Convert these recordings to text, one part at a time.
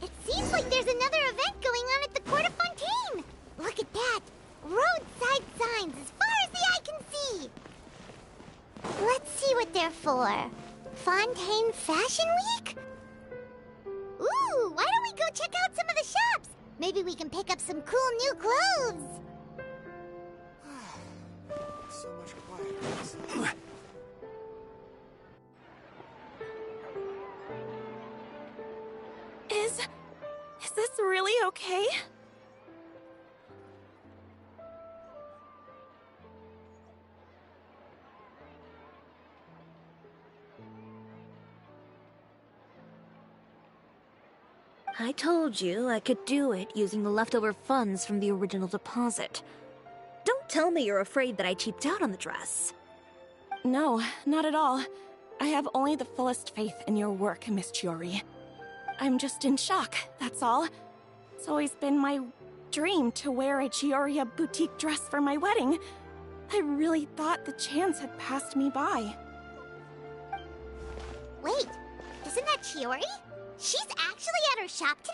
It seems like there's another event going on at the Court of Fontaine! Look at that! Roadside signs as far as the eye can see! Let's see what they're for. Fontaine Fashion Week? Ooh, why don't we go check out some of the shops? Maybe we can pick up some cool new clothes. So much quieter. Is this really okay? I told you I could do it using the leftover funds from the original deposit. Don't tell me you're afraid that I cheaped out on the dress. No, not at all. I have only the fullest faith in your work, Miss Chiori. I'm just in shock, that's all. It's always been my dream to wear a Chioria boutique dress for my wedding. I really thought the chance had passed me by. Wait, isn't that Chiori? She's actually at her shop today?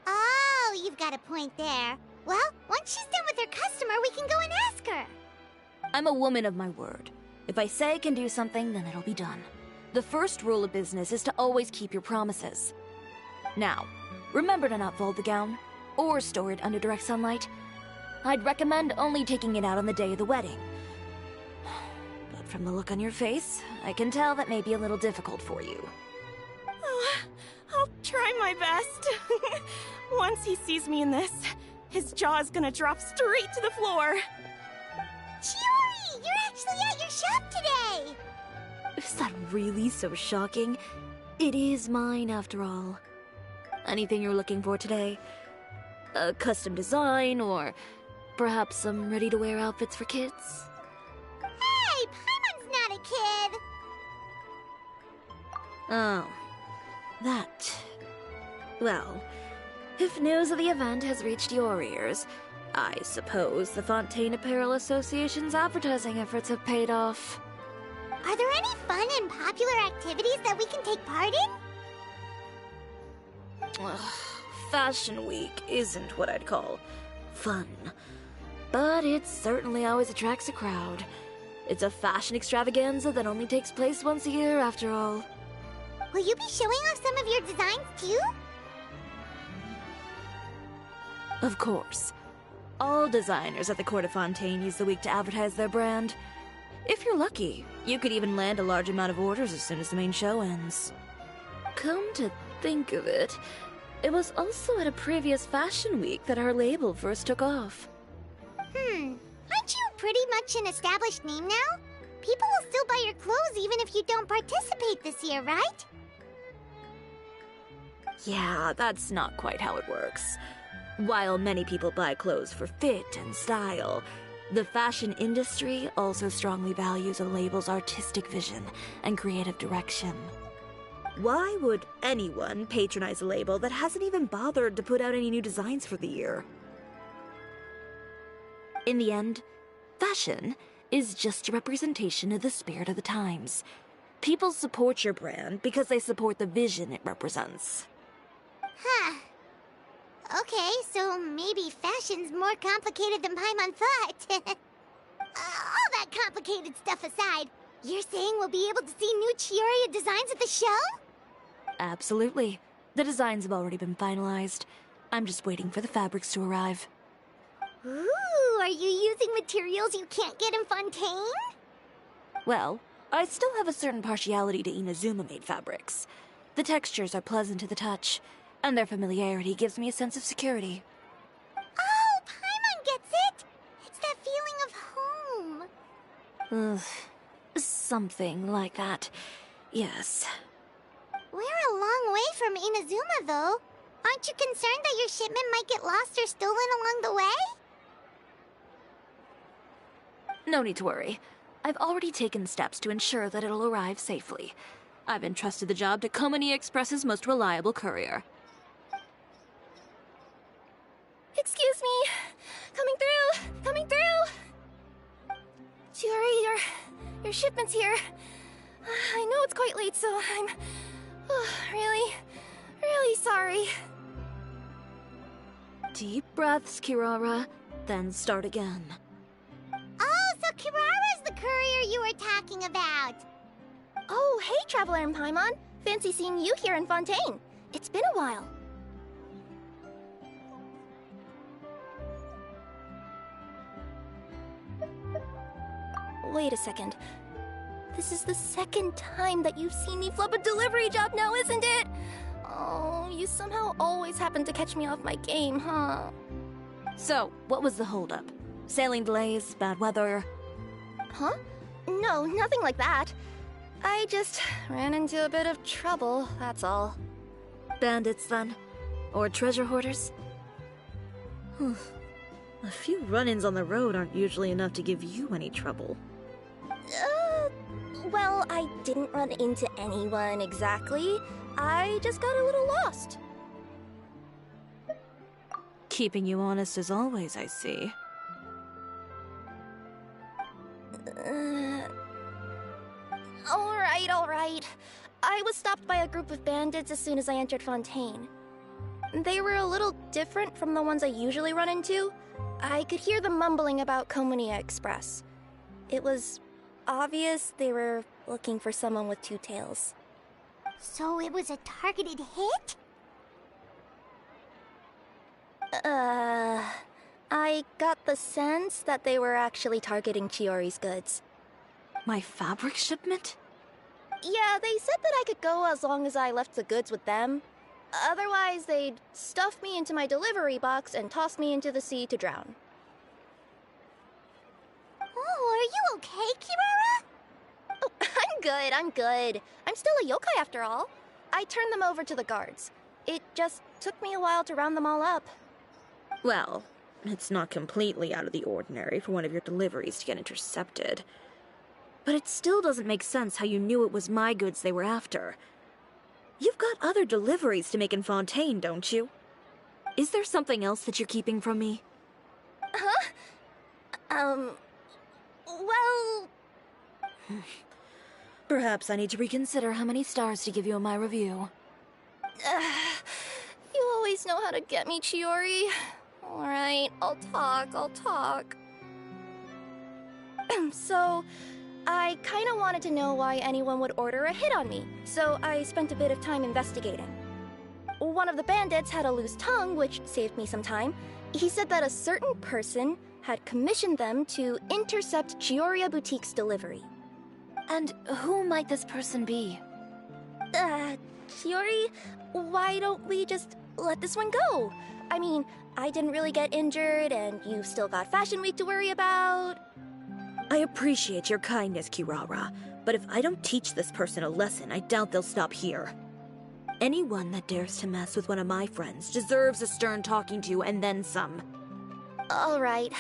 Oh, you've got a point there. Well, once she's done with her customer, we can go and ask her. I'm a woman of my word. If I say I can do something, then it'll be done. The first rule of business is to always keep your promises. Now, remember to not fold the gown, or store it under direct sunlight. I'd recommend only taking it out on the day of the wedding. But from the look on your face, I can tell that may be a little difficult for you. Oh, I'll try my best. Once he sees me in this, his jaw's gonna drop straight to the floor. Chiori, you're actually at your shop today! Is that really so shocking? It is mine, after all. Anything you're looking for today? A custom design, or perhaps some ready-to-wear outfits for kids? Hey, Paimon's not a kid! Oh, that. Well, if news of the event has reached your ears, I suppose the Fontaine Apparel Association's advertising efforts have paid off. Are there any fun and popular activities that we can take part in? Ugh, Fashion Week isn't what I'd call fun. But it certainly always attracts a crowd. It's a fashion extravaganza that only takes place once a year, after all. Will you be showing off some of your designs, too? Of course. All designers at the Court of Fontaine use the week to advertise their brand. If you're lucky, you could even land a large amount of orders as soon as the main show ends. Come to think of it, it was also at a previous Fashion Week that our label first took off. Aren't you pretty much an established name now? People will still buy your clothes even if you don't participate this year, right? Yeah, that's not quite how it works. While many people buy clothes for fit and style, the fashion industry also strongly values a label's artistic vision and creative direction. Why would anyone patronize a label that hasn't even bothered to put out any new designs for the year? In the end, fashion is just a representation of the spirit of the times. People support your brand because they support the vision it represents. Huh. Okay, so maybe fashion's more complicated than Paimon thought. All that complicated stuff aside, you're saying we'll be able to see new Chioria designs at the show? Absolutely. The designs have already been finalized. I'm just waiting for the fabrics to arrive. Ooh, are you using materials you can't get in Fontaine? Well, I still have a certain partiality to Inazuma-made fabrics. The textures are pleasant to the touch, and their familiarity gives me a sense of security. Oh, Paimon gets it! It's that feeling of home. Ugh, something like that. Yes. We're a long way from Inazuma, though. Aren't you concerned that your shipment might get lost or stolen along the way? No need to worry. I've already taken steps to ensure that it'll arrive safely. I've entrusted the job to Komani Express's most reliable courier. Excuse me! Coming through! Coming through! Chiori, your shipment's here. I know it's quite late, so I'm really sorry. Deep breaths, Kirara, then start again. Oh, so Kirara's the courier you were talking about. Oh, hey, Traveler and Paimon. Fancy seeing you here in Fontaine. It's been a while. Wait a second. This is the second time that you've seen me flub a delivery job now, isn't it? Oh, you somehow always happen to catch me off my game, huh? So, what was the holdup? Sailing delays, bad weather? Huh? No, nothing like that. I just ran into a bit of trouble, that's all. Bandits, then? Or treasure hoarders? A few run-ins on the road aren't usually enough to give you any trouble. Well, I didn't run into anyone exactly. I just got a little lost. Keeping you honest as always, I see. Alright. I was stopped by a group of bandits as soon as I entered Fontaine. They were a little different from the ones I usually run into. I could hear them mumbling about Komani Express. It was obvious they were looking for someone with two tails. So it was a targeted hit? I got the sense that they were actually targeting Chiori's goods. My fabric shipment? Yeah, they said that I could go as long as I left the goods with them. Otherwise, they'd stuff me into my delivery box and toss me into the sea to drown. Oh, are you okay, Kirara? Oh, I'm good. I'm still a yokai after all. I turned them over to the guards. It just took me a while to round them all up. Well, it's not completely out of the ordinary for one of your deliveries to get intercepted. But it still doesn't make sense how you knew it was my goods they were after. You've got other deliveries to make in Fontaine, don't you? Is there something else that you're keeping from me? Huh? Well... Perhaps I need to reconsider how many stars to give you in my review. You always know how to get me, Chiori. Alright, I'll talk. So, I kinda wanted to know why anyone would order a hit on me, so I spent a bit of time investigating. One of the bandits had a loose tongue, which saved me some time. He said that a certain person had commissioned them to intercept Chioria Boutique's delivery. And who might this person be? Chiori, why don't we just let this one go? I mean, I didn't really get injured, and you've still got Fashion Week to worry about. I appreciate your kindness, Kirara, but if I don't teach this person a lesson, I doubt they'll stop here. Anyone that dares to mess with one of my friends deserves a stern talking to and then some. Alright.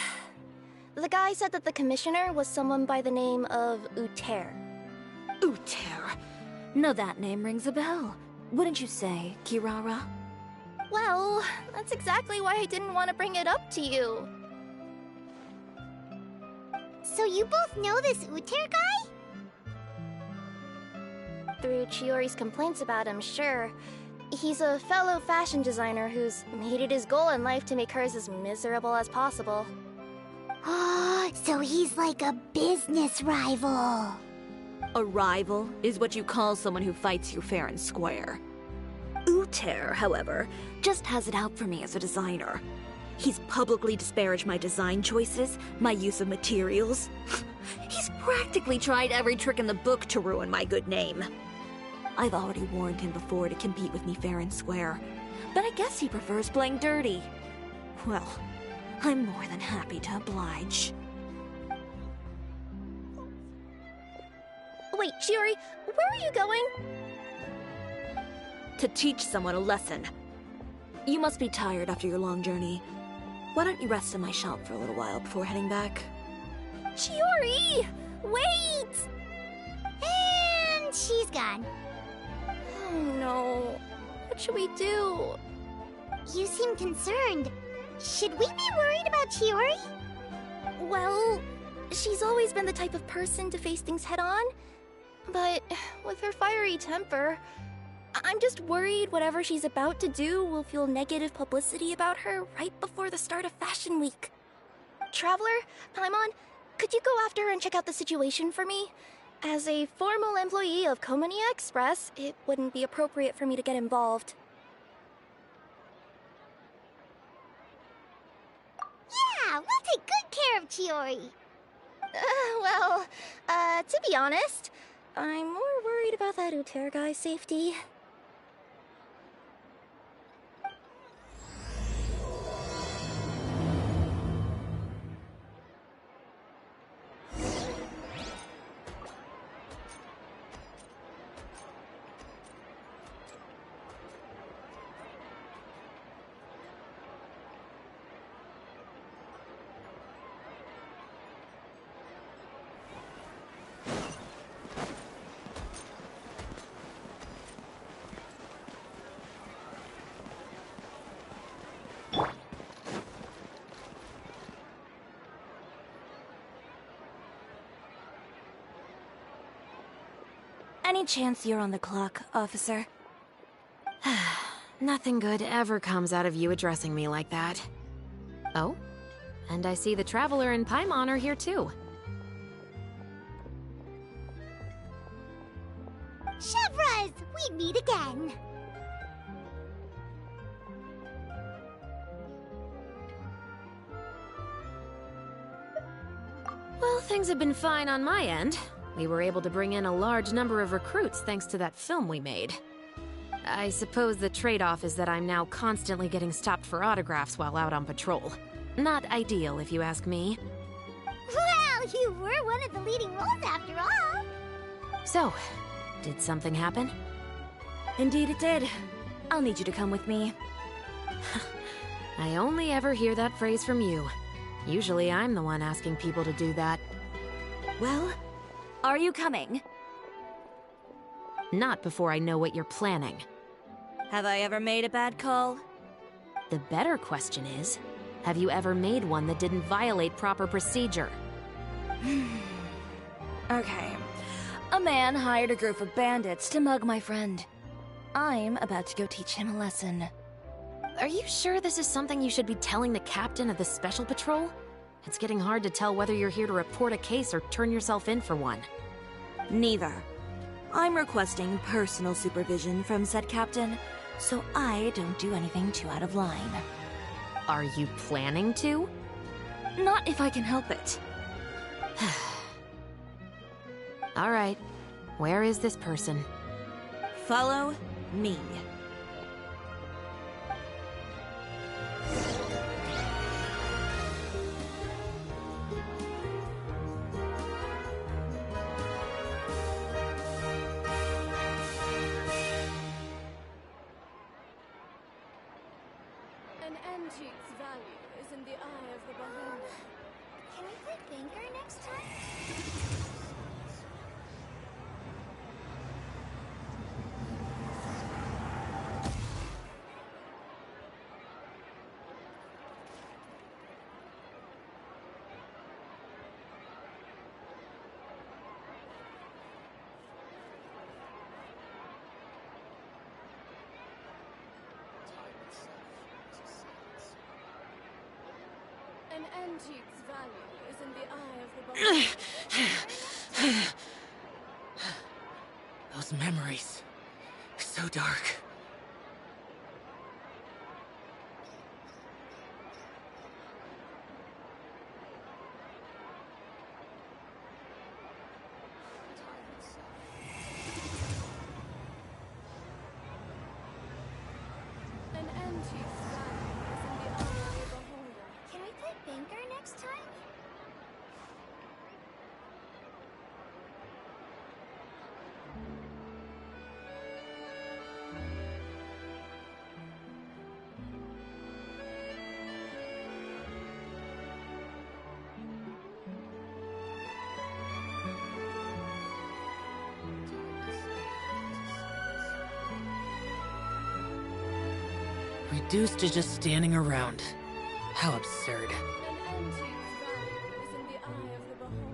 The guy said that the commissioner was someone by the name of Uter. Uter. No, that name rings a bell. Wouldn't you say, Kirara? Well, that's exactly why I didn't want to bring it up to you. So you both know this Uter guy? Through Chiori's complaints about him, sure. He's a fellow fashion designer who's made it his goal in life to make hers as miserable as possible. Oh, so he's like a business rival. A rival is what you call someone who fights you fair and square. Uter, however, just has it out for me as a designer. He's publicly disparaged my design choices, my use of materials. He's practically tried every trick in the book to ruin my good name. I've already warned him before to compete with me fair and square, but I guess he prefers playing dirty. Well, I'm more than happy to oblige. Wait, Chiori, where are you going? To teach someone a lesson. You must be tired after your long journey. Why don't you rest in my shop for a little while before heading back? Chiori! Wait! And she's gone. Oh no. What should we do? You seem concerned. Should we be worried about Chiori? Well, she's always been the type of person to face things head on. But with her fiery temper, I'm just worried whatever she's about to do will fuel negative publicity about her right before the start of Fashion Week. Traveler, Paimon, could you go after her and check out the situation for me? As a formal employee of Komonia Express, it wouldn't be appropriate for me to get involved. Yeah, we'll take good care of Chiori. To be honest, I'm more worried about that Uter guy's safety. Any chance you're on the clock, officer? Nothing good ever comes out of you addressing me like that. Oh? And I see the Traveler and Paimon are here too. Chevras, we meet again. Well, things have been fine on my end. We were able to bring in a large number of recruits thanks to that film we made. I suppose the trade-off is that I'm now constantly getting stopped for autographs while out on patrol. Not ideal, if you ask me. Well, you were one of the leading roles after all. So, did something happen? Indeed it did. I'll need you to come with me. I only ever hear that phrase from you. Usually I'm the one asking people to do that. Well, are you coming? Not before I know what you're planning. Have I ever made a bad call? The better question is, have you ever made one that didn't violate proper procedure? Okay. A man hired a group of bandits to mug my friend. I'm about to go teach him a lesson. Are you sure this is something you should be telling the captain of the Special Patrol? It's getting hard to tell whether you're here to report a case or turn yourself in for one. Neither. I'm requesting personal supervision from said captain, so I don't do anything too out of line. Are you planning to? Not if I can help it. All right. Where is this person? Follow me. An antique's value is in the eye of the beholder. Can we play Banker next time? An antique's value is in the eye of the beholder. Those memories. So dark. An antique's value is in the eye of the beholder. Can we play Banker next time? Reduced to just standing around. How absurd. An antique's value is in the eye of the beholder.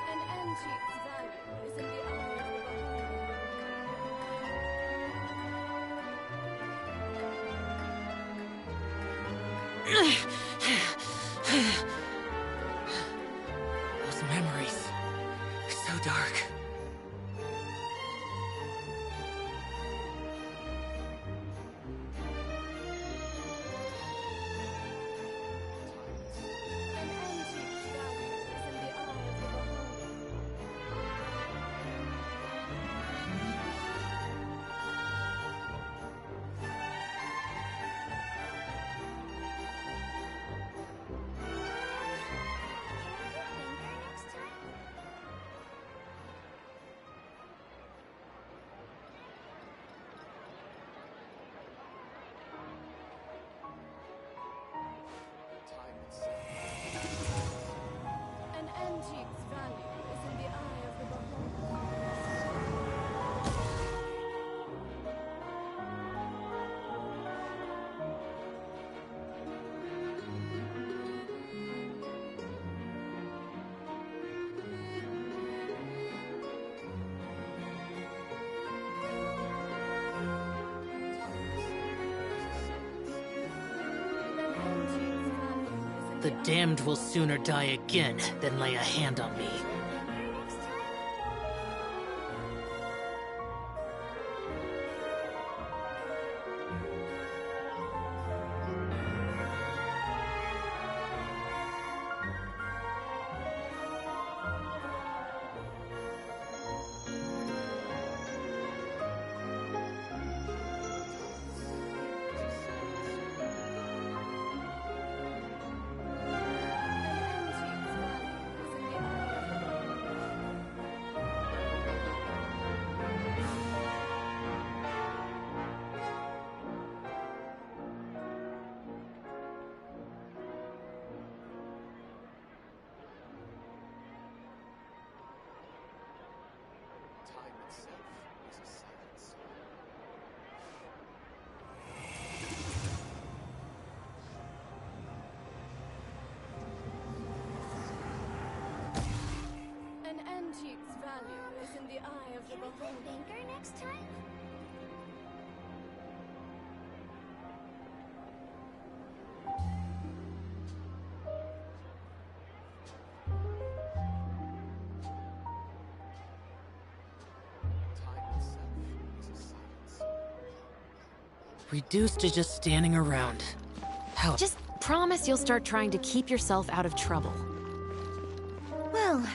An antique's value is in the eye of the beholder. Those memories. So dark. An antique's value is in the eye of the beholder. An antique's value is in the eye of the beholder. An antique's value is in The damned will sooner die again than lay a hand on me. An antique's value is in the eye of the beholder. Next time? Reduced to just standing around. How Just promise you'll start trying to keep yourself out of trouble. Well,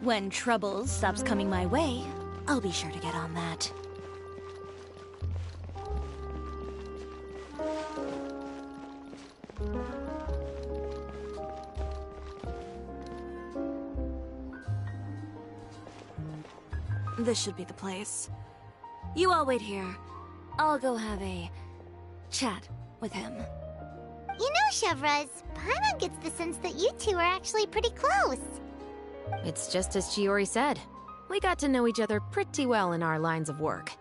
when trouble stops coming my way, I'll be sure to get on that. This should be the place. You all wait here. I'll go have a chat with him. You know, Chevraz, Paimon gets the sense that you two are actually pretty close. It's just as Chiori said. We got to know each other pretty well in our lines of work.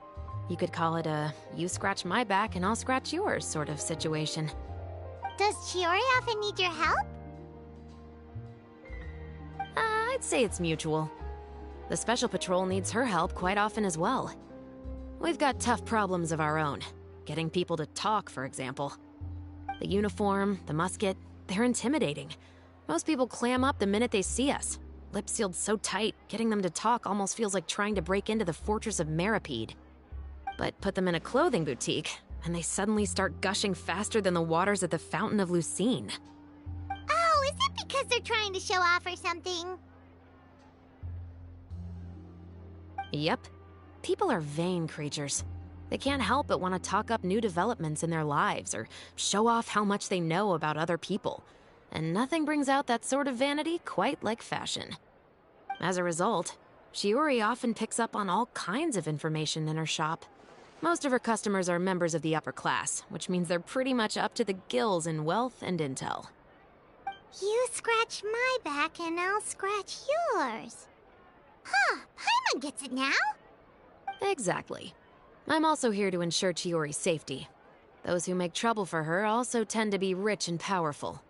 You could call it a you scratch my back and I'll scratch yours sort of situation. Does Chiori often need your help? I'd say it's mutual. The Special Patrol needs her help quite often as well. We've got tough problems of our own. Getting people to talk, for example. The uniform, the musket, they're intimidating. Most people clam up the minute they see us. Lips sealed so tight, getting them to talk almost feels like trying to break into the fortress of Meripede. But put them in a clothing boutique, and they suddenly start gushing faster than the waters at the Fountain of Lucine. Oh, is it because they're trying to show off or something? Yep. People are vain creatures. They can't help but want to talk up new developments in their lives or show off how much they know about other people. And nothing brings out that sort of vanity quite like fashion. As a result, Shiori often picks up on all kinds of information in her shop. Most of her customers are members of the upper class, which means they're pretty much up to the gills in wealth and intel. You scratch my back and I'll scratch yours. Huh, Paimon gets it now? Exactly. I'm also here to ensure Chiori's safety. Those who make trouble for her also tend to be rich and powerful.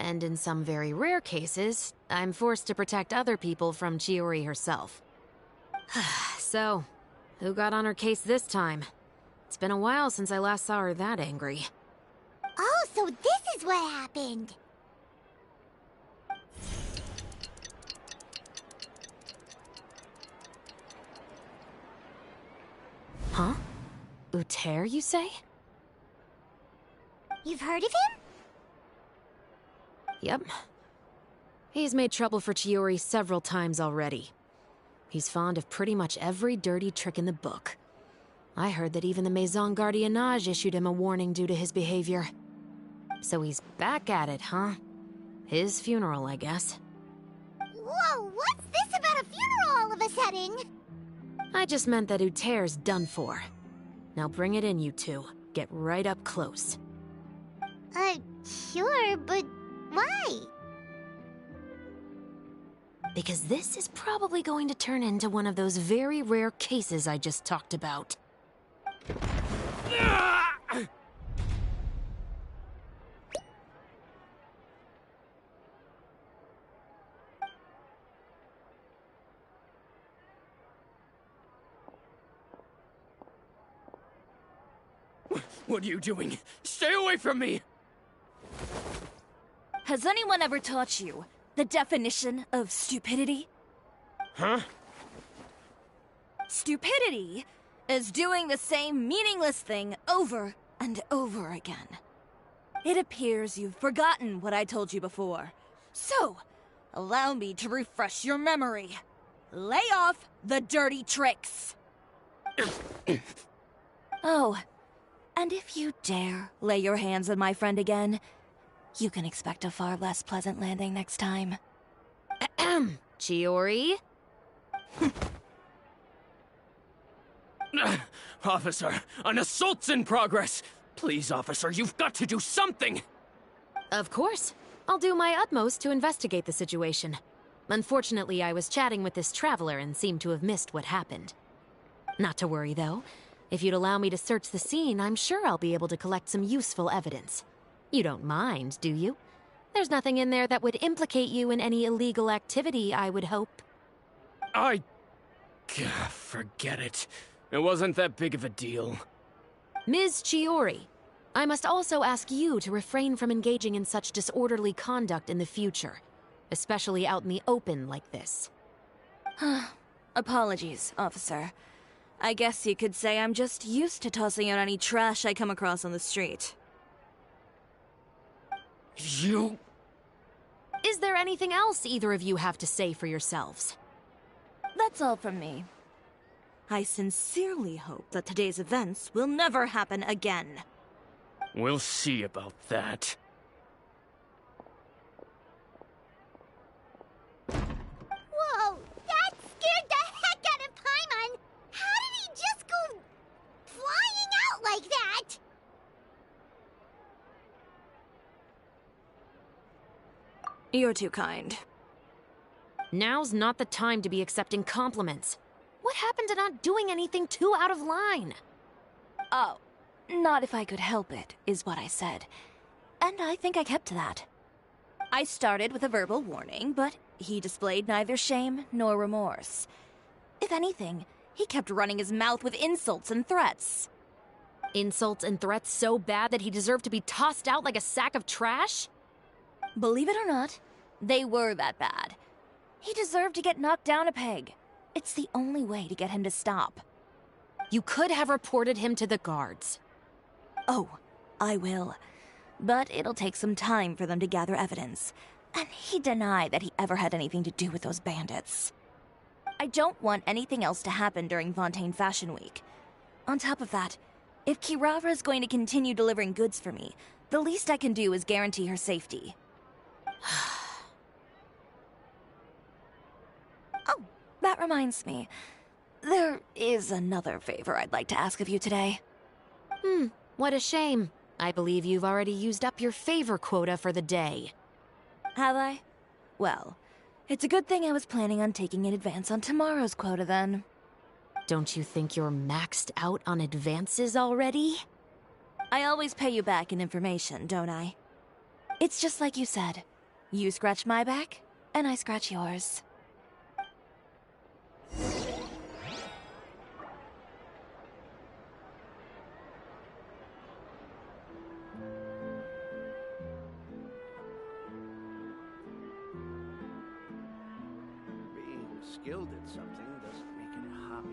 And in some very rare cases, I'm forced to protect other people from Chiori herself. So, who got on her case this time? It's been a while since I last saw her that angry. Oh, so this is what happened. Huh? Uter, you say? You've heard of him? Yep. He's made trouble for Chiori several times already. He's fond of pretty much every dirty trick in the book. I heard that even the Maison Gardiennage issued him a warning due to his behavior. So he's back at it, huh? His funeral, I guess. Whoa, what's this about a funeral all of a sudden? I just meant that Uter's done for. Now bring it in, you two. Get right up close. Sure, but why? Because this is probably going to turn into one of those very rare cases I just talked about. What are you doing? Stay away from me! Has anyone ever taught you the definition of stupidity? Huh? Stupidity is doing the same meaningless thing over and over again. It appears you've forgotten what I told you before. So, allow me to refresh your memory. Lay off the dirty tricks! Oh, and if you dare lay your hands on my friend again, you can expect a far less pleasant landing next time. Ahem. Chiori? Officer, an assault's in progress! Please, officer, you've got to do something! Of course. I'll do my utmost to investigate the situation. Unfortunately, I was chatting with this traveler and seemed to have missed what happened. Not to worry, though. If you'd allow me to search the scene, I'm sure I'll be able to collect some useful evidence. You don't mind, do you? There's nothing in there that would implicate you in any illegal activity, I would hope. Forget it. It wasn't that big of a deal. Ms. Chiori, I must also ask you to refrain from engaging in such disorderly conduct in the future, especially out in the open like this. Apologies, officer. I guess you could say I'm just used to tossing out any trash I come across on the street. You... Is there anything else either of you have to say for yourselves? That's all from me. I sincerely hope that today's events will never happen again. We'll see about that. Whoa, that scared the heck out of Paimon! How did he just go flying out like that? You're too kind. Now's not the time to be accepting compliments. What happened to not doing anything too out of line? Oh, not if I could help it, is what I said. And I think I kept to that. I started with a verbal warning, but he displayed neither shame nor remorse. If anything, he kept running his mouth with insults and threats. Insults and threats so bad that he deserved to be tossed out like a sack of trash? Believe it or not, they were that bad. He deserved to get knocked down a peg. It's the only way to get him to stop. You could have reported him to the guards. Oh, I will. But it'll take some time for them to gather evidence. And he denied that he ever had anything to do with those bandits. I don't want anything else to happen during Fontaine Fashion Week. On top of that, if Kirara is going to continue delivering goods for me, the least I can do is guarantee her safety. Oh, that reminds me. There is another favor I'd like to ask of you today. What a shame. I believe you've already used up your favor quota for the day. Have I? Well, it's a good thing I was planning on taking an advance on tomorrow's quota then. Don't you think you're maxed out on advances already? I always pay you back in information, don't I? It's just like you said. You scratch my back, and I scratch yours. Being skilled at something doesn't make it a hobby.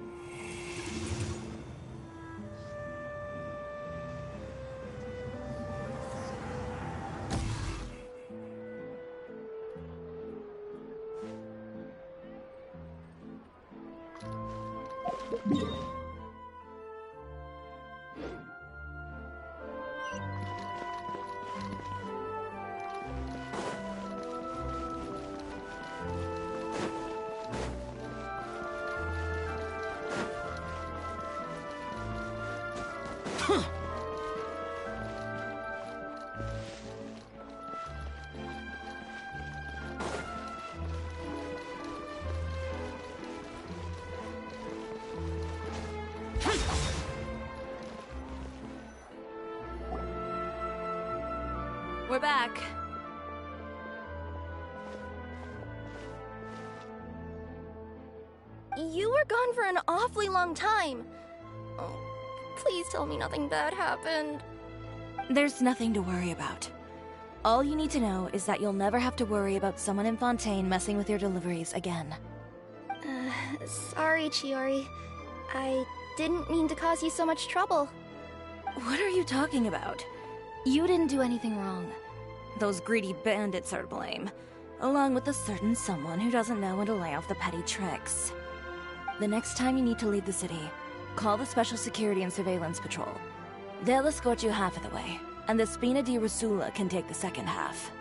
We're back. You were gone for an awfully long time. Oh, please tell me nothing bad happened. There's nothing to worry about. All you need to know is that you'll never have to worry about someone in Fontaine messing with your deliveries again. Sorry, Chiori. I didn't mean to cause you so much trouble. What are you talking about? You didn't do anything wrong. Those greedy bandits are to blame, along with a certain someone who doesn't know when to lay off the petty tricks. The next time you need to leave the city, call the Special Security and Surveillance Patrol. They'll escort you half of the way, and the Spina di Rusula can take the second half.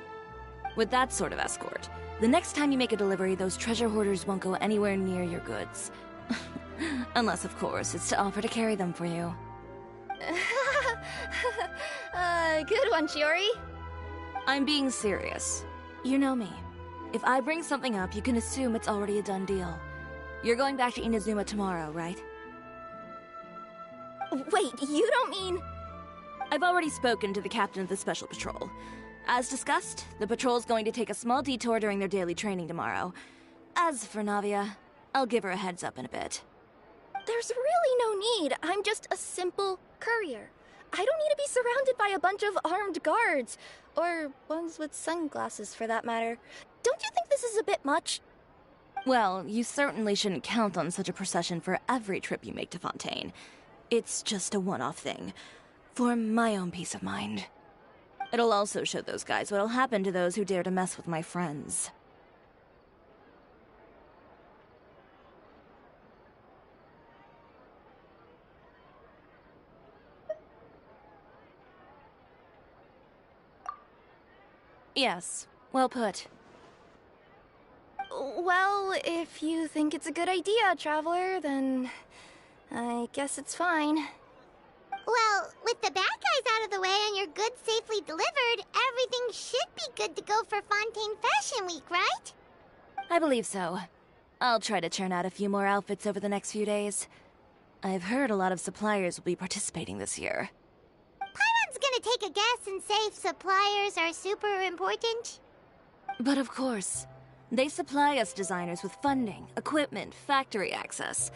With that sort of escort, the next time you make a delivery, those treasure hoarders won't go anywhere near your goods. Unless, of course, it's to offer to carry them for you. Good one, Chiori. I'm being serious. You know me. If I bring something up, you can assume it's already a done deal. You're going back to Inazuma tomorrow, right? Wait, you don't mean... I've already spoken to the captain of the Special Patrol. As discussed, the patrol's going to take a small detour during their daily training tomorrow. As for Navia, I'll give her a heads up in a bit. There's really no need. I'm just a simple courier. I don't need to be surrounded by a bunch of armed guards. Or ones with sunglasses, for that matter. Don't you think this is a bit much? Well, you certainly shouldn't count on such a procession for every trip you make to Fontaine. It's just a one-off thing. For my own peace of mind. It'll also show those guys what'll happen to those who dare to mess with my friends. Yes, well put. Well, if you think it's a good idea, Traveler, then I guess it's fine. Well, with the bad guys out of the way and your goods safely delivered, everything should be good to go for Fontaine Fashion Week, right? I believe so. I'll try to churn out a few more outfits over the next few days. I've heard a lot of suppliers will be participating this year. Paimon's gonna take a guess and say suppliers are super important. But of course, they supply us designers with funding, equipment, factory access.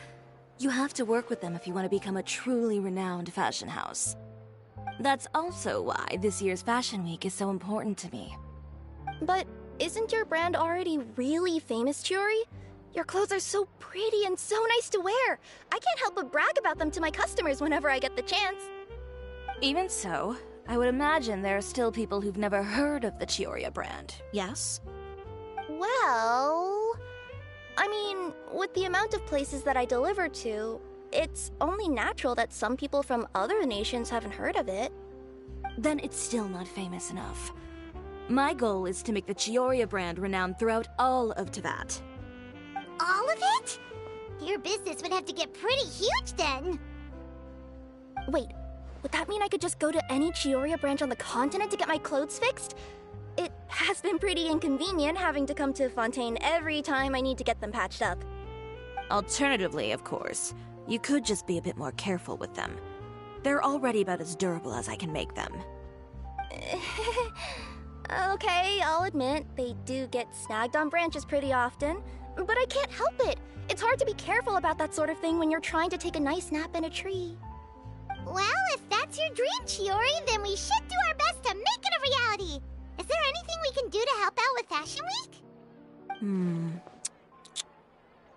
You have to work with them if you want to become a truly renowned fashion house. That's also why this year's Fashion Week is so important to me. But isn't your brand already really famous, Chiori? Your clothes are so pretty and so nice to wear. I can't help but brag about them to my customers whenever I get the chance. Even so, I would imagine there are still people who've never heard of the Chiori brand, yes? Well... I mean, with the amount of places that I deliver to, it's only natural that some people from other nations haven't heard of it. Then it's still not famous enough. My goal is to make the Chioria brand renowned throughout all of Teyvat. All of it? Your business would have to get pretty huge then. Wait, would that mean I could just go to any Chioria branch on the continent to get my clothes fixed? It has been pretty inconvenient having to come to Fontaine every time I need to get them patched up. Alternatively, of course, you could just be a bit more careful with them. They're already about as durable as I can make them. Okay, I'll admit, they do get snagged on branches pretty often, but I can't help it. It's hard to be careful about that sort of thing when you're trying to take a nice nap in a tree. Well, if that's your dream, Chiori, then we should do our best to make it a reality. Is there anything we can do to help out with Fashion Week?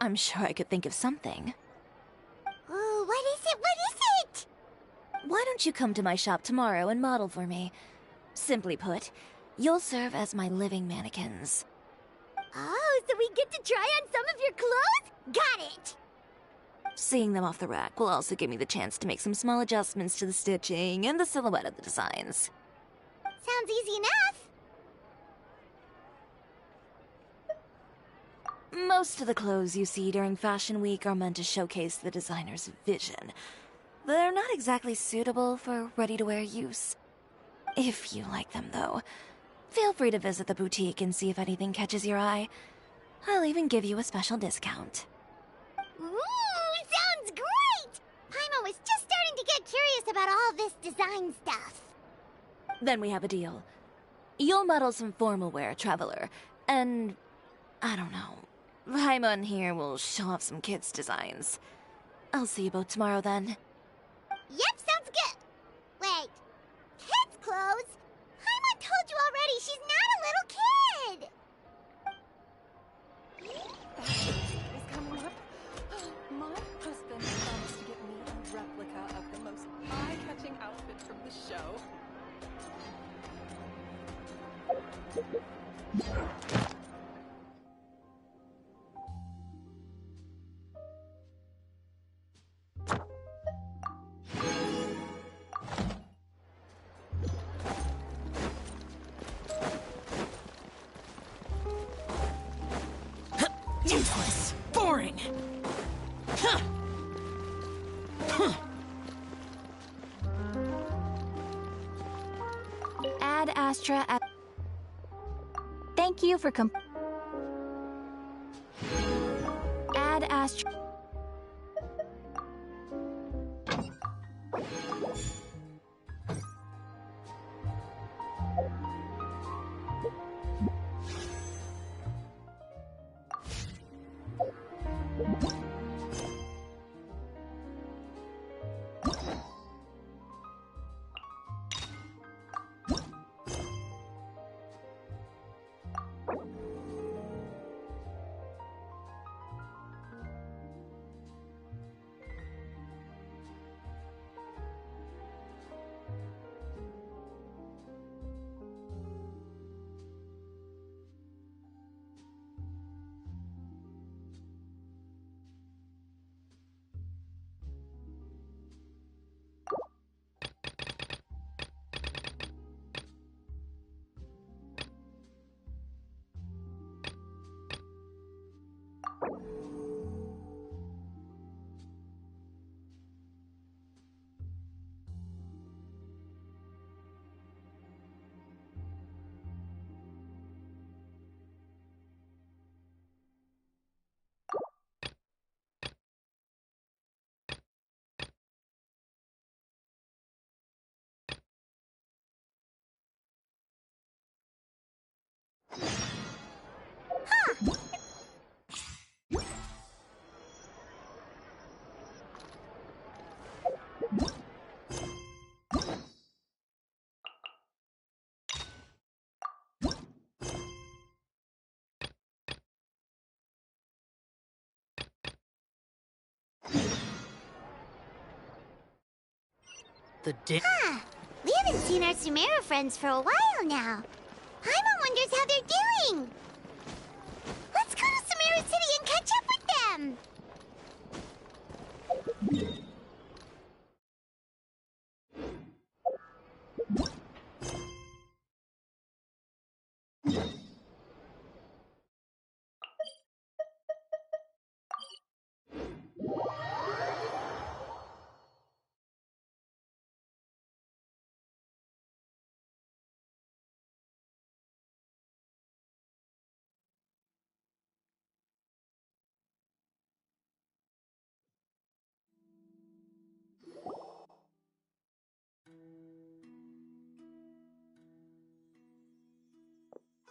I'm sure I could think of something. Oh, what is it? What is it? Why don't you come to my shop tomorrow and model for me? Simply put, you'll serve as my living mannequins. Oh, so we get to try on some of your clothes? Got it! Seeing them off the rack will also give me the chance to make some small adjustments to the stitching and the silhouette of the designs. Sounds easy enough. Most of the clothes you see during Fashion Week are meant to showcase the designer's vision. They're not exactly suitable for ready-to-wear use. If you like them, though, feel free to visit the boutique and see if anything catches your eye. I'll even give you a special discount. Ooh, sounds great! Paimon was just starting to get curious about all this design stuff. Then we have a deal. You'll model some formal wear, Traveler, and I don't know. Paimon here will show off some kids' designs. I'll see you both tomorrow then. Yep, sounds good. Wait, kids' clothes? Paimon told you already she's not a little kid. Is coming up. My husband promised to get me a replica of the most eye-catching outfit from the show. Useless. Boring. Huh. Ad Astra at... Thank you for Ad Astra... We haven't seen our Sumeru friends for a while now. Paimon wonders how they're doing. Let's go to Sumeru City and catch them!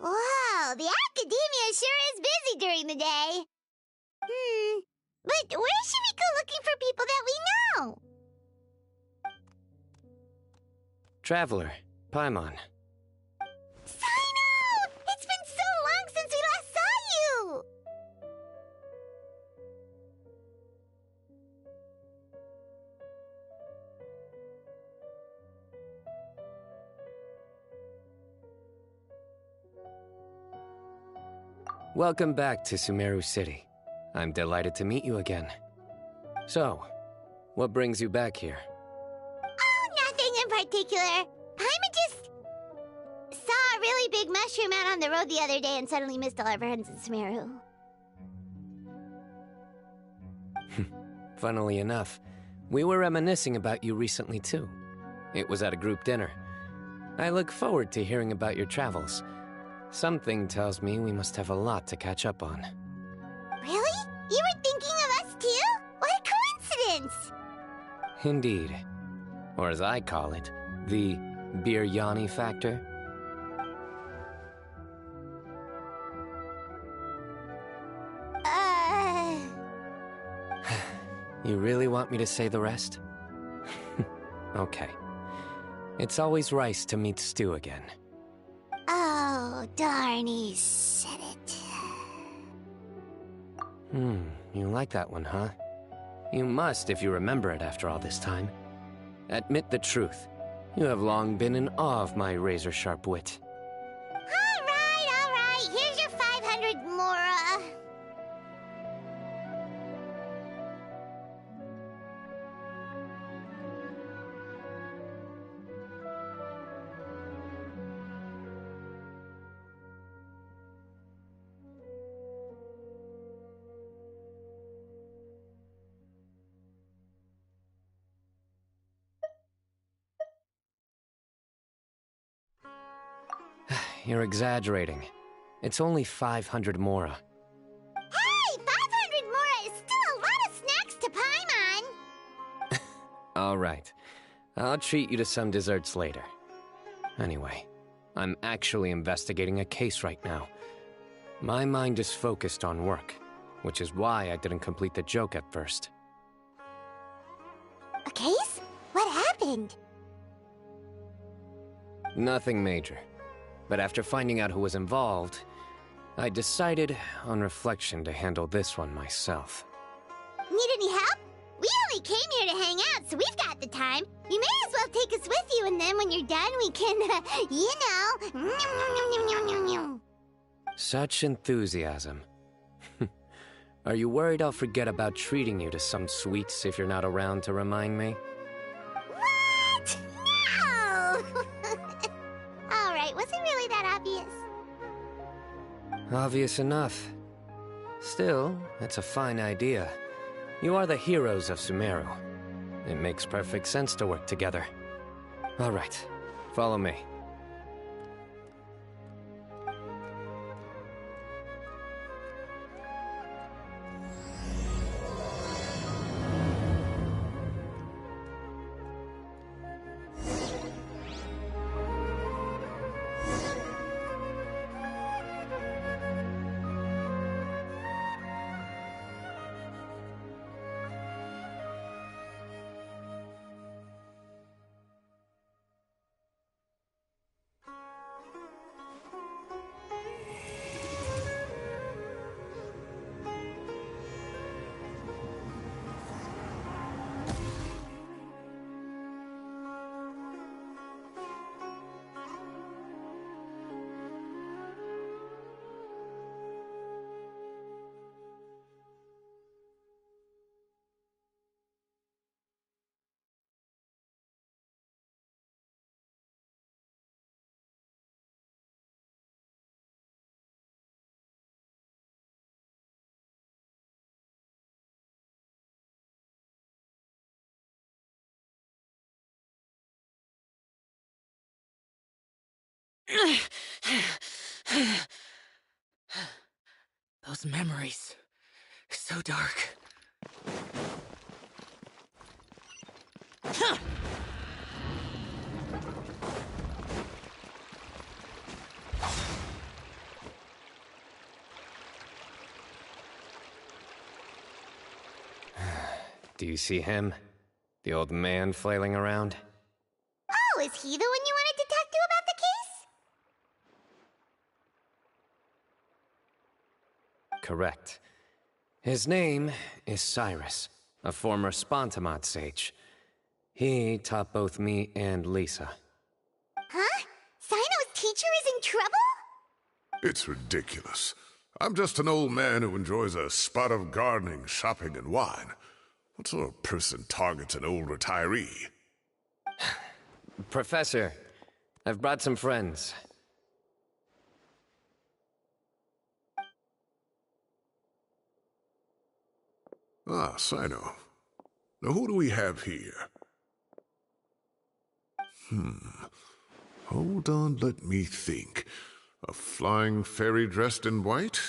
Wow, the academia sure is busy during the day. But where should we go looking for people that we know? Traveler, Paimon. Sino! It's been so long since we last saw you! Welcome back to Sumeru City. I'm delighted to meet you again. So, what brings you back here? Oh, nothing in particular. Paimon just saw a really big mushroom out on the road the other day and suddenly missed all our friends in Sumeru. Funnily enough, we were reminiscing about you recently too. It was at a group dinner. I look forward to hearing about your travels. Something tells me we must have a lot to catch up on. Really? You were thinking of us too? What a coincidence! Indeed. Or as I call it, the Biryani factor. You really want me to say the rest? Okay. It's always rice to meet stew again. Oh, darn, he said it. You like that one, huh? You must if you remember it after all this time. Admit the truth. You have long been in awe of my razor-sharp wit. All right. Here's your 500 Mora. You're exaggerating. It's only 500 Mora. Hey, 500 Mora is still a lot of snacks to Paimon. All right. I'll treat you to some desserts later. Anyway, I'm actually investigating a case right now. My mind is focused on work, which is why I didn't complete the joke at first. A case? What happened? Nothing major. But after finding out who was involved, I decided, on reflection, to handle this one myself. Need any help? We only came here to hang out, so we've got the time. You may as well take us with you, and then when you're done, we can, you know... Such enthusiasm. Are you worried I'll forget about treating you to some sweets if you're not around to remind me? What? No! Alright, was it really that obvious? Obvious enough. Still, it's a fine idea. You are the heroes of Sumeru. It makes perfect sense to work together. All right, follow me. Those memories. So dark. Do you see him? The old man flailing around? Oh, is he the one you wanted to talk to about the case? Correct. His name is Cyrus, a former Spontamot sage. He taught both me and Lisa. Huh? Sino's teacher is in trouble? It's ridiculous. I'm just an old man who enjoys a spot of gardening, shopping, and wine. What sort of person targets an old retiree? Professor, I've brought some friends. Ah, Sino. Now who do we have here? Hold on, let me think. A flying fairy dressed in white?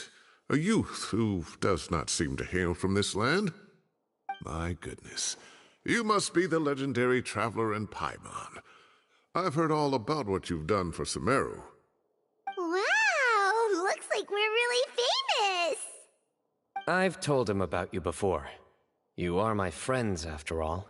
A youth who does not seem to hail from this land? My goodness. You must be the legendary traveler in Paimon. I've heard all about what you've done for Sumeru. Wow, looks like we're really famous! I've told him about you before. You are my friends, after all.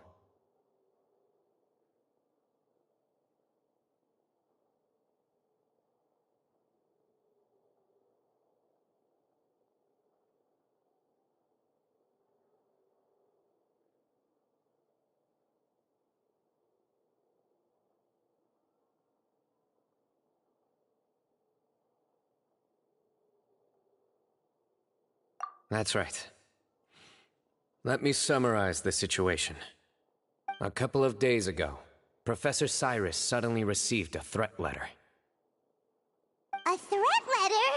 That's right. Let me summarize the situation. A couple of days ago, Professor Cyrus suddenly received a threat letter. A threat letter?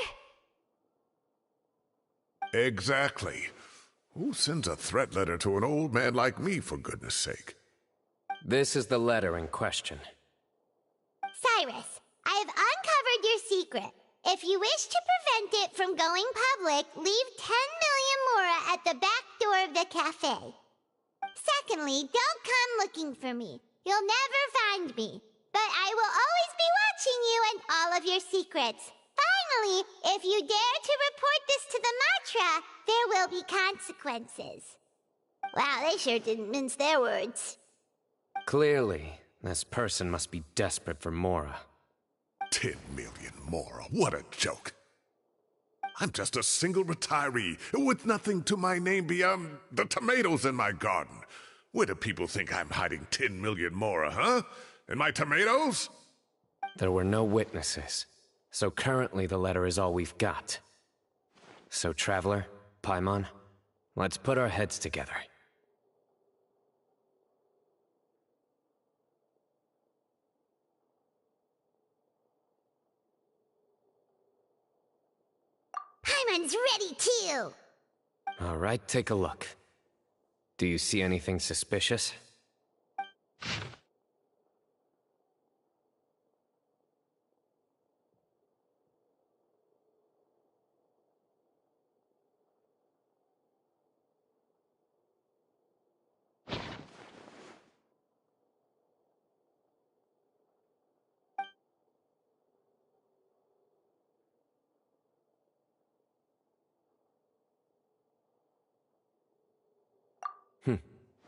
Exactly. Who sends a threat letter to an old man like me, for goodness sake? This is the letter in question. Cyrus, I've uncovered your secret. If you wish to prevent it from going public, leave 10 million mora at the back door of the cafe. Secondly, don't come looking for me. You'll never find me. But I will always be watching you and all of your secrets. Finally, if you dare to report this to the Matra, there will be consequences. Wow, they sure didn't mince their words. Clearly, this person must be desperate for Mora. 10 million mora, what a joke. I'm just a single retiree with nothing to my name beyond the tomatoes in my garden. Where do people think I'm hiding 10 million mora, huh? In my tomatoes? There were no witnesses, so currently the letter is all we've got. So, Traveler, Paimon, let's put our heads together. Paimon's ready too! All right, take a look. Do you see anything suspicious?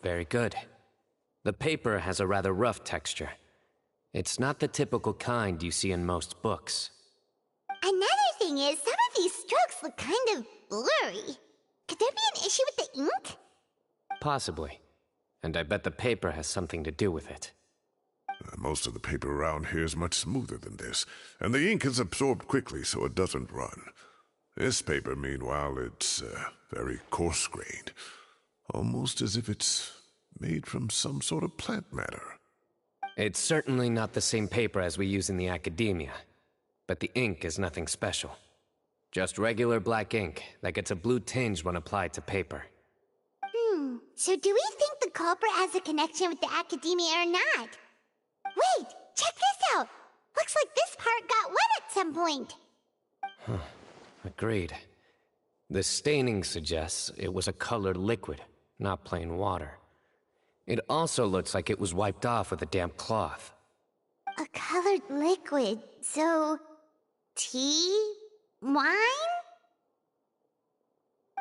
Very good. The paper has a rather rough texture. It's not the typical kind you see in most books. Another thing is, some of these strokes look kind of blurry. Could there be an issue with the ink? Possibly. And I bet the paper has something to do with it. Most of the paper around here is much smoother than this, and the ink is absorbed quickly so it doesn't run. This paper, meanwhile, it's very coarse-grained. Almost as if it's made from some sort of plant matter. It's certainly not the same paper as we use in the academia, but the ink is nothing special. Just regular black ink that gets a blue tinge when applied to paper. So do we think the culprit has a connection with the academia or not? Wait, check this out! Looks like this part got some point. Agreed. The staining suggests it was a colored liquid, not plain water. It also looks like it was wiped off with a damp cloth. A colored liquid, so... tea? Wine?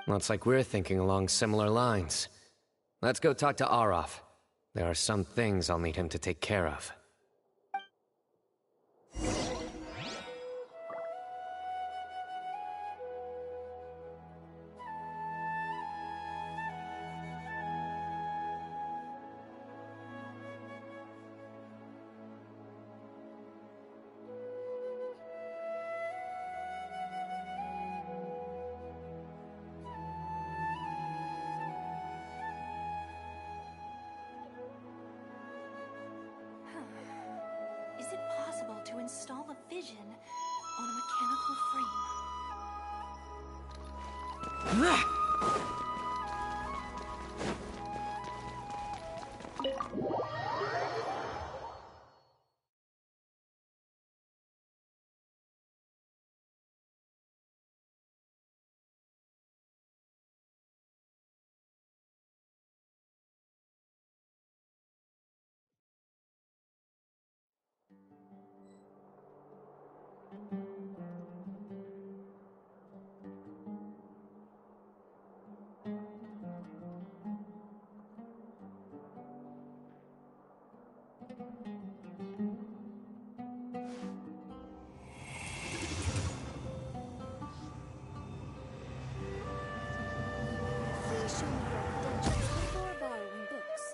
Looks like we're thinking along similar lines. Let's go talk to Aroth. There are some things I'll need him to take care of. Is it possible to install a vision on a mechanical frame? Please show me your credentials before borrowing books.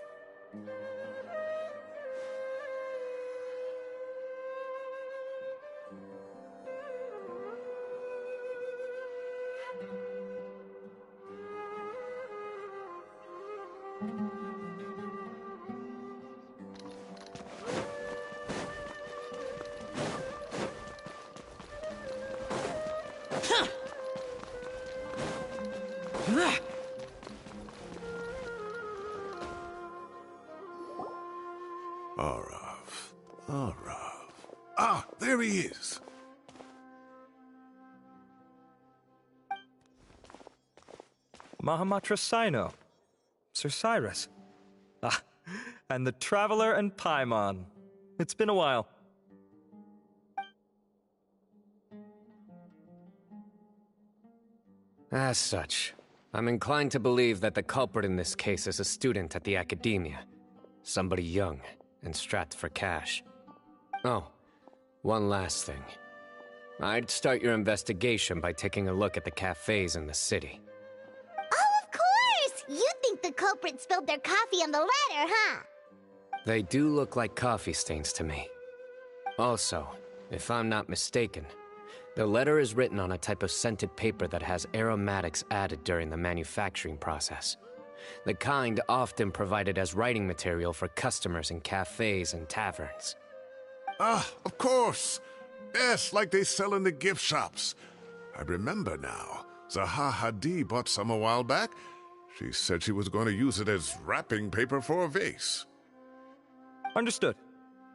Arav. Ah, there he is. Mahamatra Sino. Sir Cyrus. Ah, and the Traveler and Paimon. It's been a while. As such, I'm inclined to believe that the culprit in this case is a student at the Academia. Somebody young and strapped for cash. Oh, one last thing. I'd start your investigation by taking a look at the cafes in the city. Oh, of course! You think the culprit spilled their coffee on the ladder, huh? They do look like coffee stains to me. Also, if I'm not mistaken, the letter is written on a type of scented paper that has aromatics added during the manufacturing process. The kind often provided as writing material for customers in cafes and taverns. Ah, of course. Yes, like they sell in the gift shops. I remember now. Zaha Hadid bought some a while back. She said she was going to use it as wrapping paper for a vase. Understood.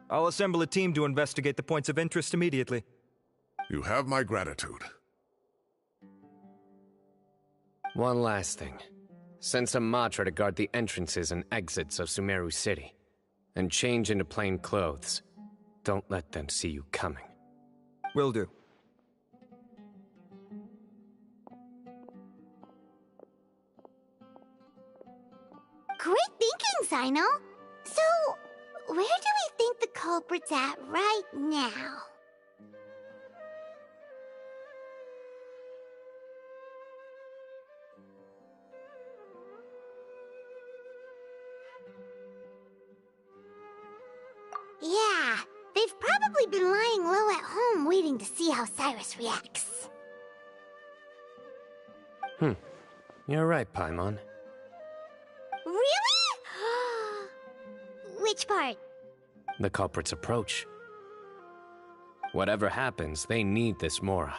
I'll assemble a team to investigate the points of interest immediately. You have my gratitude. One last thing. Send some Matra to guard the entrances and exits of Sumeru City. And change into plain clothes. Don't let them see you coming. Will do. Great thinking, Sino. So, where do we think the culprit's at right now? Yeah, they've probably been lying low at home waiting to see how Cyrus reacts. You're right, Paimon. Really? Which part? The culprit's approach. Whatever happens, they need this Mora.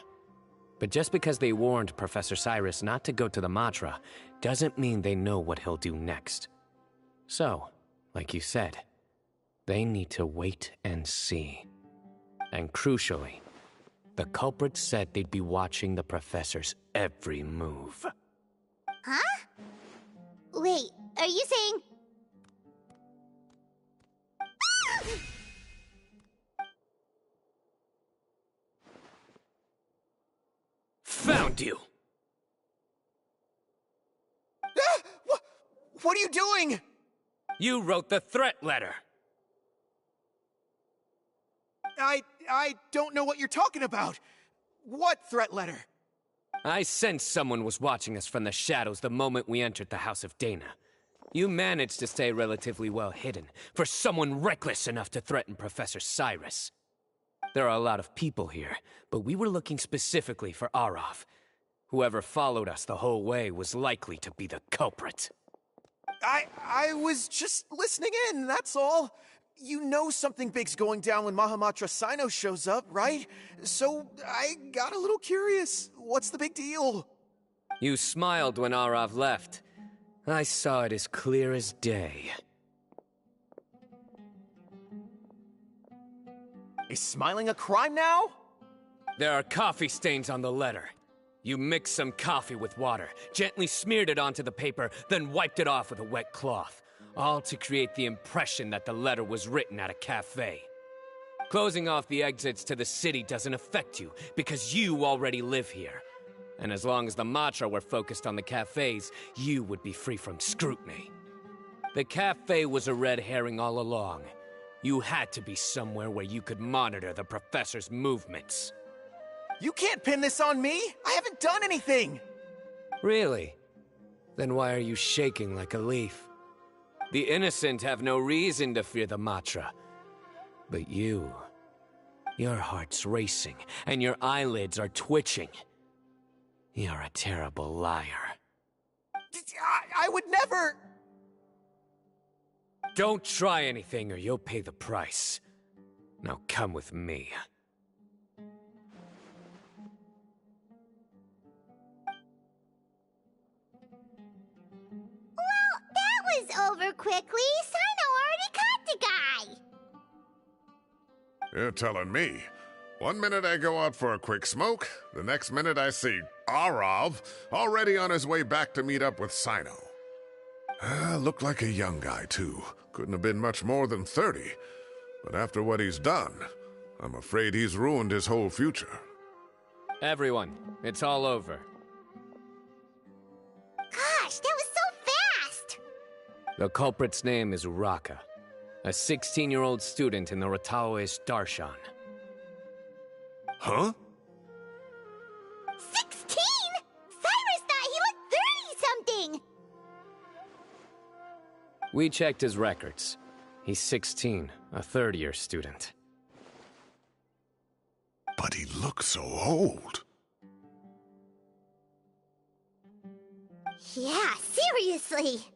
But just because they warned Professor Cyrus not to go to the Matra, doesn't mean they know what he'll do next. So, like you said, they need to wait and see. And crucially, The culprits said they'd be watching the professor's every move. Huh? Wait, are you saying... Found you! What are you doing? You wrote the threat letter! I don't know what you're talking about. What threat letter? I sensed someone was watching us from the shadows the moment we entered the House of Dana. You managed to stay relatively well hidden for someone reckless enough to threaten Professor Cyrus. There are a lot of people here, but we were looking specifically for Arav. Whoever followed us the whole way was likely to be the culprit. I was just listening in, that's all. You know something big's going down when Mahamatra Sino shows up, right? So I got a little curious. What's the big deal? You smiled when Arav left. I saw it as clear as day. Is smiling a crime now? There are coffee stains on the letter. You mixed some coffee with water, gently smeared it onto the paper, then wiped it off with a wet cloth. All to create the impression that the letter was written at a cafe. Closing off the exits to the city doesn't affect you, because you already live here. And as long as the Matra were focused on the cafes, you would be free from scrutiny. The cafe was a red herring all along. You had to be somewhere where you could monitor the professor's movements. You can't pin this on me! I haven't done anything! Really? Then why are you shaking like a leaf? The innocent have no reason to fear the Matra. But you... your heart's racing, and your eyelids are twitching. You're a terrible liar. I would never... Don't try anything or you'll pay the price. Now come with me. Over quickly. Sino already caught the guy. You're telling me. 1 minute I go out for a quick smoke, the next minute I see Arav already on his way back to meet up with Sino. Looked like a young guy, too. Couldn't have been much more than 30. But after what he's done, I'm afraid he's ruined his whole future. Everyone, it's all over. Gosh, that was so fast! The culprit's name is Uraka, a 16-year-old student in the Rataoist Darshan. Huh? 16?! Cyrus thought he looked 30-something! We checked his records. He's 16, a third-year student. But he looks so old. Yeah, seriously!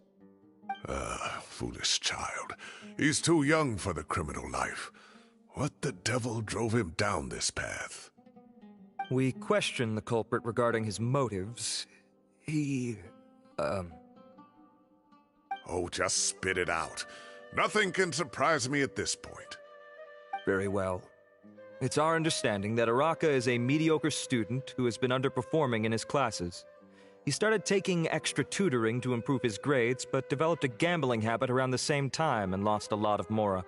Foolish child. He's too young for the criminal life. What the devil drove him down this path? We questioned the culprit regarding his motives. Oh, just spit it out. Nothing can surprise me at this point. Very well. It's our understanding that Uraka is a mediocre student who has been underperforming in his classes. He started taking extra tutoring to improve his grades, but developed a gambling habit around the same time and lost a lot of mora.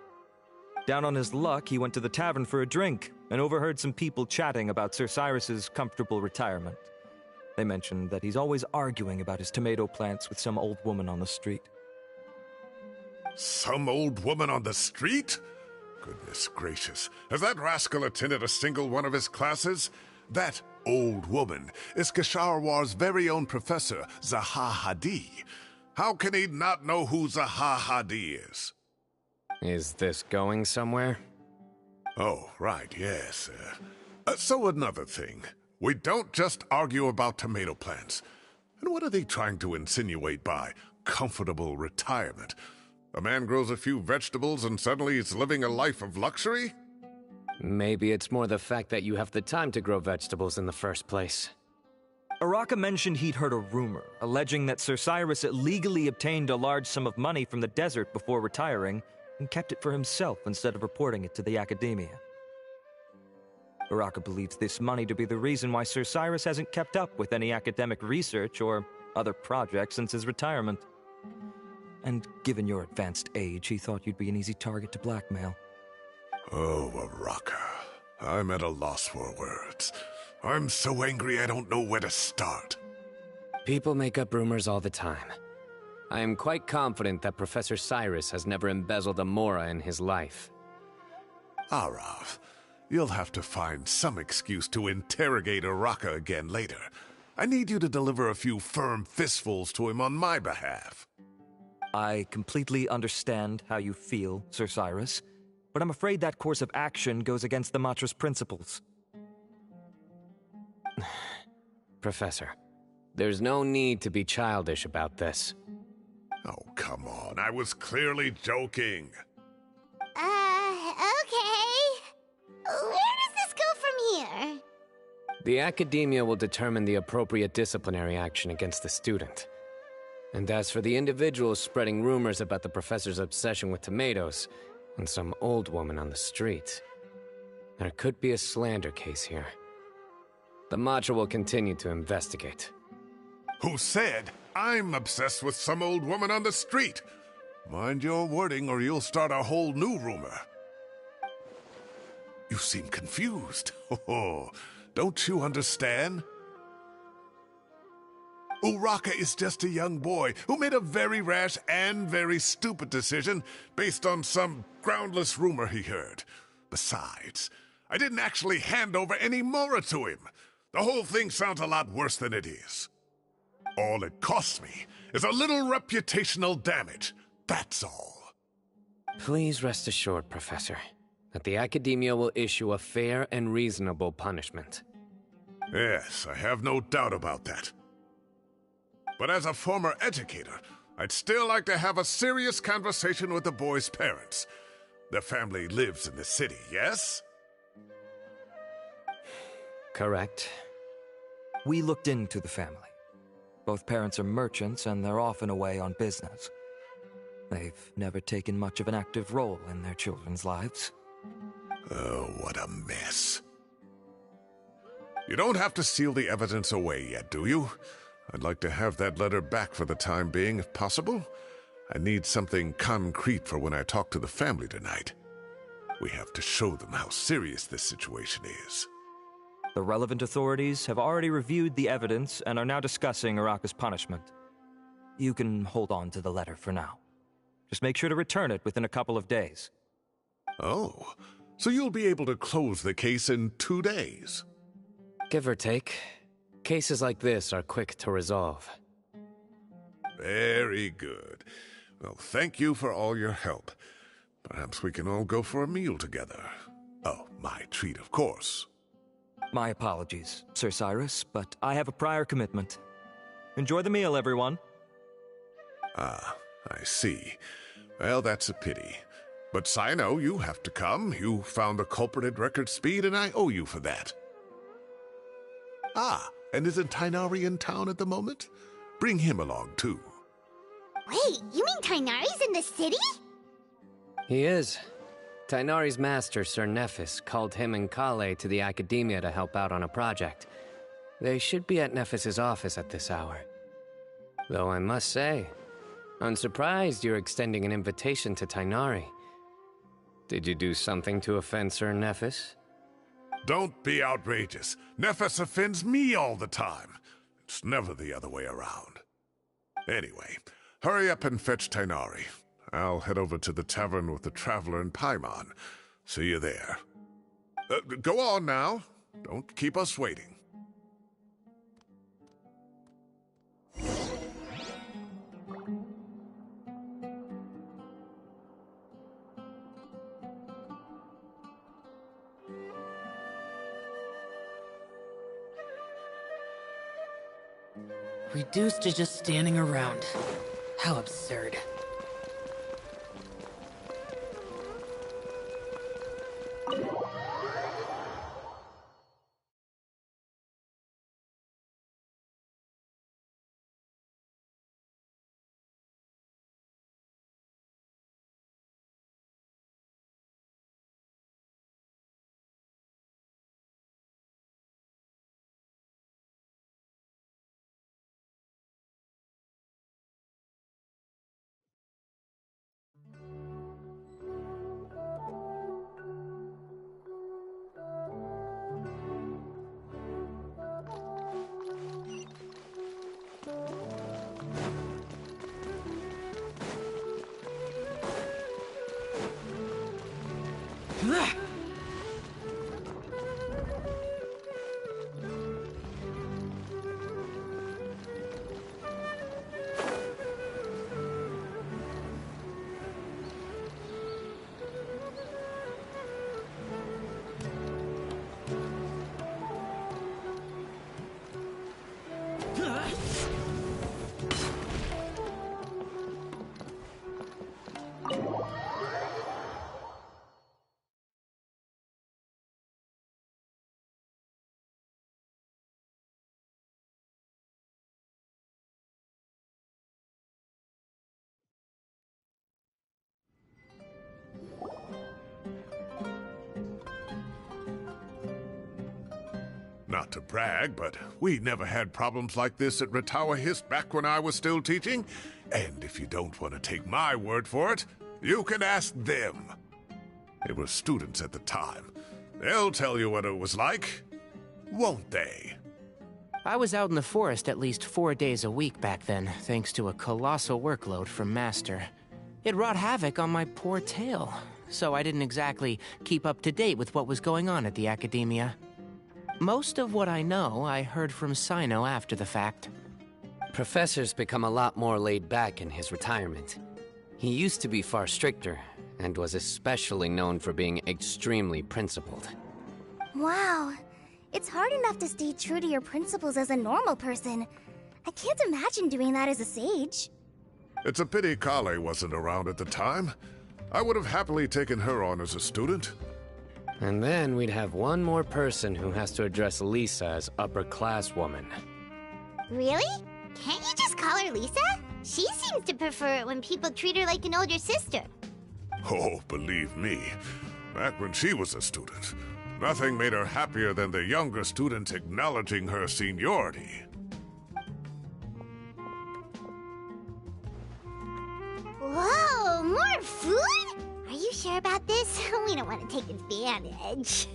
Down on his luck, he went to the tavern for a drink and overheard some people chatting about Sir Cyrus's comfortable retirement. They mentioned that he's always arguing about his tomato plants with some old woman on the street. Some old woman on the street? Goodness gracious. Has that rascal attended a single one of his classes? That old woman is Keshawar's very own professor, Zaha Hadid. How can he not know who Zaha Hadid is? Is this going somewhere? Oh, right, yes. So another thing. We don't just argue about tomato plants. And what are they trying to insinuate by comfortable retirement? A man grows a few vegetables and suddenly he's living a life of luxury? Maybe it's more the fact that you have the time to grow vegetables in the first place. Uraka mentioned he'd heard a rumor, alleging that Sir Cyrus illegally obtained a large sum of money from the desert before retiring, and kept it for himself instead of reporting it to the academia. Araka believes this money to be the reason why Sir Cyrus hasn't kept up with any academic research or other projects since his retirement. And given your advanced age, he thought you'd be an easy target to blackmail. Oh, Araka. I'm at a loss for words. I'm so angry I don't know where to start. People make up rumors all the time. I am quite confident that Professor Cyrus has never embezzled a mora in his life. Arav, you'll have to find some excuse to interrogate Araka again later. I need you to deliver a few firm fistfuls to him on my behalf. I completely understand how you feel, Sir Cyrus, but I'm afraid that course of action goes against the Matra's principles. Professor, there's no need to be childish about this. Oh, come on. I was clearly joking. Okay. Where does this go from here? The Academia will determine the appropriate disciplinary action against the student. And as for the individuals spreading rumors about the professor's obsession with tomatoes and some old woman on the street, there could be a slander case here. The Matra will continue to investigate. Who said I'm obsessed with some old woman on the street? Mind your wording or you'll start a whole new rumor. You seem confused. Oh, don't you understand? Uraka is just a young boy who made a very rash and very stupid decision based on some groundless rumor he heard. Besides, I didn't actually hand over any mora to him. The whole thing sounds a lot worse than it is. All it costs me is a little reputational damage. That's all. Please rest assured, Professor, that the Academia will issue a fair and reasonable punishment. Yes, I have no doubt about that. But as a former educator, I'd still like to have a serious conversation with the boy's parents. Their family lives in the city, yes? Correct. We looked into the family. Both parents are merchants and they're often away on business. They've never taken much of an active role in their children's lives. Oh, what a mess. You don't have to seal the evidence away yet, do you? I'd like to have that letter back for the time being, if possible. I need something concrete for when I talk to the family tonight. We have to show them how serious this situation is. The relevant authorities have already reviewed the evidence and are now discussing Araka's punishment. You can hold on to the letter for now. Just make sure to return it within a couple of days. Oh, so you'll be able to close the case in 2 days? Give or take. Cases like this are quick to resolve. Very good. Well, thank you for all your help. Perhaps we can all go for a meal together. Oh, my treat, of course. My apologies, Sir Cyrus, but I have a prior commitment. Enjoy the meal, everyone. Ah, I see. Well, that's a pity. But Cyno, you have to come. You found the culprit at record speed, and I owe you for that. Ah, and isn't Tighnari in town at the moment? Bring him along, too. Wait, you mean Tighnari's in the city? He is. Tighnari's master, Sir Nephis, called him and Kale to the Academia to help out on a project. They should be at Nephis's office at this hour. Though I must say, I'm surprised you're extending an invitation to Tighnari. Did you do something to offend Sir Nephis? Don't be outrageous. Nephis offends me all the time. It's never the other way around. Anyway, hurry up and fetch Tighnari. I'll head over to the tavern with the Traveler and Paimon. See you there. Go on now. Don't keep us waiting. Reduced to just standing around. How absurd. not to brag, but we never had problems like this at Ratawa Hist back when I was still teaching. And if you don't want to take my word for it, you can ask them. They were students at the time. They'll tell you what it was like, won't they? I was out in the forest at least 4 days a week back then, thanks to a colossal workload from Master. It wrought havoc on my poor tail, so I didn't exactly keep up to date with what was going on at the Academia. Most of what I know, I heard from Sino after the fact. Professor's become a lot more laid back in his retirement. He used to be far stricter, and was especially known for being extremely principled. Wow. It's hard enough to stay true to your principles as a normal person. I can't imagine doing that as a sage. It's a pity Kale wasn't around at the time. I would have happily taken her on as a student. And then we'd have one more person who has to address Lisa as upper-class woman. Really? Can't you just call her Lisa? She seems to prefer it when people treat her like an older sister. Oh, believe me, back when she was a student, nothing made her happier than the younger students acknowledging her seniority. Whoa, more food? Are you sure about this? We don't want to take advantage.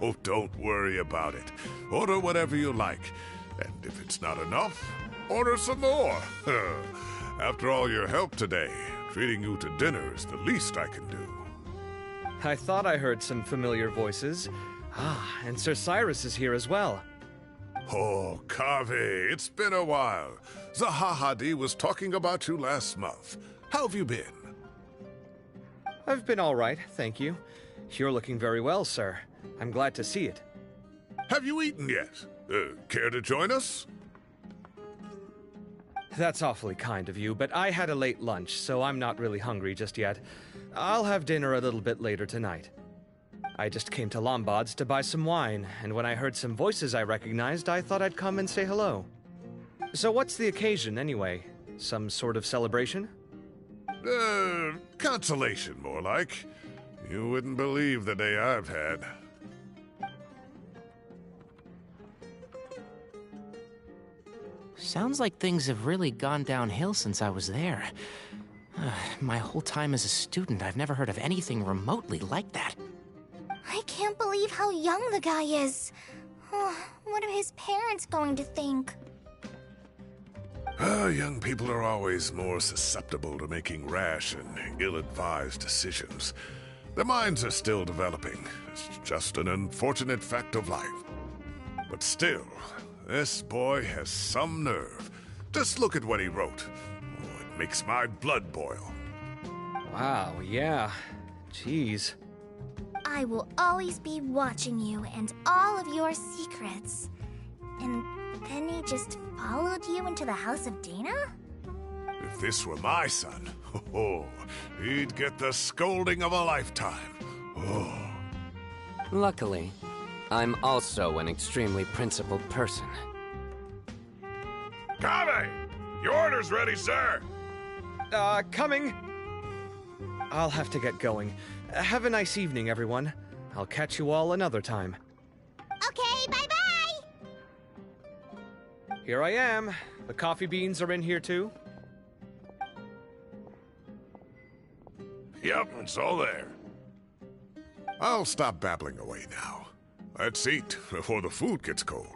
Oh, don't worry about it. Order whatever you like. And if it's not enough, order some more. After all your help today, treating you to dinner is the least I can do. I thought I heard some familiar voices. Ah, and Sir Cyrus is here as well. Oh, Kaveh, it's been a while. Zahahadi was talking about you last month. How have you been? I've been all right, thank you. You're looking very well, sir. I'm glad to see it. Have you eaten yet? Care to join us? That's awfully kind of you, but I had a late lunch, so I'm not really hungry just yet. I'll have dinner a little bit later tonight. I just came to Lombard's to buy some wine, and when I heard some voices I recognized, I thought I'd come and say hello. So what's the occasion, anyway? Some sort of celebration? Consolation, more like. You wouldn't believe the day I've had. Sounds like things have really gone downhill since I was there. My whole time as a student, I've never heard of anything remotely like that. I can't believe how young the guy is. What are his parents going to think? Young people are always more susceptible to making rash and ill-advised decisions. Their minds are still developing. It's just an unfortunate fact of life. But still, this boy has some nerve. Just look at what he wrote. Oh, it makes my blood boil. Wow, yeah. Jeez. I will always be watching you and all of your secrets. And then he just followed you into the house of Dana? If this were my son, he'd get the scolding of a lifetime. Oh. Luckily, I'm also an extremely principled person. Kaveh! Your order's ready, sir! Coming! I'll have to get going. Have a nice evening, everyone. I'll catch you all another time. Okay, bye-bye! Here I am. The coffee beans are in here, too. Yep, it's all there. I'll stop babbling away now. Let's eat before the food gets cold.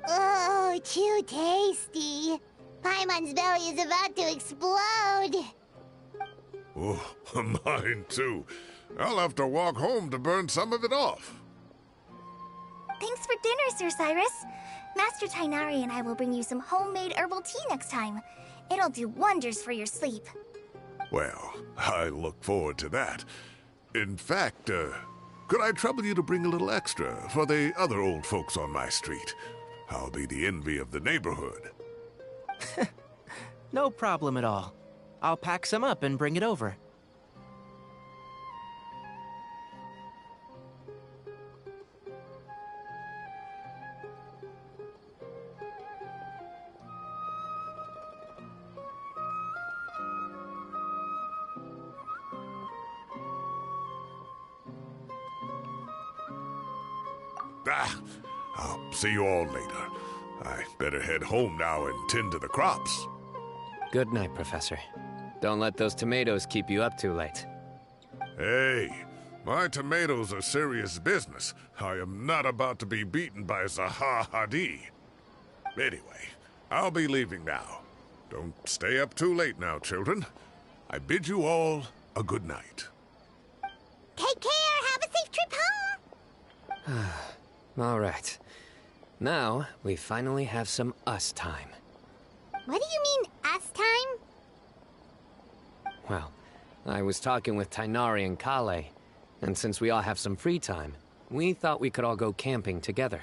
Oh, too tasty. Paimon's belly is about to explode. Oh, mine too. I'll have to walk home to burn some of it off. Thanks for dinner, Sir Cyrus. Master Tighnari and I will bring you some homemade herbal tea next time. It'll do wonders for your sleep. Well, I look forward to that. In fact, could I trouble you to bring a little extra for the other old folks on my street? I'll be the envy of the neighborhood. No problem at all. I'll pack some up and bring it over. I'll see you all later. I better head home now and tend to the crops. Good night, Professor. Don't let those tomatoes keep you up too late. Hey, my tomatoes are serious business. I am not about to be beaten by Zaha Hadid. Anyway, I'll be leaving now. Don't stay up too late now, children. I bid you all a good night. Take care. Have a safe trip home. All right. Now, we finally have some us time. What do you mean, us time? Well, I was talking with Tighnari and Kale, and since we all have some free time, we thought we could all go camping together.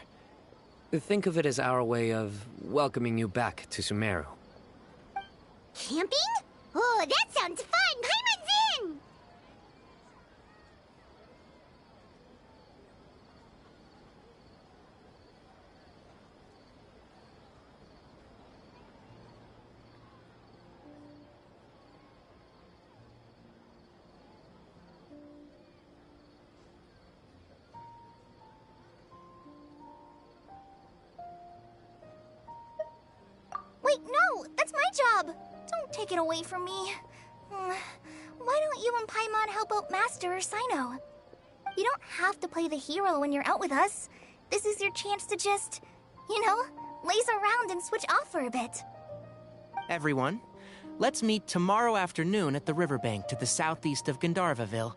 Think of it as our way of welcoming you back to Sumeru. Camping? Oh, that sounds fun! Paimon's in! Wait, no! That's my job! Don't take it away from me. Why don't you and Paimon help out Master or Sino? You don't have to play the hero when you're out with us. This is your chance to just, laze around and switch off for a bit. Everyone, let's meet tomorrow afternoon at the riverbank to the southeast of Gandharvaville.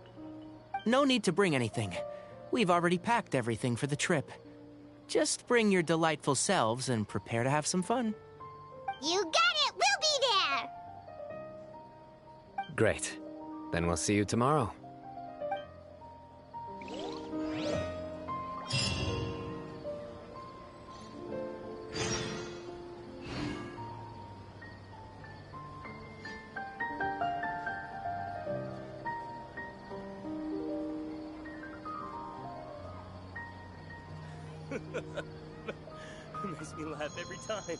No need to bring anything. We've already packed everything for the trip. Just bring your delightful selves and prepare to have some fun. You got it! We'll be there! Great. Then we'll see you tomorrow. Makes me laugh every time.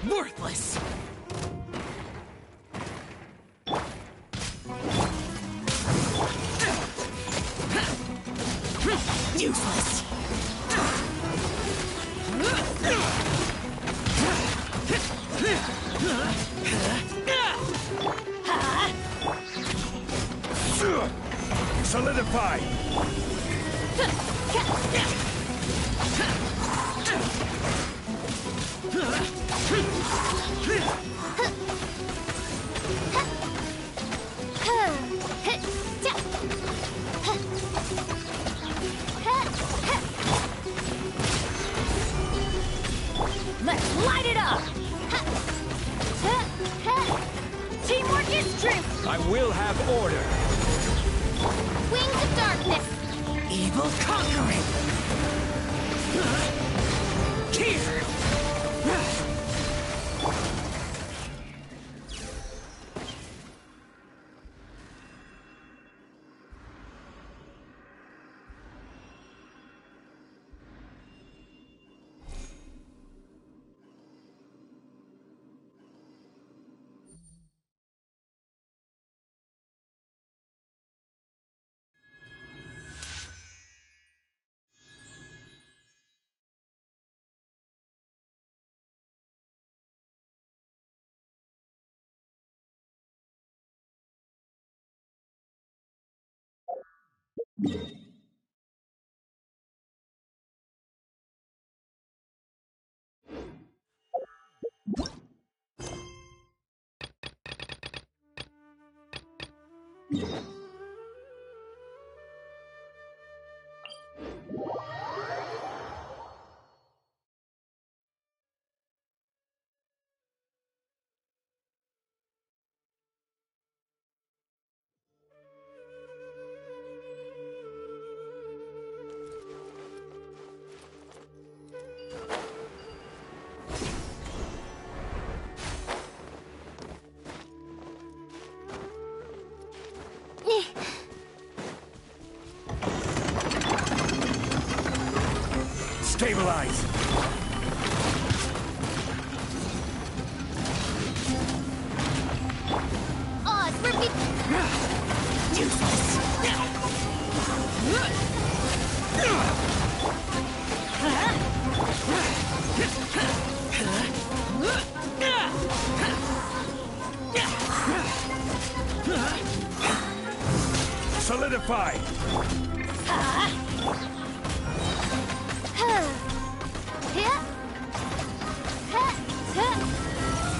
Worthless! Useless! Solidify! Let's light it up! Teamwork is truth! I will have order. Wings of darkness! Evil conquering! Here! Stabilize! Oz, repeat! Useless! Solidify!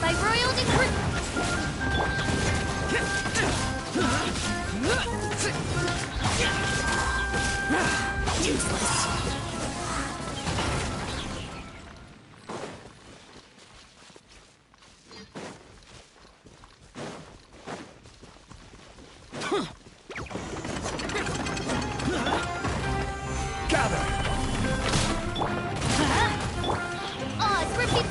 By royal decree! Useless! Gather! Oz, repeat!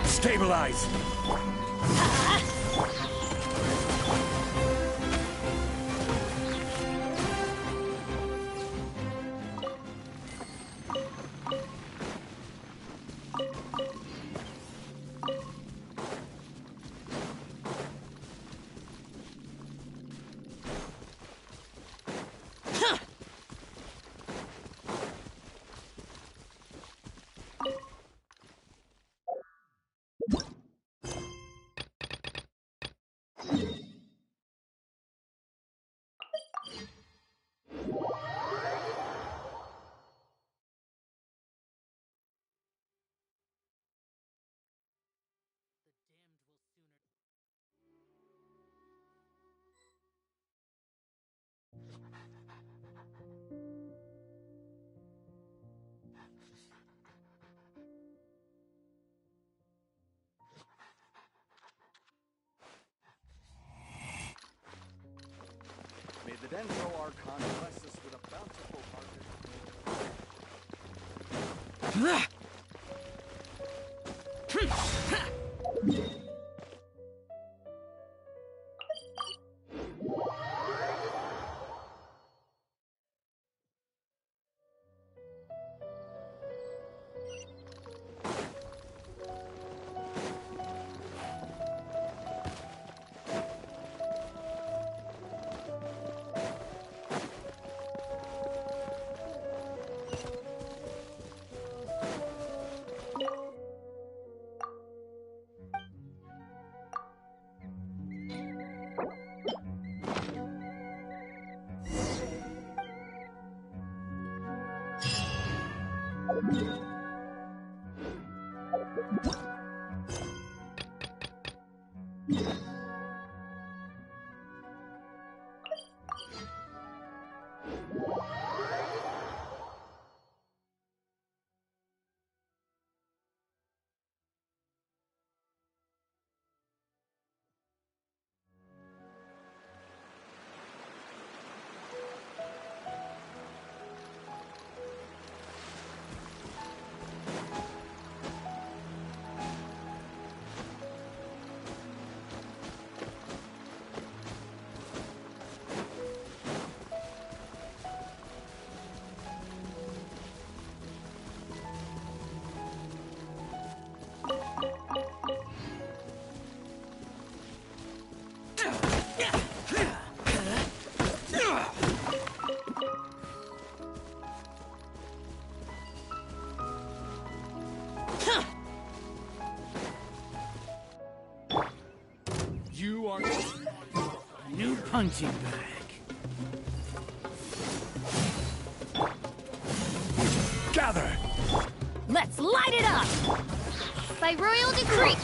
Stabilize! May the Dendro Archon bless us You are a new punching bag. Gather! Let's light it up! By royal decree!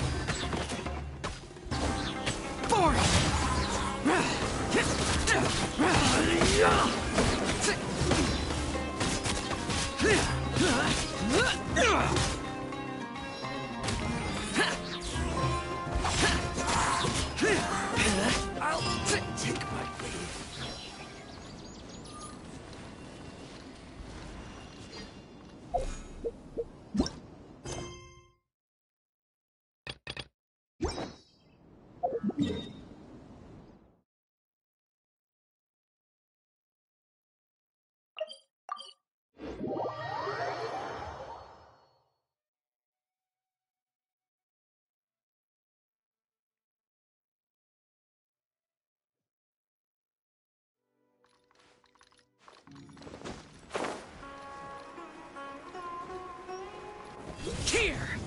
I'll take my leave. Here!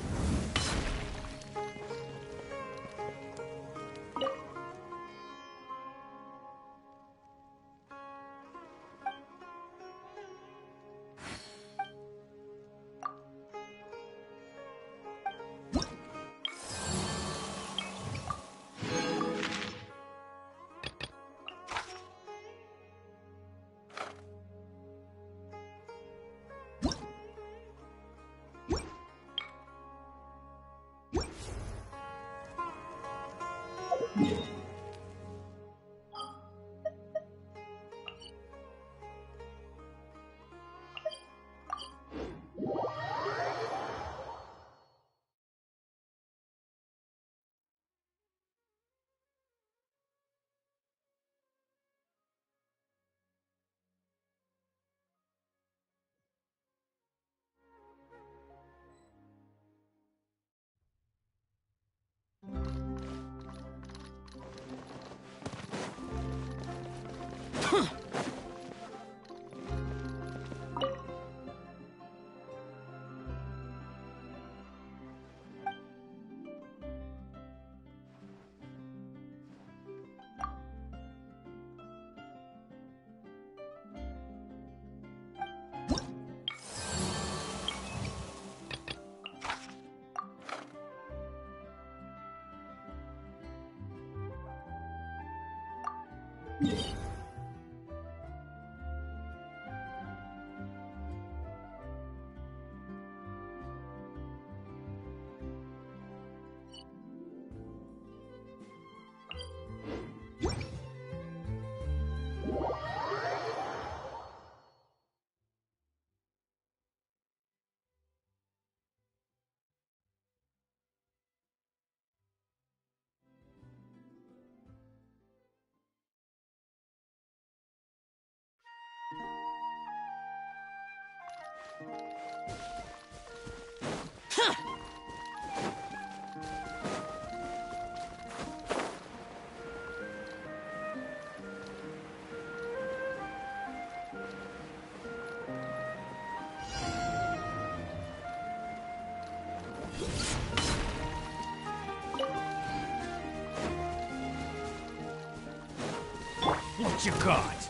What you got?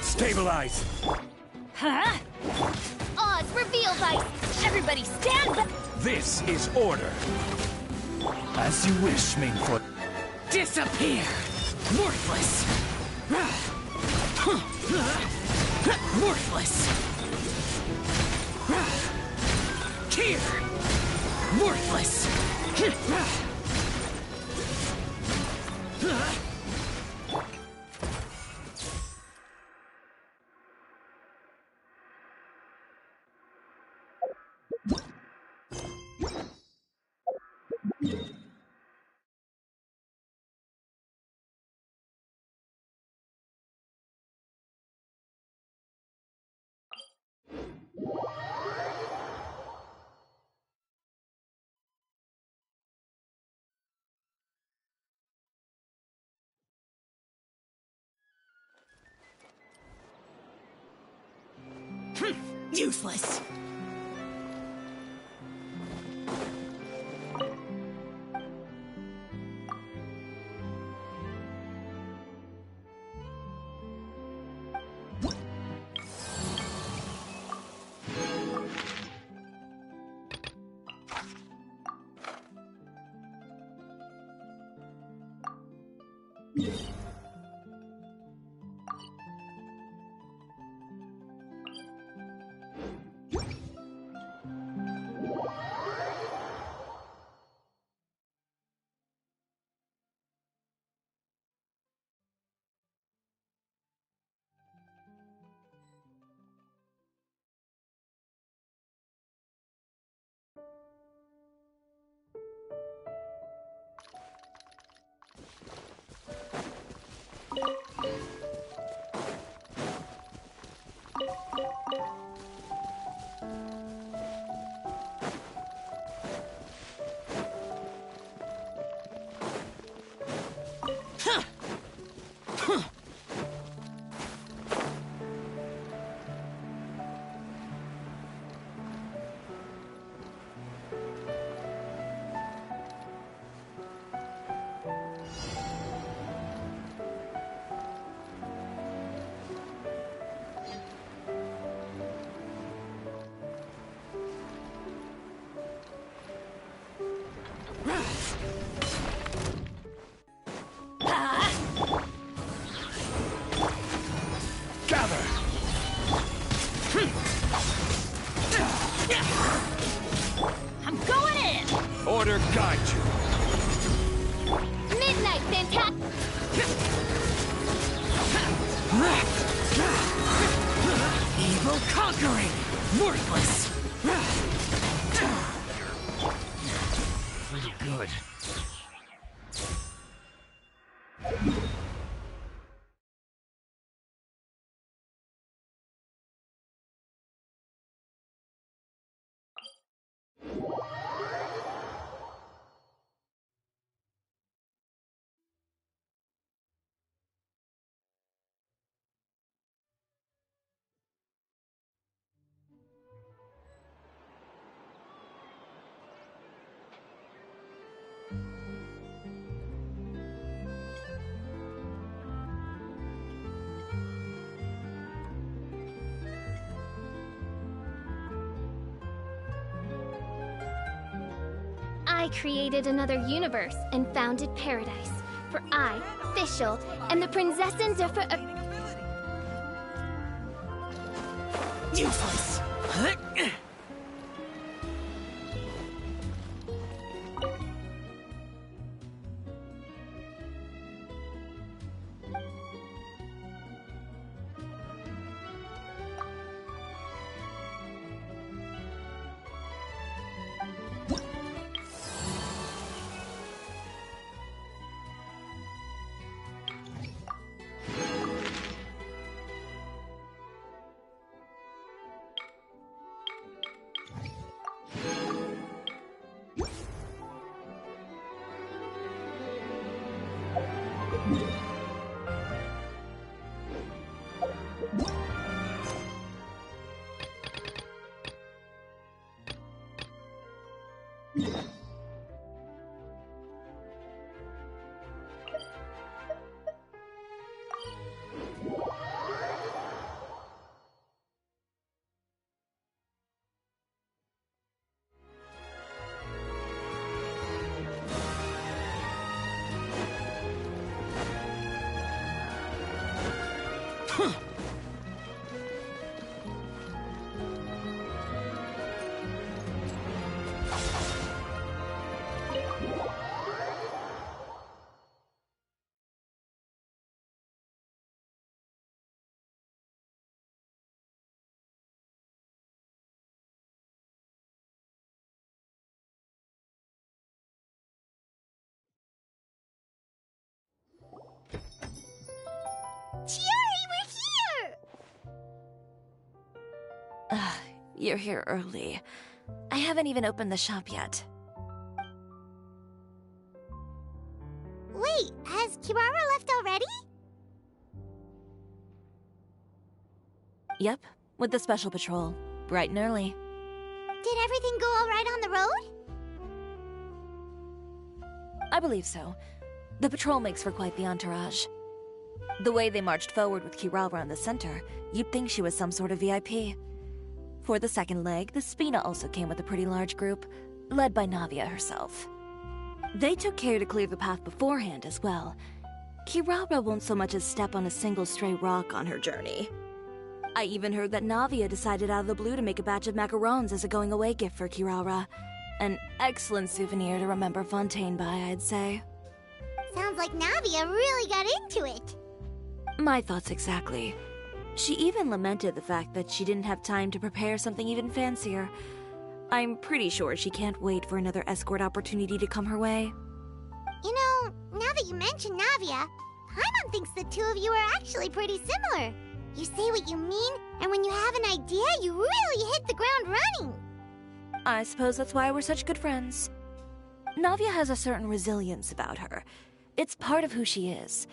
Stabilize! Huh? Oz, reveal Vice! Everybody stand back! This is order. As you wish, Mainfoot. Disappear! Worthless! Worthless! Here! Worthless! Useless! Order guide you. Midnight, fantastic! Evil conquering! Worthless! Pretty good. I created another universe and founded paradise. For I, Fischl, am the Prinzessin Useless! you're here early. I haven't even opened the shop yet. Wait, has Kirara left already? Yep, with the special patrol. Bright and early. Did everything go all right on the road? I believe so. The patrol makes for quite the entourage. The way they marched forward with Kirara in the center, you'd think she was some sort of VIP. For the second leg, the Spina also came with a pretty large group, led by Navia herself. They took care to clear the path beforehand as well. Kirara won't so much as step on a single stray rock on her journey. I even heard that Navia decided out of the blue to make a batch of macarons as a going-away gift for Kirara. An excellent souvenir to remember Fontaine by, I'd say. Sounds like Navia really got into it. My thoughts exactly. She even lamented the fact that she didn't have time to prepare something even fancier. I'm pretty sure she can't wait for another escort opportunity to come her way. You know, now that you mention Navia, Paimon thinks the two of you are actually pretty similar. You say what you mean, and when you have an idea, you really hit the ground running. I suppose that's why we're such good friends. Navia has a certain resilience about her. It's part of who she is.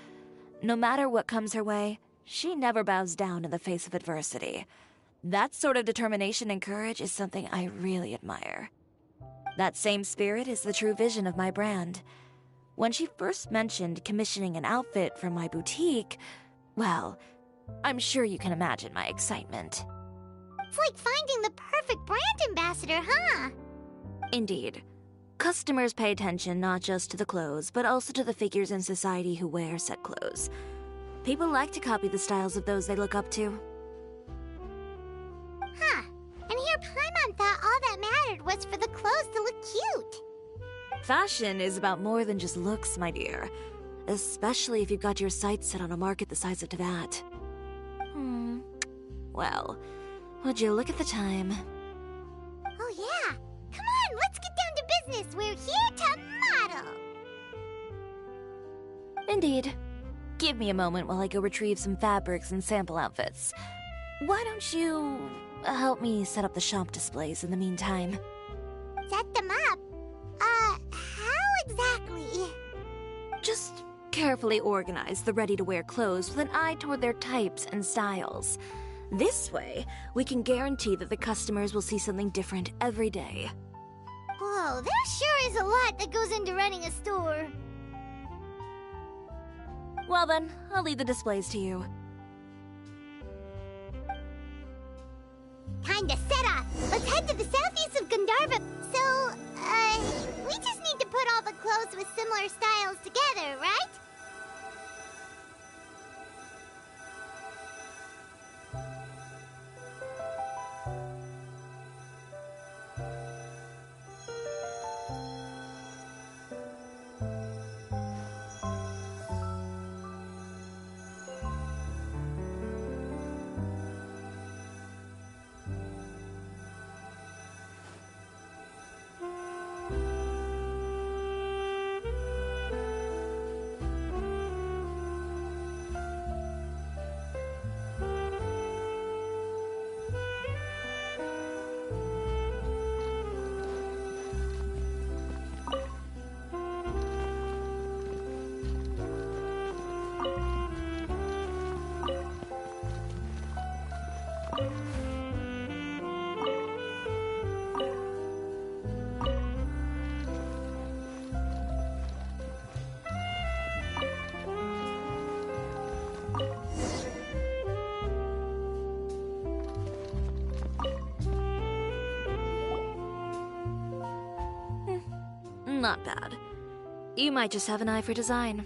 No matter what comes her way, she never bows down in the face of adversity. That sort of determination and courage is something I really admire. That same spirit is the true vision of my brand. When she first mentioned commissioning an outfit for my boutique, well, I'm sure you can imagine my excitement. It's like finding the perfect brand ambassador, huh? Indeed. Customers pay attention not just to the clothes, but also to the figures in society who wear said clothes. People like to copy the styles of those they look up to. Huh. And here Paimon thought all that mattered was for the clothes to look cute. Fashion is about more than just looks, my dear. Especially if you've got your sights set on a market the size of Teyvat. Well, would you look at the time? Oh yeah! Come on, let's get down to business! We're here to model! Indeed. Give me a moment while I go retrieve some fabrics and sample outfits. Why don't you help me set up the shop displays in the meantime? Set them up? How exactly? Just carefully organize the ready-to-wear clothes with an eye toward their types and styles. This way, we can guarantee that the customers will see something different every day. Whoa, there sure is a lot that goes into running a store. Well then, I'll leave the displays to you. Time to set off! Let's head to the southeast of Gandharva. So, we just need to put all the clothes with similar styles together, right? Not bad. You might just have an eye for design.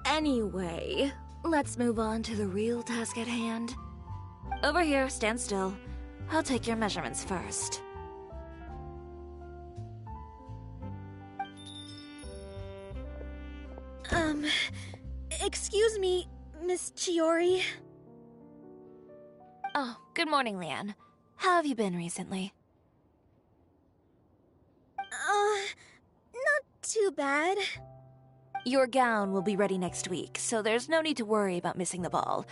Anyway, let's move on to the real task at hand. Over here, stand still. I'll take your measurements first. Excuse me, Miss Chiori. Oh, good morning, Leanne. How have you been recently? Not too bad. Your gown will be ready next week, so there's no need to worry about missing the ball.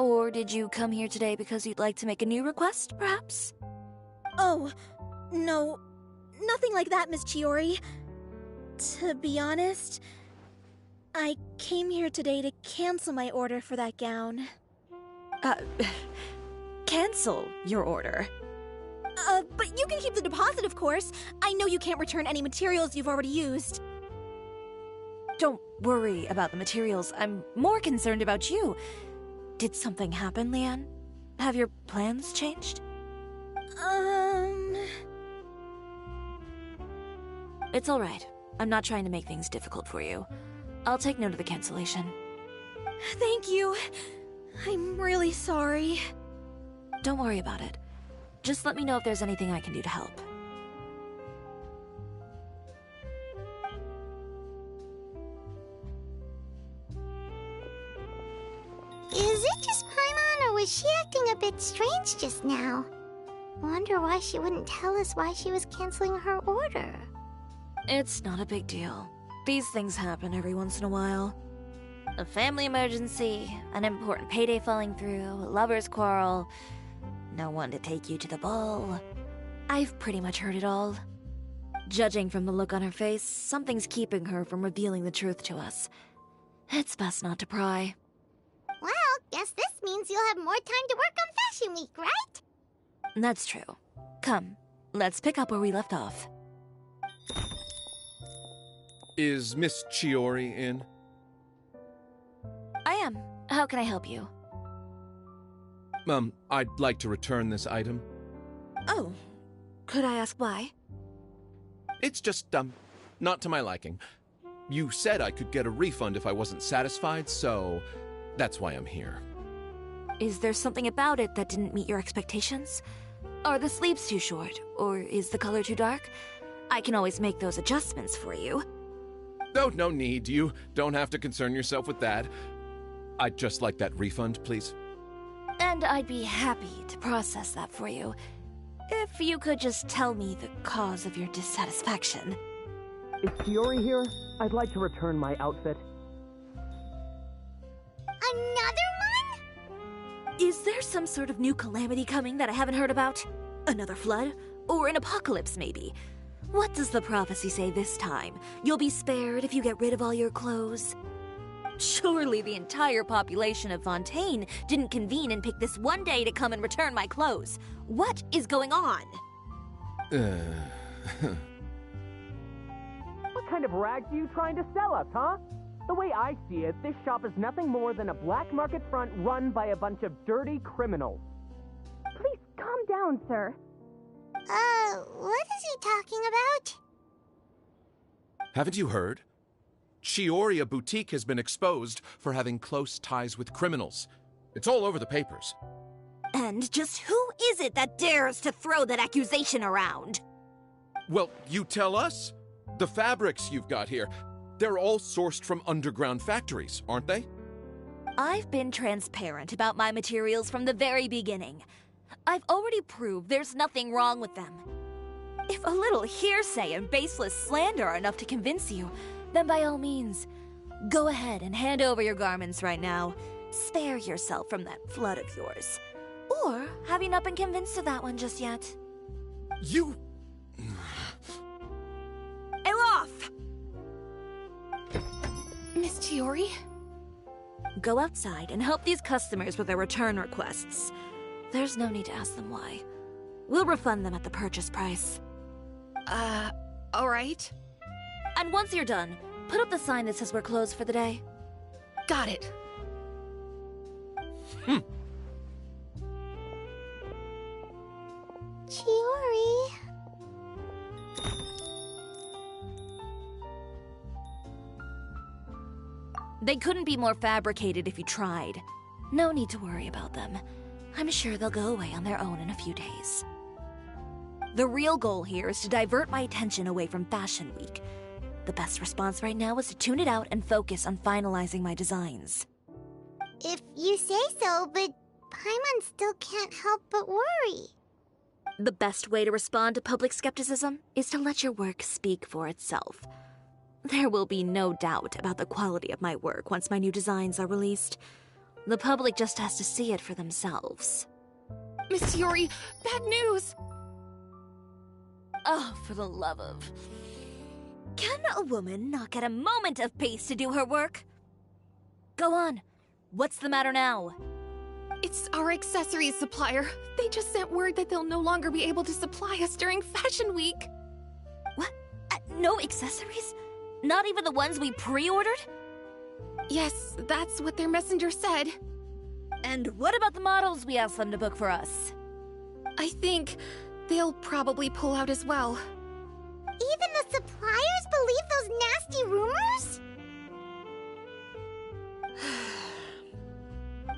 Or did you come here today because you'd like to make a new request, perhaps? Oh, no. Nothing like that, Miss Chiori. To be honest, I came here today to cancel my order for that gown. Cancel your order? But you can keep the deposit, of course. I know you can't return any materials you've already used. Don't worry about the materials. I'm more concerned about you. Did something happen, Leanne? Have your plans changed? It's alright. I'm not trying to make things difficult for you. I'll take note of the cancellation. Thank you. I'm really sorry. Don't worry about it. Just let me know if there's anything I can do to help. Is it just Paimon, or was she acting a bit strange just now? Wonder why she wouldn't tell us why she was canceling her order. It's not a big deal. These things happen every once in a while. A family emergency, an important payday falling through, a lover's quarrel, no one to take you to the ball. I've pretty much heard it all. Judging from the look on her face, something's keeping her from revealing the truth to us. It's best not to pry. Well, guess this means you'll have more time to work on Fashion Week, right? That's true. Come, let's pick up where we left off. Is Miss Chiori in? I am. How can I help you? I'd like to return this item. Oh. Could I ask why? It's just, not to my liking. You said I could get a refund if I wasn't satisfied, so that's why I'm here. Is there something about it that didn't meet your expectations? Are the sleeves too short, or is the color too dark? I can always make those adjustments for you. Oh, no need. You don't have to concern yourself with that. I'd just like that refund, please. And I'd be happy to process that for you. If you could just tell me the cause of your dissatisfaction. Is Chiori here? I'd like to return my outfit. Another one? Is there some sort of new calamity coming that I haven't heard about? Another flood? Or an apocalypse, maybe? What does the prophecy say this time? You'll be spared if you get rid of all your clothes? Surely the entire population of Fontaine didn't convene and pick this one day to come and return my clothes. What is going on? What kind of rags are you trying to sell us, huh? The way I see it, this shop is nothing more than a black market front run by a bunch of dirty criminals. Please calm down, sir. What is he talking about? Haven't you heard? Chioria Boutique has been exposed for having close ties with criminals. It's all over the papers. And just who is it that dares to throw that accusation around? Well, you tell us. The fabrics you've got here, they're all sourced from underground factories, aren't they? I've been transparent about my materials from the very beginning. I've already proved there's nothing wrong with them. If a little hearsay and baseless slander are enough to convince you, then by all means, go ahead and hand over your garments right now. Spare yourself from that flood of yours. Or have you not been convinced of that one just yet? You... Elof! Miss Chiori? Go outside and help these customers with their return requests. There's no need to ask them why. We'll refund them at the purchase price. Alright. And once you're done, put up the sign that says we're closed for the day. Got it. Chiori. They couldn't be more fabricated if you tried. No need to worry about them. I'm sure they'll go away on their own in a few days. The real goal here is to divert my attention away from Fashion Week. The best response right now is to tune it out and focus on finalizing my designs. If you say so, but Paimon still can't help but worry. The best way to respond to public skepticism is to let your work speak for itself. There will be no doubt about the quality of my work once my new designs are released. The public just has to see it for themselves. Miss Yuri, bad news! Oh, for the love of... Can a woman not get a moment of peace to do her work? Go on. What's the matter now? It's our accessories supplier. They just sent word that they'll no longer be able to supply us during Fashion Week. What? No accessories? Not even the ones we pre-ordered? Yes, that's what their messenger said. And what about the models we asked them to book for us? I think they'll probably pull out as well. Even the suppliers believe those nasty rumors?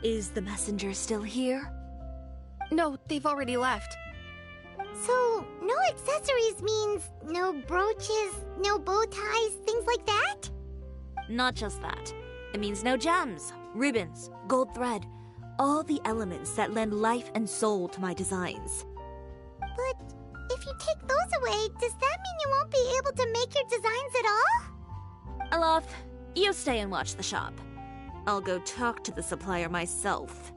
Is the messenger still here? No, they've already left. So, no accessories means no brooches, no bow ties, things like that? Not just that. It means no gems, ribbons, gold thread, all the elements that lend life and soul to my designs. But if you take those away, does that mean you won't be able to make your designs at all? Alof, you stay and watch the shop. I'll go talk to the supplier myself.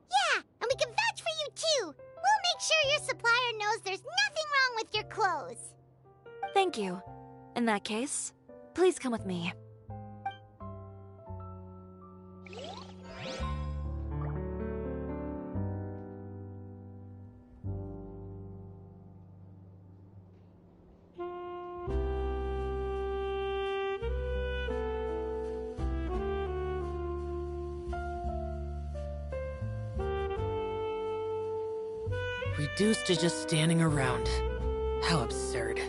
Yeah, and we can vouch for you too. We'll make sure your supplier knows there's nothing wrong with your clothes. Thank you. In that case, please come with me. Reduced to just standing around. How absurd.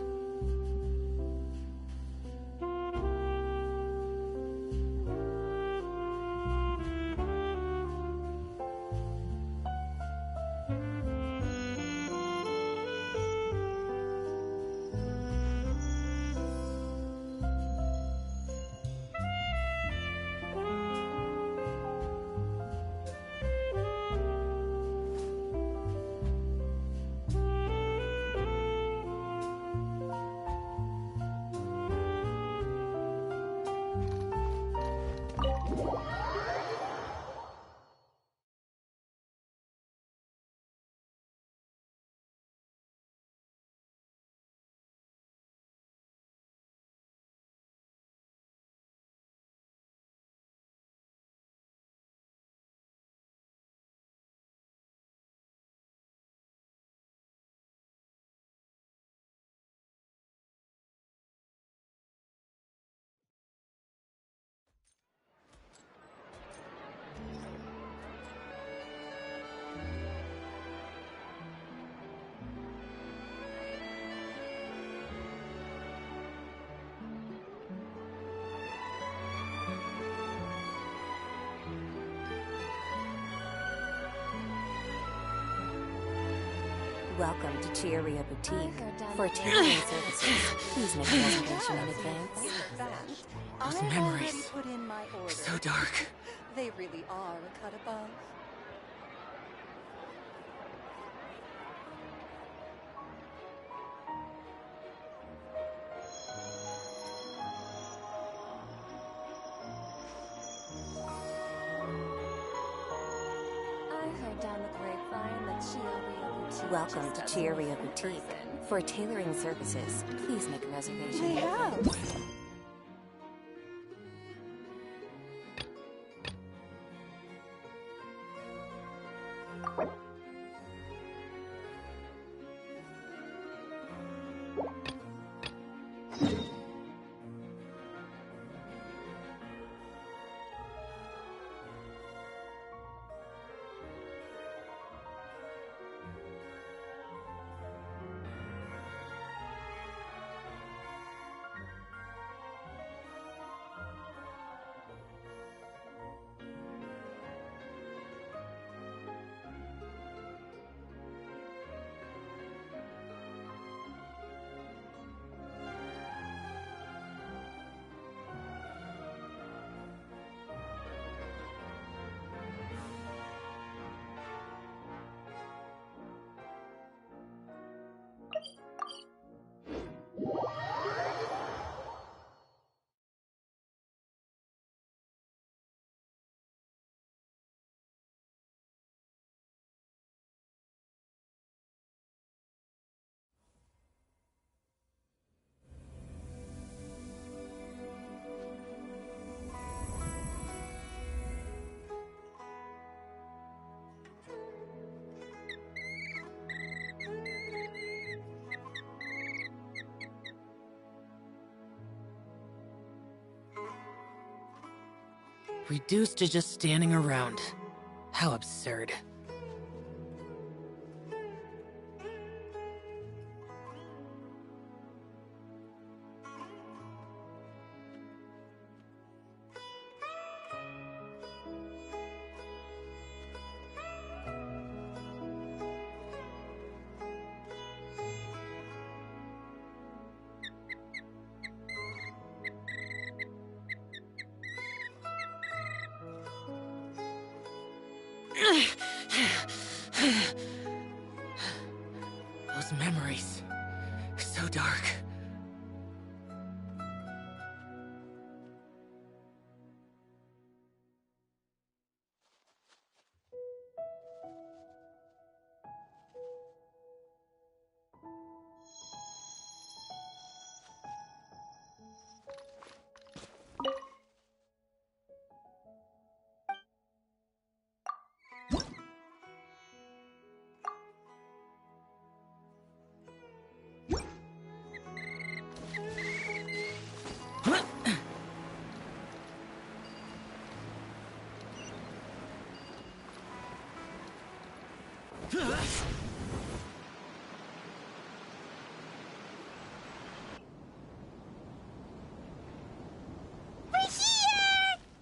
Welcome to Chiaria Boutique. For tailoring services, please make a reservation in advance. Those memories are so dark. They really are a cut above. I heard down the grapevine that Chiaria Boutique. Welcome to Chiaria Boutique. For tailoring services, please make a reservation in advance. Reduced to just standing around. How absurd. Those memories. So dark.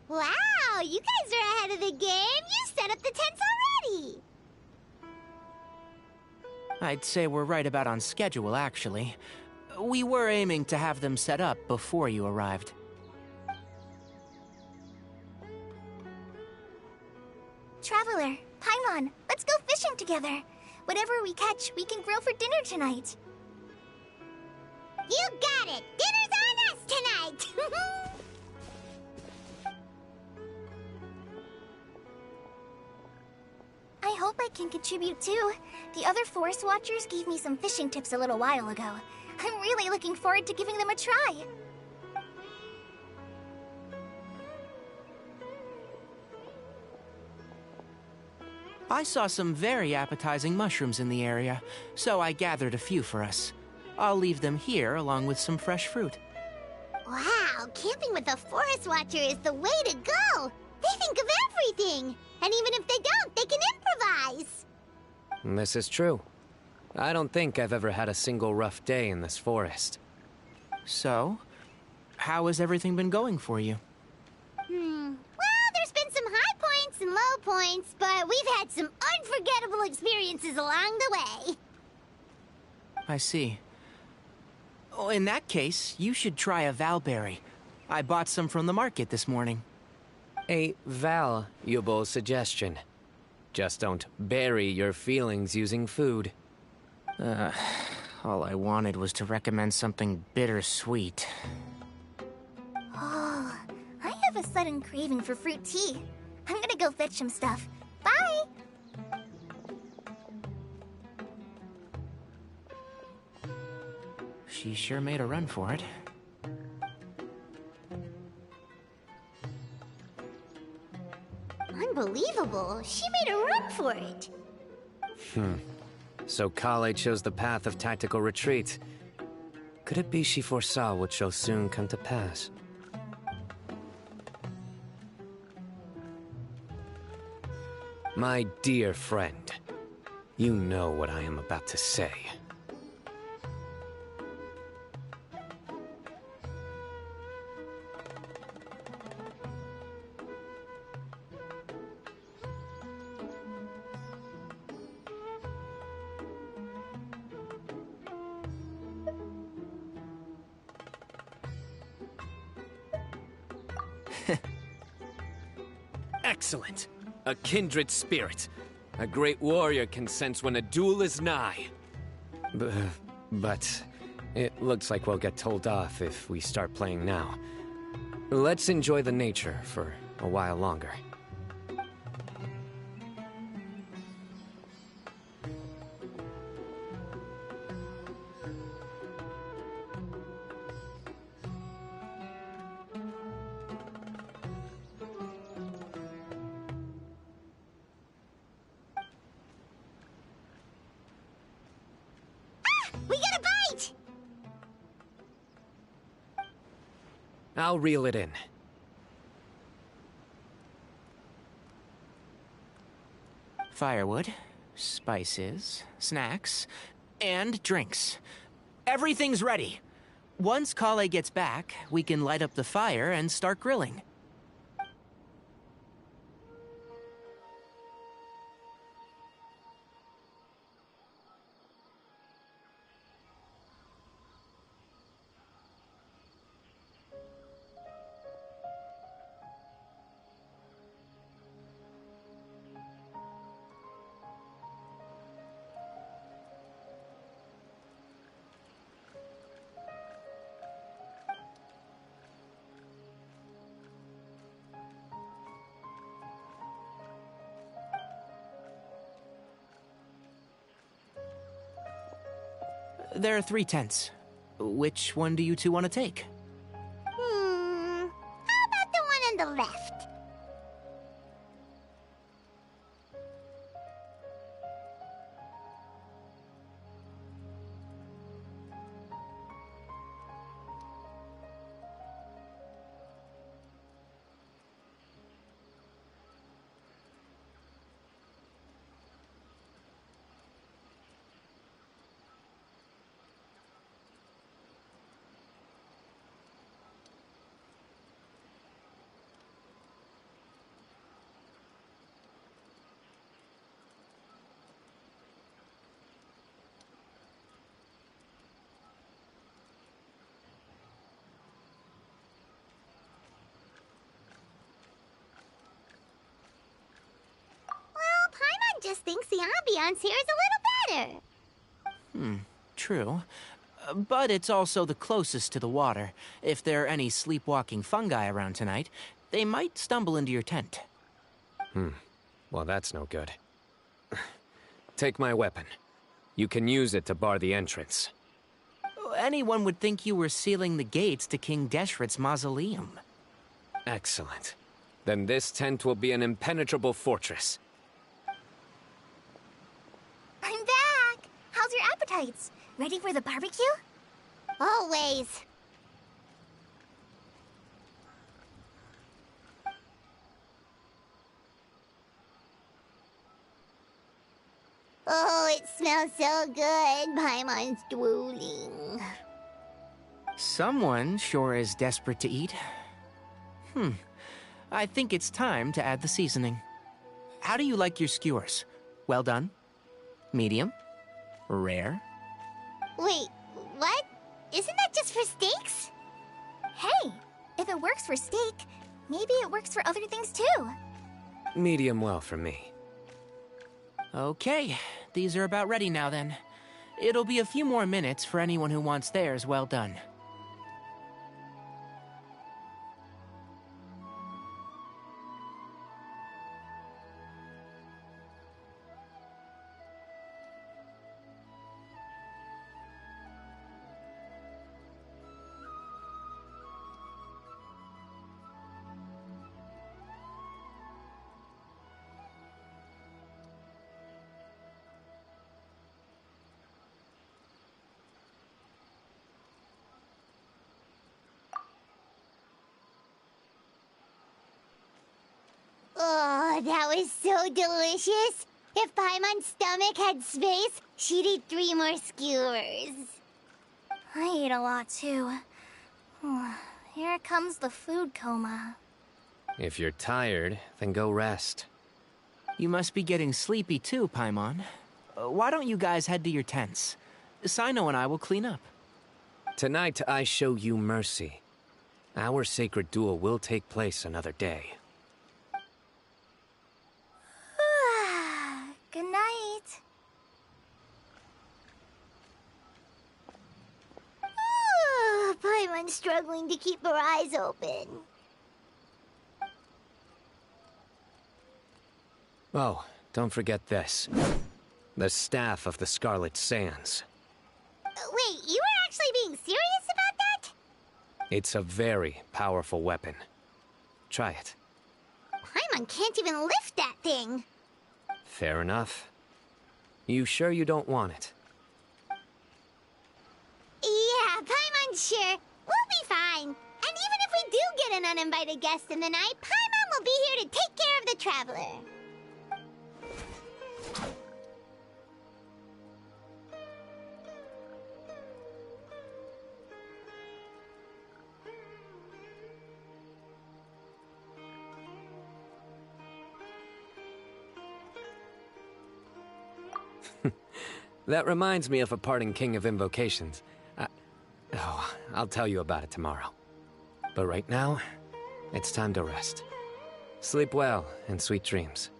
Wow, you guys are ahead of the game. You set up the tents already. I'd say we're right about on schedule, actually. We were aiming to have them set up before you arrived. Traveler, Paimon, let's go fishing together. Whatever we catch, we can grill for dinner tonight. You got it. Dinner's on us tonight. I hope I can contribute too. The other Forest Watchers gave me some fishing tips a little while ago. I'm really looking forward to giving them a try. I saw some very appetizing mushrooms in the area, so I gathered a few for us. I'll leave them here along with some fresh fruit. Wow, camping with a Forest Watcher is the way to go. They think of everything. And even if they don't, they can improvise. This is true. I don't think I've ever had a single rough day in this forest. So, how has everything been going for you? Well, there's been some high points and low points, but we've had some unforgettable experiences along the way. I see. Oh, in that case, you should try a Valberry. I bought some from the market this morning. A valuable suggestion. Just don't bury your feelings using food. All I wanted was to recommend something bittersweet. Oh, I have a sudden craving for fruit tea. I'm gonna go fetch some stuff. Bye! She sure made a run for it. Unbelievable. She made a run for it. So Kale chose the path of tactical retreat. Could it be she foresaw what shall soon come to pass? My dear friend, you know what I am about to say. Excellent. A kindred spirit. A great warrior can sense when a duel is nigh. But it looks like we'll get told off if we start playing now. Let's enjoy the nature for a while longer. We got a bite! I'll reel it in. firewood, spices, snacks, and drinks. Everything's ready. Once Kale gets back, we can light up the fire and start grilling. There are 3 tents. Which one do you two want to take? How about the one on the left? Just thinks the ambiance here is a little better. True. But it's also the closest to the water. If there are any sleepwalking fungi around tonight, they might stumble into your tent. Well, that's no good. Take my weapon. You can use it to bar the entrance. Anyone would think you were sealing the gates to King Deshret's mausoleum. Excellent. Then this tent will be an impenetrable fortress. I'm back! How's your appetites? Ready for the barbecue? Always. Oh, it smells so good. Paimon's drooling. Someone sure is desperate to eat. I think it's time to add the seasoning. How do you like your skewers? Well done? Medium? Rare? Wait, what? Isn't that just for steaks? Hey, if it works for steak, maybe it works for other things too. Medium well for me. Okay, these are about ready now then. It'll be a few more minutes for anyone who wants theirs well done. Oh, that was so delicious. If Paimon's stomach had space, she'd eat 3 more skewers. I ate a lot too. Here comes the food coma. If you're tired, then go rest. You must be getting sleepy too, Paimon. Why don't you guys head to your tents? Cyno and I will clean up. Tonight I show you mercy. Our sacred duel will take place another day. Good night. Paimon's struggling to keep her eyes open. Oh, don't forget this. The Staff of the Scarlet Sands. Wait, you were actually being serious about that? It's a very powerful weapon. Try it. Paimon can't even lift that thing. Fair enough. You sure you don't want it? Yeah, Paimon's sure. We'll be fine. And even if we do get an uninvited guest in the night, Paimon will be here to take care of the traveler. That reminds me of a parting king of invocations. I'll tell you about it tomorrow. But right now, it's time to rest. Sleep well and sweet dreams.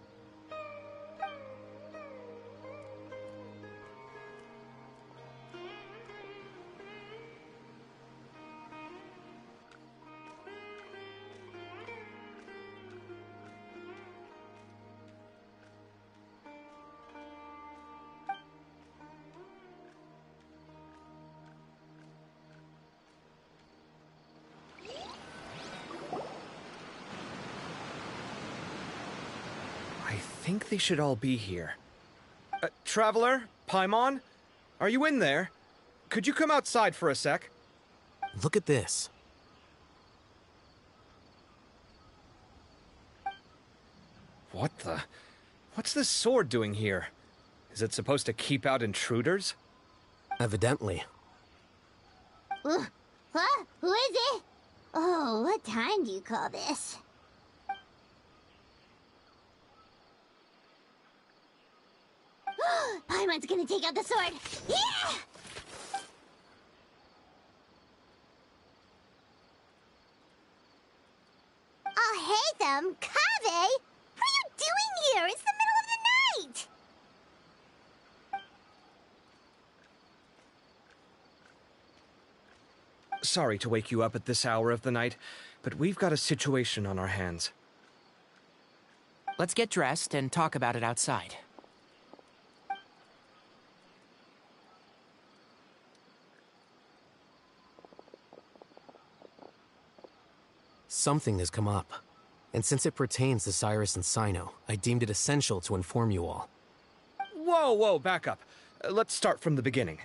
I think they should all be here. Traveler? Paimon? Are you in there? Could you come outside for a sec? Look at this. What the? What's this sword doing here? Is it supposed to keep out intruders? Evidently. What? Who is it? Oh, what time do you call this? Paimon's gonna take out the sword! Yeah! Oh, hey them! Kaveh! What are you doing here? It's the middle of the night! Sorry to wake you up at this hour of the night, but we've got a situation on our hands. Let's get dressed and talk about it outside. Something has come up. And since it pertains to Cyrus and Cyno, I deemed it essential to inform you all. Whoa, back up. Let's start from the beginning.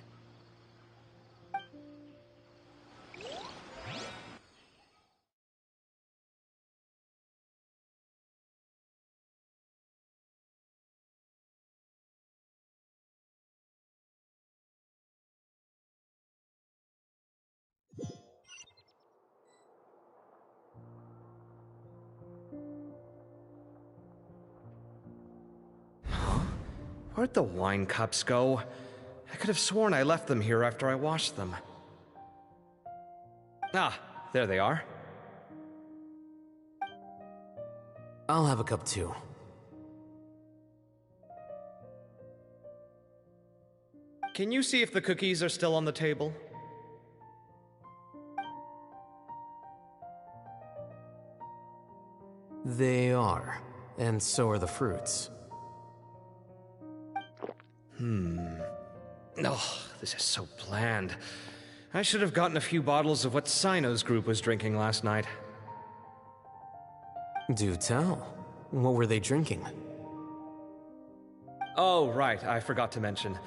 Where'd the wine cups go? I could have sworn I left them here after I washed them. Ah, there they are. I'll have a cup too. Can you see if the cookies are still on the table? They are. And so are the fruits. Oh, this is so bland. I should have gotten a few bottles of what Cyno's group was drinking last night. Do tell. What were they drinking? Oh, right, I forgot to mention.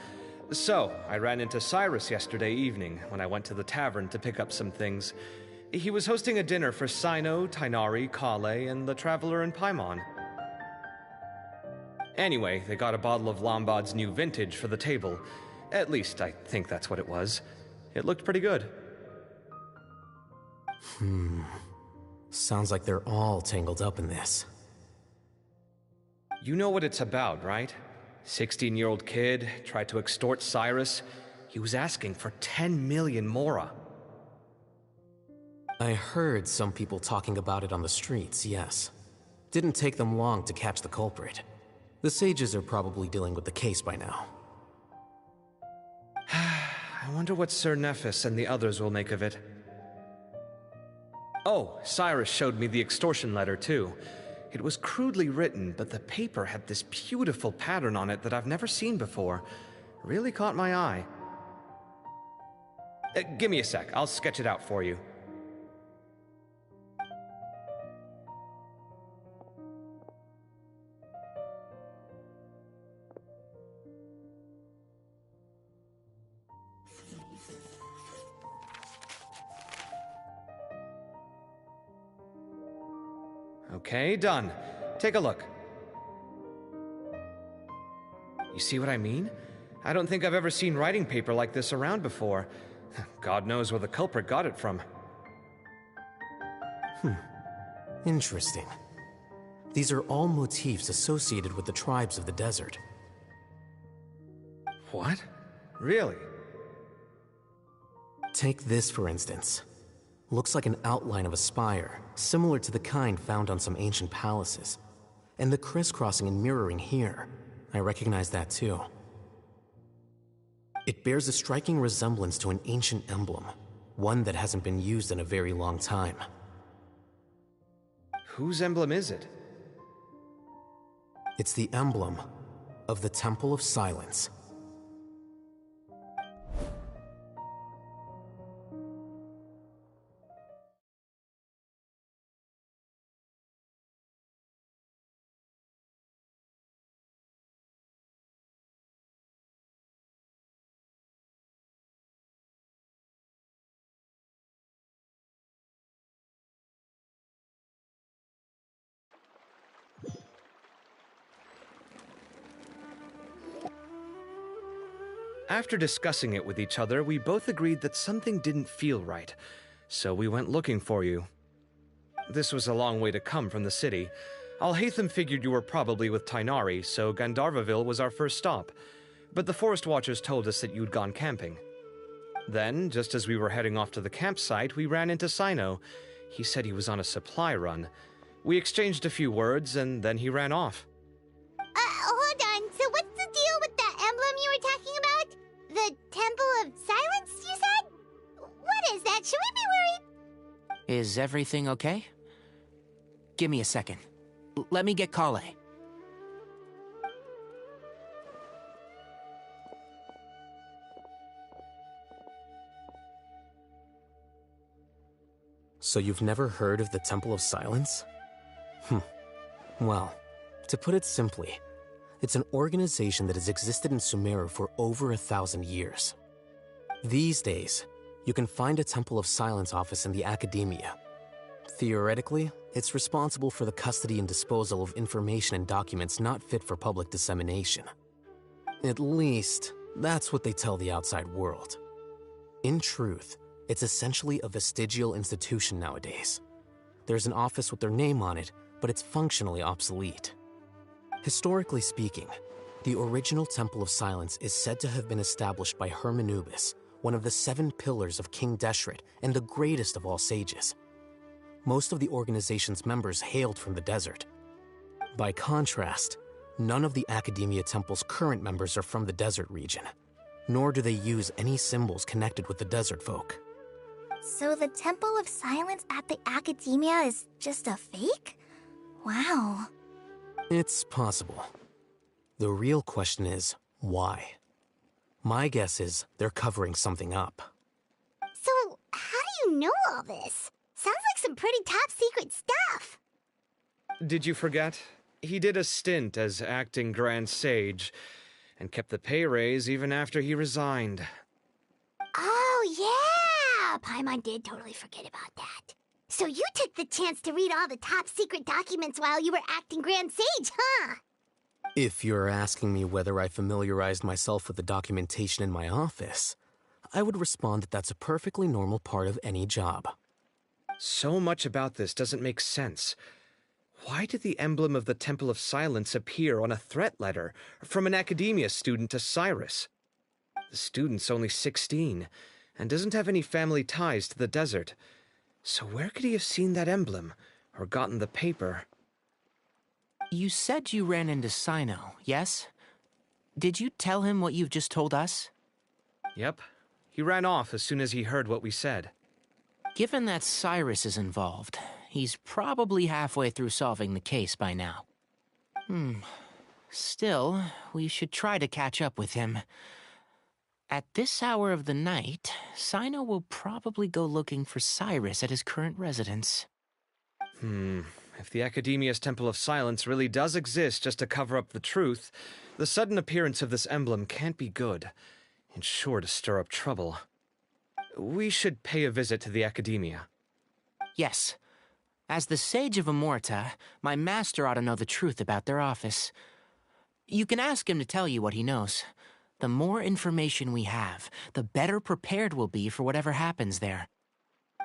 So, I ran into Cyrus yesterday evening when I went to the tavern to pick up some things. He was hosting a dinner for Cyno, Tighnari, Kale, and the Traveler and Paimon. Anyway, they got a bottle of Lombard's new vintage for the table. At least, I think that's what it was. It looked pretty good. Sounds like they're all tangled up in this. You know what it's about, right? 16-year-old kid tried to extort Cyrus. He was asking for 10 million mora. I heard some people talking about it on the streets, yes. Didn't take them long to catch the culprit. The sages are probably dealing with the case by now. I wonder what Sir Nephis and the others will make of it. Oh, Cyrus showed me the extortion letter, too. It was crudely written, but the paper had this beautiful pattern on it that I've never seen before. Really caught my eye. Give me a sec, I'll sketch it out for you. Okay, done. Take a look. You see what I mean? I don't think I've ever seen writing paper like this around before. God knows where the culprit got it from. Interesting. These are all motifs associated with the tribes of the desert. What? Really? Take this, for instance. Looks like an outline of a spire, similar to the kind found on some ancient palaces. And the crisscrossing and mirroring here, I recognize that too. It bears a striking resemblance to an ancient emblem, one that hasn't been used in a very long time. Whose emblem is it? It's the emblem of the Temple of Silence. After discussing it with each other, we both agreed that something didn't feel right, so we went looking for you. This was a long way to come from the city. Alhaitham figured you were probably with Tighnari, so Gandharvaville was our first stop, but the Forest Watchers told us that you'd gone camping. Then, just as we were heading off to the campsite, we ran into Cyno. He said he was on a supply run. We exchanged a few words, and then he ran off. Hold on. So what's the deal with that emblem you were talking about? The Temple of Silence, you said? What is that? Should we be worried? Is everything okay? Give me a second. Let me get Kale. So you've never heard of the Temple of Silence? Well, to put it simply, it's an organization that has existed in Sumeru for over 1,000 years. These days, you can find a Temple of Silence office in the Academia. Theoretically, it's responsible for the custody and disposal of information and documents not fit for public dissemination. At least, that's what they tell the outside world. In truth, it's essentially a vestigial institution nowadays. There's an office with their name on it, but it's functionally obsolete. Historically speaking, the original Temple of Silence is said to have been established by Hermanubis, one of the 7 pillars of King Deshret and the greatest of all sages. Most of the organization's members hailed from the desert. By contrast, none of the Academia Temple's current members are from the desert region, nor do they use any symbols connected with the desert folk. So the Temple of Silence at the Academia is just a fake? Wow. It's possible. The real question is, why? My guess is they're covering something up. So, how do you know all this? Sounds like some pretty top-secret stuff. Did you forget? He did a stint as acting Grand Sage, and kept the pay raise even after he resigned. Oh, yeah! Paimon did totally forget about that. So you took the chance to read all the top-secret documents while you were acting Grand Sage, huh? If you're asking me whether I familiarized myself with the documentation in my office, I would respond that that's a perfectly normal part of any job. So much about this doesn't make sense. Why did the emblem of the Temple of Silence appear on a threat letter from an Academia student to Cyrus? The student's only 16, and doesn't have any family ties to the desert. So where could he have seen that emblem, or gotten the paper? You said you ran into Cyno, yes? Did you tell him what you've just told us? Yep. He ran off as soon as he heard what we said. Given that Cyrus is involved, he's probably halfway through solving the case by now. Still, we should try to catch up with him. At this hour of the night, Cyno will probably go looking for Cyrus at his current residence. If the Academia's Temple of Silence really does exist just to cover up the truth, the sudden appearance of this emblem can't be good, and sure to stir up trouble. We should pay a visit to the Academia. Yes. As the Sage of Amorta, my master ought to know the truth about their office. You can ask him to tell you what he knows. The more information we have, the better prepared we'll be for whatever happens there.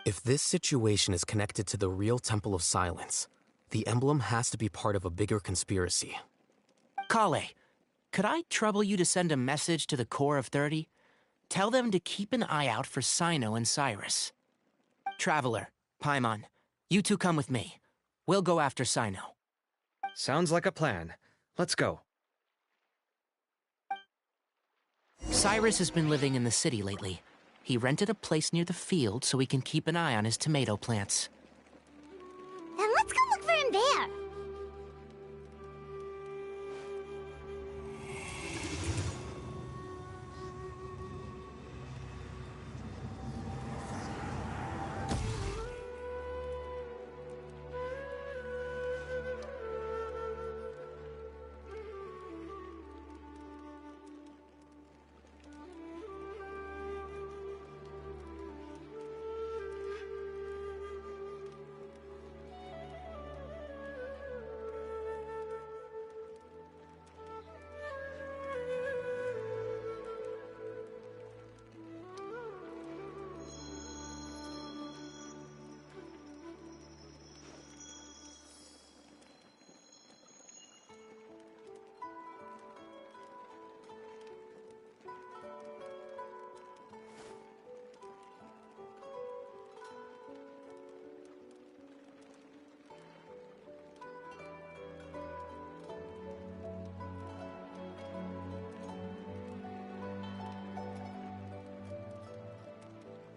If this situation is connected to the real Temple of Silence, the emblem has to be part of a bigger conspiracy. Kale, could I trouble you to send a message to the Core of 30? Tell them to keep an eye out for Cyno and Cyrus. Traveler, Paimon, you two come with me. We'll go after Cyno. Sounds like a plan. Let's go. Cyrus has been living in the city lately. He rented a place near the field so he can keep an eye on his tomato plants. Then let's go look for him there.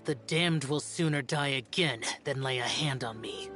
The damned will sooner die again than lay a hand on me.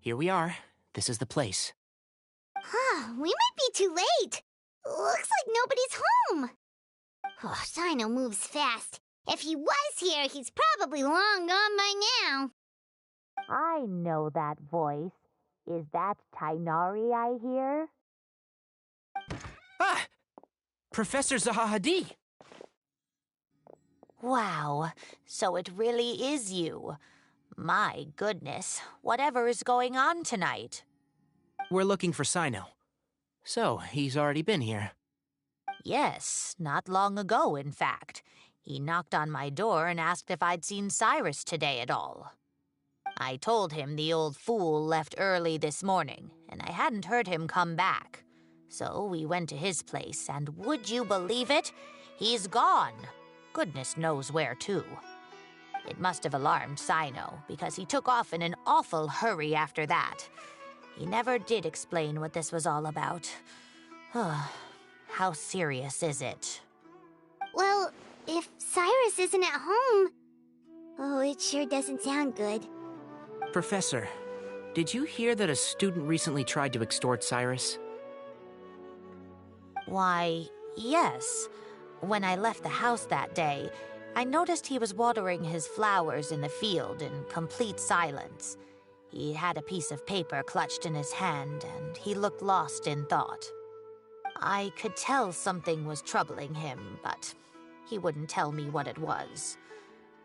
Here we are. This is the place. Huh, we might be too late. Looks like nobody's home. Oh, Cyno moves fast. If he was here, he's probably long gone by now. I know that voice. Is that Tighnari I hear? Ah! Professor Zaha Hadid! Wow, so it really is you. My goodness, whatever is going on tonight? We're looking for Cyno. So, he's already been here. Yes, not long ago, in fact. He knocked on my door and asked if I'd seen Cyrus today at all. I told him the old fool left early this morning, and I hadn't heard him come back. So we went to his place, and would you believe it? He's gone. Goodness knows where to. It must have alarmed Cyno, because he took off in an awful hurry after that. He never did explain what this was all about. How serious is it? Well, if Cyrus isn't at home... Oh, it sure doesn't sound good. Professor, did you hear that a student recently tried to extort Cyrus? Why, yes. When I left the house that day, I noticed he was watering his flowers in the field in complete silence. He had a piece of paper clutched in his hand, and he looked lost in thought. I could tell something was troubling him, but he wouldn't tell me what it was.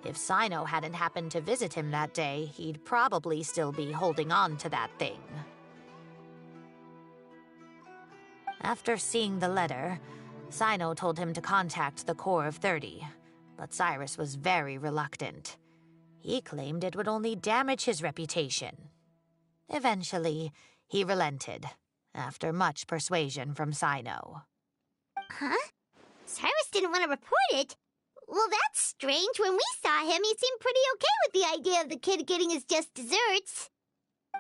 If Cyno hadn't happened to visit him that day, he'd probably still be holding on to that thing. After seeing the letter, Cyno told him to contact the Core of 30, but Cyrus was very reluctant. He claimed it would only damage his reputation. Eventually, he relented, after much persuasion from Cyno. Huh? Cyrus didn't want to report it? Well, that's strange. When we saw him, he seemed pretty okay with the idea of the kid getting his just desserts.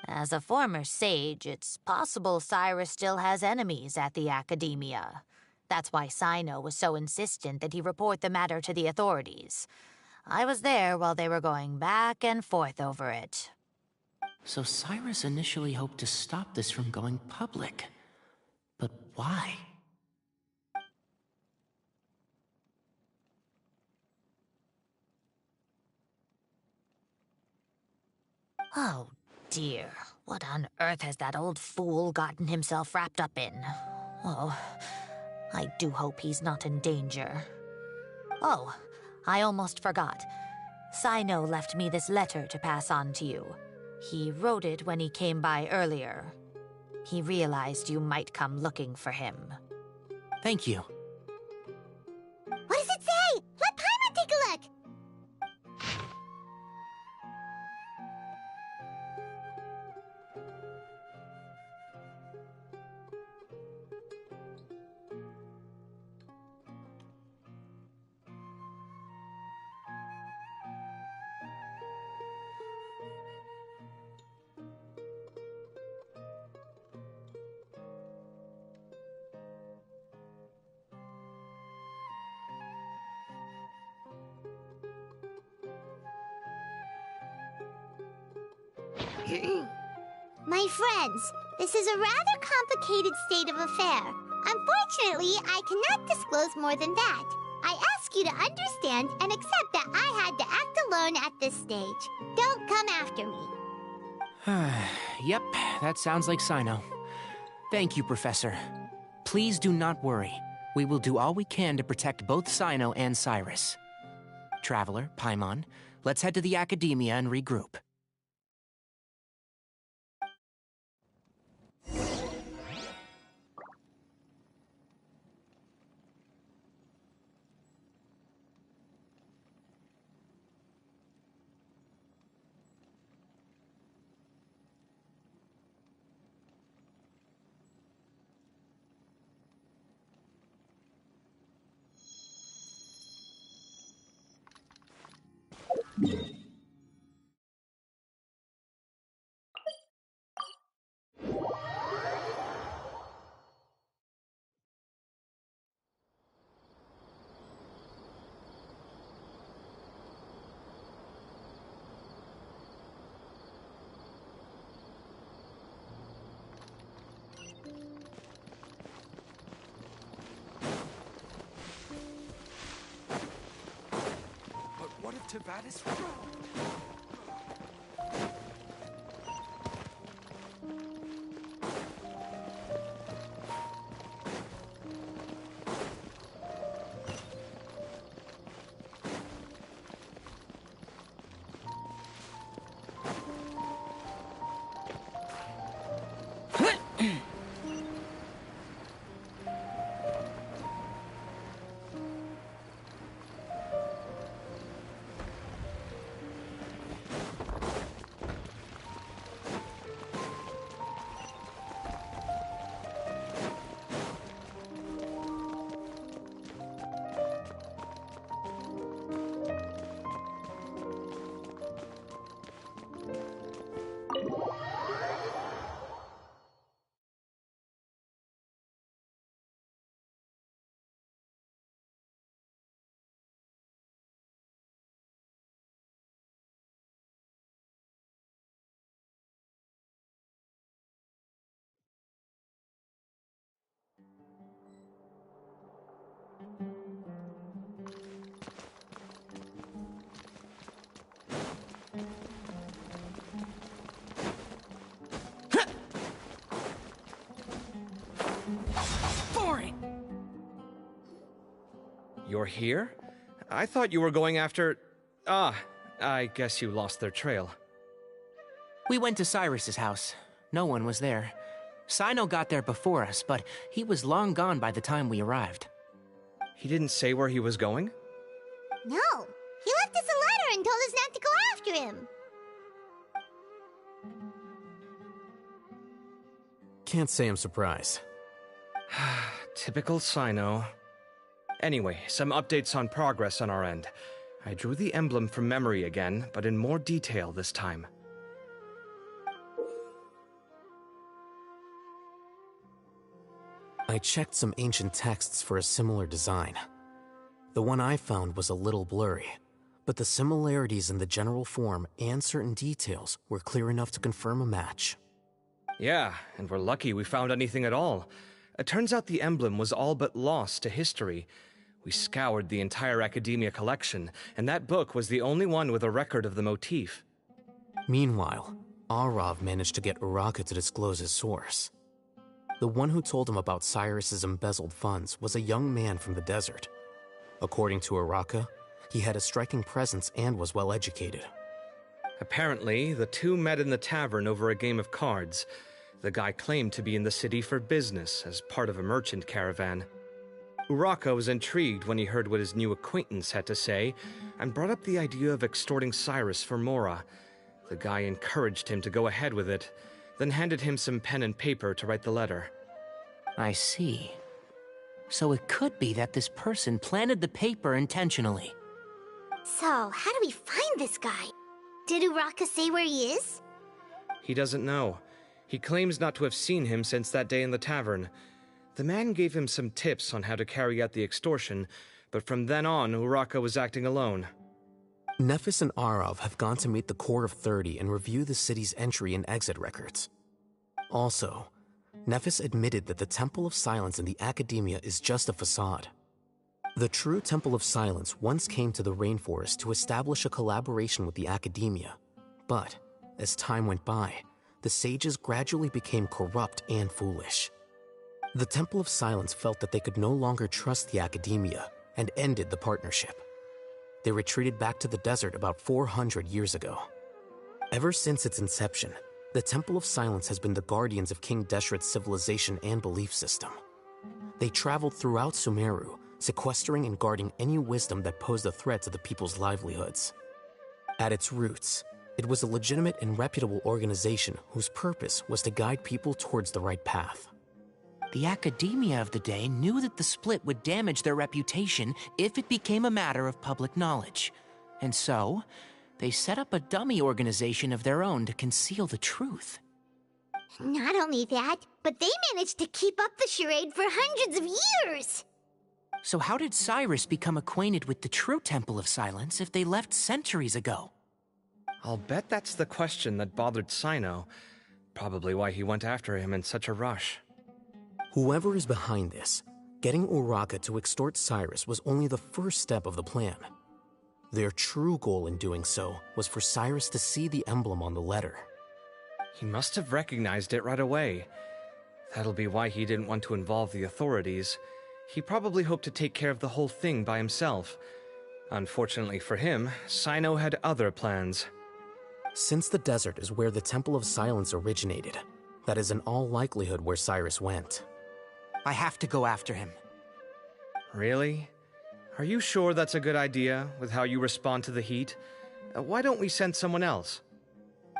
As a former sage, it's possible Cyrus still has enemies at the Academia. That's why Cyno was so insistent that he report the matter to the authorities. I was there while they were going back and forth over it. So Cyrus initially hoped to stop this from going public. But why? Oh dear, what on earth has that old fool gotten himself wrapped up in? Oh, I do hope he's not in danger. Oh, I almost forgot. Cyno left me this letter to pass on to you. He wrote it when he came by earlier. He realized you might come looking for him. Thank you. What does it say? Let Paimon take a look! My friends, this is a rather complicated state of affair. Unfortunately, I cannot disclose more than that. I ask you to understand and accept that I had to act alone at this stage. Don't come after me. Yep, that sounds like Cyno. Thank you, Professor. Please do not worry. We will do all we can to protect both Cyno and Cyrus. Traveler, Paimon, let's head to the Academia and regroup. What if Tavatis... You're here? I thought you were going after... Ah, I guess you lost their trail. We went to Cyrus's house. No one was there. Cyno got there before us, but he was long gone by the time we arrived. He didn't say where he was going? No, he left us a letter and told us not to go after him. can't say I'm surprised. Typical Cyno. Anyway, some updates on progress on our end. I drew the emblem from memory again, but in more detail this time. I checked some ancient texts for a similar design. The one I found was a little blurry, but the similarities in the general form and certain details were clear enough to confirm a match. Yeah, and we're lucky we found anything at all. It turns out the emblem was all but lost to history. We scoured the entire Academia collection, and that book was the only one with a record of the motif. Meanwhile, Arav managed to get Uraka to disclose his source. The one who told him about Cyrus's embezzled funds was a young man from the desert. According to Uraka, he had a striking presence and was well educated. Apparently, the two met in the tavern over a game of cards. The guy claimed to be in the city for business, as part of a merchant caravan. Uraka was intrigued when he heard what his new acquaintance had to say, and brought up the idea of extorting Cyrus for Mora. The guy encouraged him to go ahead with it, then handed him some pen and paper to write the letter. I see. So it could be that this person planted the paper intentionally. So, how do we find this guy? Did Uraka say where he is? He doesn't know. He claims not to have seen him since that day in the tavern. The man gave him some tips on how to carry out the extortion, but from then on, Uraka was acting alone. Nephis and Arav have gone to meet the Core of 30 and review the city's entry and exit records. Also, Nephis admitted that the Temple of Silence in the Academia is just a facade. The true Temple of Silence once came to the rainforest to establish a collaboration with the Academia, but as time went by, the sages gradually became corrupt and foolish. The Temple of Silence felt that they could no longer trust the Academia and ended the partnership. They retreated back to the desert about 400 years ago. Ever since its inception, the Temple of Silence has been the guardians of King Deshret's civilization and belief system. They traveled throughout Sumeru, sequestering and guarding any wisdom that posed a threat to the people's livelihoods. At its roots, it was a legitimate and reputable organization whose purpose was to guide people towards the right path. The Academia of the day knew that the split would damage their reputation if it became a matter of public knowledge. And so, they set up a dummy organization of their own to conceal the truth. Not only that, but they managed to keep up the charade for hundreds of years! So how did Cyrus become acquainted with the true Temple of Silence if they left centuries ago? I'll bet that's the question that bothered Cyno. Probably why he went after him in such a rush. Whoever is behind this, getting Uraka to extort Cyrus was only the first step of the plan. Their true goal in doing so was for Cyrus to see the emblem on the letter. He must have recognized it right away. That'll be why he didn't want to involve the authorities. He probably hoped to take care of the whole thing by himself. Unfortunately for him, Cyno had other plans. Since the desert is where the Temple of Silence originated, that is in all likelihood where Cyrus went. I have to go after him. Really? Are you sure that's a good idea, with how you respond to the heat? Why don't we send someone else?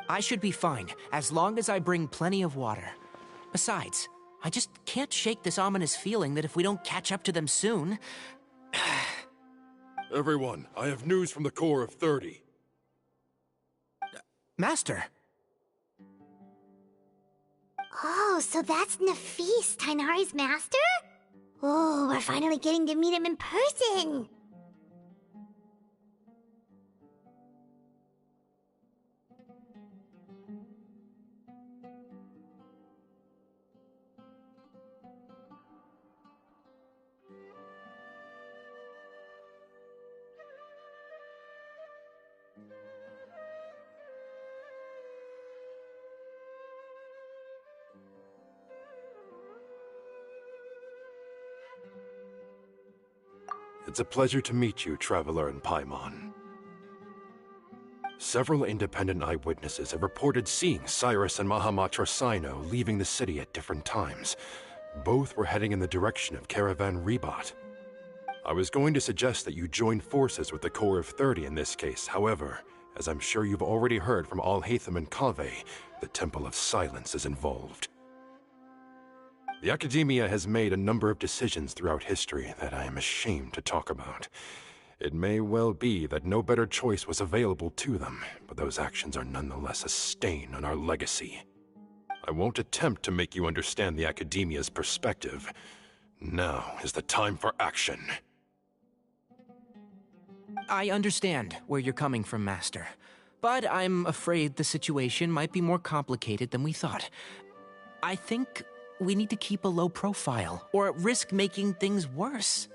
I should be fine, as long as I bring plenty of water. Besides, I just can't shake this ominous feeling that if we don't catch up to them soon... Everyone, I have news from the Core of 30. Master! Oh, so that's Nephis, Tighnari's master? Oh, we're finally getting to meet him in person! It's a pleasure to meet you, Traveler in Paimon. Several independent eyewitnesses have reported seeing Cyrus and Mahamatra Cyno leaving the city at different times. Both were heading in the direction of Caravan Ribat. I was going to suggest that you join forces with the Core of 30 in this case. However, as I'm sure you've already heard from Alhaitham and Kaveh, the Temple of Silence is involved. The Academia has made a number of decisions throughout history that I am ashamed to talk about. It may well be that no better choice was available to them, but those actions are nonetheless a stain on our legacy. I won't attempt to make you understand the Academia's perspective. Now is the time for action. I understand where you're coming from, Master. But I'm afraid the situation might be more complicated than we thought. I think we need to keep a low profile, or risk making things worse.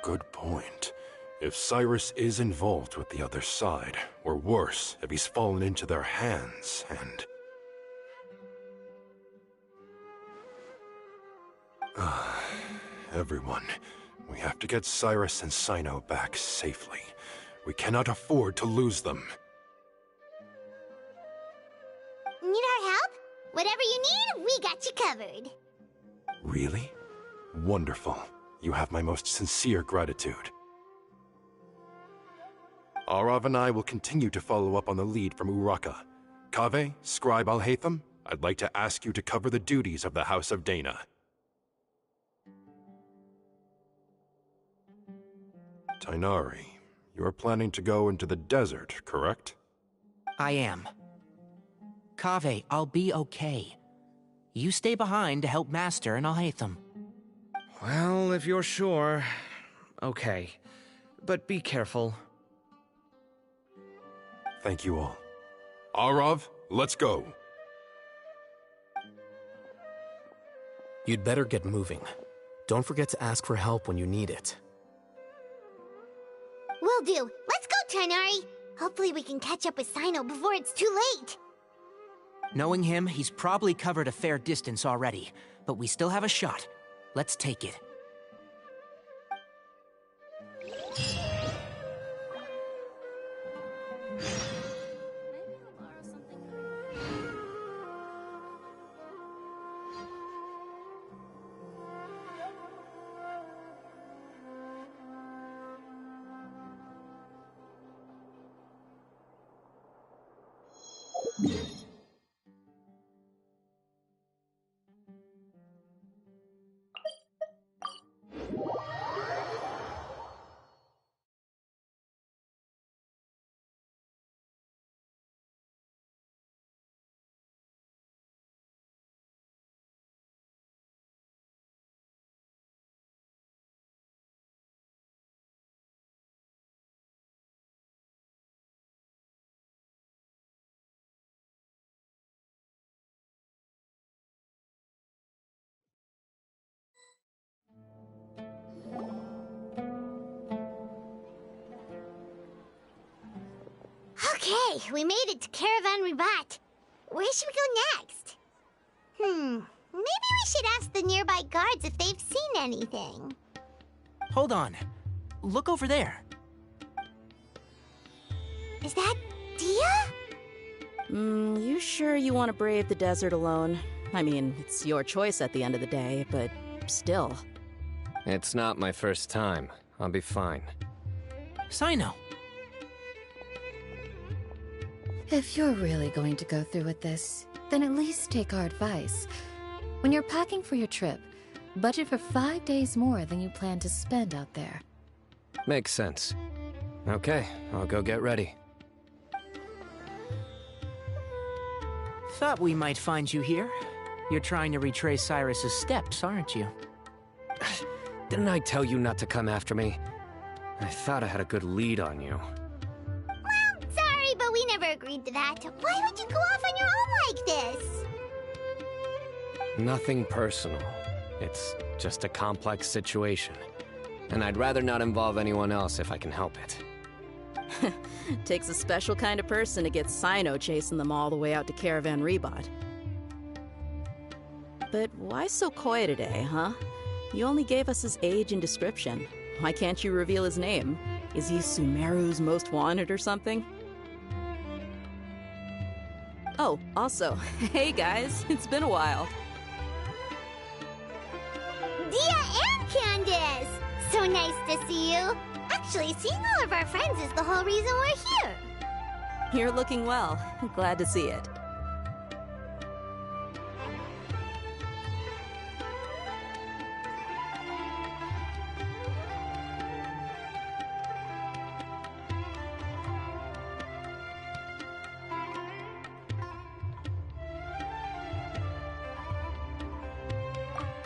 Good point. If Cyrus is involved with the other side, or worse, if he's fallen into their hands, and... Everyone, we have to get Cyrus and Cyno back safely. We cannot afford to lose them. Need our help? Whatever you need, we got you covered. Really? Wonderful. You have my most sincere gratitude. Arav and I will continue to follow up on the lead from Uraka. Kaveh, Scribe Alhaitham, I'd like to ask you to cover the duties of the House of Dana. Tighnari, you are planning to go into the desert, correct? I am. Kaveh, I'll be okay. You stay behind to help Master and Alhaitham. Well, if you're sure... okay. But be careful. Thank you all. Arav, let's go. You'd better get moving. Don't forget to ask for help when you need it. Will do. Let's go, Tighnari. Hopefully we can catch up with Cyno before it's too late. Knowing him, he's probably covered a fair distance already, but we still have a shot. Let's take it. Okay, we made it to Caravan Ribat. Where should we go next? Maybe we should ask the nearby guards if they've seen anything. Hold on. Look over there. Is that Dia? You sure you want to brave the desert alone? I mean, it's your choice at the end of the day, but still. It's not my first time. I'll be fine. Cyno. If you're really going to go through with this, then at least take our advice. When you're packing for your trip, budget for 5 days more than you plan to spend out there. Makes sense. Okay, I'll go get ready. Thought we might find you here. You're trying to retrace Cyrus's steps, aren't you? Didn't I tell you not to come after me? I thought I had a good lead on you. Well, sorry, but we never agreed to that. Why would you go off on your own like this? Nothing personal. It's just a complex situation. And I'd rather not involve anyone else if I can help it. Takes a special kind of person to get Cyno chasing them all the way out to Caravan Ribat. But why so coy today, huh? You only gave us his age and description. Why can't you reveal his name? Is he Sumeru's most wanted or something? Oh, also, hey guys, it's been a while. Dia and Candace! So nice to see you. Actually, seeing all of our friends is the whole reason we're here. You're looking well. Glad to see it.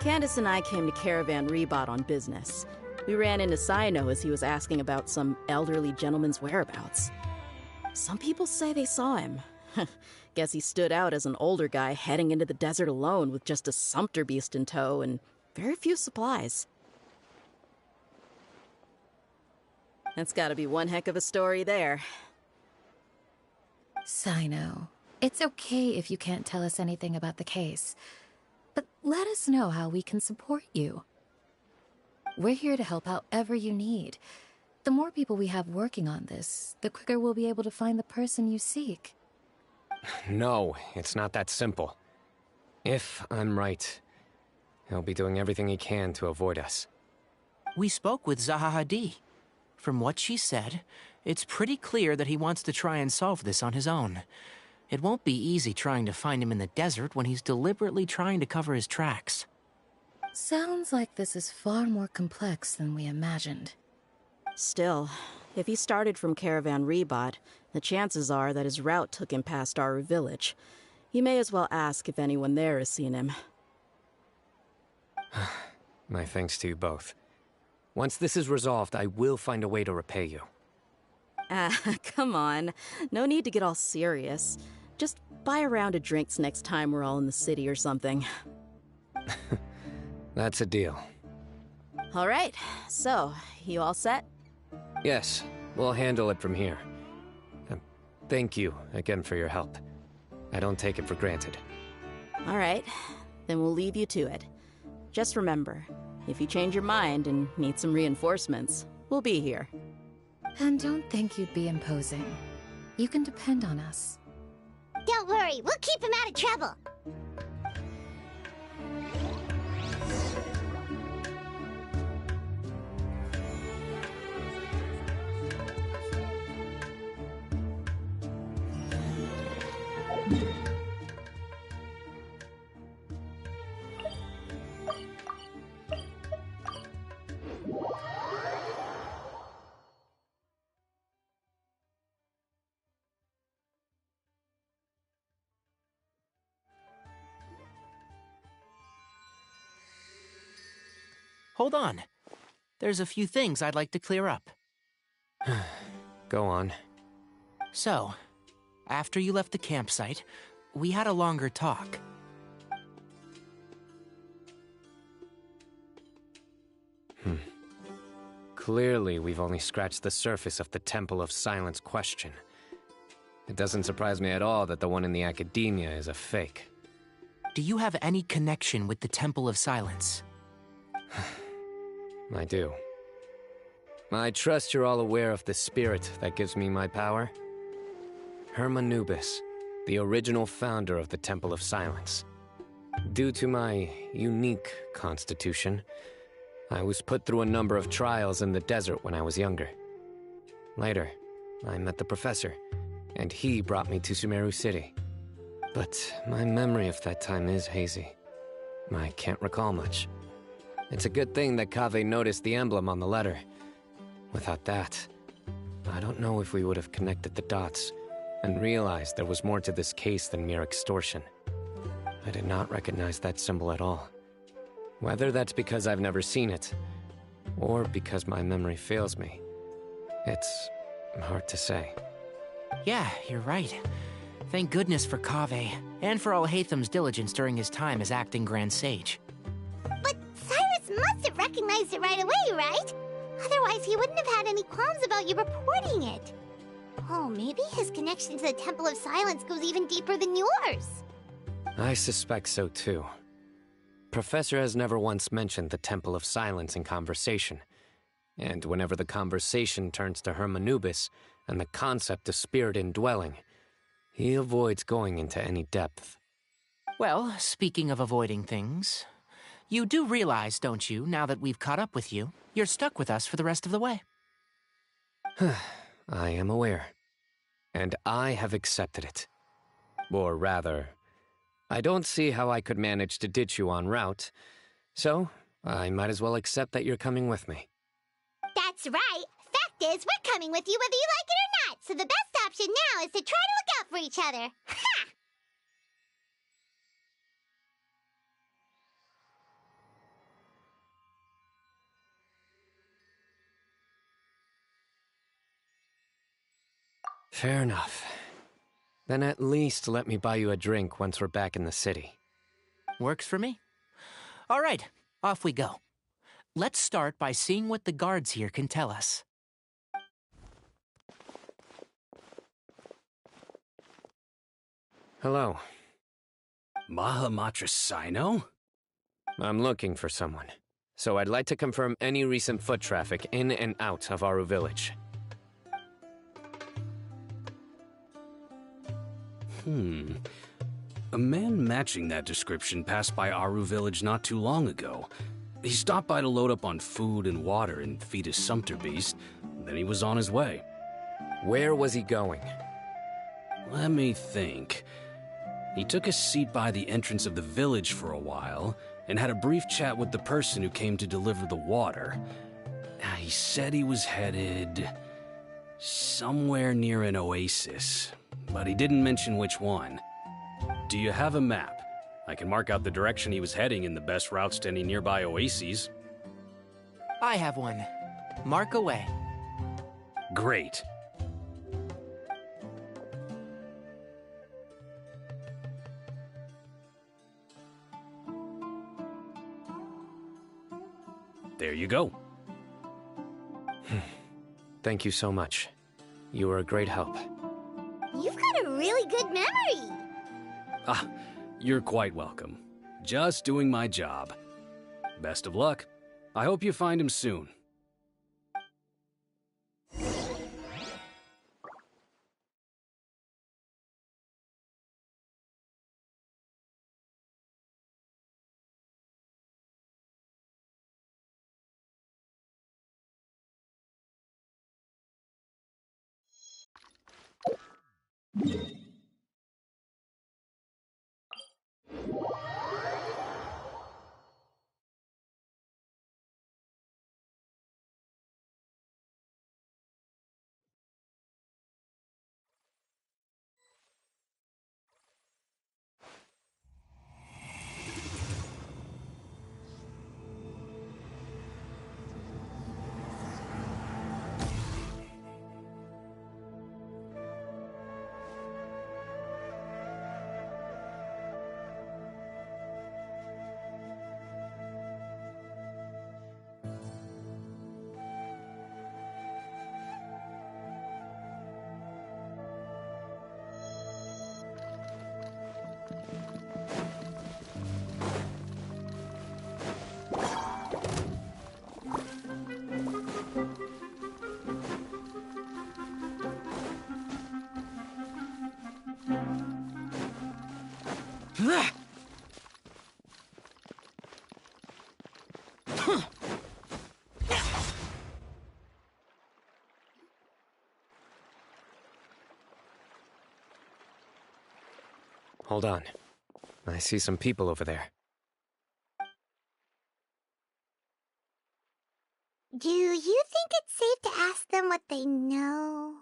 Candace and I came to Caravan Rebot on business. We ran into Sino as he was asking about some elderly gentleman's whereabouts. Some people say they saw him. Guess he stood out as an older guy heading into the desert alone with just a sumpter beast in tow and very few supplies. That's gotta be one heck of a story there. Sino, it's okay if you can't tell us anything about the case, but let us know how we can support you. We're here to help however you need. The more people we have working on this, the quicker we'll be able to find the person you seek. No, it's not that simple. If I'm right, he'll be doing everything he can to avoid us. We spoke with Zaha Hadid. From what she said, it's pretty clear that he wants to try and solve this on his own. It won't be easy trying to find him in the desert when he's deliberately trying to cover his tracks. Sounds like this is far more complex than we imagined. Still, if he started from Caravan Rebot, the chances are that his route took him past Aru village. You may as well ask if anyone there has seen him. My thanks to you both. Once this is resolved, I will find a way to repay you. Come on. No need to get all serious. Just buy a round of drinks next time we're all in the city or something. That's a deal. All right, so, you all set? Yes, we'll handle it from here. Thank you again for your help. I don't take it for granted. All right, then we'll leave you to it. Just remember, if you change your mind and need some reinforcements, we'll be here. And don't think you'd be imposing. You can depend on us. Don't worry, we'll keep him out of trouble. Hold on. There's a few things I'd like to clear up. Go on. So, after you left the campsite, we had a longer talk. Clearly, we've only scratched the surface of the Temple of Silence question. It doesn't surprise me at all that the one in the Academia is a fake. Do you have any connection with the Temple of Silence? I do. I trust you're all aware of the spirit that gives me my power. Hermanubis, the original founder of the Temple of Silence. Due to my unique constitution, I was put through a number of trials in the desert when I was younger. Later, I met the professor, and he brought me to Sumeru City. But my memory of that time is hazy. I can't recall much. It's a good thing that Kaveh noticed the emblem on the letter. Without that, I don't know if we would have connected the dots and realized there was more to this case than mere extortion. I did not recognize that symbol at all. Whether that's because I've never seen it, or because my memory fails me, it's hard to say. Yeah, you're right. Thank goodness for Kaveh, and for Alhaitham's diligence during his time as acting Grand Sage. But Cyrus must have recognized it right away, right? Otherwise, he wouldn't have had any qualms about you reporting it. Oh, maybe his connection to the Temple of Silence goes even deeper than yours. I suspect so too. Professor has never once mentioned the Temple of Silence in conversation. And whenever the conversation turns to Hermanubis and the concept of spirit indwelling, he avoids going into any depth. Well, speaking of avoiding things, you do realize, don't you, now that we've caught up with you, you're stuck with us for the rest of the way? I am aware. And I have accepted it. Or rather, I don't see how I could manage to ditch you en route, so I might as well accept that you're coming with me. That's right. Fact is, we're coming with you whether you like it or not, so the best option now is to try to look out for each other. Ha! Fair enough. Then at least let me buy you a drink once we're back in the city. Works for me. All right, off we go. Let's start by seeing what the guards here can tell us. Hello. Mahamatra Cyno? I'm looking for someone, so I'd like to confirm any recent foot traffic in and out of Aru Village. A man matching that description passed by Aru Village not too long ago. He stopped by to load up on food and water and feed his sumpter beast, then he was on his way. Where was he going? Let me think. He took a seat by the entrance of the village for a while, and had a brief chat with the person who came to deliver the water. He said he was headed somewhere near an oasis, but he didn't mention which one. Do you have a map? I can mark out the direction he was heading and the best routes to any nearby oases. I have one. Mark away. Great. There you go. Thank you so much. You were a great help. You've got a really good memory. Ah, you're quite welcome. Just doing my job. Best of luck. I hope you find him soon. Hold on. I see some people over there. Do you think it's safe to ask them what they know?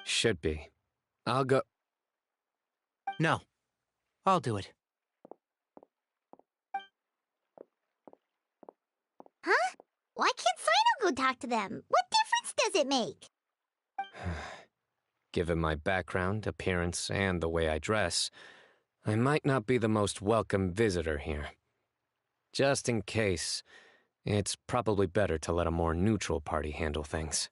Should be. I'll go. No. I'll do it. Huh? Why can't Cyno go talk to them? What difference does it make? Given my background, appearance, and the way I dress, I might not be the most welcome visitor here. Just in case, it's probably better to let a more neutral party handle things.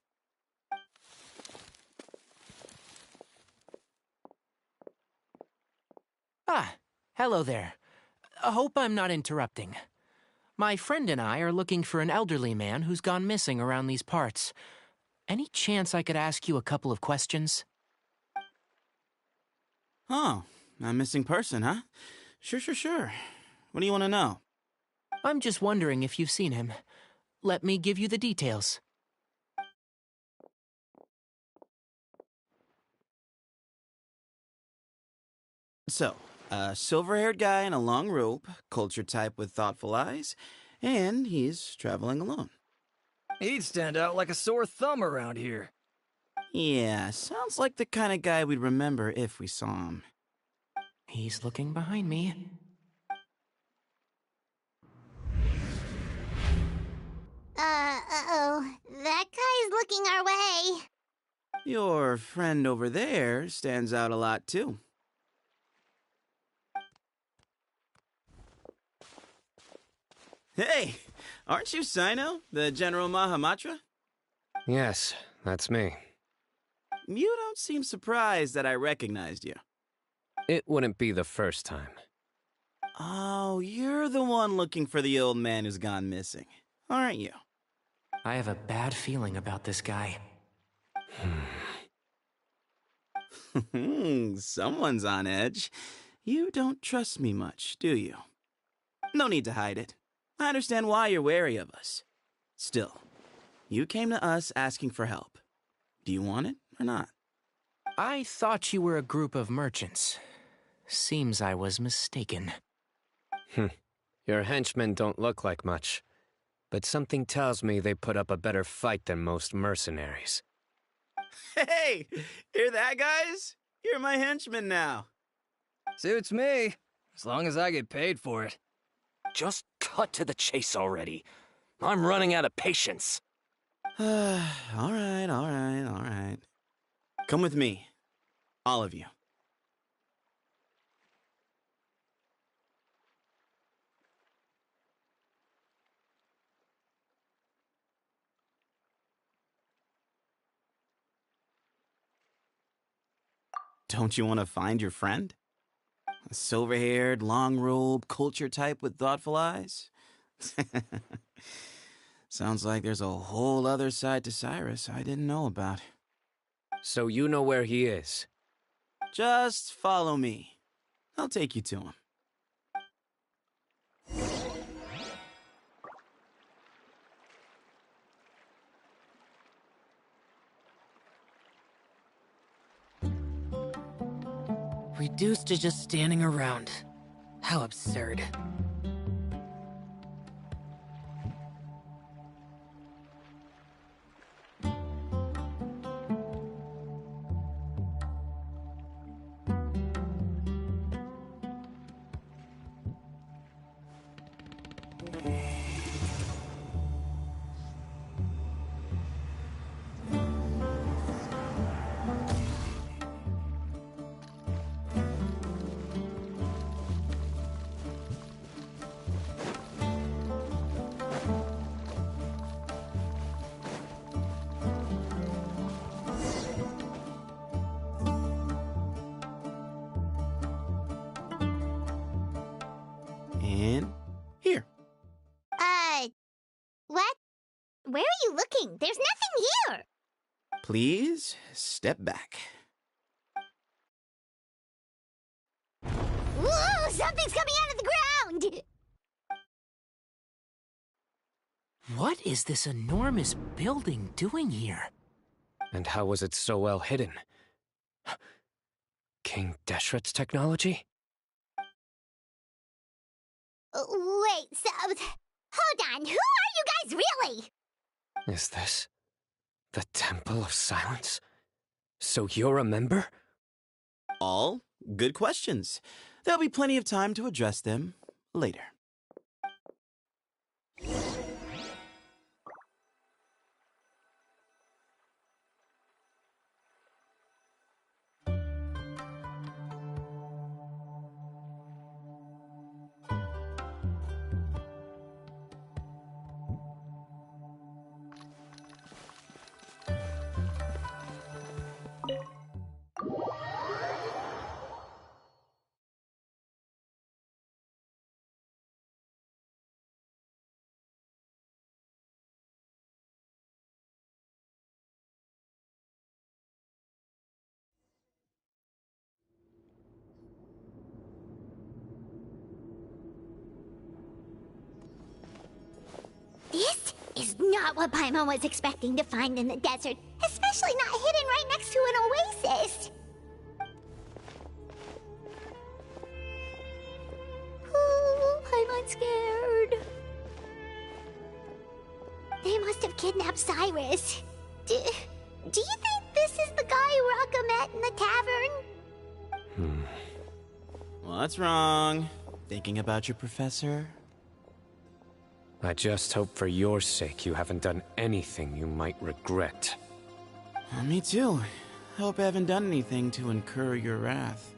Ah, hello there. I hope I'm not interrupting. My friend and I are looking for an elderly man who's gone missing around these parts. Any chance I could ask you a couple of questions? Oh, a missing person, huh? Sure. What do you want to know? I'm just wondering if you've seen him. Let me give you the details. So, a silver-haired guy in a long robe, culture type with thoughtful eyes, and he's traveling alone. He'd stand out like a sore thumb around here. Yeah, sounds like the kind of guy we'd remember if we saw him. He's looking behind me. Uh-oh. That guy's looking our way. Your friend over there stands out a lot, too. Hey, aren't you Cyno, the General Mahamatra? Yes, that's me. You don't seem surprised that I recognized you. It wouldn't be the first time. Oh, you're the one looking for the old man who's gone missing, aren't you? I have a bad feeling about this guy. Someone's on edge. You don't trust me much, do you? No need to hide it. I understand why you're wary of us. Still, you came to us asking for help. Do you want it or not? I thought you were a group of merchants. Seems I was mistaken. Your henchmen don't look like much, but something tells me they put up a better fight than most mercenaries. Hey, hear that, guys? You're my henchmen now. Suits me, as long as I get paid for it. Just cut to the chase already. I'm running out of patience. All right. Come with me. All of you. Don't you want to find your friend? A silver-haired, long-robed, culture type with thoughtful eyes? Sounds like there's a whole other side to Cyrus I didn't know about. So you know where he is? Just follow me. I'll take you to him. Reduced to just standing around. How absurd. And here. What? Where are you looking? There's nothing here! Please, step back. Whoa! Something's coming out of the ground! What is this enormous building doing here? And how was it so well hidden? King Deshret's technology? Wait, so... Hold on, who are you guys really? Is this the Temple of Silence? So you're a member? All good questions. There'll be plenty of time to address them later. This is not what Paimon was expecting to find in the desert, especially not hidden right next to an oasis. Ooh, Paimon's scared. They must have kidnapped Cyrus. Do you think this is the guy Raka met in the tavern? What's wrong? Thinking about your professor? I just hope for your sake you haven't done anything you might regret. Me too. Hope I haven't done anything to incur your wrath.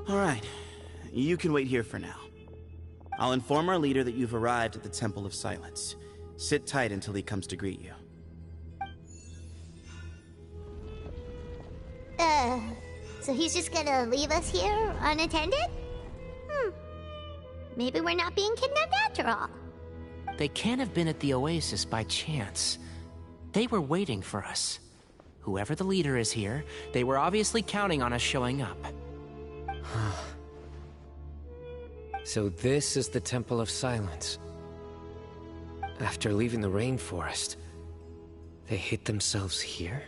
Alright, you can wait here for now. I'll inform our leader that you've arrived at the Temple of Silence. Sit tight until he comes to greet you. So he's just gonna leave us here unattended? Maybe we're not being kidnapped after all. They can't have been at the Oasis by chance. They were waiting for us. Whoever the leader is here, they were obviously counting on us showing up. So this is the Temple of Silence. After leaving the rainforest, they hid themselves here?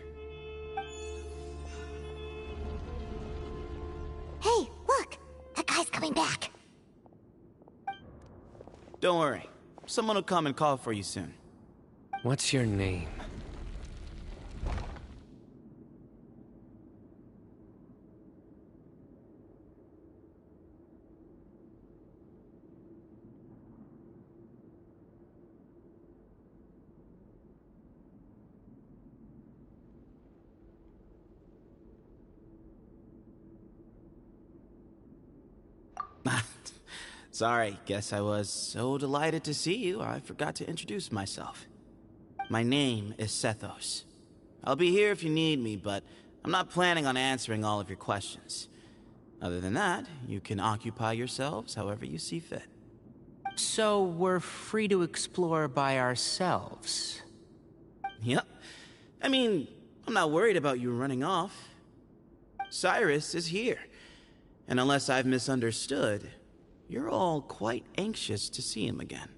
Hey, look! That guy's coming back. Don't worry. Someone will come and call for you soon. What's your name? Sorry, guess I was so delighted to see you, I forgot to introduce myself. My name is Sethos. I'll be here if you need me, but I'm not planning on answering all of your questions. Other than that, you can occupy yourselves however you see fit. So we're free to explore by ourselves? Yep. I mean, I'm not worried about you running off. Cyrus is here. And unless I've misunderstood, you're all quite anxious to see him again.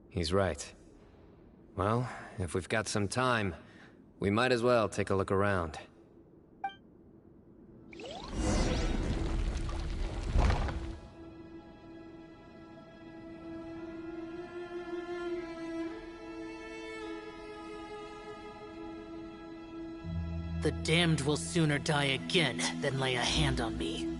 He's right. Well, if we've got some time, we might as well take a look around. The damned will sooner die again than lay a hand on me.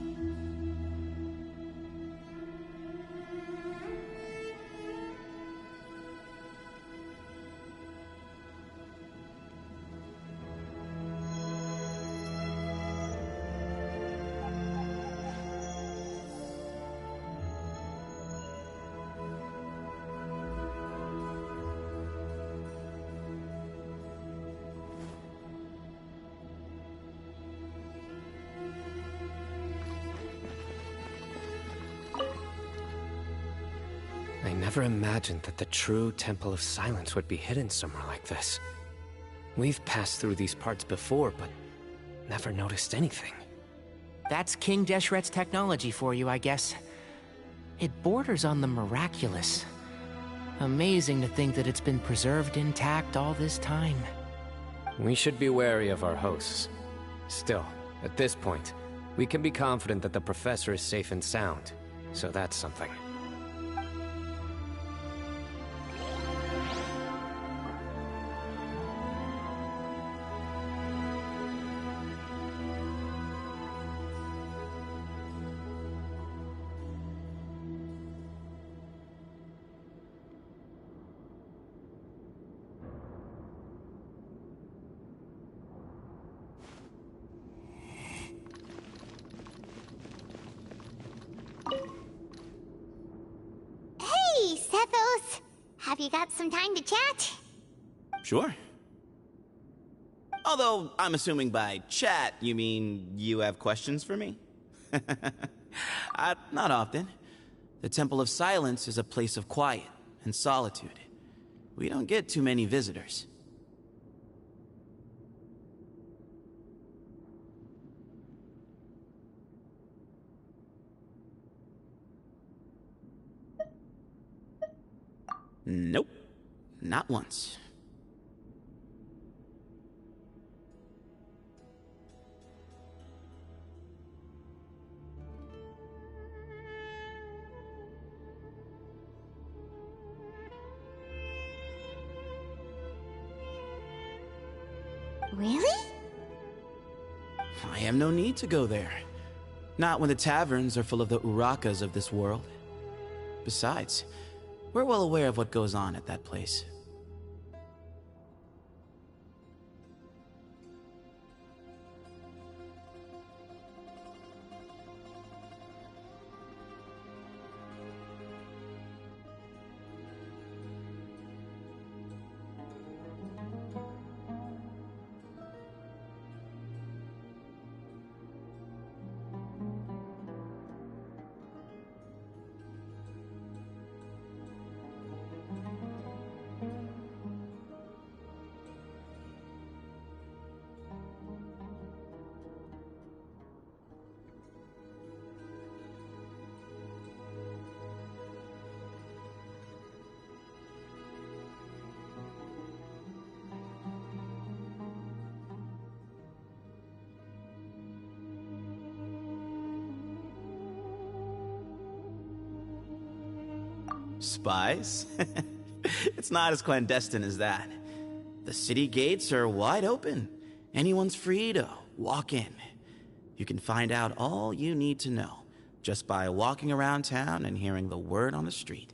I never imagined that the true Temple of Silence would be hidden somewhere like this. We've passed through these parts before, but never noticed anything. That's King Deshret's technology for you, I guess. It borders on the miraculous. Amazing to think that it's been preserved intact all this time. We should be wary of our hosts. Still, at this point, we can be confident that the professor is safe and sound, so that's something. Hey, Sethos! Have you got some time to chat? Sure. Although, I'm assuming by chat, you mean you have questions for me? Not often. The Temple of Silence is a place of quiet and solitude. We don't get too many visitors. Nope. Not once. Really? I have no need to go there. Not when the taverns are full of the Urakas of this world. Besides, we're well aware of what goes on at that place. Spies? It's not as clandestine as that. The city gates are wide open. Anyone's free to walk in. You can find out all you need to know just by walking around town and hearing the word on the street.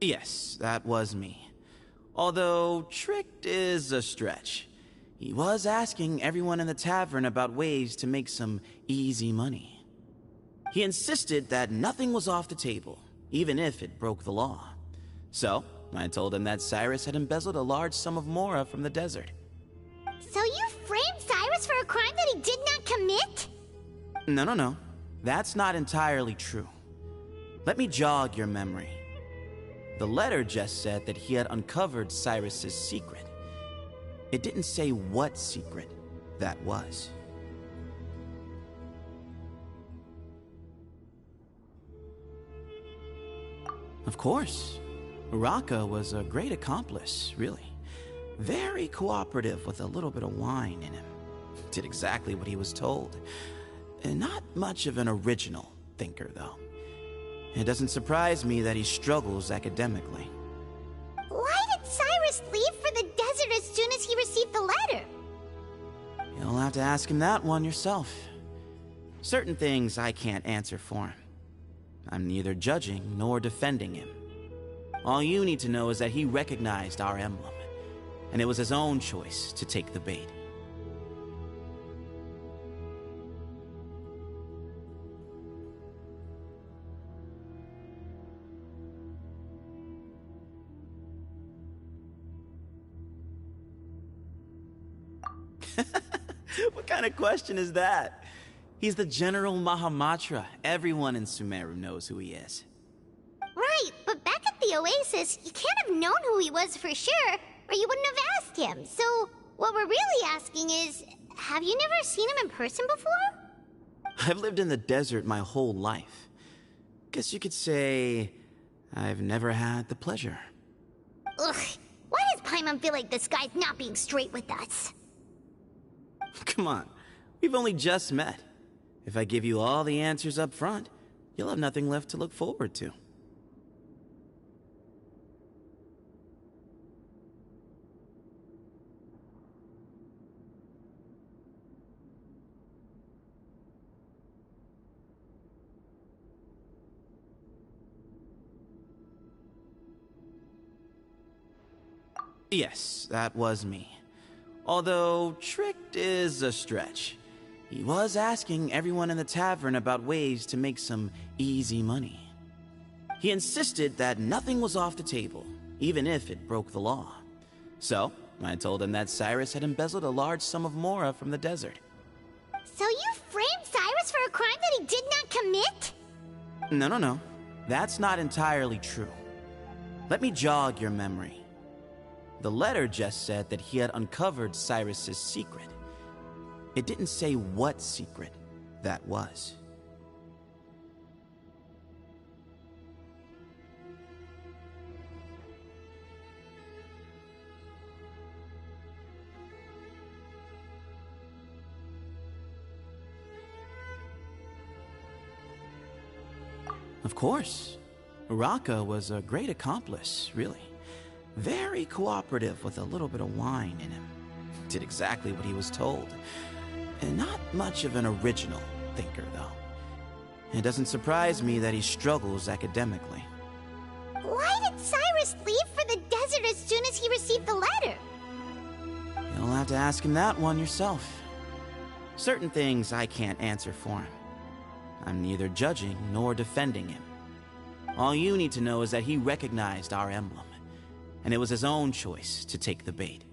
Yes, that was me. Although, tricked is a stretch. He was asking everyone in the tavern about ways to make some easy money. He insisted that nothing was off the table, even if it broke the law. So, I told him that Cyrus had embezzled a large sum of mora from the desert. So you framed Cyrus for a crime that he did not commit? No. That's not entirely true. Let me jog your memory. The letter just said that he had uncovered Cyrus's secret. It didn't say what secret that was. Of course. Uraka was a great accomplice, really. Very cooperative with a little bit of wine in him. Did exactly what he was told. And not much of an original thinker, though. It doesn't surprise me that he struggles academically. Why did Cyrus leave for the desert as soon as he received the letter? You'll have to ask him that one yourself. Certain things I can't answer for him. I'm neither judging nor defending him. All you need to know is that he recognized our emblem, and it was his own choice to take the bait. What kind of question is that? He's the General Mahamatra. Everyone in Sumeru knows who he is. Right, but back at the Oasis, you can't have known who he was for sure, or you wouldn't have asked him. So, what we're really asking is, have you never seen him in person before? I've lived in the desert my whole life. Guess you could say I've never had the pleasure. Ugh, why does Paimon feel like this guy's not being straight with us? Come on, we've only just met. If I give you all the answers up front, you'll have nothing left to look forward to. Yes, that was me. Although, tricked is a stretch. He was asking everyone in the tavern about ways to make some easy money. He insisted that nothing was off the table, even if it broke the law. So, I told him that Cyrus had embezzled a large sum of mora from the desert. So you framed Cyrus for a crime that he did not commit? No. That's not entirely true. Let me jog your memory. The letter just said that he had uncovered Cyrus's secret. It didn't say what secret that was. Of course. Uraka was a great accomplice, really. Very cooperative with a little bit of wine in him. Did exactly what he was told. And not much of an original thinker, though. It doesn't surprise me that he struggles academically. Why did Cyrus leave for the desert as soon as he received the letter? You'll have to ask him that one yourself. Certain things I can't answer for him. I'm neither judging nor defending him. All you need to know is that he recognized our emblem, and it was his own choice to take the bait.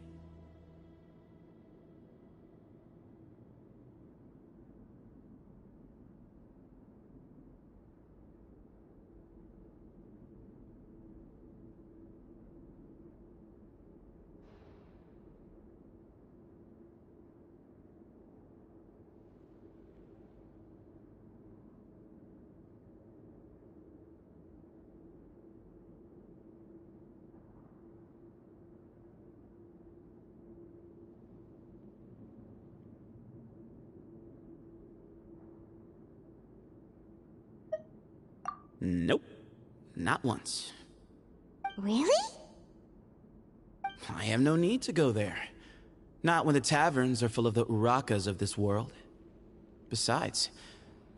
Nope. Not once. Really? I have no need to go there. Not when the taverns are full of the Urakas of this world. Besides,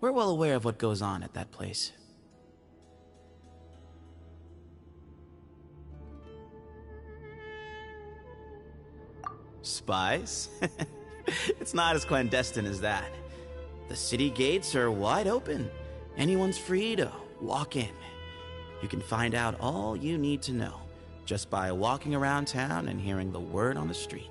we're well aware of what goes on at that place. Spies? It's not as clandestine as that. The city gates are wide open. Anyone's free to walk in. You can find out all you need to know just by walking around town and hearing the word on the street.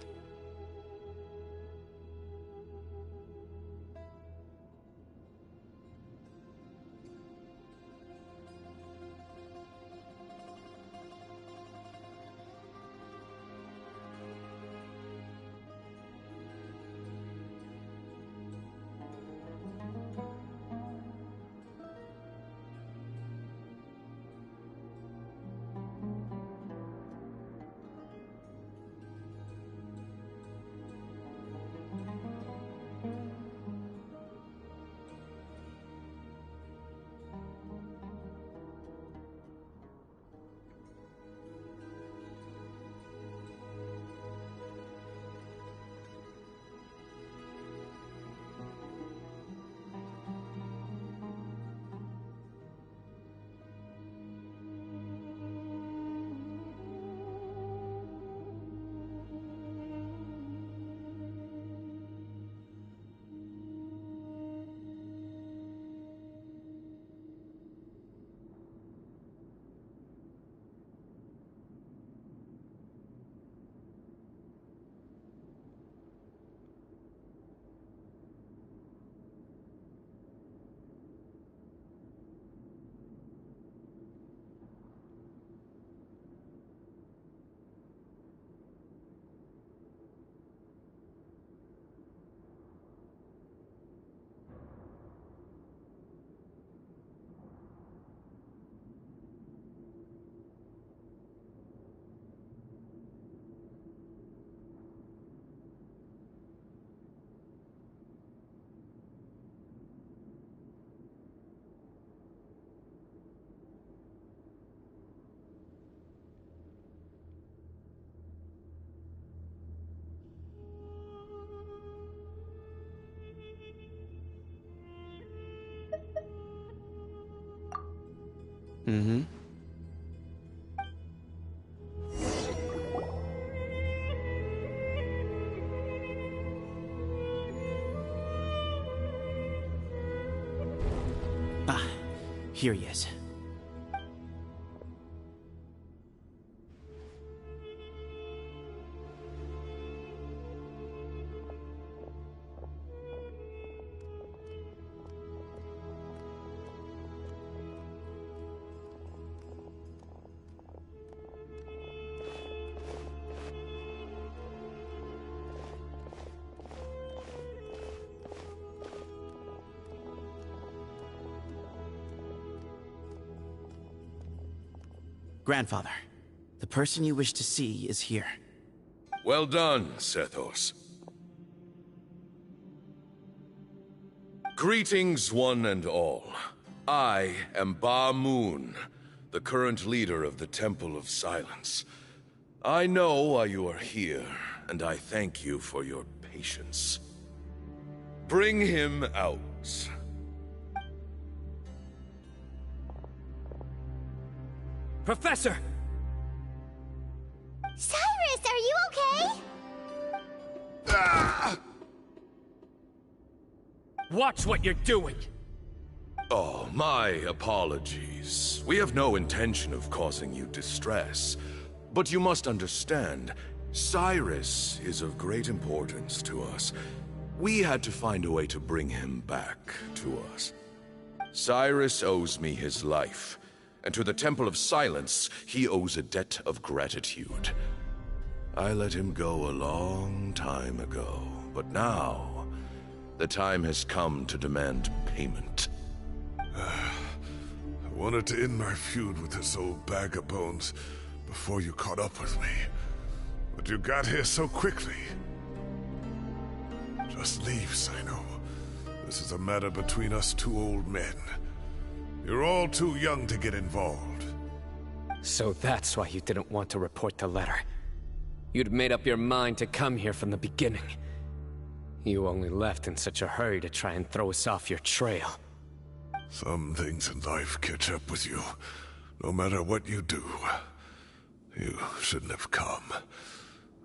Mm-hmm. Ah, here he is. Grandfather, the person you wish to see is here. Well done, Sethos. Greetings, one and all. I am Ba Moon, the current leader of the Temple of Silence. I know why you are here, and I thank you for your patience. Bring him out. Professor! Cyrus, are you okay? Ah! Watch what you're doing! Oh, my apologies. We have no intention of causing you distress. But you must understand, Cyrus is of great importance to us. We had to find a way to bring him back to us. Cyrus owes me his life. And to the Temple of Silence, he owes a debt of gratitude. I let him go a long time ago, but now, the time has come to demand payment. I wanted to end my feud with this old bag of bones before you caught up with me. But you got here so quickly. Just leave, Cyno. This is a matter between us two old men. You're all too young to get involved. So that's why you didn't want to report the letter. You'd made up your mind to come here from the beginning. You only left in such a hurry to try and throw us off your trail. Some things in life catch up with you. No matter what you do. You shouldn't have come.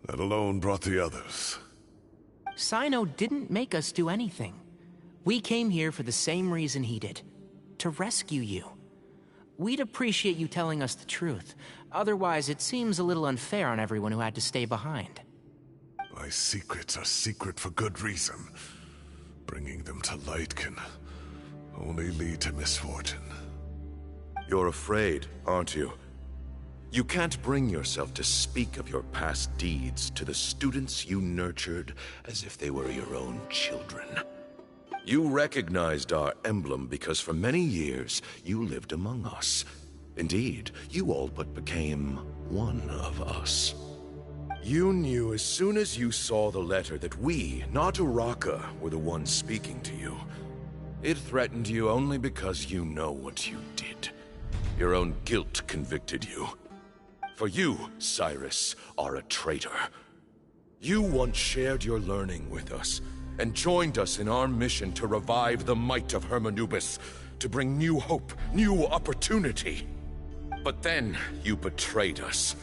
That alone brought the others. Cyno didn't make us do anything. We came here for the same reason he did. To rescue you. We'd appreciate you telling us the truth. Otherwise, it seems a little unfair on everyone who had to stay behind. My secrets are secret for good reason. Bringing them to light can only lead to misfortune. You're afraid, aren't you? You can't bring yourself to speak of your past deeds to the students you nurtured as if they were your own children. You recognized our emblem because for many years you lived among us. Indeed, you all but became one of us. You knew as soon as you saw the letter that we, not Uraka, were the ones speaking to you. It threatened you only because you know what you did. Your own guilt convicted you. For you, Cyrus, are a traitor. You once shared your learning with us, and joined us in our mission to revive the might of Hermanubis, to bring new hope, new opportunity. But then, you betrayed us.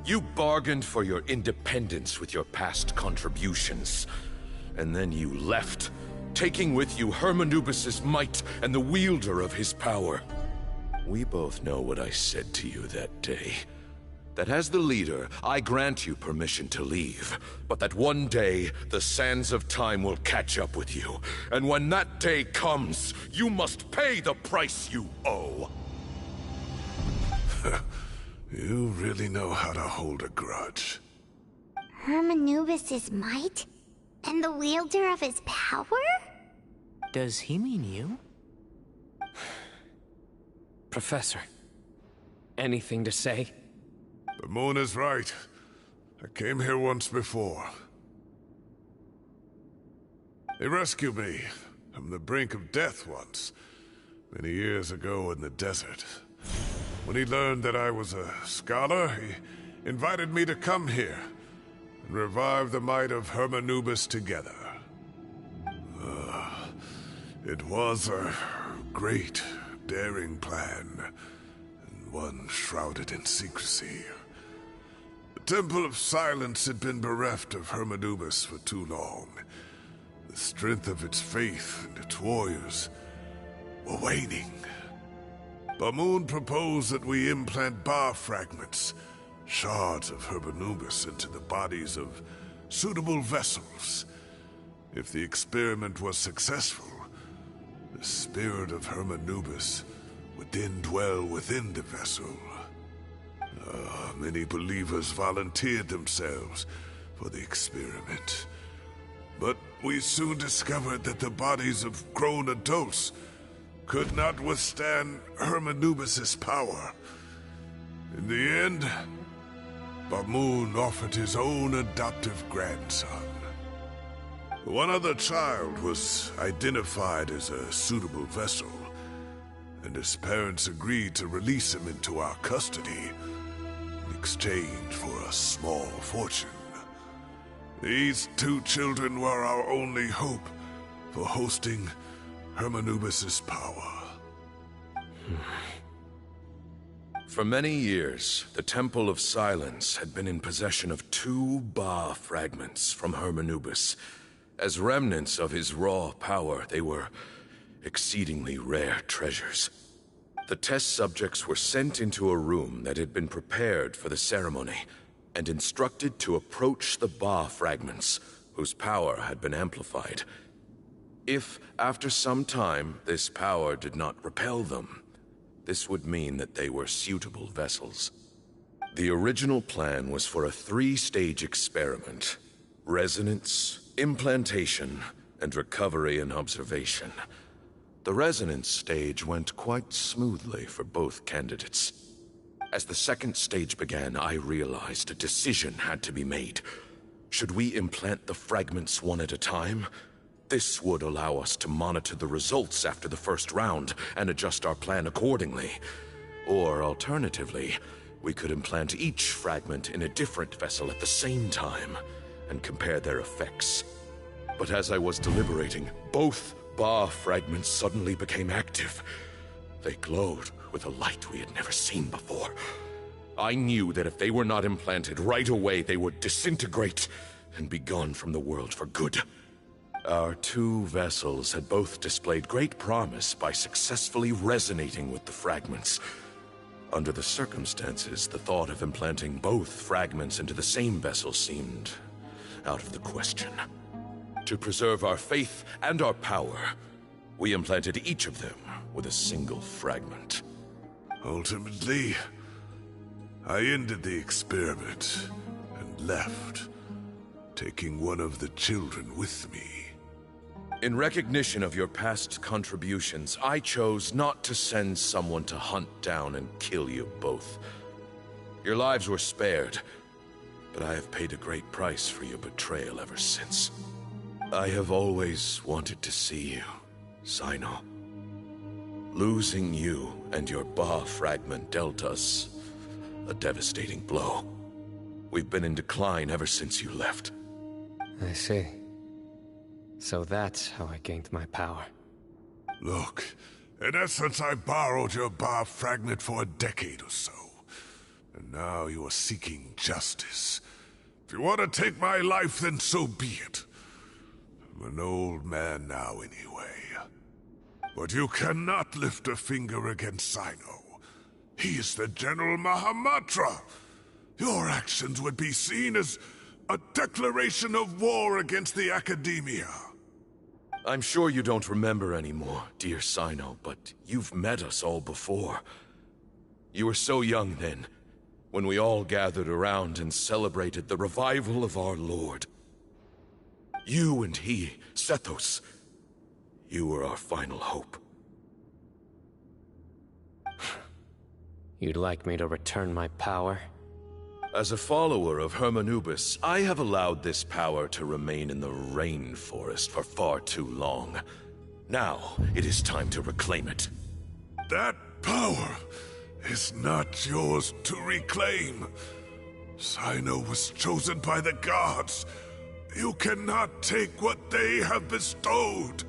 You bargained for your independence with your past contributions. And then you left, taking with you Hermanubis' might and the wielder of his power. We both know what I said to you that day. That as the leader, I grant you permission to leave, but that one day, the sands of time will catch up with you. And when that day comes, you must pay the price you owe. You really know how to hold a grudge. Hermanubis' might? And the wielder of his power? Does he mean you? Professor, anything to say? The moon is right. I came here once before. He rescued me from the brink of death once, many years ago in the desert. When he learned that I was a scholar, he invited me to come here and revive the might of Hermanubis together. It was a great, daring plan. one shrouded in secrecy. The Temple of Silence had been bereft of Hermanubis for too long. The strength of its faith and its warriors were waning. Bamoon proposed that we implant bar fragments, shards of Hermanubis, into the bodies of suitable vessels. If the experiment was successful, the spirit of Hermanubis would then dwell within the vessel. Many believers volunteered themselves for the experiment. But we soon discovered that the bodies of grown adults could not withstand Hermanubis' power. In the end, Bamoon offered his own adoptive grandson. One other child was identified as a suitable vessel, and his parents agreed to release him into our custody in exchange for a small fortune. These two children were our only hope for hosting Hermanubis' power. For many years, the Temple of Silence had been in possession of 2 Ba fragments from Hermanubis. As remnants of his raw power, they were exceedingly rare treasures. The test subjects were sent into a room that had been prepared for the ceremony, and instructed to approach the Ba fragments, whose power had been amplified. If, after some time, this power did not repel them, this would mean that they were suitable vessels. The original plan was for a 3-stage experiment: resonance, implantation, and recovery and observation. The resonance stage went quite smoothly for both candidates. As the 2nd stage began, I realized a decision had to be made. Should we implant the fragments one at a time? This would allow us to monitor the results after the first round and adjust our plan accordingly. Or alternatively, we could implant each fragment in a different vessel at the same time and compare their effects. But as I was deliberating, both Ba fragments suddenly became active. They glowed with a light we had never seen before. I knew that if they were not implanted right away, they would disintegrate and be gone from the world for good. Our 2 vessels had both displayed great promise by successfully resonating with the fragments. Under the circumstances, the thought of implanting both fragments into the same vessel seemed out of the question. To preserve our faith and our power, we implanted each of them with a single fragment. Ultimately, I ended the experiment and left, taking one of the children with me. In recognition of your past contributions, I chose not to send someone to hunt down and kill you both. Your lives were spared, but I have paid a great price for your betrayal ever since. I have always wanted to see you, Cyno. Losing you and your Ba fragment dealt us a devastating blow. We've been in decline ever since you left. I see. So that's how I gained my power. Look, in essence, I borrowed your Ba fragment for a decade or so. And now you are seeking justice. If you want to take my life, then so be it. I'm an old man now anyway. But you cannot lift a finger against Cyno. He is the General Mahamatra. Your actions would be seen as a declaration of war against the Academia. I'm sure you don't remember anymore, dear Cyno, but you've met us all before. You were so young then, when we all gathered around and celebrated the revival of our Lord. You and he, Sethos, you were our final hope. You'd like me to return my power? As a follower of Hermanubis, I have allowed this power to remain in the rainforest for far too long. Now, it is time to reclaim it. That power is not yours to reclaim. Cyno was chosen by the gods. You cannot take what they have bestowed.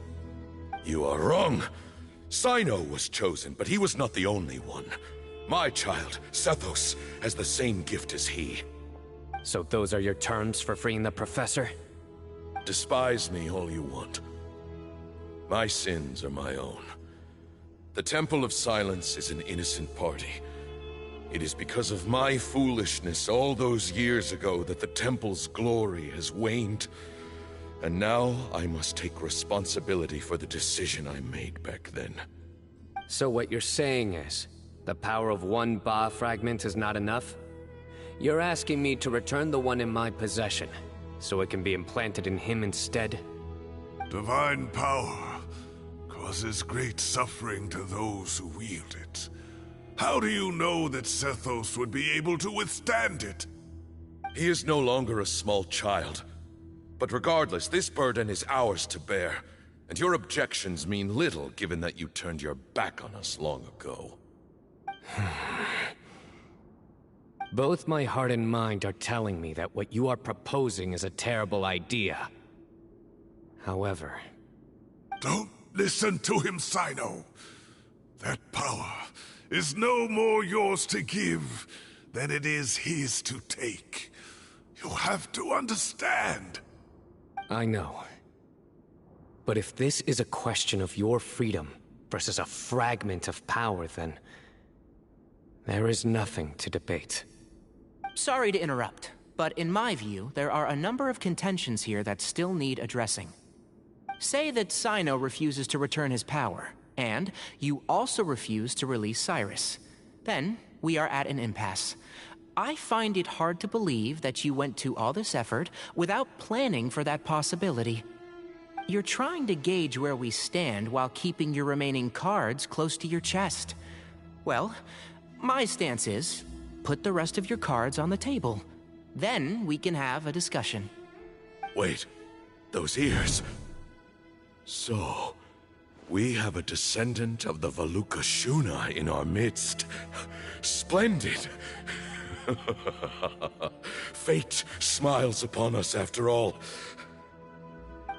You are wrong. Cyno was chosen, but he was not the only one. My child, Sethos, has the same gift as he. So those are your terms for freeing the professor? Despise me all you want. My sins are my own. The Temple of Silence is an innocent party. It is because of my foolishness all those years ago that the Temple's glory has waned. And now I must take responsibility for the decision I made back then. So what you're saying is, the power of one Ba fragment is not enough? You're asking me to return the one in my possession, so it can be implanted in him instead? Divine power causes great suffering to those who wield it. How do you know that Sethos would be able to withstand it? He is no longer a small child. But regardless, this burden is ours to bear, and your objections mean little given that you turned your back on us long ago. Both my heart and mind are telling me that what you are proposing is a terrible idea. However... Don't listen to him, Cyno. That power is no more yours to give than it is his to take. You have to understand. I know. But if this is a question of your freedom versus a fragment of power, then... there is nothing to debate. Sorry to interrupt, but in my view, there are a number of contentions here that still need addressing. Say that Cyno refuses to return his power, and you also refuse to release Cyrus. Then, we are at an impasse. I find it hard to believe that you went to all this effort without planning for that possibility. You're trying to gauge where we stand while keeping your remaining cards close to your chest. Well, my stance is, put the rest of your cards on the table. Then we can have a discussion. Wait, those ears... So, we have a descendant of the Valukashuna in our midst. Splendid! Fate smiles upon us after all.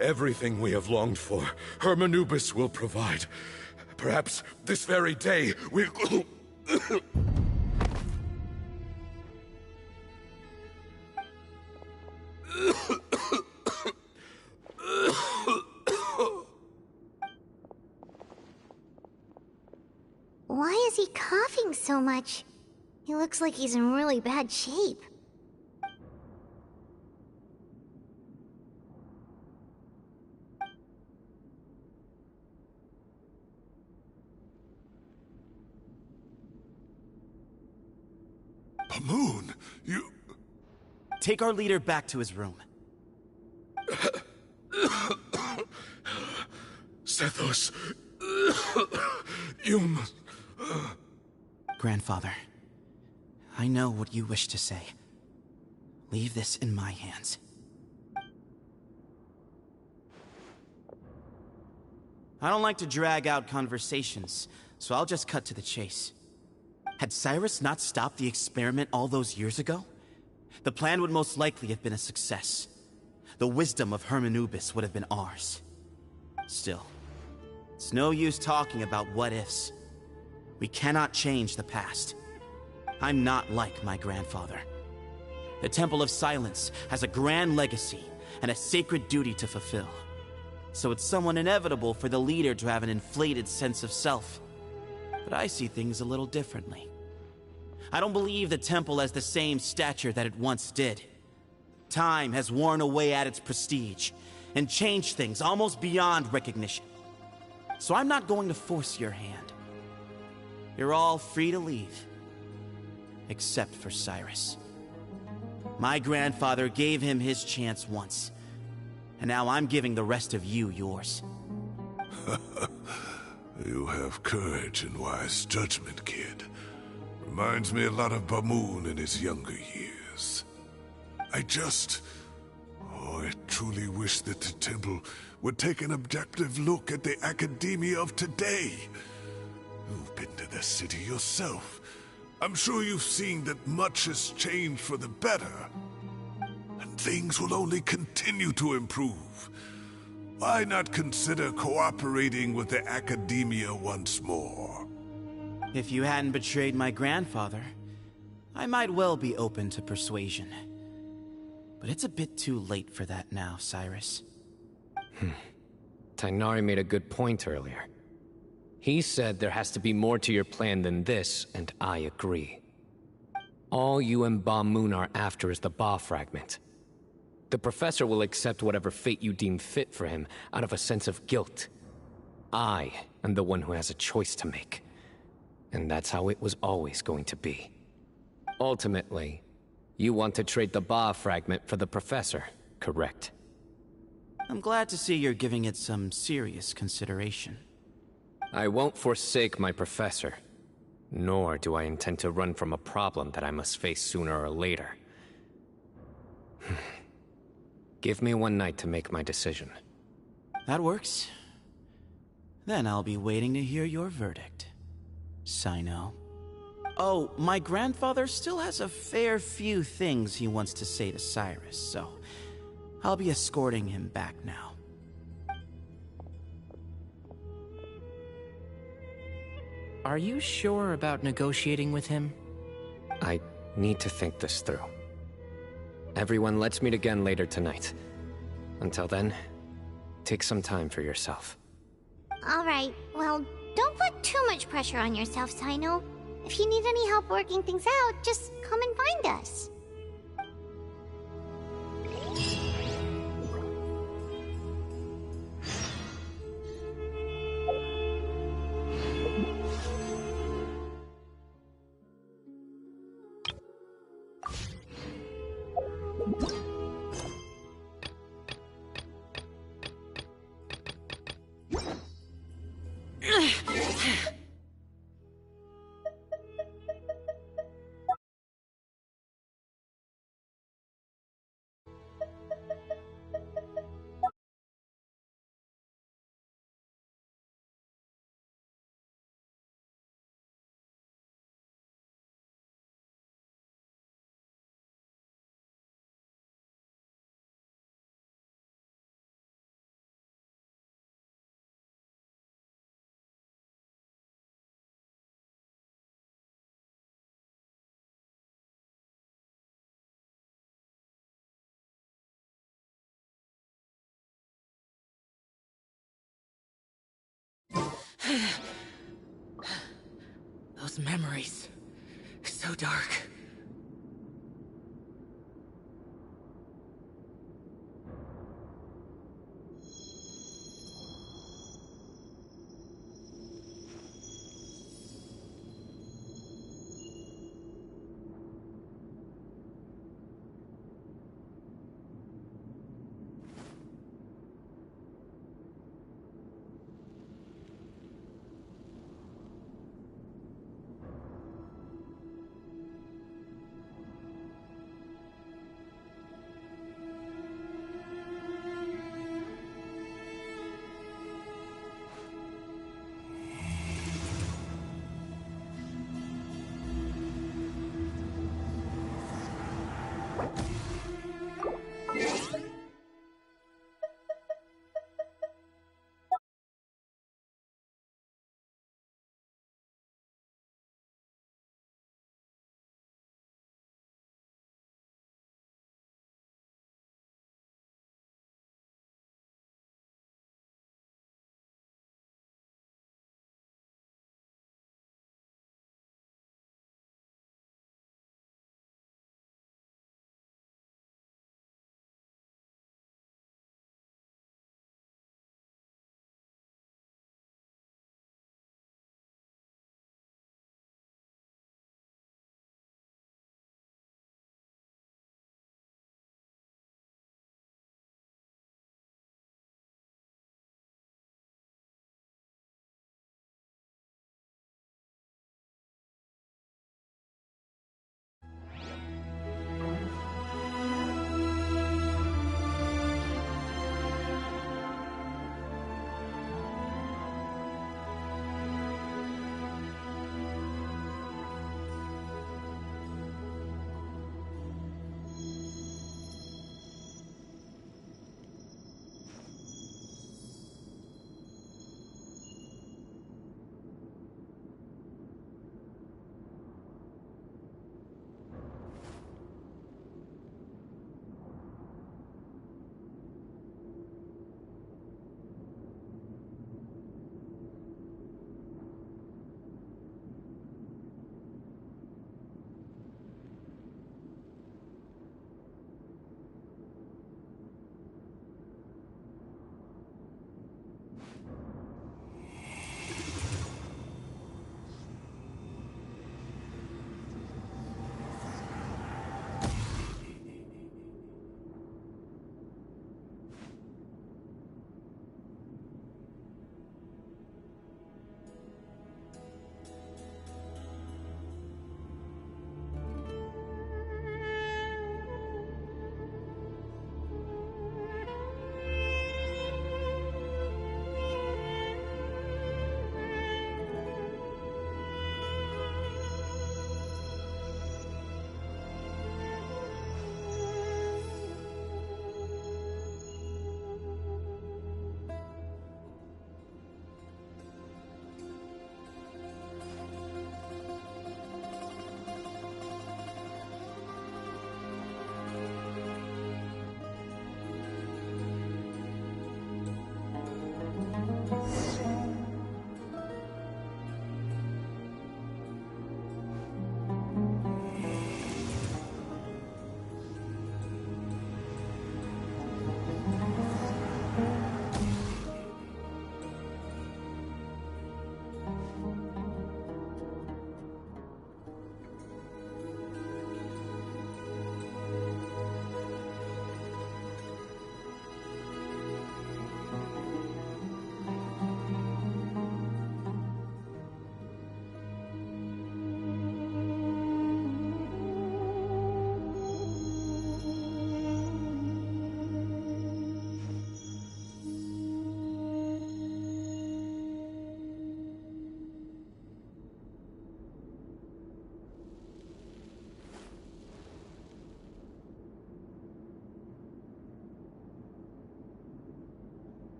Everything we have longed for, Hermanubis will provide. Perhaps this very day we'll... Why is he coughing so much? He looks like he's in really bad shape. Pamoon, you... Take our leader back to his room. Sethos... you must... Grandfather, I know what you wish to say. Leave this in my hands. I don't like to drag out conversations, so I'll just cut to the chase. Had Cyrus not stopped the experiment all those years ago, the plan would most likely have been a success. The wisdom of Hermanubis would have been ours. Still, it's no use talking about what-ifs. We cannot change the past. I'm not like my grandfather. The Temple of Silence has a grand legacy and a sacred duty to fulfill. So it's somewhat inevitable for the leader to have an inflated sense of self. But I see things a little differently. I don't believe the temple has the same stature that it once did. Time has worn away at its prestige and changed things almost beyond recognition. So I'm not going to force your hand. You're all free to leave. Except for Cyrus. My grandfather gave him his chance once. And now I'm giving the rest of you yours. You have courage and wise judgment, kid. Reminds me a lot of Pamoon in his younger years. I truly wish that the temple would take an objective look at the academia of today. You've been to the city yourself. I'm sure you've seen that much has changed for the better. And things will only continue to improve. Why not consider cooperating with the academia once more? If you hadn't betrayed my grandfather, I might well be open to persuasion. But it's a bit too late for that now, Cyrus. Tighnari made a good point earlier. He said there has to be more to your plan than this, and I agree. All you and Ba Moon are after is the Ba fragment. The Professor will accept whatever fate you deem fit for him out of a sense of guilt. I am the one who has a choice to make. And that's how it was always going to be. Ultimately, you want to trade the Ba fragment for the Professor, correct? I'm glad to see you're giving it some serious consideration. I won't forsake my Professor. Nor do I intend to run from a problem that I must face sooner or later. Give me one night to make my decision. That works. Then I'll be waiting to hear your verdict, Cyno. Oh, my grandfather still has a fair few things he wants to say to Cyrus, so I'll be escorting him back now. Are you sure about negotiating with him? I need to think this through. Everyone, let's meet again later tonight. Until then, take some time for yourself. Alright, well, don't put too much pressure on yourself, Cyno. If you need any help working things out, just come and find us. Those memories. So dark.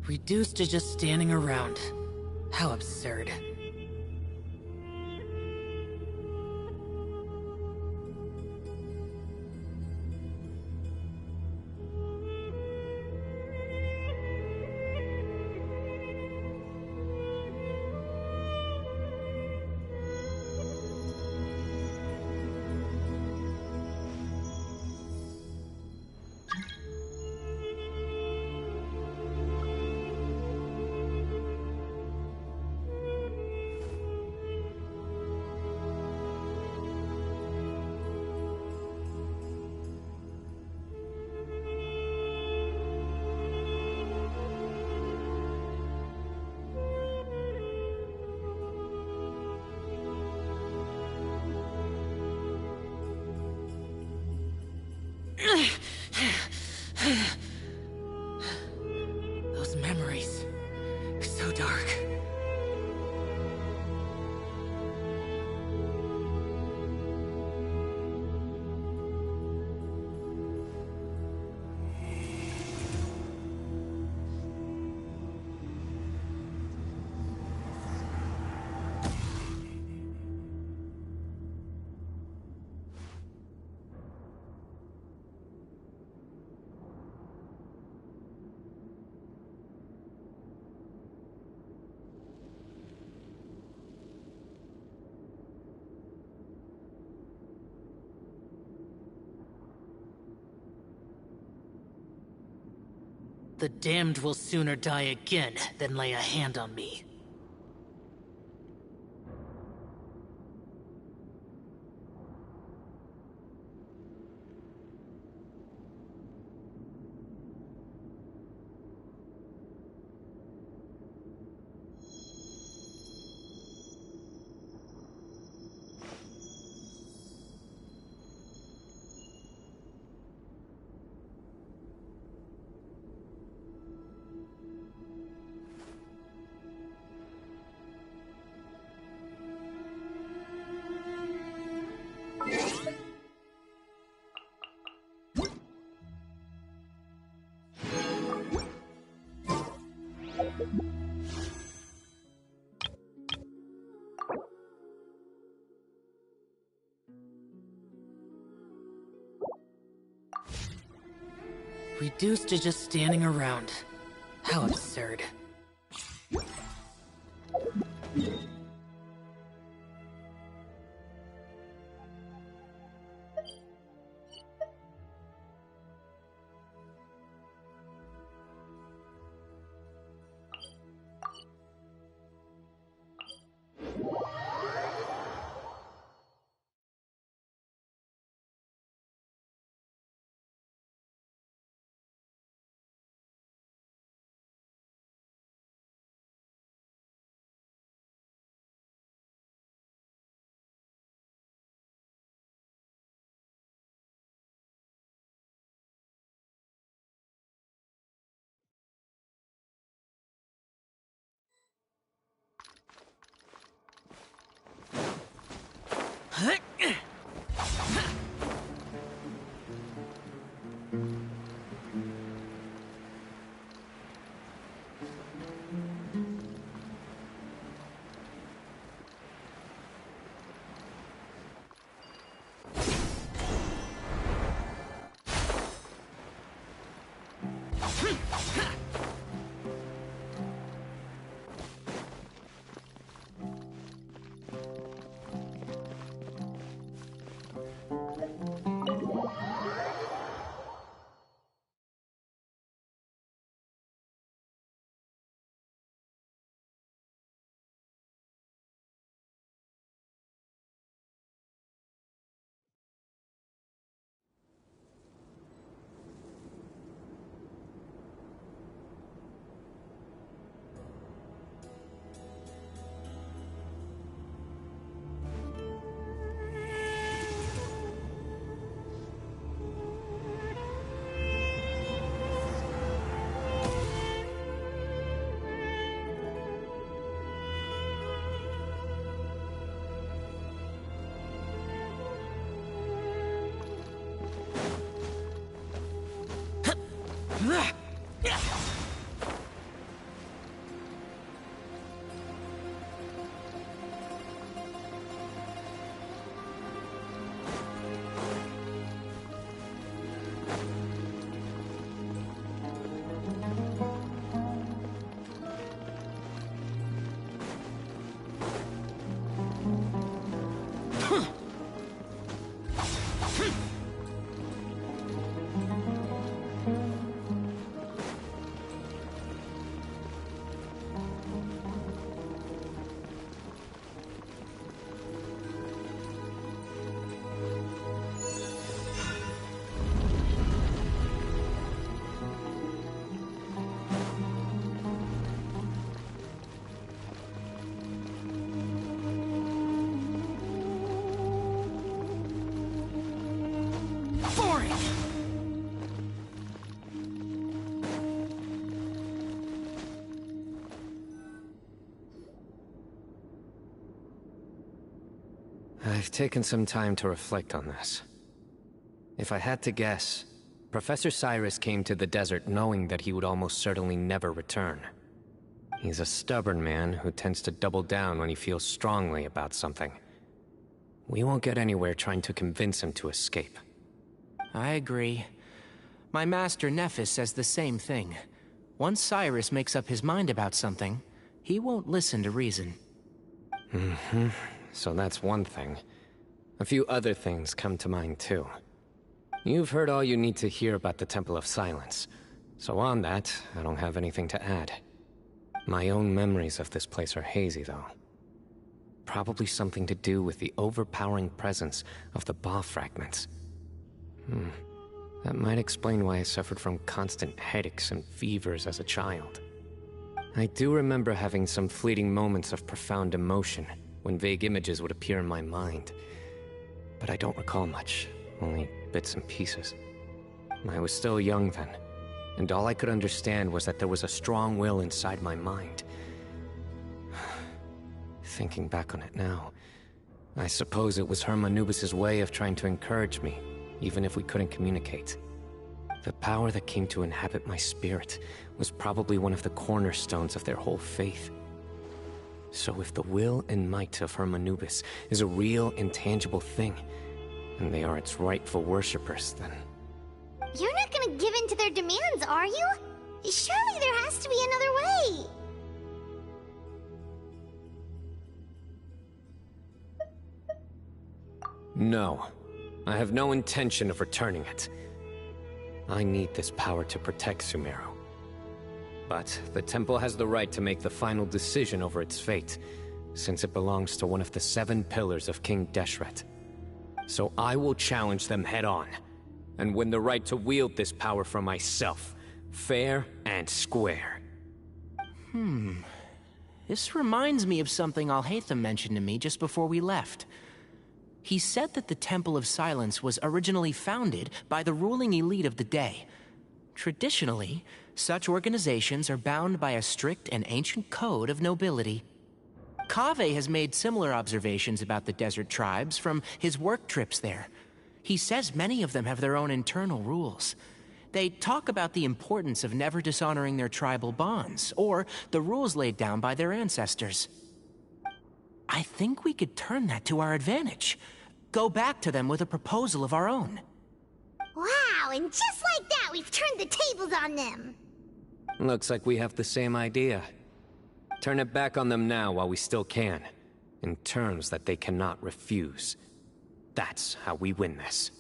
Reduced to just standing around. How absurd. Those memories. So dark. The damned will sooner die again than lay a hand on me. Reduced to just standing around. How absurd. I've taken some time to reflect on this. If I had to guess, Professor Cyrus came to the desert knowing that he would almost certainly never return. He's a stubborn man who tends to double down when he feels strongly about something. We won't get anywhere trying to convince him to escape. I agree. My master Nephis says the same thing. Once Cyrus makes up his mind about something, he won't listen to reason. Mm-hmm. So that's one thing. A few other things come to mind too. You've heard all you need to hear about the Temple of Silence. So on that, I don't have anything to add. My own memories of this place are hazy, though. Probably something to do with the overpowering presence of the Ba fragments. That might explain why I suffered from constant headaches and fevers as a child. I do remember having some fleeting moments of profound emotion when vague images would appear in my mind. But I don't recall much, only bits and pieces. I was still young then, and all I could understand was that there was a strong will inside my mind. Thinking back on it now, I suppose it was Hermanubis' way of trying to encourage me, even if we couldn't communicate. The power that came to inhabit my spirit was probably one of the cornerstones of their whole faith. So if the will and might of Hermanubis is a real, intangible thing, and they are its rightful worshippers, then... You're not gonna give in to their demands, are you? Surely there has to be another way! No. I have no intention of returning it. I need this power to protect Sumeru. But the temple has the right to make the final decision over its fate, since it belongs to one of the 7 pillars of King Deshret. So I will challenge them head-on, and win the right to wield this power for myself, fair and square. This reminds me of something Alhaitham mentioned to me just before we left. He said that the Temple of Silence was originally founded by the ruling elite of the day. Traditionally, such organizations are bound by a strict and ancient code of nobility. Kaveh has made similar observations about the desert tribes from his work trips there. He says many of them have their own internal rules. They talk about the importance of never dishonoring their tribal bonds, or the rules laid down by their ancestors. I think we could turn that to our advantage. Go back to them with a proposal of our own. Wow, and just like that, we've turned the tables on them! Looks like we have the same idea. Turn it back on them now while we still can, in terms that they cannot refuse. That's how we win this.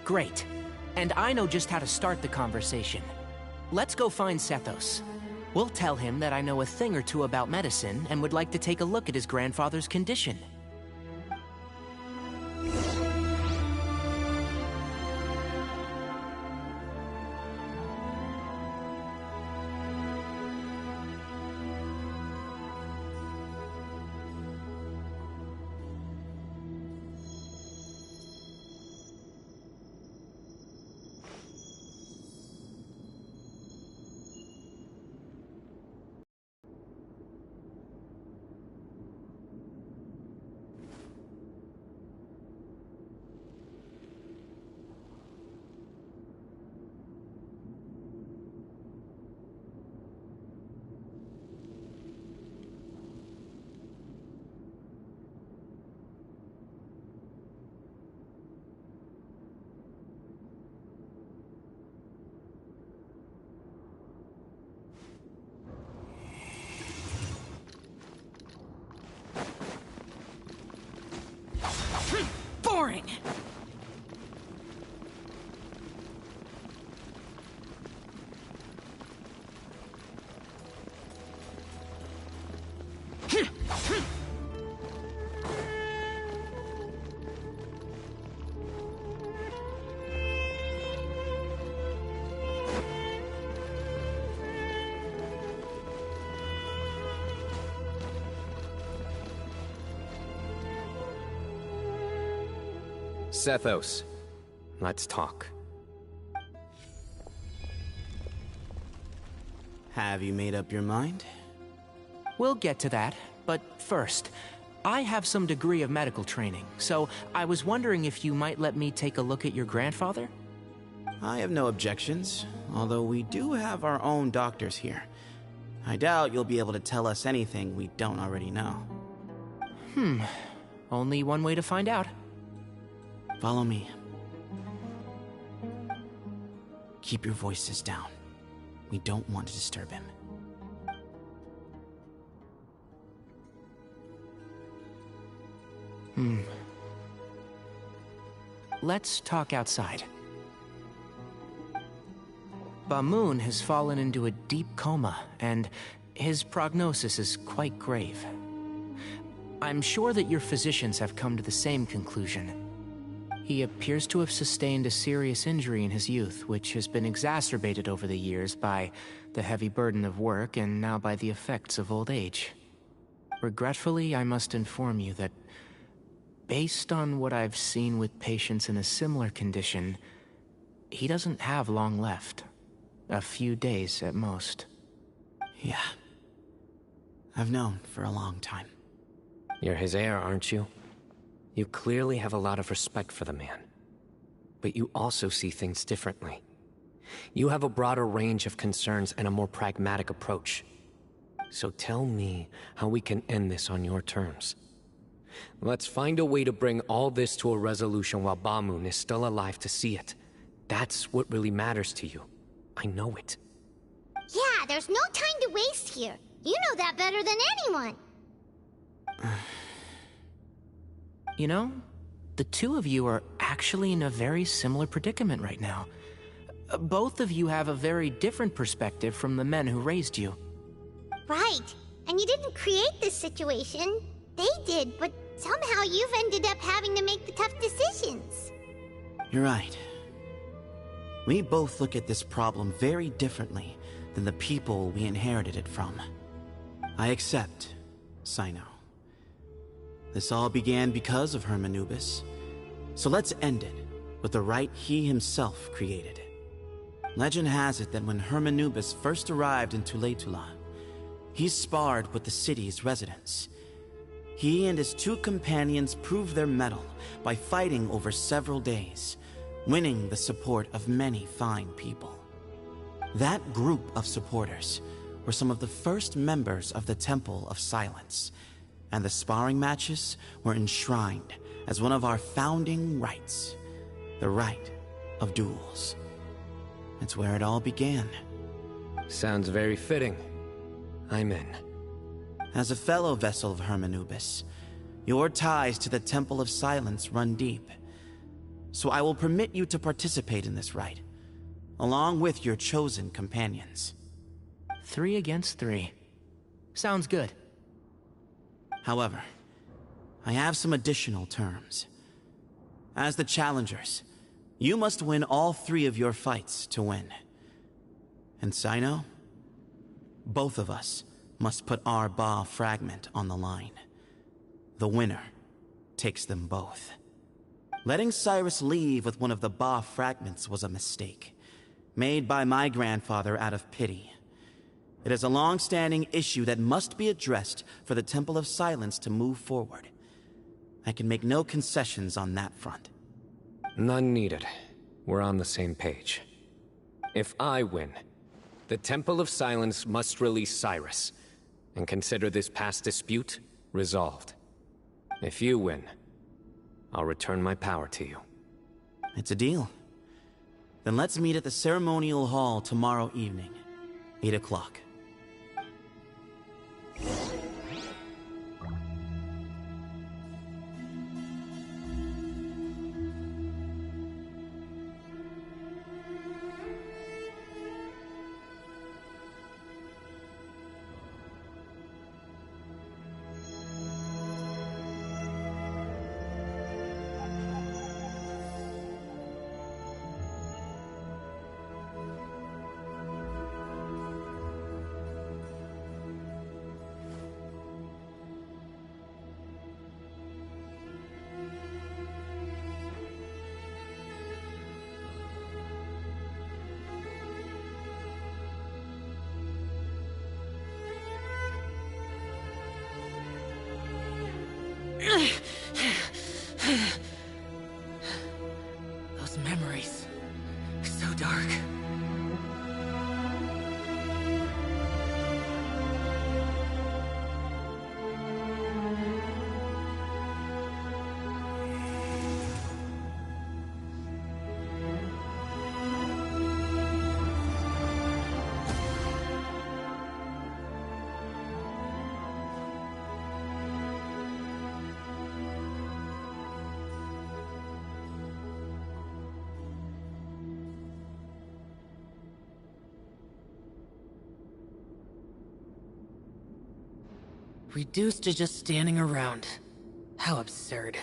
Great. And I know just how to start the conversation. Let's go find Sethos. We'll tell him that I know a thing or two about medicine and would like to take a look at his grandfather's condition. Sethos. Let's talk. Have you made up your mind? We'll get to that, but first, I have some degree of medical training, so I was wondering if you might let me take a look at your grandfather? I have no objections, although we do have our own doctors here. I doubt you'll be able to tell us anything we don't already know. Only one way to find out. Follow me. Keep your voices down. We don't want to disturb him. Let's talk outside. Bamoon has fallen into a deep coma, and his prognosis is quite grave. I'm sure that your physicians have come to the same conclusion. He appears to have sustained a serious injury in his youth, which has been exacerbated over the years by the heavy burden of work and now by the effects of old age. Regretfully, I must inform you that, based on what I've seen with patients in a similar condition, he doesn't have long left. A few days at most. Yeah. I've known for a long time. You're his heir, aren't you? You clearly have a lot of respect for the man. But you also see things differently. You have a broader range of concerns and a more pragmatic approach. So tell me how we can end this on your terms. Let's find a way to bring all this to a resolution while Bamoon is still alive to see it. That's what really matters to you. I know it. Yeah, there's no time to waste here. You know that better than anyone. You know, the two of you are actually in a very similar predicament right now. Both of you have a very different perspective from the men who raised you. Right. And you didn't create this situation. They did, but somehow you've ended up having to make the tough decisions. You're right. We both look at this problem very differently than the people we inherited it from. I accept, Cyno. This all began because of Hermanubis. So let's end it with the rite he himself created. Legend has it that when Hermanubis first arrived in Tuletula, he sparred with the city's residents. He and his two companions proved their mettle by fighting over several days, winning the support of many fine people. That group of supporters were some of the first members of the Temple of Silence, and the sparring matches were enshrined as one of our founding rites, the rite of duels. It's where it all began. Sounds very fitting. I'm in. As a fellow vessel of Hermanubis, your ties to the Temple of Silence run deep. So I will permit you to participate in this rite, along with your chosen companions. 3 against 3. Sounds good. However, I have some additional terms. As the challengers, you must win all 3 of your fights to win. And Cyno, both of us must put our Ba fragment on the line. The winner takes them both. Letting Cyrus leave with one of the Ba fragments was a mistake, made by my grandfather out of pity. It is a long-standing issue that must be addressed for the Temple of Silence to move forward. I can make no concessions on that front. None needed. We're on the same page. If I win, the Temple of Silence must release Cyrus, and consider this past dispute resolved. If you win, I'll return my power to you. It's a deal. Then let's meet at the ceremonial hall tomorrow evening, 8 o'clock. Those memories. So dark. Reduced to just standing around. How absurd.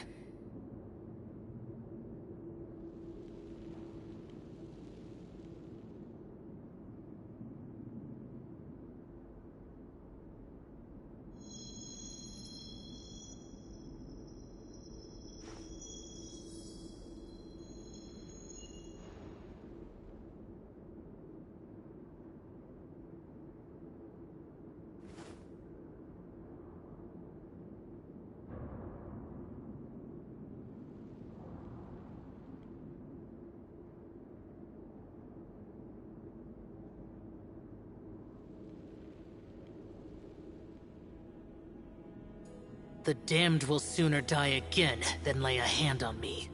The damned will sooner die again than lay a hand on me.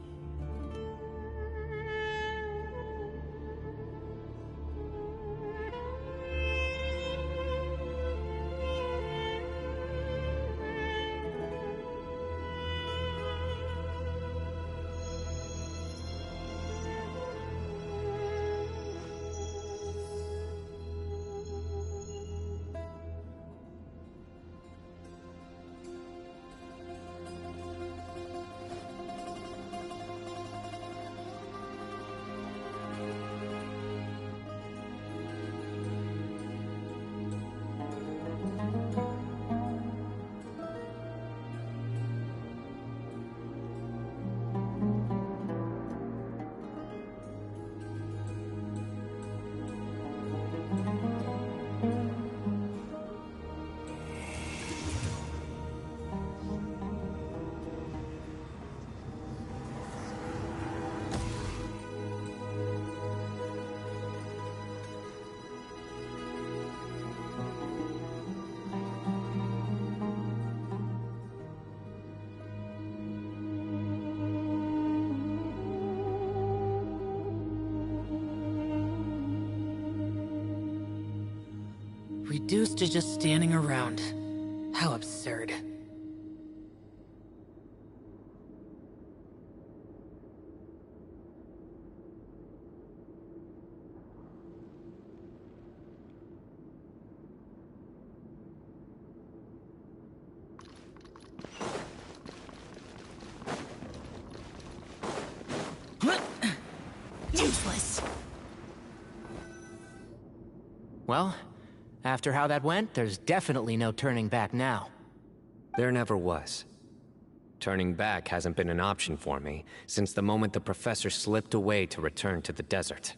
Reduced to just standing around. How absurd. Useless. Well, after how that went, there's definitely no turning back now. There never was. Turning back hasn't been an option for me since the moment the professor slipped away to return to the desert.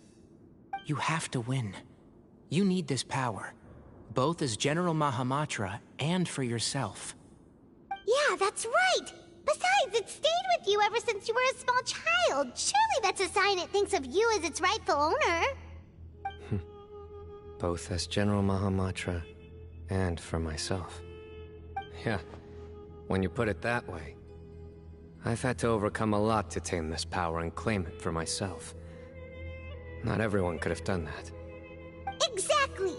You have to win. You need this power, both as General Mahamatra and for yourself. Yeah, that's right! Besides, it stayed with you ever since you were a small child. Surely that's a sign it thinks of you as its rightful owner. Both as General Mahamatra and for myself. Yeah, when you put it that way. I've had to overcome a lot to tame this power and claim it for myself. Not everyone could have done that. Exactly!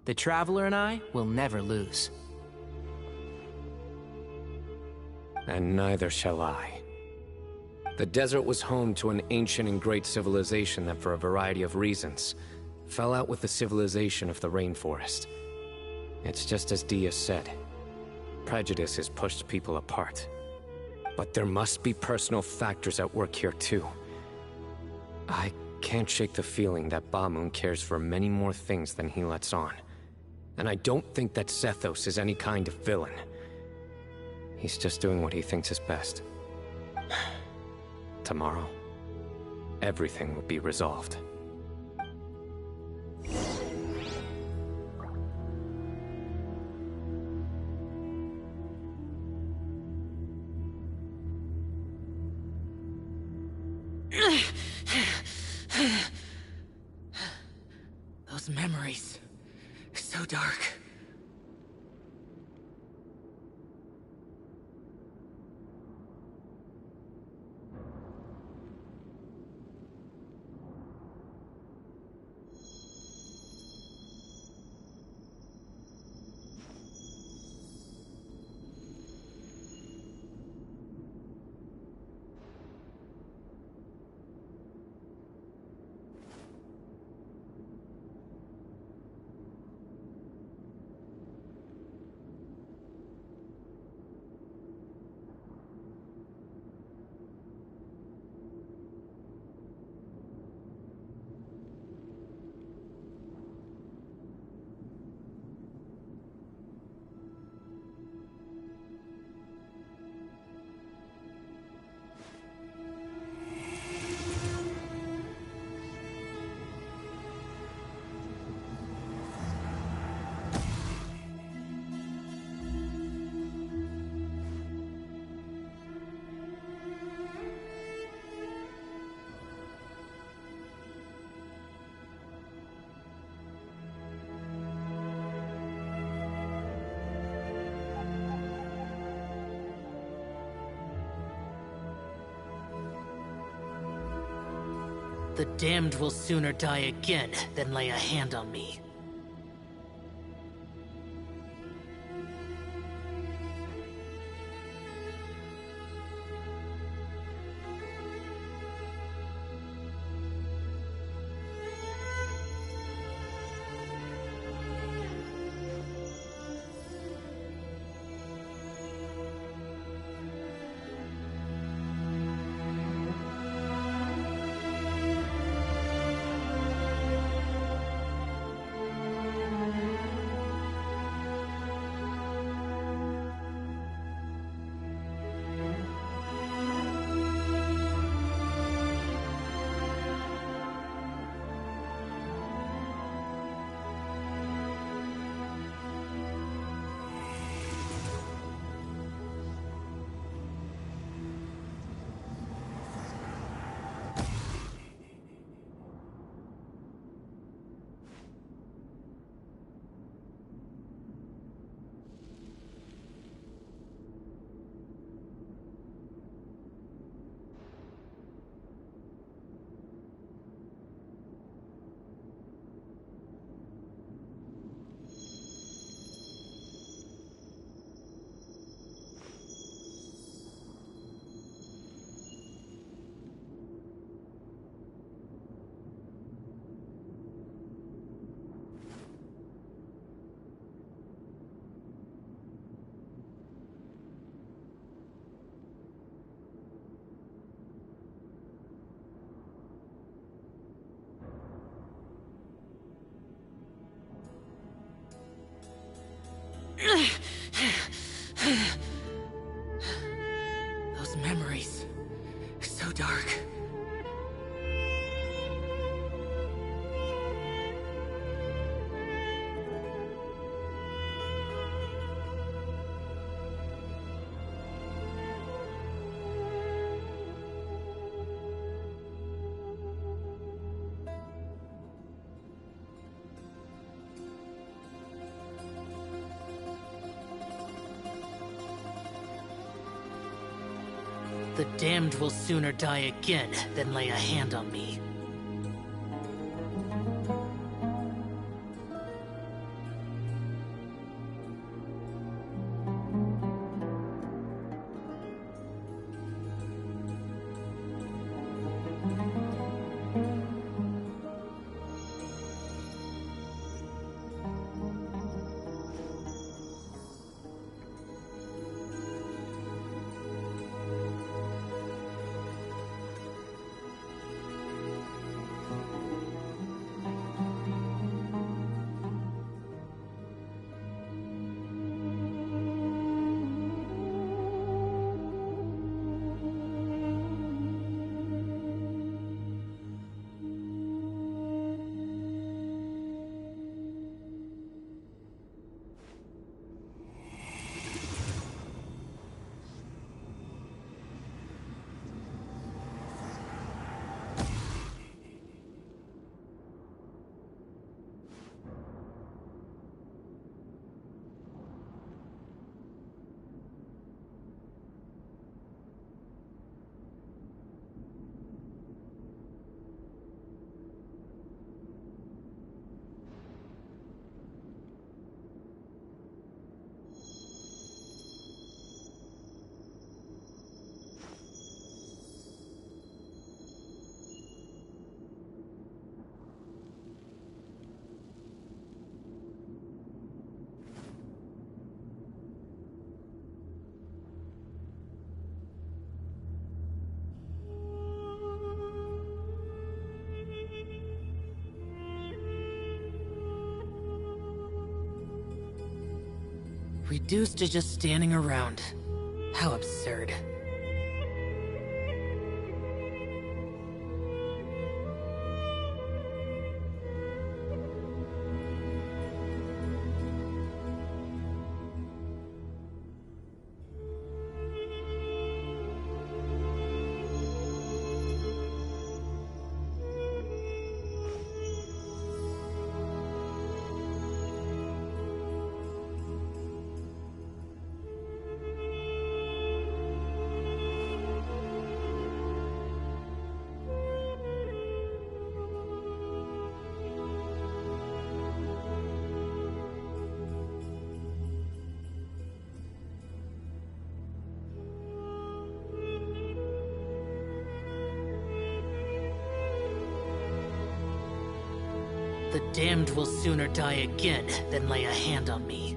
The Traveler and I will never lose. And neither shall I. The desert was home to an ancient and great civilization that, for a variety of reasons, fell out with the civilization of the rainforest. It's just as Dia said. Prejudice has pushed people apart. But there must be personal factors at work here too. I can't shake the feeling that Bamoon cares for many more things than he lets on. And I don't think that Sethos is any kind of villain. He's just doing what he thinks is best. Tomorrow, everything will be resolved. Those memories. So dark. The damned will sooner die again than lay a hand on me. Those memories. So dark. The damned will sooner die again than lay a hand on me. reduced to just standing around. How absurd. The damned will sooner die again than lay a hand on me.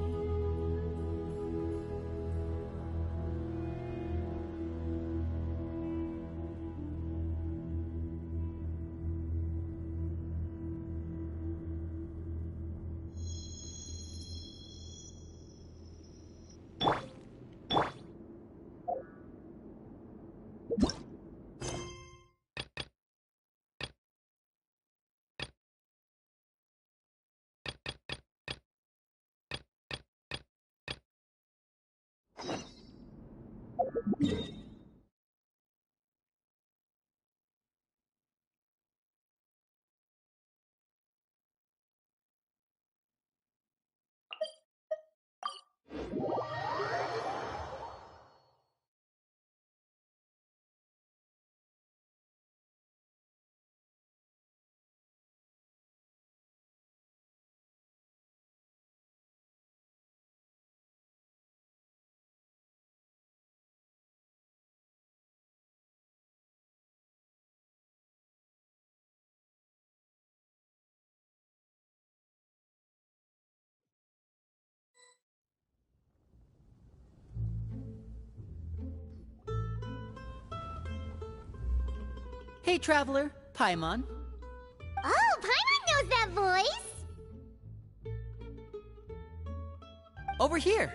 Hey, Traveler. Paimon. Oh, Paimon knows that voice! Over here.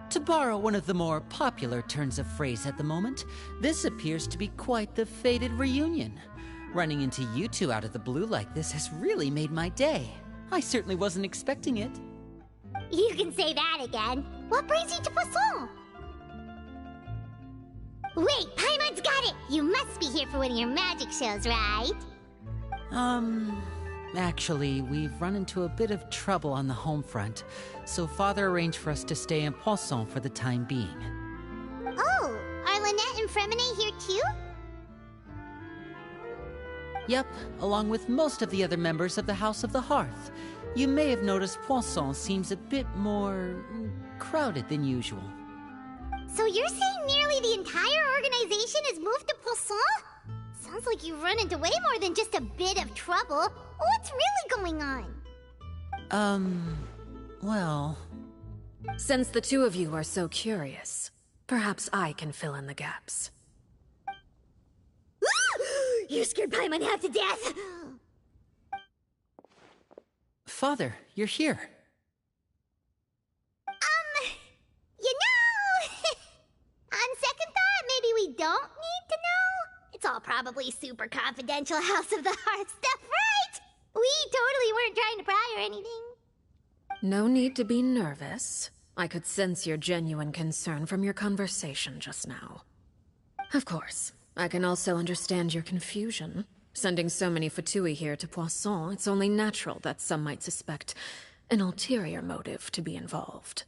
To borrow one of the more popular turns of phrase at the moment, this appears to be quite the fated reunion. Running into you two out of the blue like this has really made my day. I certainly wasn't expecting it. You can say that again. What brings you to Poisson? Wait, Paimon's got it! You must be here for one of your magic shows, right? Actually, we've run into a bit of trouble on the home front, so Father arranged for us to stay in Poisson for the time being. Oh, are Lynette and Fremine here too? Yep, along with most of the other members of the House of the Hearth. You may have noticed Poisson seems a bit more crowded than usual. So you're saying nearly the entire organization has moved to Poisson? Sounds like you've run into way more than just a bit of trouble. What's really going on? Well... Since the two of you are so curious, perhaps I can fill in the gaps. You scared Paimon half to death! Father, you're here. You know... On second thought, maybe we don't need to know? It's all probably super confidential House of the Hearth stuff, right? We totally weren't trying to pry or anything. No need to be nervous. I could sense your genuine concern from your conversation just now. Of course, I can also understand your confusion. Sending so many Fatui here to Poisson, it's only natural that some might suspect an ulterior motive to be involved.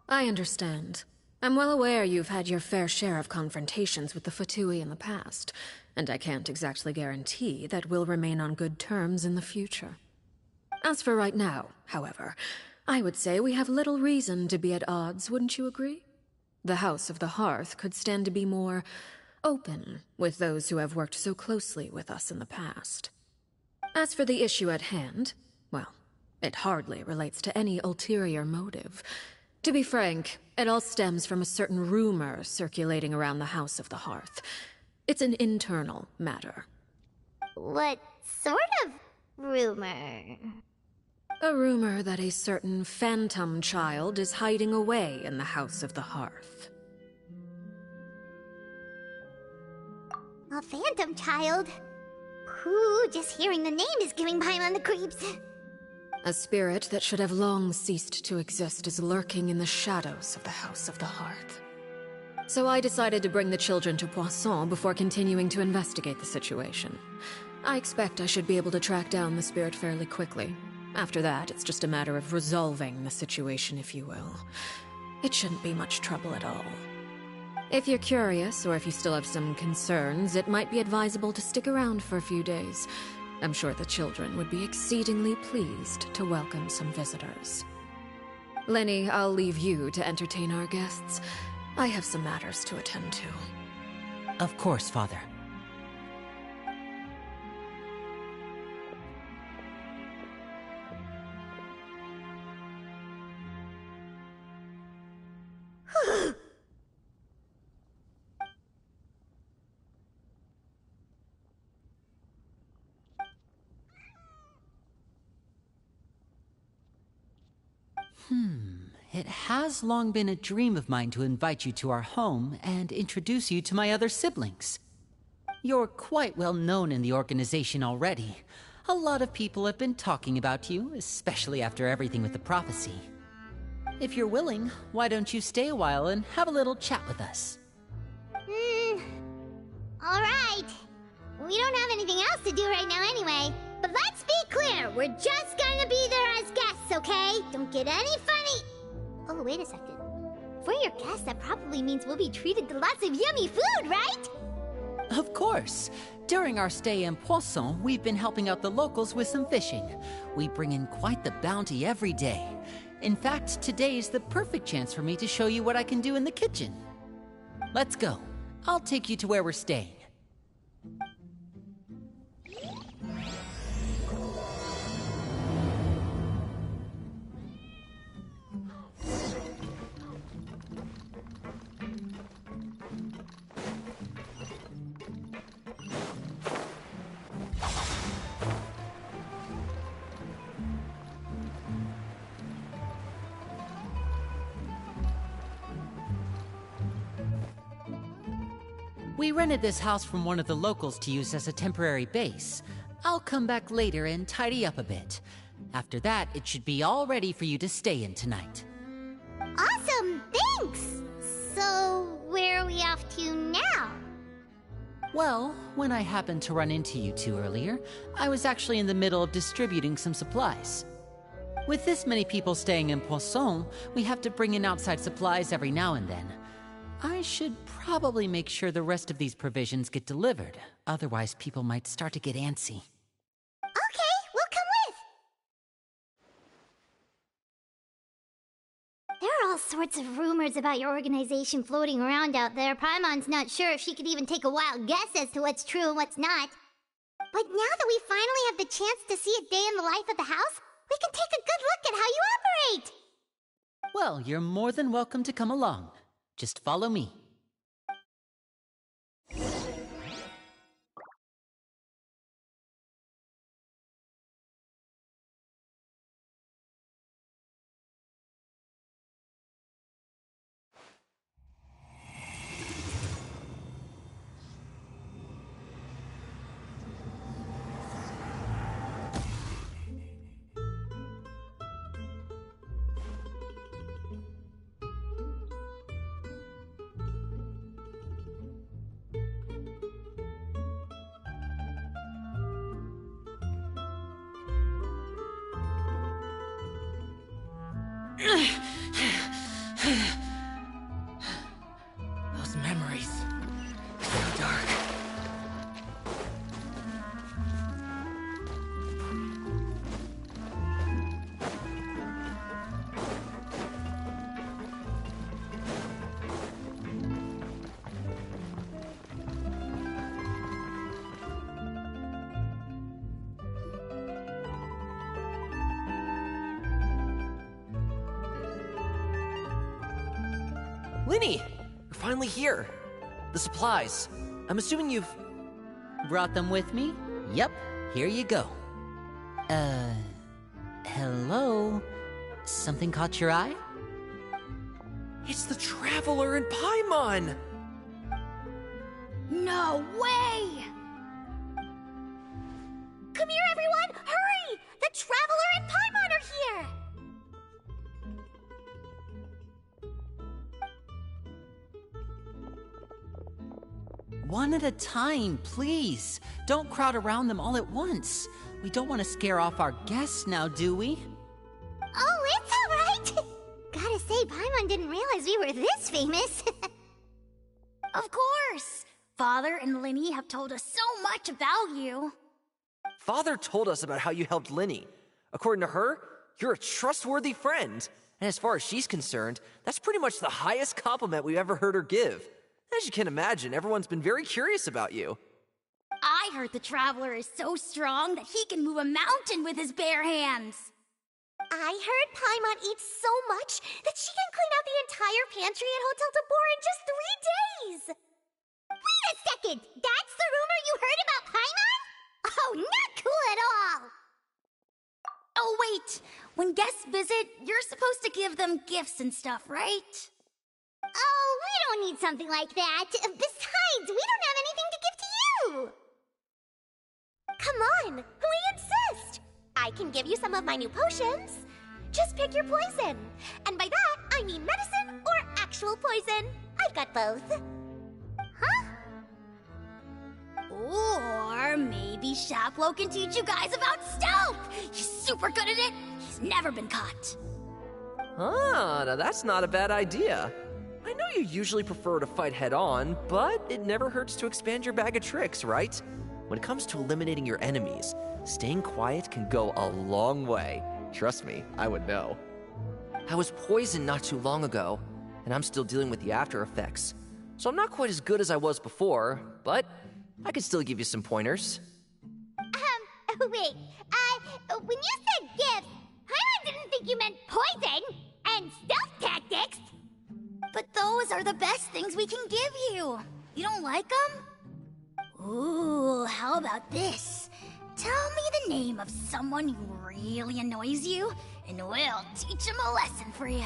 I understand. I'm well aware you've had your fair share of confrontations with the Fatui in the past, and I can't exactly guarantee that we'll remain on good terms in the future. As for right now, however, I would say we have little reason to be at odds, wouldn't you agree? The House of the Hearth could stand to be more open with those who have worked so closely with us in the past. As for the issue at hand, well, It hardly relates to any ulterior motive. To be frank, it all stems from a certain rumor circulating around the House of the Hearth. It's an internal matter. What sort of rumor? A rumor that a certain phantom child is hiding away in the House of the Hearth. A phantom child? Ooh, just hearing the name is giving Paimon the creeps. A spirit that should have long ceased to exist is lurking in the shadows of the House of the Hearth. So I decided to bring the children to Poisson before continuing to investigate the situation. I expect I should be able to track down the spirit fairly quickly. After that, it's just a matter of resolving the situation, if you will. It shouldn't be much trouble at all. If you're curious, or if you still have some concerns, it might be advisable to stick around for a few days. I'm sure the children would be exceedingly pleased to welcome some visitors. Lenny, I'll leave you to entertain our guests. I have some matters to attend to. Of course, Father. It has long been a dream of mine to invite you to our home and introduce you to my other siblings. You're quite well known in the organization already. A lot of people have been talking about you, especially after everything with the prophecy. If you're willing, why don't you stay a while and have a little chat with us? Alright. We don't have anything else to do right now anyway. But let's be clear, we're just gonna be there as guests, okay? Don't get any funny... Oh, wait a second. For your guests, that probably means we'll be treated to lots of yummy food, right? Of course. During our stay in Poisson, we've been helping out the locals with some fishing. We bring in quite the bounty every day. In fact, today's the perfect chance for me to show you what I can do in the kitchen. Let's go. I'll take you to where we're staying. We rented this house from one of the locals to use as a temporary base. I'll come back later and tidy up a bit. After that, it should be all ready for you to stay in tonight. Awesome! Thanks! So, where are we off to now? Well, when I happened to run into you two earlier, I was actually in the middle of distributing some supplies. With this many people staying in Poisson, we have to bring in outside supplies every now and then. I should probably make sure the rest of these provisions get delivered. Otherwise, people might start to get antsy. Okay, we'll come with! There are all sorts of rumors about your organization floating around out there. Paimon's not sure if she could even take a wild guess as to what's true and what's not. But now that we finally have the chance to see a day in the life of the house, we can take a good look at how you operate! Well, you're more than welcome to come along. Just follow me. Those memories. So dark. Lyney! You're finally here. The supplies. I'm assuming you've... Brought them with me? Yep, here you go. Hello? Something caught your eye? It's the Traveler in Paimon! No way! Come here, everyone! Hurry! The Traveler and Paimon are here! One at a time, please. Don't crowd around them all at once. We don't want to scare off our guests now, do we? Oh, it's all right! Gotta say, Paimon didn't realize we were this famous. Of course! Father and Lyney have told us so much about you. Father told us about how you helped Lyney. According to her, you're a trustworthy friend. And as far as she's concerned, that's pretty much the highest compliment we've ever heard her give. As you can imagine, everyone's been very curious about you. I heard the Traveler is so strong that he can move a mountain with his bare hands. I heard Paimon eats so much that she can clean out the entire pantry at Hotel Tabor in just 3 days! Wait a second! That's the rumor you heard about Paimon? Oh, not cool at all! Oh, wait! When guests visit, you're supposed to give them gifts and stuff, right? Oh, we don't need something like that. Besides, we don't have anything to give to you! Come on, we insist! I can give you some of my new potions. Just pick your poison. And by that, I mean medicine or actual poison. I've got both. Huh? Or maybe Shaplo can teach you guys about stealth! He's super good at it! He's never been caught! Ah, now that's not a bad idea. I know you usually prefer to fight head-on, but it never hurts to expand your bag of tricks, right? When it comes to eliminating your enemies, staying quiet can go a long way. Trust me, I would know. I was poisoned not too long ago, and I'm still dealing with the after effects. So I'm not quite as good as I was before, but I could still give you some pointers. Wait, when you said gifts, Paimon didn't think you meant poison and stealth tactics. But those are the best things we can give you. You don't like them? Ooh, how about this? Tell me the name of someone who really annoys you, and we'll teach him a lesson for you.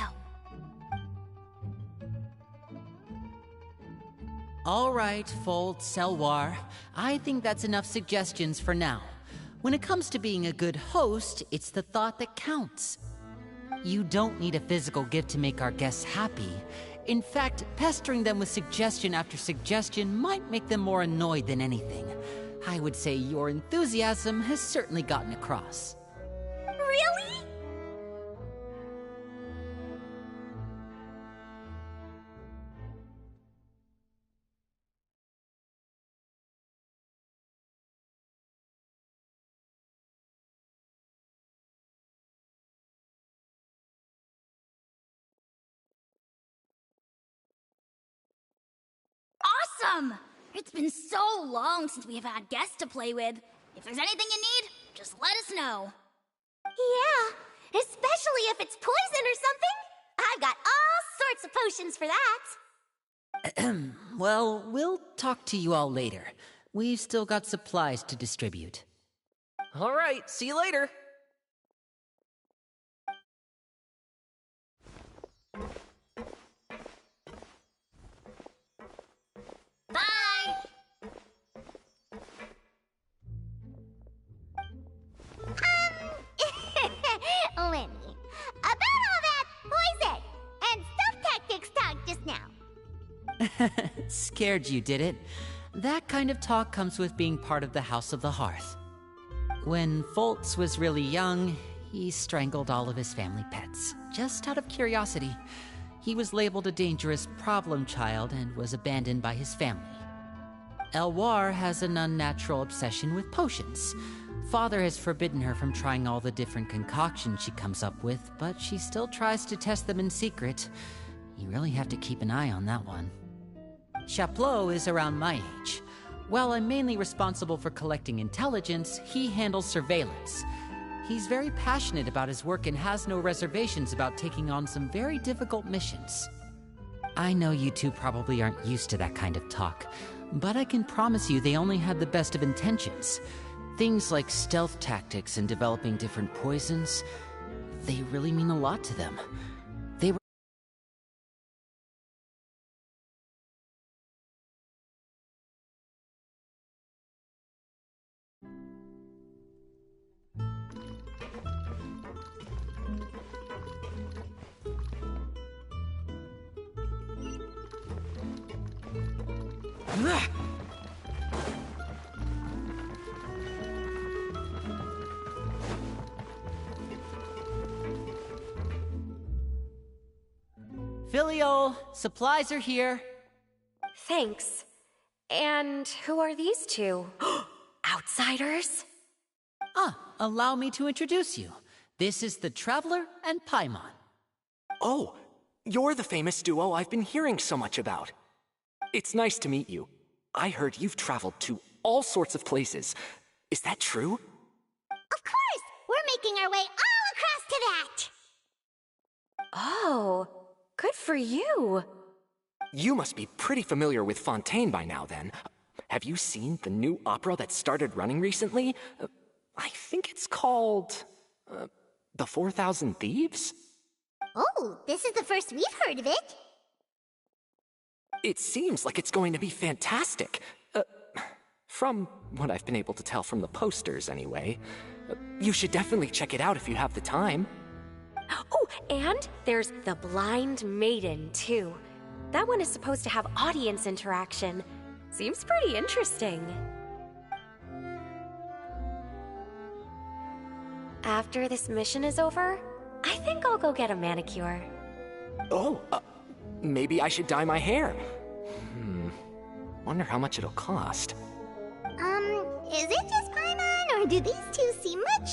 All right, Fold, Selwar. I think that's enough suggestions for now. When it comes to being a good host, it's the thought that counts. You don't need a physical gift to make our guests happy. In fact, pestering them with suggestion after suggestion might make them more annoyed than anything. I would say your enthusiasm has certainly gotten across. Really? Awesome! It's been so long since we have had guests to play with. If there's anything you need, just let us know. Yeah, especially if it's poison or something. I've got all sorts of potions for that. Well, we'll talk to you all later. We've still got supplies to distribute. All right, see you later. Bye! Lyney, about all that poison and stealth tactics talk just now. Scared you, did it? That kind of talk comes with being part of the House of the Hearth. When Foltz was really young, he strangled all of his family pets, just out of curiosity. He was labeled a dangerous problem child and was abandoned by his family. Elwar has an unnatural obsession with potions. Father has forbidden her from trying all the different concoctions she comes up with, but she still tries to test them in secret. You really have to keep an eye on that one. Chapleau is around my age. While I'm mainly responsible for collecting intelligence, he handles surveillance. He's very passionate about his work and has no reservations about taking on some very difficult missions. I know you two probably aren't used to that kind of talk, but I can promise you they only had the best of intentions. Things like stealth tactics and developing different poisons, they really mean a lot to them. They were... Filial, supplies are here. Thanks. And who are these two? Outsiders? Allow me to introduce you. This is the Traveler and Paimon. Oh, you're the famous duo I've been hearing so much about. It's nice to meet you. I heard you've traveled to all sorts of places. Is that true? Of course! We're making our way all across to that! Oh, good for you. You must be pretty familiar with Fontaine by now, then. Have you seen the new opera that started running recently? I think it's called... The 4,000 Thieves? Oh, this is the first we've heard of it. It seems like it's going to be fantastic. From what I've been able to tell from the posters, anyway. You should definitely check it out if you have the time. Oh, and there's The Blind Maiden, too. That one is supposed to have audience interaction. Seems pretty interesting. After this mission is over, I think I'll go get a manicure. Oh, maybe I should dye my hair. Wonder how much it'll cost. Is it just Paimon, or do these two seem much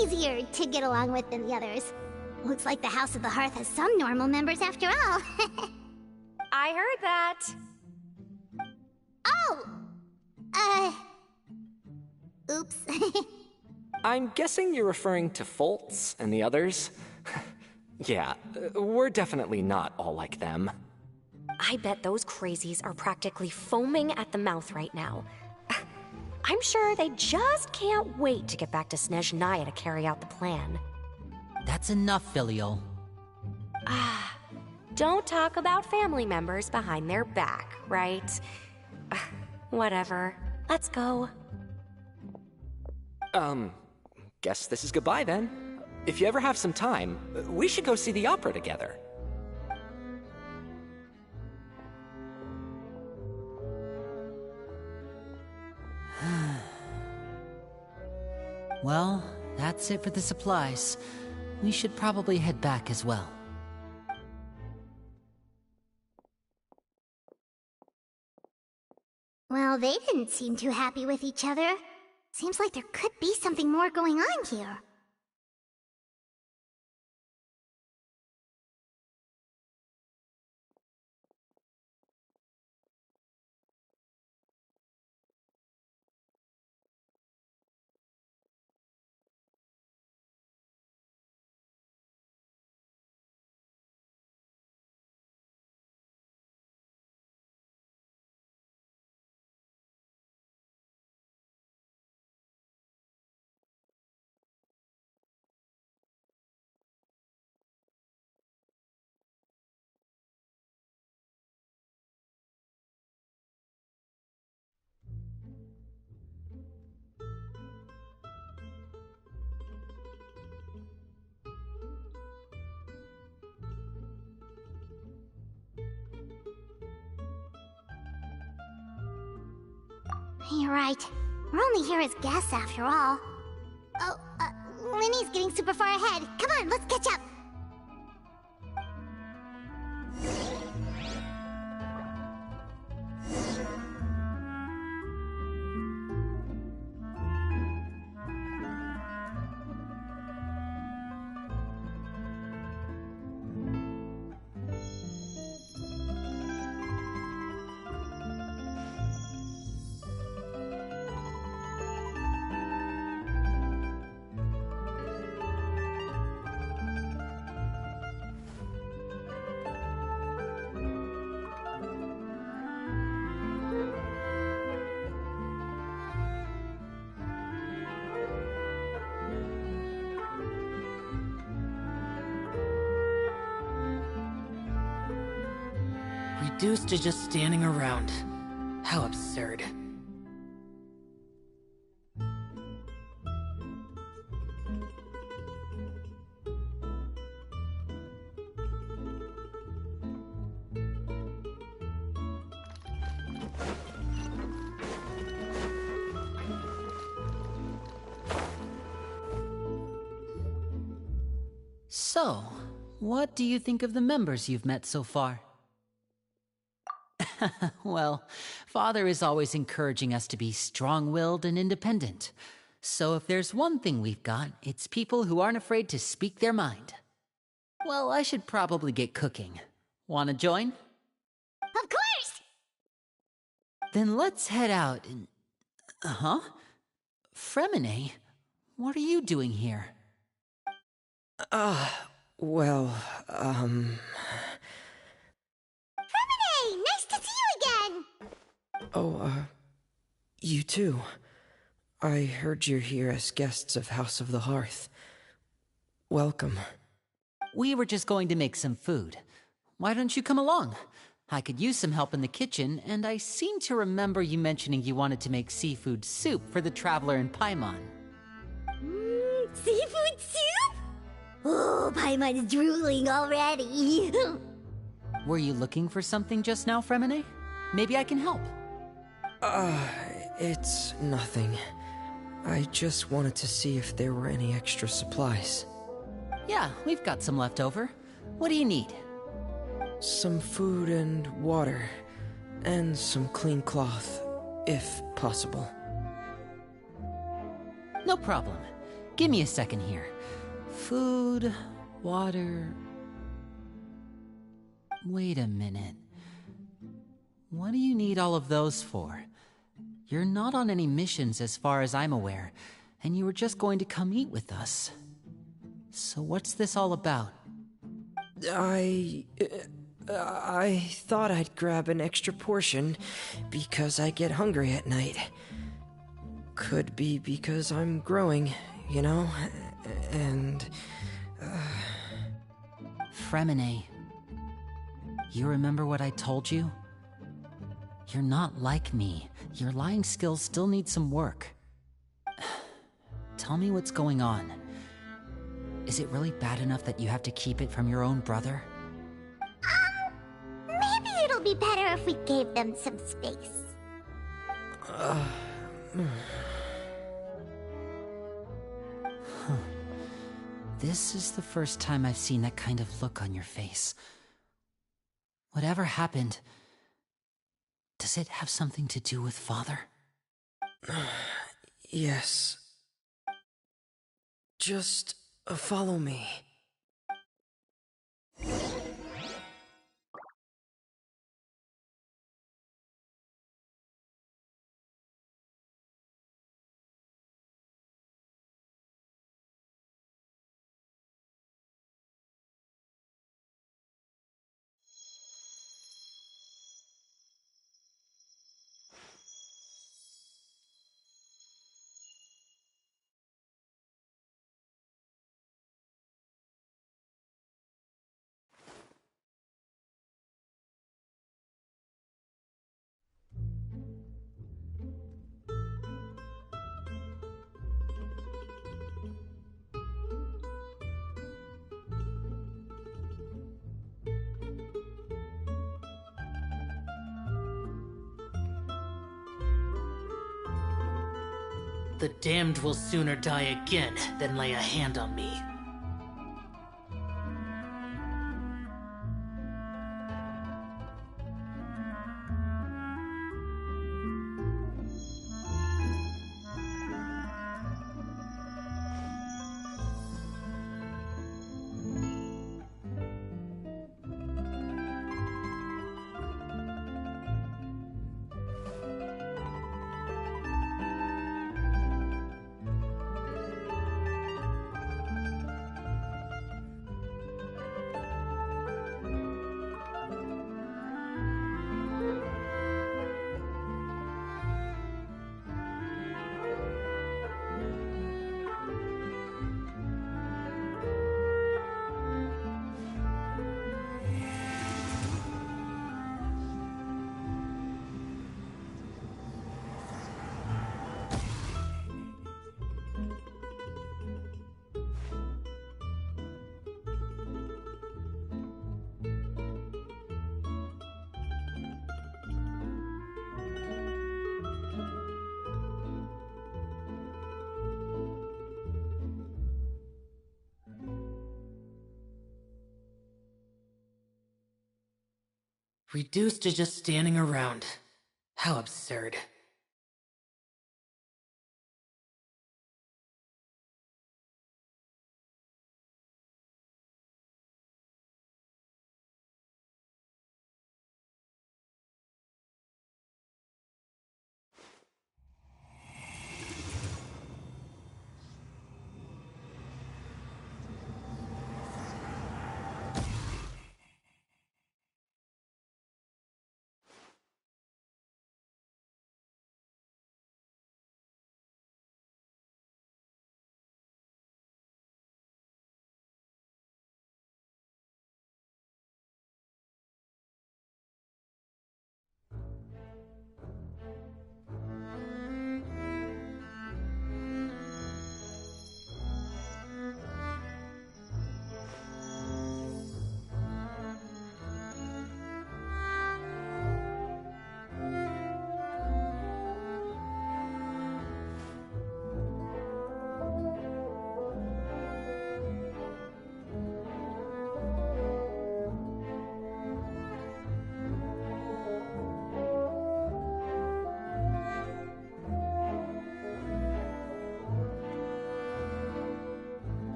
easier to get along with than the others? Looks like the House of the Hearth has some normal members after all. I heard that. Oh! Oops. I'm guessing you're referring to Foltz and the others? Yeah, we're definitely not all like them. I bet those crazies are practically foaming at the mouth right now. I'm sure they just can't wait to get back to Snezhnaya to carry out the plan. That's enough, Filial. Don't talk about family members behind their back, right? Whatever. Let's go. Guess this is goodbye then. If you ever have some time, we should go see the opera together. Well, that's it for the supplies. We should probably head back as well. Well, they didn't seem too happy with each other. Seems like there could be something more going on here. You're right. We're only here as guests after all. Oh, Lyney's getting super far ahead. Come on, let's catch up. reduced to just standing around. How absurd. So, what do you think of the members you've met so far? Well, Father is always encouraging us to be strong-willed and independent. So if there's one thing we've got, it's people who aren't afraid to speak their mind. Well, I should probably get cooking. Want to join? Of course! Then let's head out and... Huh? Fremine, what are you doing here? Well, Fremine! Nice to see you again! Oh, you too. I heard you're here as guests of House of the Hearth. Welcome. We were just going to make some food. Why don't you come along? I could use some help in the kitchen, and I seem to remember you mentioning you wanted to make seafood soup for the Traveler in Paimon. Seafood soup? Oh, Paimon's drooling already. Were you looking for something just now, Fremine? Maybe I can help. It's nothing. I just wanted to see if there were any extra supplies. Yeah, we've got some left over. What do you need? Some food and water, and some clean cloth, if possible. No problem. Give me a second here. Food, water... Wait a minute. What do you need all of those for? You're not on any missions as far as I'm aware, and you were just going to come eat with us. So what's this all about? I thought I'd grab an extra portion because I get hungry at night. Could be because I'm growing, you know, and... Fremine, you remember what I told you? You're not like me. Your lying skills still need some work. Tell me what's going on. Is it really bad enough that you have to keep it from your own brother? Maybe it'll be better if we gave them some space. This is the first time I've seen that kind of look on your face. Whatever happened, does it have something to do with Father? Yes. Just follow me. The damned will sooner die again than lay a hand on me. Reduced to just standing around. How absurd.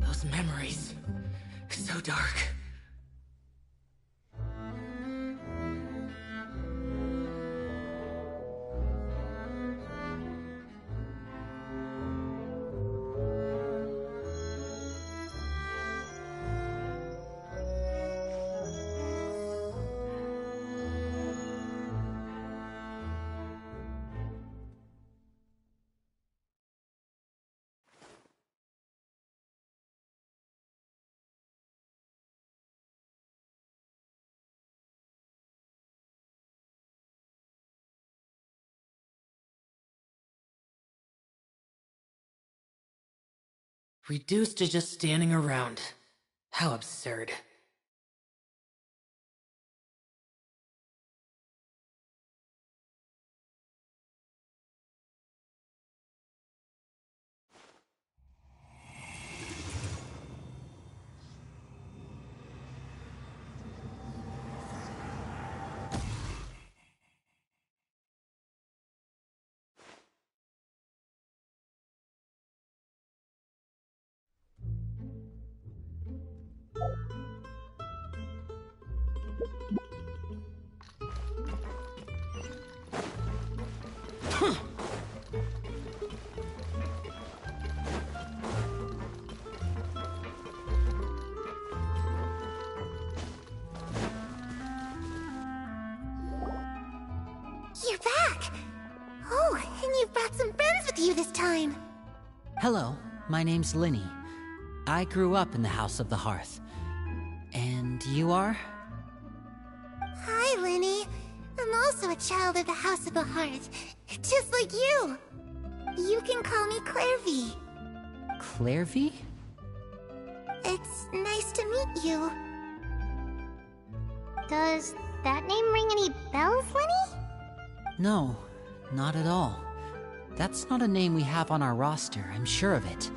Those memories. So dark. Reduced to just standing around. How absurd. You're back! Oh, and you've brought some friends with you this time! Hello, my name's Lyney. I grew up in the House of the Hearth. And you are? Hi, Lyney. I'm also a child of the House of the Hearth, just like you! You can call me Clairvy. Clairvy? It's nice to meet you. Does that name ring any bells, Lyney? No, not at all. That's not a name we have on our roster, I'm sure of it.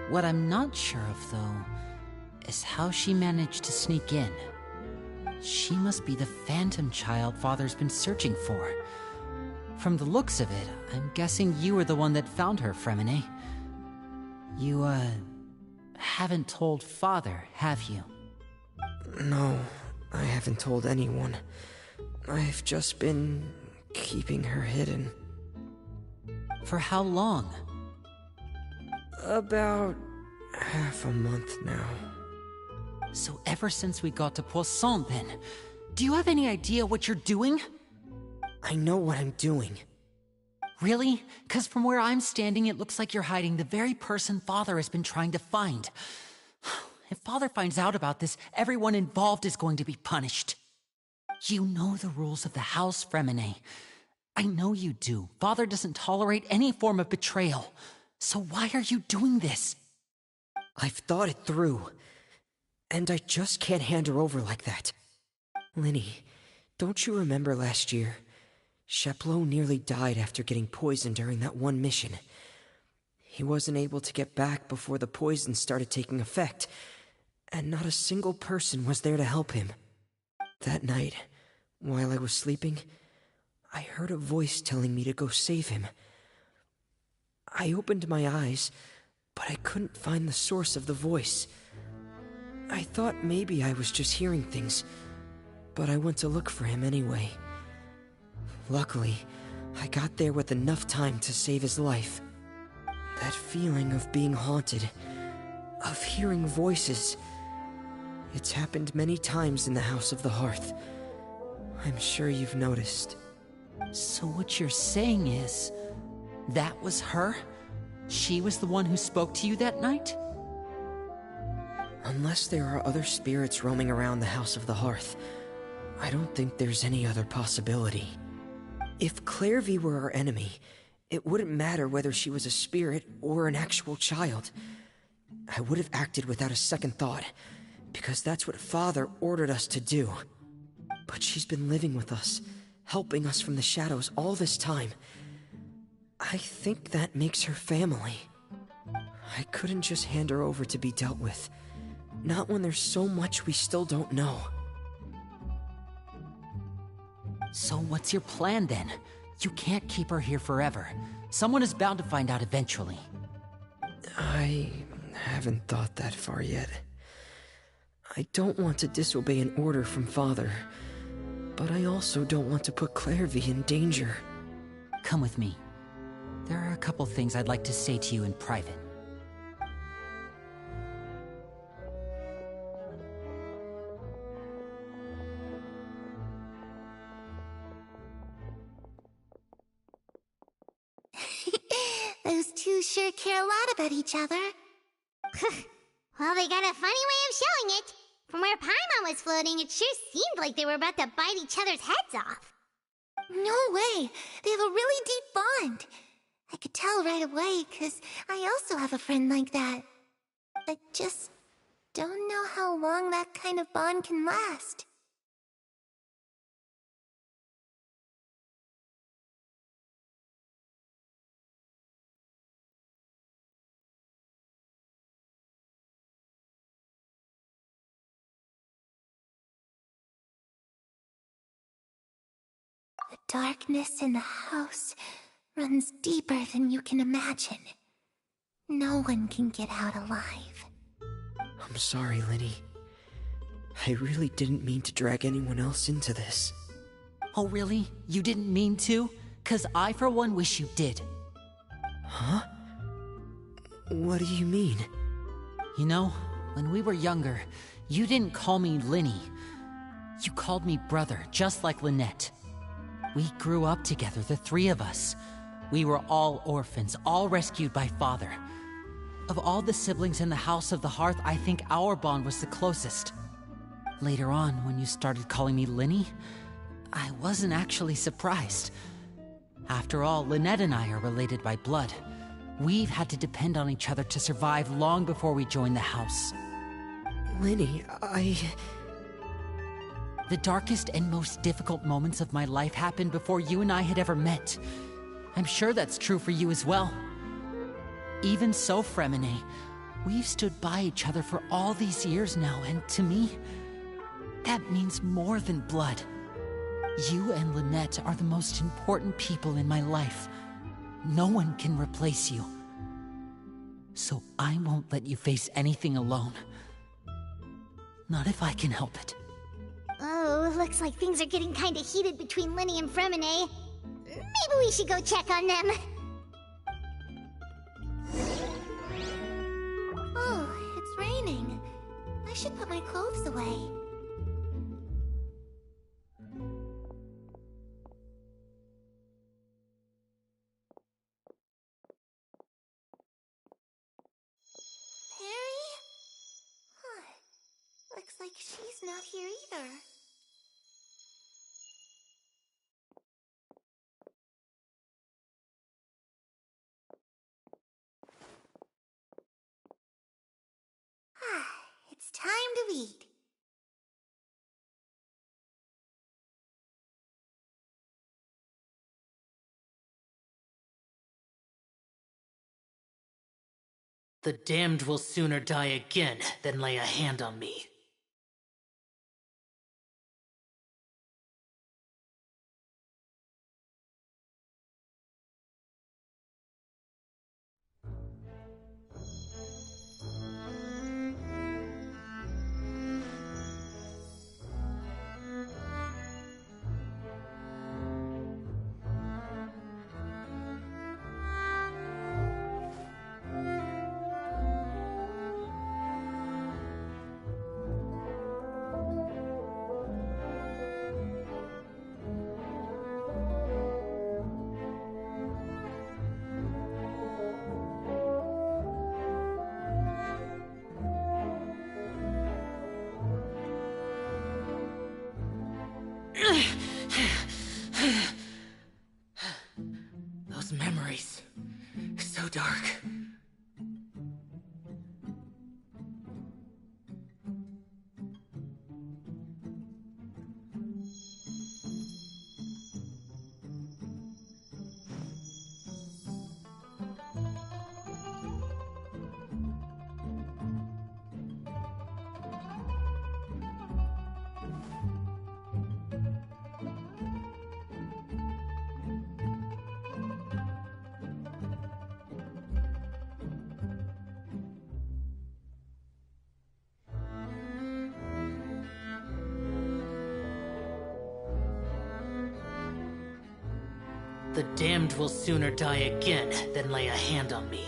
What I'm not sure of, though, is how she managed to sneak in. She must be the phantom child Father's been searching for. From the looks of it, I'm guessing you were the one that found her, Freminet. You, haven't told Father, have you? No, I haven't told anyone. I've just been keeping her hidden. For how long? About half a month now. So ever since we got to Poisson, then? Do you have any idea what you're doing? I know what I'm doing. Really? Because from where I'm standing, it looks like you're hiding the very person Father has been trying to find. If Father finds out about this, everyone involved is going to be punished. You know the rules of the house, Fremine. I know you do. Father doesn't tolerate any form of betrayal. So why are you doing this? I've thought it through. And I just can't hand her over like that. Linny, don't you remember last year? Chapleau nearly died after getting poisoned during that one mission. He wasn't able to get back before the poison started taking effect, and not a single person was there to help him. That night, while I was sleeping, I heard a voice telling me to go save him. I opened my eyes, but I couldn't find the source of the voice. I thought maybe I was just hearing things, but I went to look for him anyway. Luckily, I got there with enough time to save his life. That feeling of being haunted, of hearing voices, it's happened many times in the House of the Hearth. I'm sure you've noticed. So what you're saying is, that was her? She was the one who spoke to you that night? Unless there are other spirits roaming around the House of the Hearth, I don't think there's any other possibility. If Clairvy were our enemy, it wouldn't matter whether she was a spirit or an actual child. I would have acted without a second thought, because that's what Father ordered us to do. But she's been living with us, helping us from the shadows all this time. I think that makes her family. I couldn't just hand her over to be dealt with. Not when there's so much we still don't know. So what's your plan then? You can't keep her here forever. Someone is bound to find out eventually. I haven't thought that far yet. I don't want to disobey an order from Father, but I also don't want to put Clairvy in danger. Come with me. There are a couple things I'd like to say to you in private. Those two sure care a lot about each other. Well, they got a funny way of showing it. From where Paimon was floating, it sure seemed like they were about to bite each other's heads off. No way! They have a really deep bond. I could tell right away, 'cause I also have a friend like that. I just don't know how long that kind of bond can last. The darkness in the house runs deeper than you can imagine. No one can get out alive. I'm sorry, Linny. I really didn't mean to drag anyone else into this. Oh, really? You didn't mean to? 'Cause I, for one, wish you did. Huh? What do you mean? You know, when we were younger, you didn't call me Linny. You called me brother, just like Lynette. We grew up together, the three of us. We were all orphans, all rescued by Father. Of all the siblings in the House of the Hearth, I think our bond was the closest. Later on, when you started calling me Linny, I wasn't actually surprised. After all, Lynette and I are related by blood. We've had to depend on each other to survive long before we joined the house. Linny, The darkest and most difficult moments of my life happened before you and I had ever met. I'm sure that's true for you as well. Even so, Fremine, we've stood by each other for all these years now, and to me, that means more than blood. You and Lynette are the most important people in my life. No one can replace you. So I won't let you face anything alone. Not if I can help it. Oh, looks like things are getting kinda heated between Linny and Fremine. Maybe we should go check on them. Oh, it's raining. I should put my clothes away. she's not here either. It's time to eat. The damned will sooner die again than lay a hand on me. Those memories. So dark. The damned will sooner die again than lay a hand on me.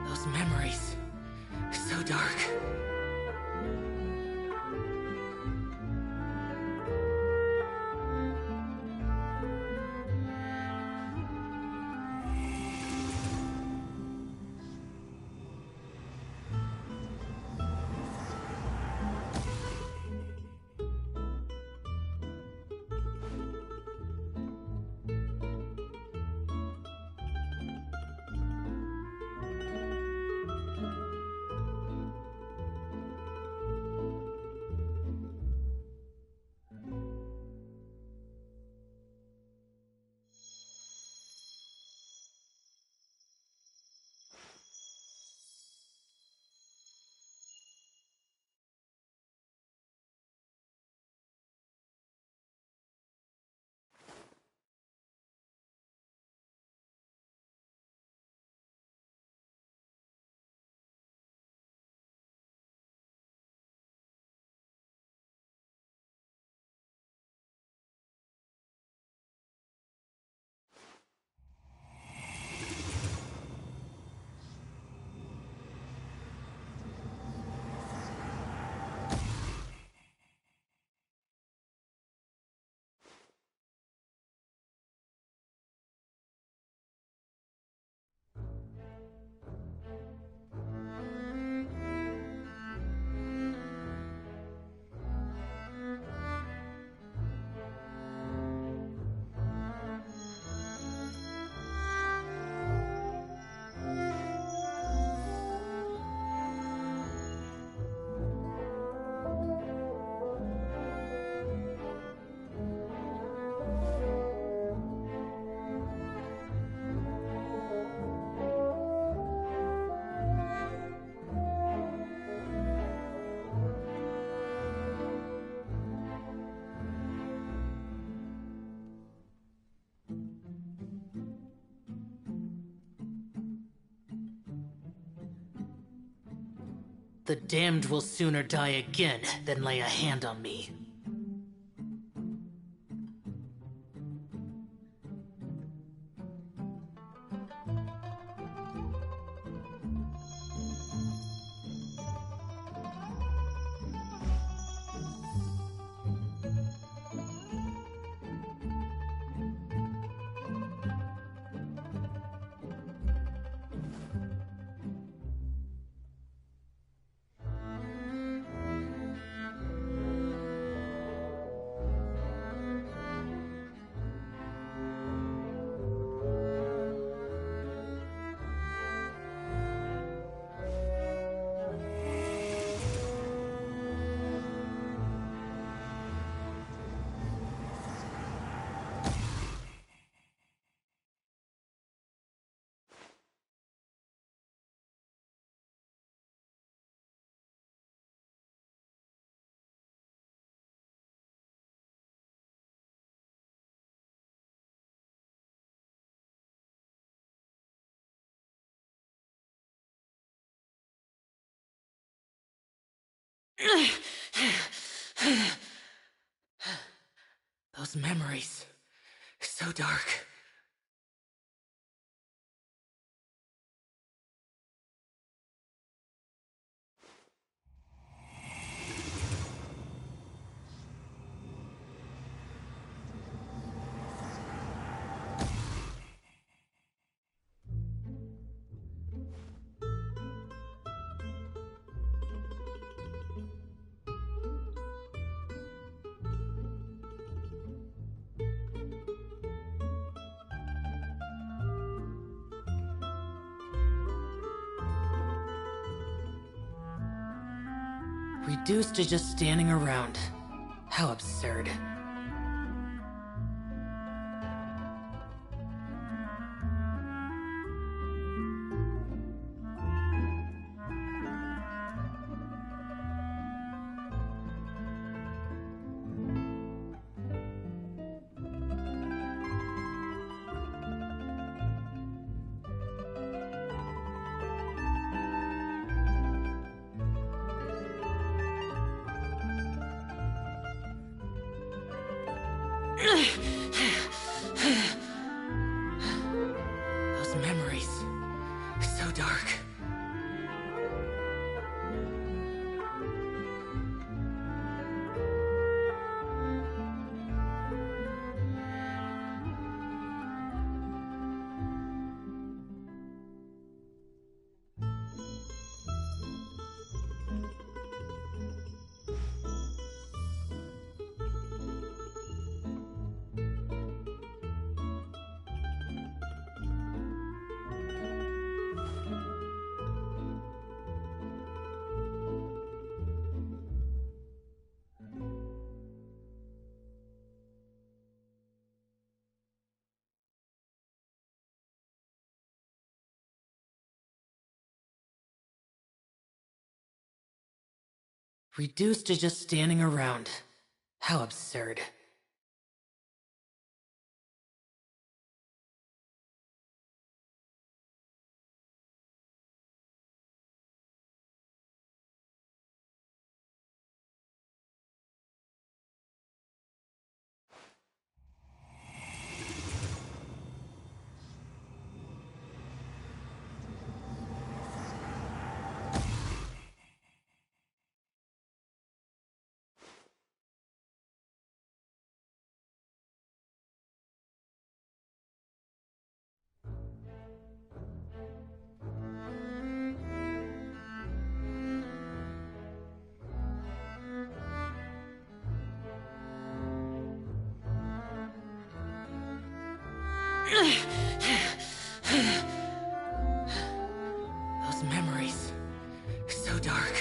Those memories. So dark. The damned will sooner die again than lay a hand on me. Those memories. So dark. Reduced to just standing around. How absurd. Those memories. So dark. Reduced to just standing around. How absurd. Those memories. So dark.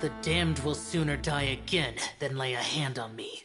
The damned will sooner die again than lay a hand on me.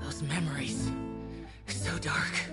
Those memories, so dark.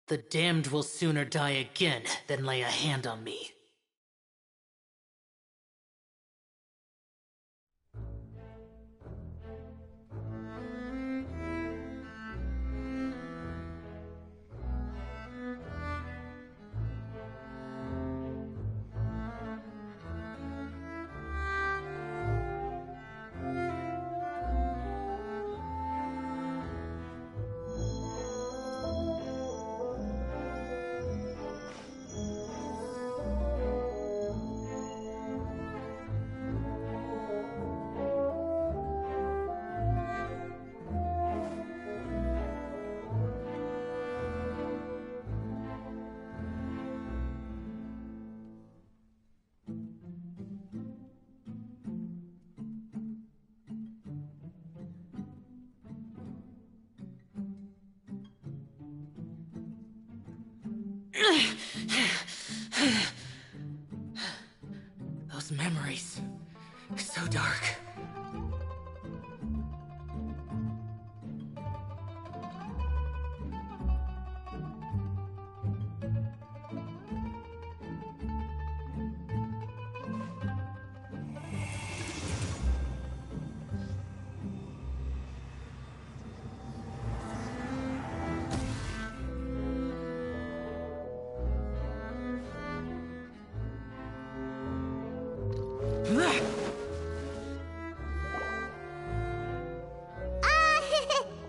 The damned will sooner die again than lay a hand on me. Those memories, so dark.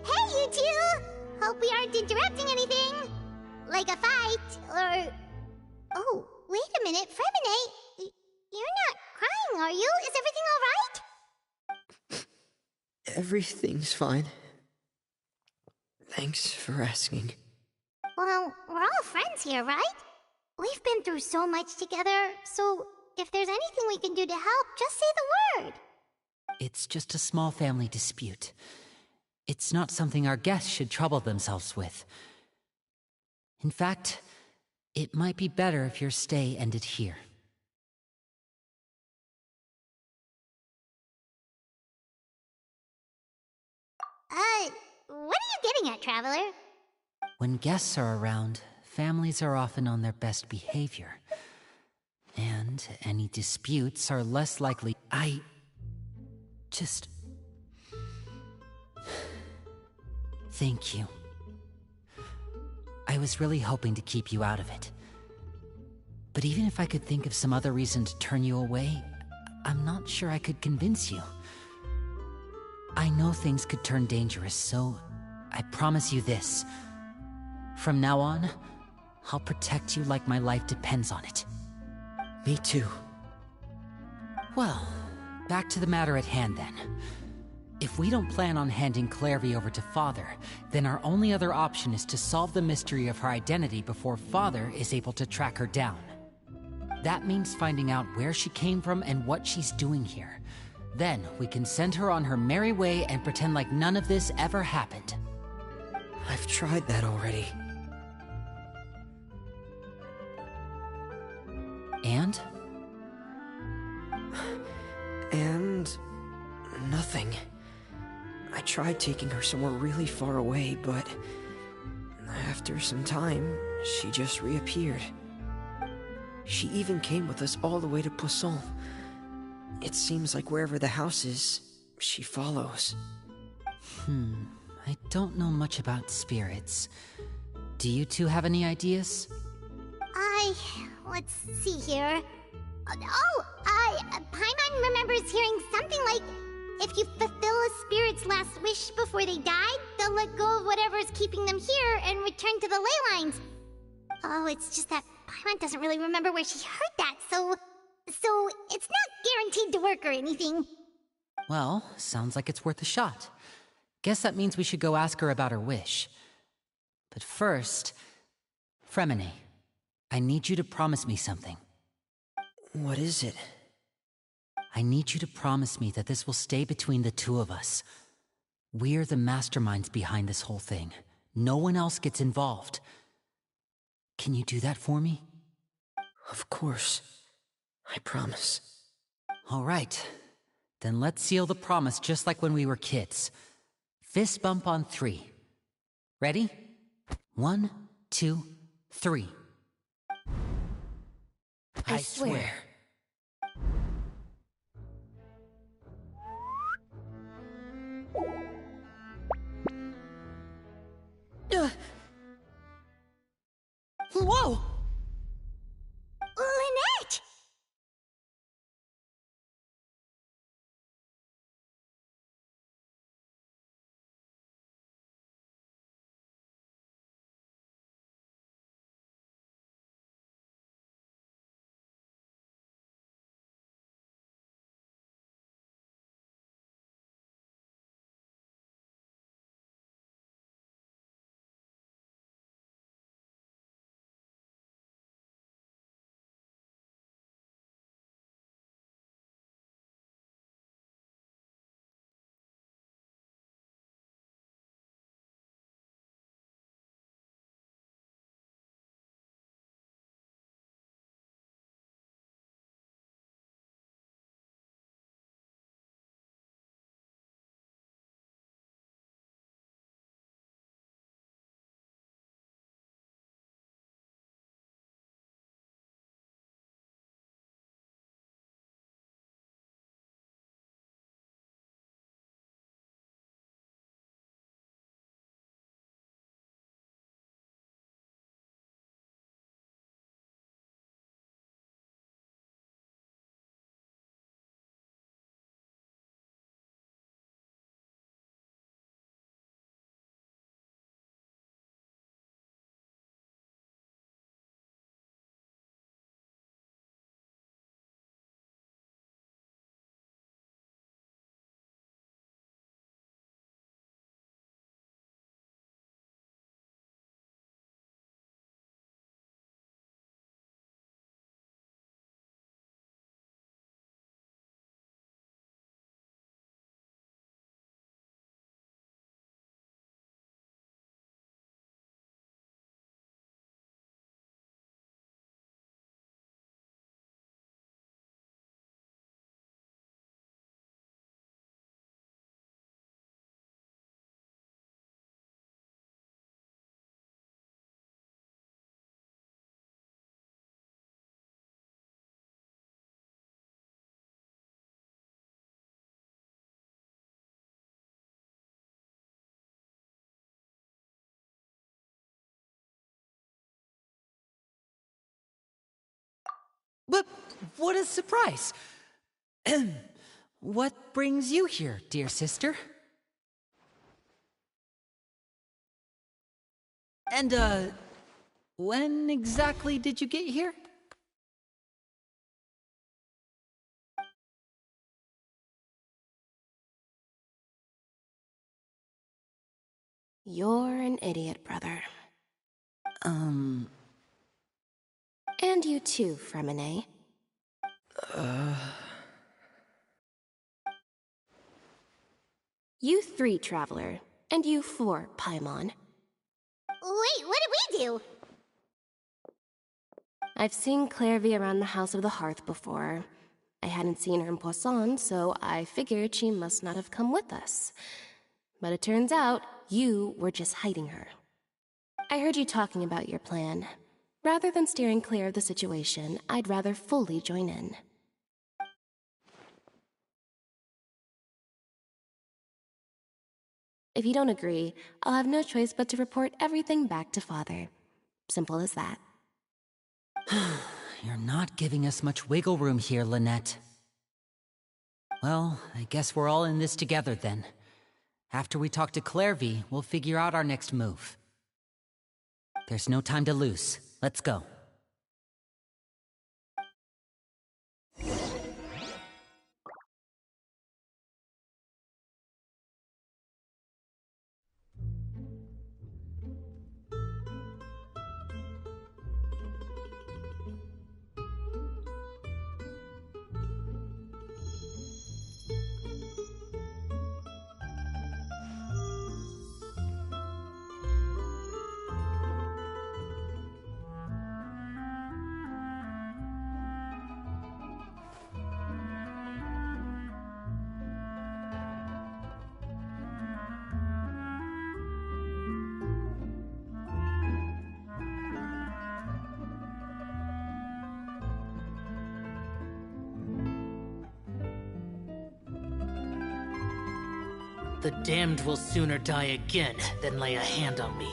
Hey, you two! Hope we aren't interrupting anything. Like a fight, or a minute, Fremine, you're not crying, are you? Is everything alright? Everything's fine. Thanks for asking. Well, we're all friends here, right? We've been through so much together, so if there's anything we can do to help, just say the word. It's just a small family dispute. It's not something our guests should trouble themselves with. In fact, it might be better if your stay ended here. What are you getting at, Traveler? When guests are around, families are often on their best behavior. And any disputes are less likely. Thank you. I was really hoping to keep you out of it. But even if I could think of some other reason to turn you away, I'm not sure I could convince you. I know things could turn dangerous, so I promise you this. From now on, I'll protect you like my life depends on it. Me too. Well, back to the matter at hand then. If we don't plan on handing Clairvy over to Father, then our only other option is to solve the mystery of her identity before Father is able to track her down. That means finding out where she came from and what she's doing here. Then we can send her on her merry way and pretend like none of this ever happened. I've tried that already. And? And... nothing. I tried taking her somewhere really far away, but... after some time, she just reappeared. She even came with us all the way to Poisson. It seems like wherever the house is, she follows. I don't know much about spirits. Do you two have any ideas? Let's see here. Paimon remembers hearing something like, if you fulfill a spirit's last wish before they died, they'll let go of whatever's keeping them here and return to the ley lines. Oh, it's just that Paimon doesn't really remember where she heard that, so it's not guaranteed to work or anything. Well, sounds like it's worth a shot. Guess that means we should go ask her about her wish. But first, Fremine, I need you to promise me something. What is it? I need you to promise me that this will stay between the two of us. We're the masterminds behind this whole thing. No one else gets involved. Can you do that for me? Of course. I promise. All right. Then let's seal the promise just like when we were kids. Fist bump on 3. Ready? 1, 2, 3. I swear. Whoa! Lynette! But what a surprise! What brings you here, dear sister? And, when exactly did you get here? You're an idiot, brother. And you too, Fremine. You 3, Traveler. And you 4, Paimon. Wait, what did we do? I've seen Clairvy around the House of the Hearth before. I hadn't seen her in Poisson, so I figured she must not have come with us. But it turns out, you were just hiding her. I heard you talking about your plan. Rather than steering clear of the situation, I'd rather fully join in. If you don't agree, I'll have no choice but to report everything back to Father. Simple as that. You're not giving us much wiggle room here, Lynette. Well, I guess we're all in this together then. After we talk to Clairvy, we'll figure out our next move. There's no time to lose. Let's go. The damned will sooner die again than lay a hand on me.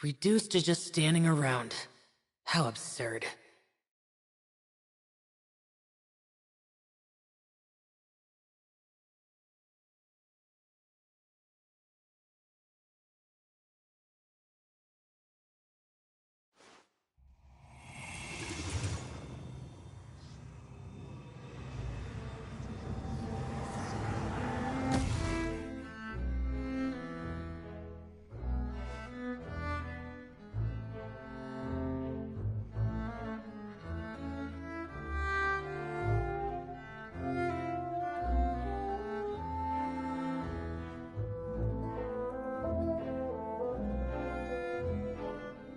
Reduced to just standing around. How absurd.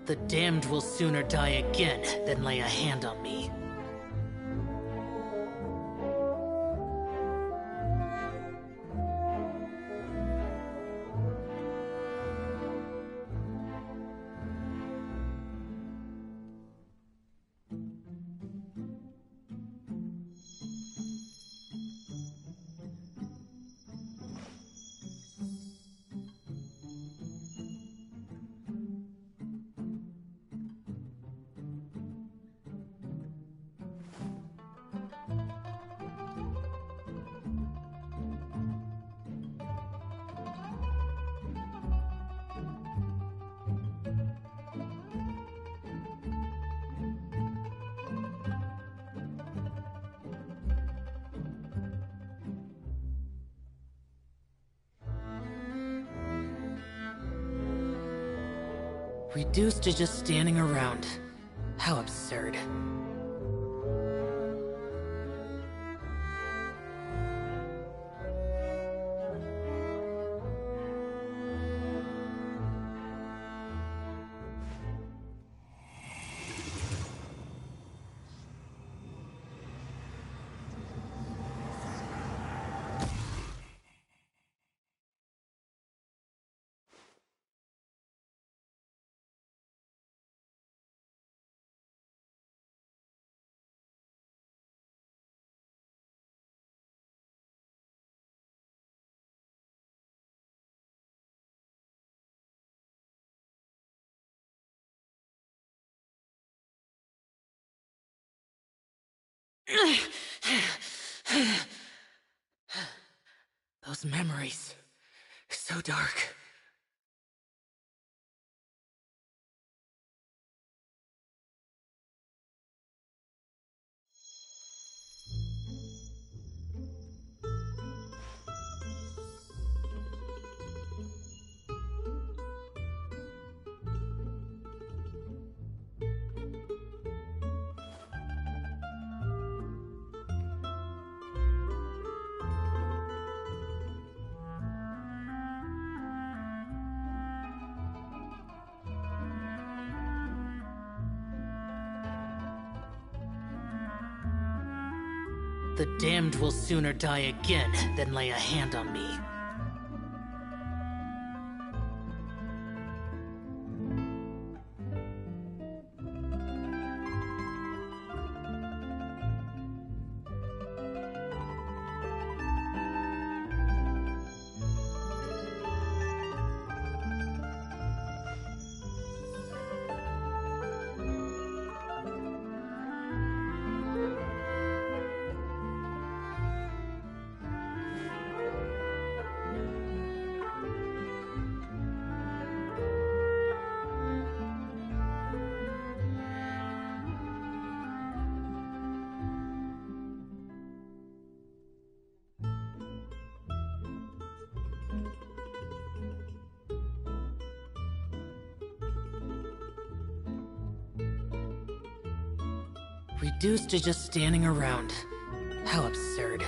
The damned will sooner die again than lay a hand on me. Reduced to just standing around. How absurd. Those memories. So dark. The damned will sooner die again than lay a hand on me. Reduced to just standing around. How absurd.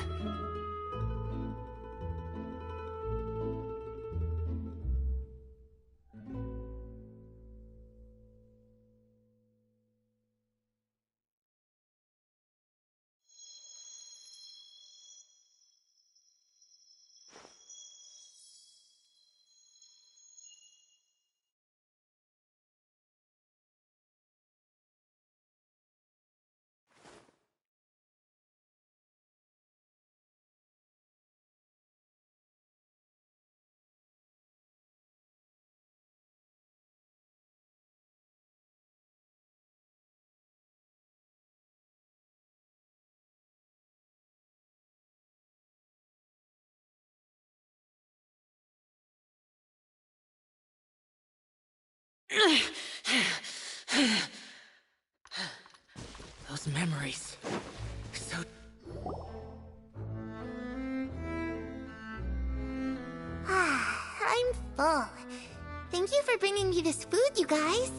Those memories. So... I'm full. Thank you for bringing me this food, you guys.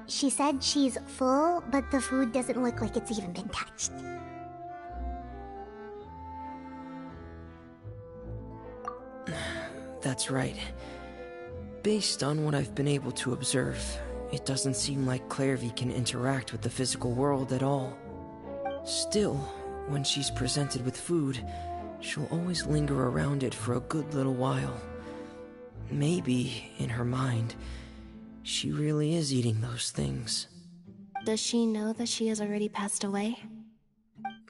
She said she's full, but the food doesn't look like it's even been touched. That's right. Based on what I've been able to observe, it doesn't seem like Clairvy can interact with the physical world at all. Still, when she's presented with food, she'll always linger around it for a good little while. Maybe, in her mind, she really is eating those things. Does she know that she has already passed away?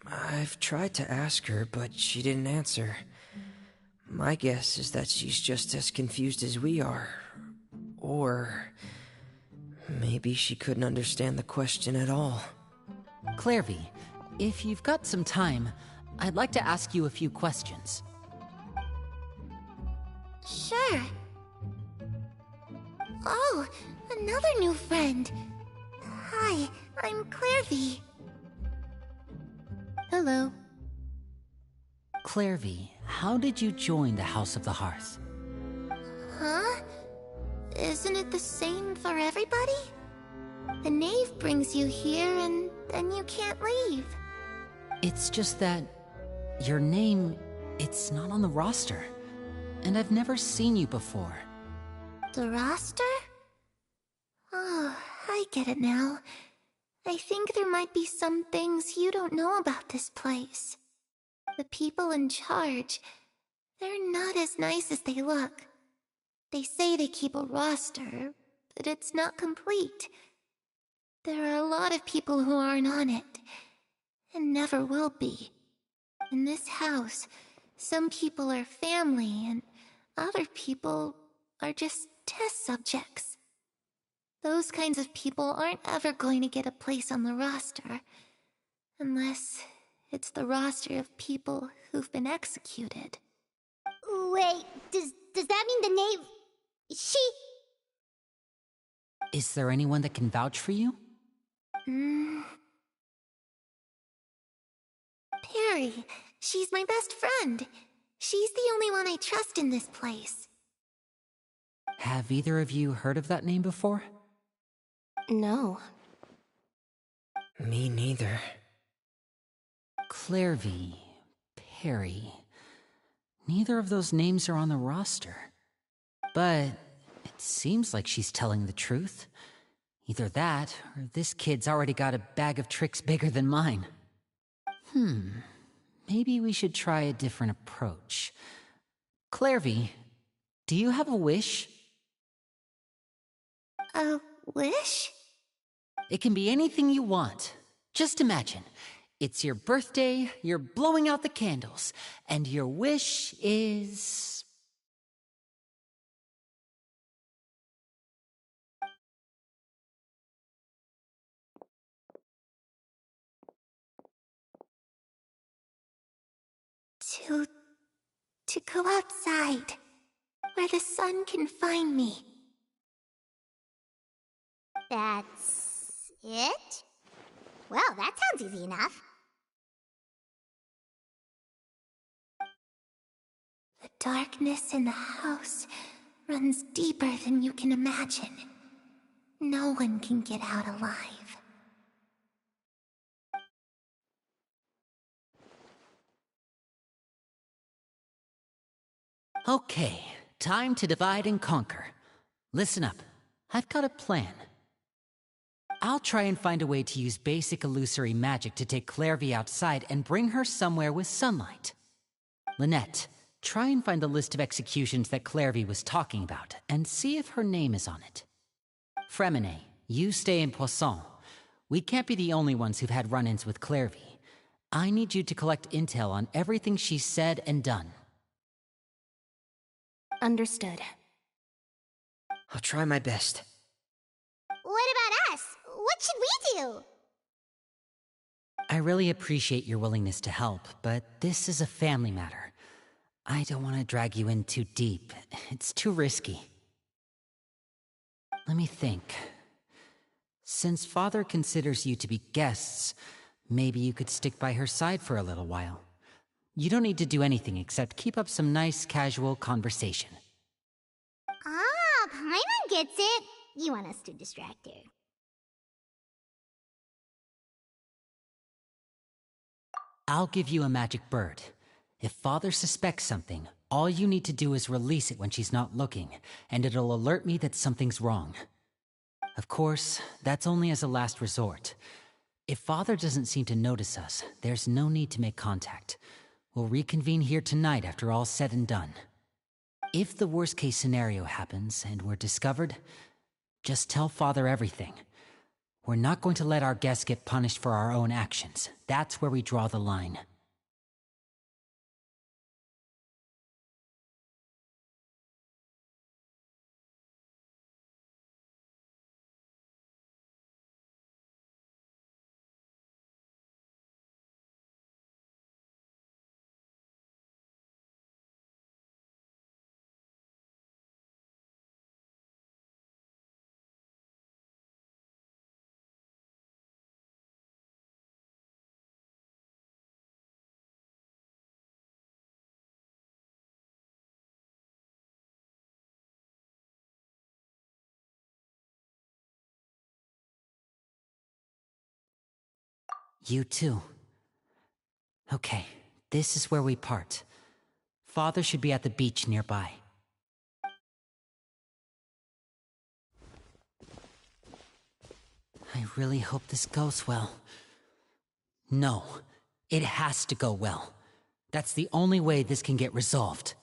I've tried to ask her, but she didn't answer. My guess is that she's just as confused as we are. Or... maybe she couldn't understand the question at all. Clairvy, if you've got some time, I'd like to ask you a few questions. Sure. Oh, another new friend. Hi, I'm Clairvy. Hello. Clairvy, how did you join the House of the Hearth? Huh? isn't it the same for everybody? The knave brings you here and then you can't leave. It's just that your name, it's not on the roster. And I've never seen you before. The roster? Oh, I get it now. I think there might be some things you don't know about this place. The people in charge, they're not as nice as they look. They say they keep a roster, but it's not complete. There are a lot of people who aren't on it, and never will be. In this house, some people are family, and other people are just test subjects. Those kinds of people aren't ever going to get a place on the roster, unless it's the roster of people who've been executed. Wait, does that mean the knave... She... Is there anyone that can vouch for you? Perry. She's my best friend. She's the only one I trust in this place. Have either of you heard of that name before? No. Me neither. Clairvy, Perry. Neither of those names are on the roster. But it seems like she's telling the truth. Either that, or this kid's already got a bag of tricks bigger than mine. Maybe we should try a different approach. Clairvy, do you have a wish? A wish? It can be anything you want. Just imagine. It's your birthday, you're blowing out the candles, and your wish is... To go outside, where the sun can find me. That's it? Well, that sounds easy enough. The darkness in the house runs deeper than you can imagine. No one can get out alive. Okay, time to divide and conquer. Listen up, I've got a plan. I'll try and find a way to use basic illusory magic to take Clairvy outside and bring her somewhere with sunlight. Lynette, try and find the list of executions that Clairvy was talking about, and see if her name is on it. Freminet, you stay in Poisson. We can't be the only ones who've had run-ins with Clairvy. I need you to collect intel on everything she's said and done. Understood. I'll try my best. What about us? What should we do? I really appreciate your willingness to help, but this is a family matter. I don't want to drag you in too deep. It's too risky. Let me think. Since Father considers you to be guests, maybe you could stick by her side for a little while. You don't need to do anything except keep up some nice, casual conversation. Ah, Paimon gets it. You want us to distract her. I'll give you a magic bird. If Father suspects something, all you need to do is release it when she's not looking, and it'll alert me that something's wrong. Of course, that's only as a last resort. If Father doesn't seem to notice us, there's no need to make contact. We'll reconvene here tonight after all's said and done. If the worst-case scenario happens and we're discovered, just tell Father everything. We're not going to let our guests get punished for our own actions. That's where we draw the line. You too. Okay, this is where we part. Father should be at the beach nearby. I really hope this goes well. No, it has to go well. That's the only way this can get resolved.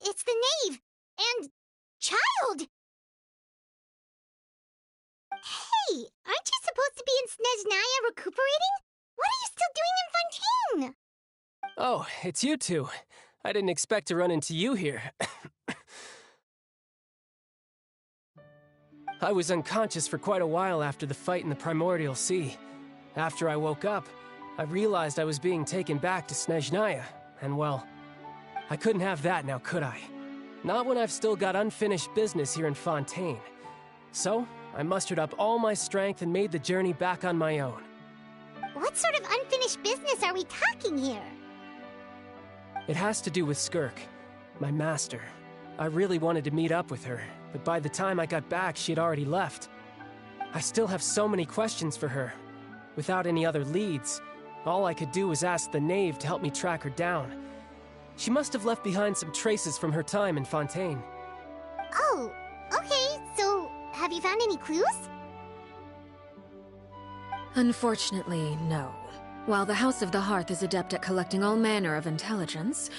It's the knave! And... child! Hey, aren't you supposed to be in Snezhnaya recuperating? What are you still doing in Fontaine? Oh, it's you two. I didn't expect to run into you here. I was unconscious for quite a while after the fight in the Primordial Sea. After I woke up, I realized I was being taken back to Snezhnaya, and well, I couldn't have that now, could I? Not when I've still got unfinished business here in Fontaine. So, I mustered up all my strength and made the journey back on my own. What sort of unfinished business are we talking here? It has to do with Skirk, my master. I really wanted to meet up with her, but by the time I got back, she had already left. I still have so many questions for her. Without any other leads, all I could do was ask the knave to help me track her down. She must have left behind some traces from her time in Fontaine. Oh, okay, so have you found any clues? Unfortunately, no. While the House of the Hearth is adept at collecting all manner of intelligence,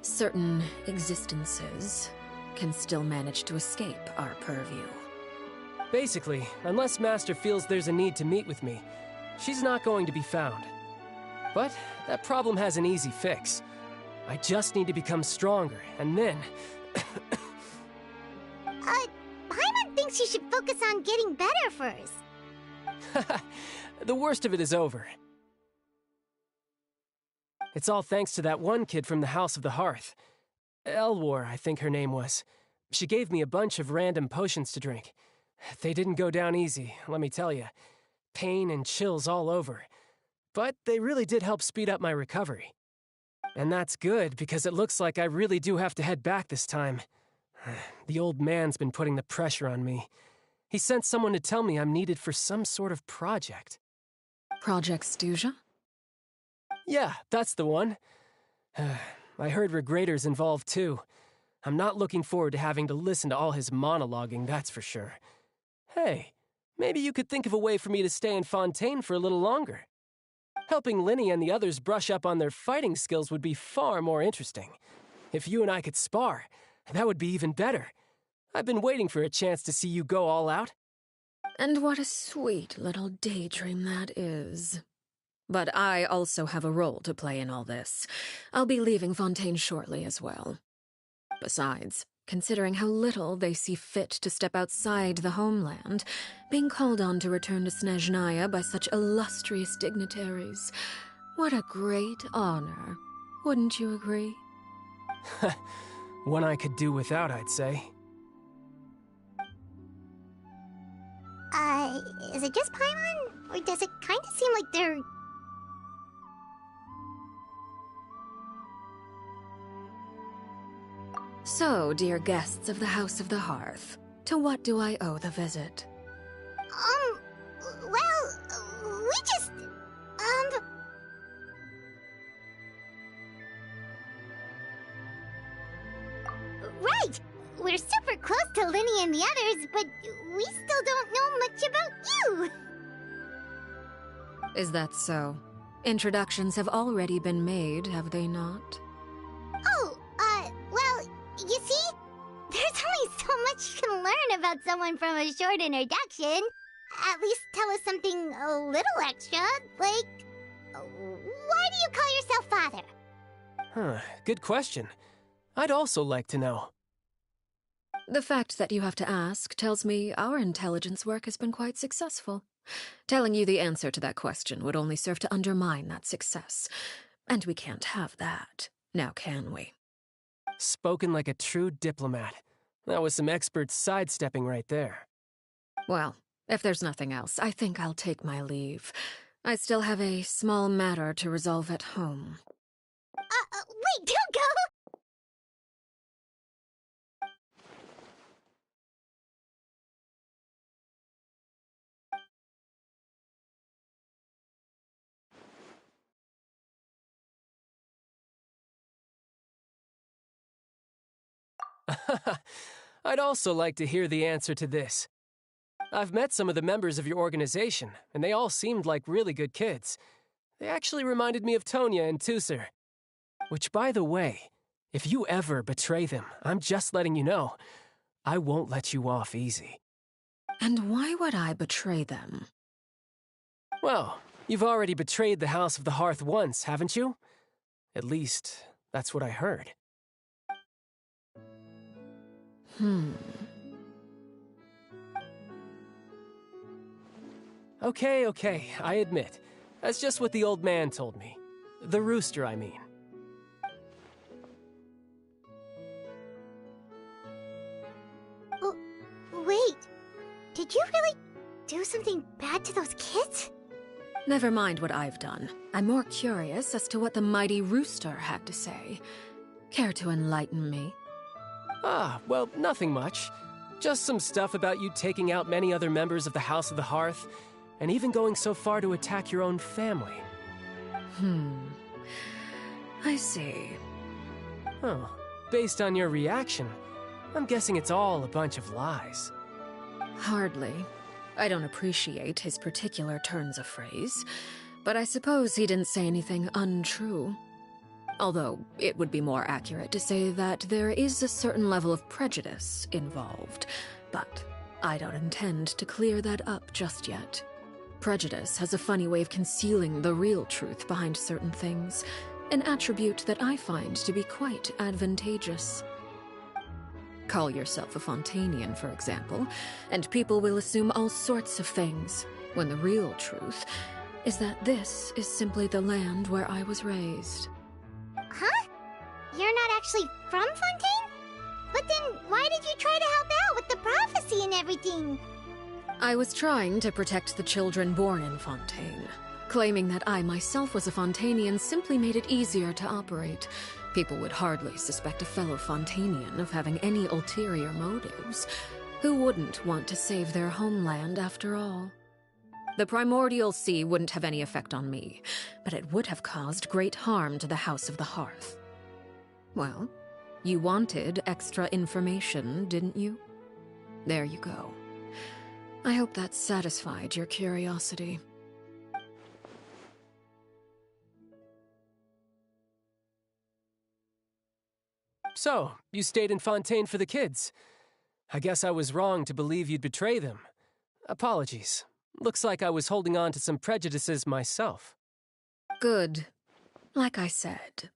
certain existences can still manage to escape our purview. Basically, unless Master feels there's a need to meet with me, she's not going to be found. But that problem has an easy fix. I just need to become stronger, and then... Paimon thinks you should focus on getting better first. The worst of it is over. It's all thanks to that one kid from the House of the Hearth. Elwar, I think her name was. She gave me a bunch of random potions to drink. They didn't go down easy, let me tell you. Pain and chills all over. But they really did help speed up my recovery. And that's good, because it looks like I really do have to head back this time. The old man's been putting the pressure on me. He sent someone to tell me I'm needed for some sort of project. Project Stuja? Yeah, that's the one. I heard Regrader's involved too. I'm not looking forward to having to listen to all his monologuing, that's for sure. Hey, maybe you could think of a way for me to stay in Fontaine for a little longer. Helping Lyney and the others brush up on their fighting skills would be far more interesting. If you and I could spar, that would be even better. I've been waiting for a chance to see you go all out. And what a sweet little daydream that is. But I also have a role to play in all this. I'll be leaving Fontaine shortly as well. Besides, considering how little they see fit to step outside the homeland, being called on to return to Snezhnaya by such illustrious dignitaries, what a great honor. Wouldn't you agree? One I could do without, I'd say. Is it just Paimon? Or does it kind of seem like they're... So, dear guests of the House of the Hearth, to what do I owe the visit? Well, we just... Right! We're super close to Lyney and the others, but we still don't know much about you! Is that so? Introductions have already been made, have they not? Oh, well, you see? There's only so much you can learn about someone from a short introduction. At least tell us something a little extra, like... Why do you call yourself father? Huh, good question. I'd also like to know. The fact that you have to ask tells me our intelligence work has been quite successful. Telling you the answer to that question would only serve to undermine that success. And we can't have that, now can we? Spoken like a true diplomat. That was some expert sidestepping right there. Well, if there's nothing else, I think I'll take my leave. I still have a small matter to resolve at home. Wait, don't go! I'd also like to hear the answer to this. I've met some of the members of your organization, and they all seemed like really good kids. They actually reminded me of Tonya and Tusser. Which, by the way, if you ever betray them, I'm just letting you know, I won't let you off easy. And why would I betray them? Well, you've already betrayed the House of the Hearth once, haven't you? At least, that's what I heard. Okay, I admit. That's just what the old man told me. The rooster, I mean. Wait, did you really do something bad to those kids? Never mind what I've done. I'm more curious as to what the mighty rooster had to say. Care to enlighten me? Well, nothing much. Just some stuff about you taking out many other members of the House of the Hearth, and even going so far to attack your own family. I see. Oh, based on your reaction, I'm guessing it's all a bunch of lies. Hardly. I don't appreciate his particular turns of phrase, but I suppose he didn't say anything untrue. Although, it would be more accurate to say that there is a certain level of prejudice involved, but I don't intend to clear that up just yet. Prejudice has a funny way of concealing the real truth behind certain things, an attribute that I find to be quite advantageous. Call yourself a Fontainian, for example, and people will assume all sorts of things, when the real truth is that this is simply the land where I was raised. Huh? You're not actually from Fontaine? But then why did you try to help out with the prophecy and everything? I was trying to protect the children born in Fontaine. Claiming that I myself was a Fontainian simply made it easier to operate. People would hardly suspect a fellow Fontanian of having any ulterior motives. Who wouldn't want to save their homeland, after all? The Primordial Sea wouldn't have any effect on me, but it would have caused great harm to the House of the Hearth. Well, you wanted extra information, didn't you? There you go. I hope that satisfied your curiosity. So, you stayed in Fontaine for the kids. I guess I was wrong to believe you'd betray them. Apologies. Looks like I was holding on to some prejudices myself. Good. Like I said,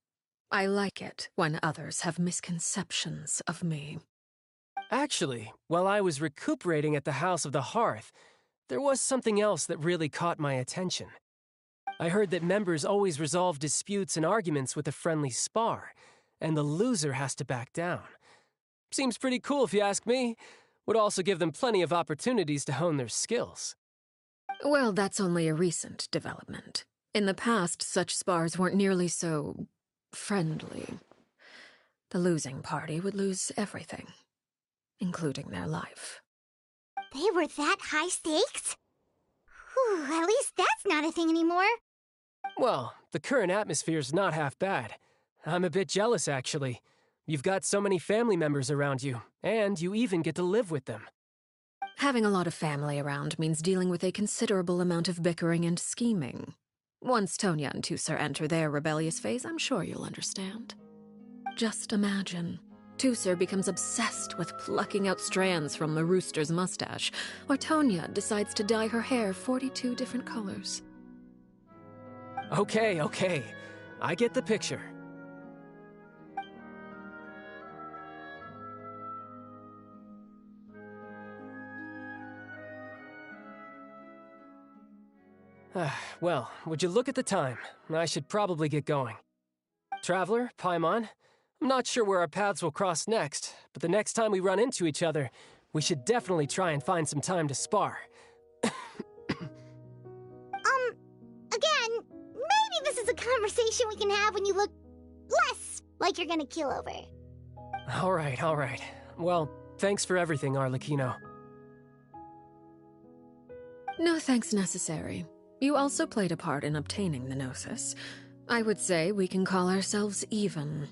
I like it when others have misconceptions of me. Actually, while I was recuperating at the House of the Hearth, there was something else that really caught my attention. I heard that members always resolve disputes and arguments with a friendly spar, and the loser has to back down. Seems pretty cool if you ask me. Would also give them plenty of opportunities to hone their skills. Well, that's only a recent development. In the past, such spars weren't nearly so friendly. The losing party would lose everything, including their life. They were that high stakes? Whew, at least that's not a thing anymore. Well, the current atmosphere's not half bad. I'm a bit jealous, actually. You've got so many family members around you, and you even get to live with them. Having a lot of family around means dealing with a considerable amount of bickering and scheming. Once Tonya and Tusser enter their rebellious phase, I'm sure you'll understand. Just imagine. Tusser becomes obsessed with plucking out strands from the rooster's mustache, or Tonya decides to dye her hair 42 different colors. Okay. I get the picture. Well, would you look at the time? I should probably get going. Traveler, Paimon, I'm not sure where our paths will cross next, but the next time we run into each other, we should definitely try and find some time to spar. Again, maybe this is a conversation we can have when you look less like you're gonna keel over. All right. Well, thanks for everything, Arlecchino. No thanks necessary. You also played a part in obtaining the Gnosis. I would say we can call ourselves even.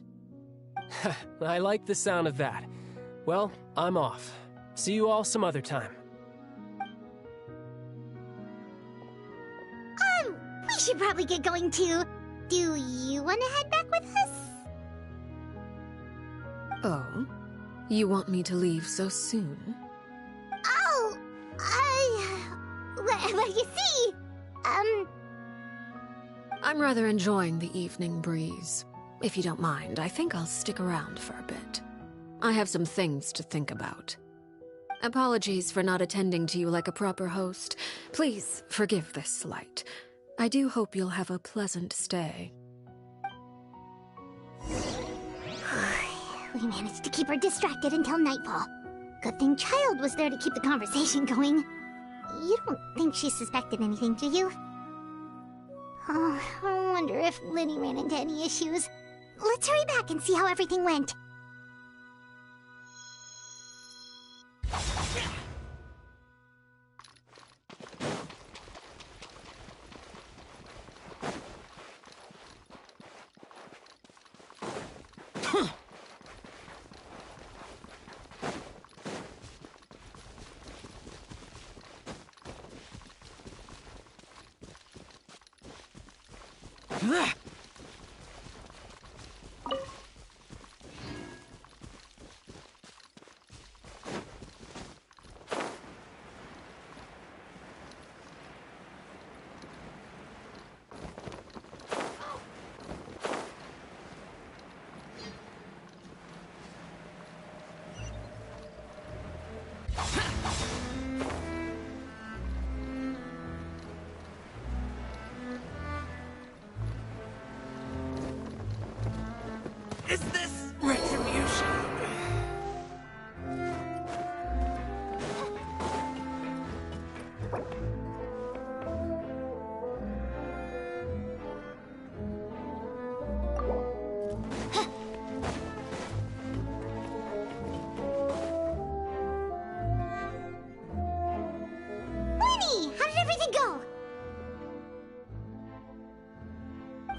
I like the sound of that. Well, I'm off. See you all some other time. We should probably get going too. Do you want to head back with us? Oh? You want me to leave so soon? Oh, well, you see, I'm rather enjoying the evening breeze. If you don't mind, I think I'll stick around for a bit. I have some things to think about. Apologies for not attending to you like a proper host. Please forgive this slight. I do hope you'll have a pleasant stay. We managed to keep her distracted until nightfall. Good thing Child was there to keep the conversation going. You don't think she suspected anything, do you? Oh, I wonder if Lyney ran into any issues. Let's hurry back and see how everything went.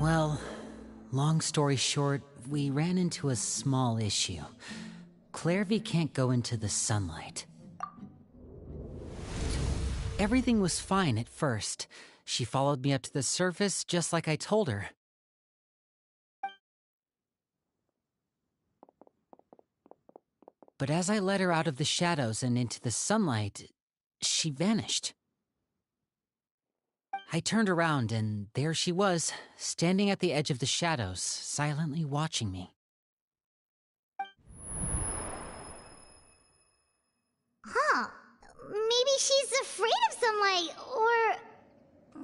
Well, long story short, we ran into a small issue. Clairvy can't go into the sunlight. Everything was fine at first. She followed me up to the surface just like I told her. But as I led her out of the shadows and into the sunlight, she vanished. I turned around and there she was, standing at the edge of the shadows, silently watching me. Huh. Maybe she's afraid of sunlight, or...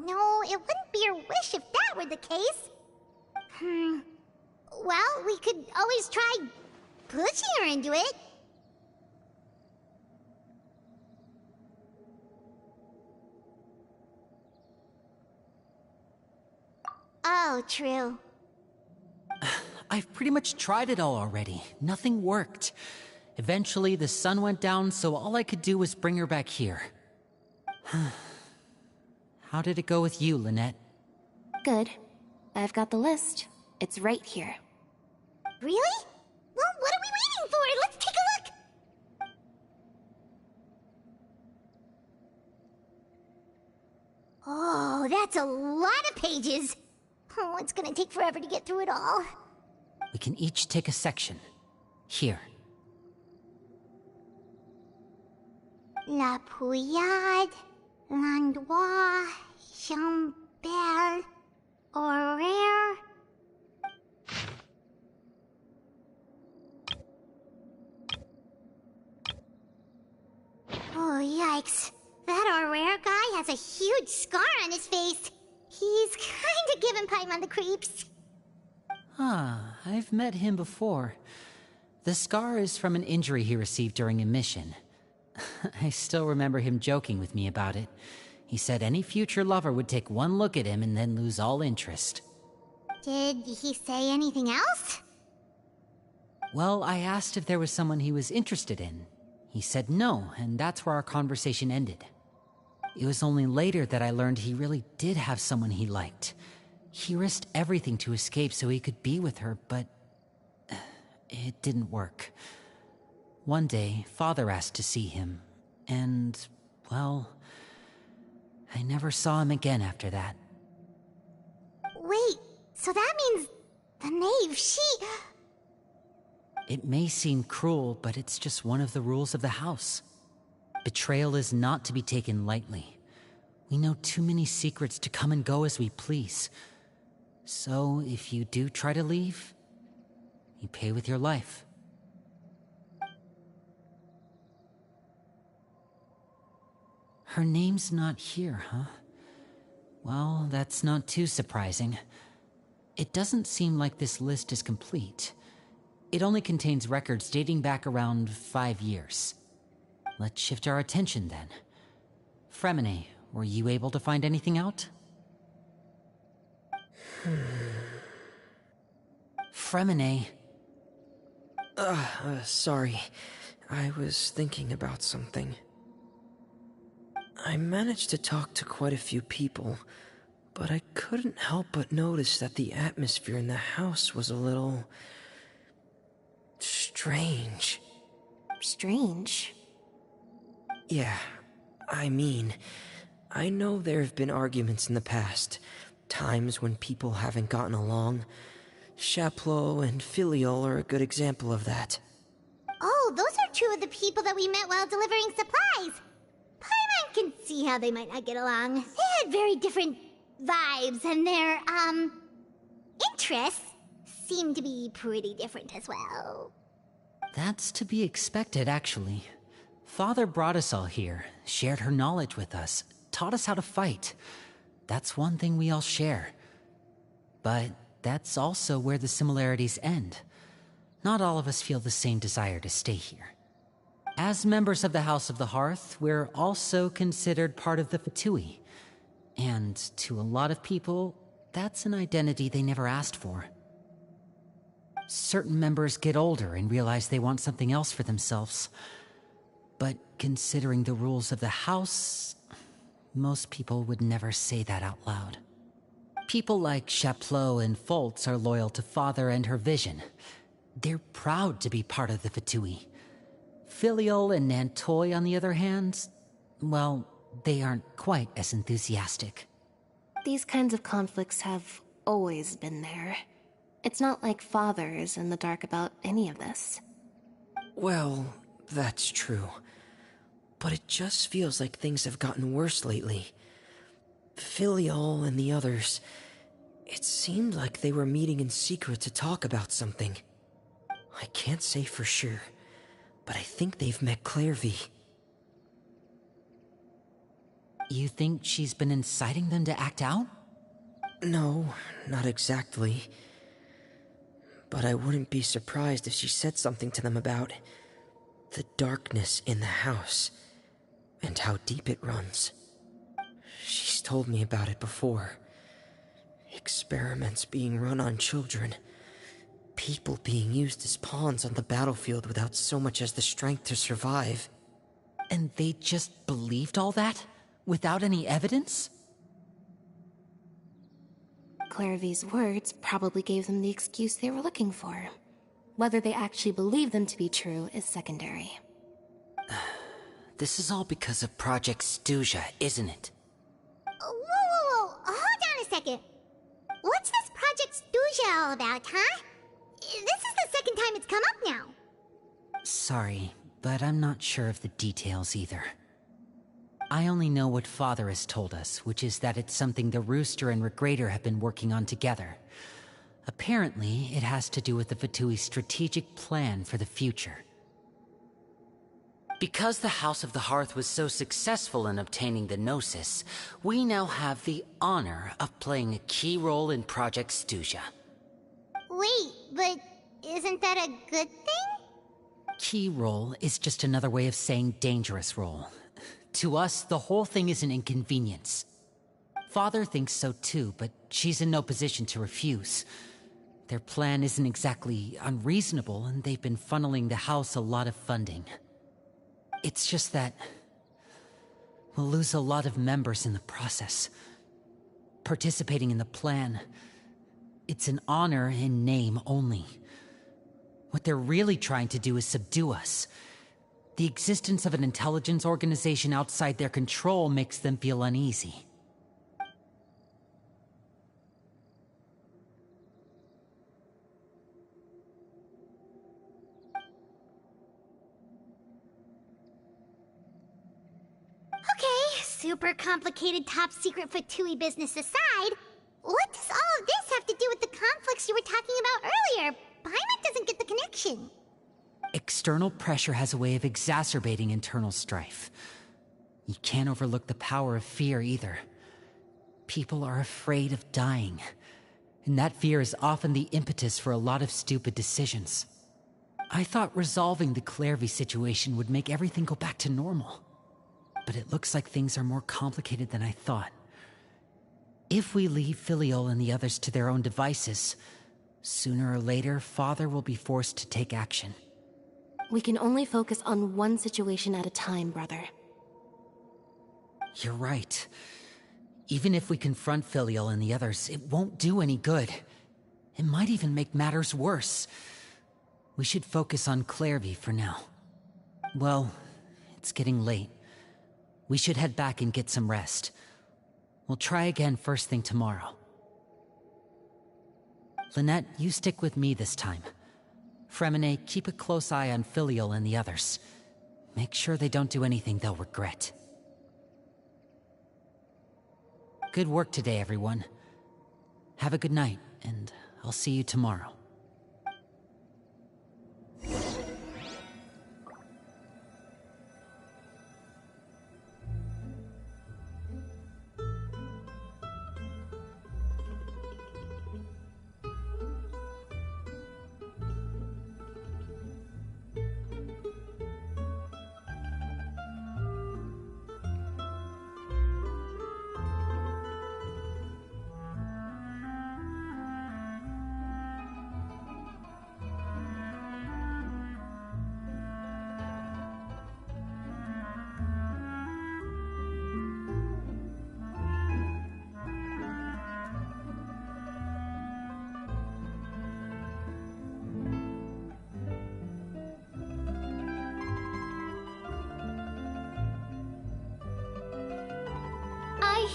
No, it wouldn't be her wish if that were the case. Well, we could always try pushing her into it. Oh, true. I've pretty much tried it all already. Nothing worked. Eventually, the sun went down, so all I could do was bring her back here. How did it go with you, Lynette? Good. I've got the list. It's right here. Really? Well, what are we waiting for? Let's take a look! Oh, that's a lot of pages. Oh, it's gonna take forever to get through it all. We can each take a section. Here. La Pouillade, L'Endroit, Chambel, Horaire. Oh, yikes. That Horaire guy has a huge scar on his face. He's kinda giving Paimon the creeps. I've met him before. The scar is from an injury he received during a mission. I still remember him joking with me about it. He said any future lover would take one look at him and then lose all interest. Did he say anything else? Well, I asked if there was someone he was interested in. He said no, and that's where our conversation ended. It was only later that I learned he really did have someone he liked. He risked everything to escape so he could be with her, but it didn't work. One day, Father asked to see him, and, well, I never saw him again after that. Wait, so that means the knave, It may seem cruel, but it's just one of the rules of the house. Betrayal is not to be taken lightly. We know too many secrets to come and go as we please. So, if you do try to leave, you pay with your life. Her name's not here, huh? Well, that's not too surprising. It doesn't seem like this list is complete. It only contains records dating back around 5 years. Let's shift our attention then. Fremine, were you able to find anything out? Fremine. Sorry. I was thinking about something. I managed to talk to quite a few people, but I couldn't help but notice that the atmosphere in the house was a little... strange. Strange? Yeah, I mean, I know there have been arguments in the past, times when people haven't gotten along. Chaplot and Filiol are a good example of that. Oh, those are two of the people that we met while delivering supplies. Paimon can see how they might not get along. They had very different vibes, and their, interests seem to be pretty different as well. That's to be expected, actually. Father brought us all here, shared her knowledge with us, taught us how to fight. That's one thing we all share. But that's also where the similarities end. Not all of us feel the same desire to stay here. As members of the House of the Hearth, we're also considered part of the Fatui. And to a lot of people, that's an identity they never asked for. Certain members get older and realize they want something else for themselves. But considering the rules of the house, most people would never say that out loud. People like Chaplot and Foltz are loyal to Father and her vision. They're proud to be part of the Fatui. Filial and Nantoy, on the other hand, well, they aren't quite as enthusiastic. These kinds of conflicts have always been there. It's not like Father is in the dark about any of this. Well, that's true. But it just feels like things have gotten worse lately. Filial and the others, it seemed like they were meeting in secret to talk about something. I can't say for sure, but I think they've met Clairvy. You think she's been inciting them to act out? No, not exactly. But I wouldn't be surprised if she said something to them about the darkness in the house and how deep it runs. She's told me about it before. Experiments being run on children. People being used as pawns on the battlefield without so much as the strength to survive. And they just believed all that? Without any evidence? Clairvy's words probably gave them the excuse they were looking for. Whether they actually believe them to be true is secondary. This is all because of Project Stuja, isn't it? Whoa. Hold on a second. What's this Project Stuja all about, huh? This is the second time it's come up now. Sorry, but I'm not sure of the details either. I only know what Father has told us, which is that it's something the Rooster and Regrator have been working on together. Apparently, it has to do with the Fatui's strategic plan for the future. Because the House of the Hearth was so successful in obtaining the Gnosis, we now have the honor of playing a key role in Project Stuja. Wait, but isn't that a good thing? Key role is just another way of saying dangerous role. To us, the whole thing is an inconvenience. Father thinks so too, but she's in no position to refuse. Their plan isn't exactly unreasonable, and they've been funneling the house a lot of funding. It's just that we'll lose a lot of members in the process. Participating in the plan, it's an honor in name only. What they're really trying to do is subdue us. The existence of an intelligence organization outside their control makes them feel uneasy. Okay, super complicated top secret Fatui business aside, what does all of this have to do with the conflicts you were talking about earlier? Paimon doesn't get the connection. External pressure has a way of exacerbating internal strife. You can't overlook the power of fear either. People are afraid of dying, and that fear is often the impetus for a lot of stupid decisions. I thought resolving the Clairvy situation would make everything go back to normal. But it looks like things are more complicated than I thought. If we leave Filial and the others to their own devices, sooner or later, Father will be forced to take action. We can only focus on one situation at a time, brother. You're right. Even if we confront Filial and the others, it won't do any good. It might even make matters worse. We should focus on Clairvy for now. Well, it's getting late. We should head back and get some rest. We'll try again first thing tomorrow. Lynette, you stick with me this time. Fremine, keep a close eye on Filial and the others. Make sure they don't do anything they'll regret. Good work today, everyone. Have a good night, and I'll see you tomorrow.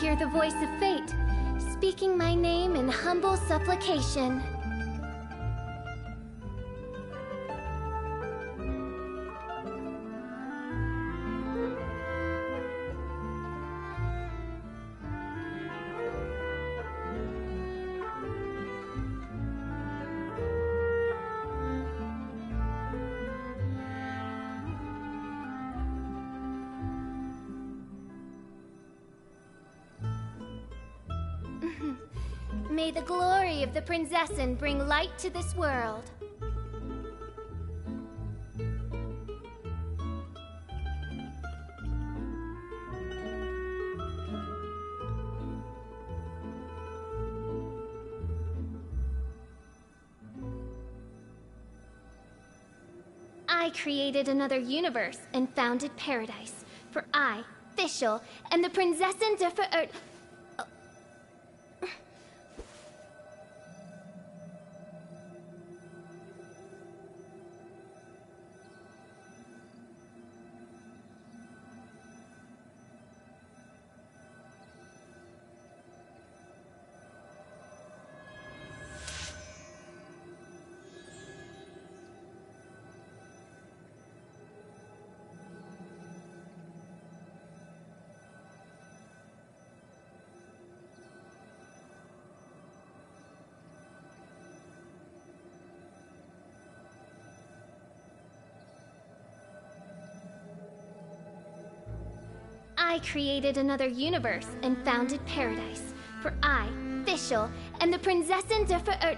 hear the voice of fate, speaking my name in humble supplication. May the glory of the Prinzessin bring light to this world. I created another universe and founded paradise. For I, Fischl, and the Prinzessin der Verirrt... I created another universe and founded paradise. For I, Fischl, and the Prinzessin der Verirrt...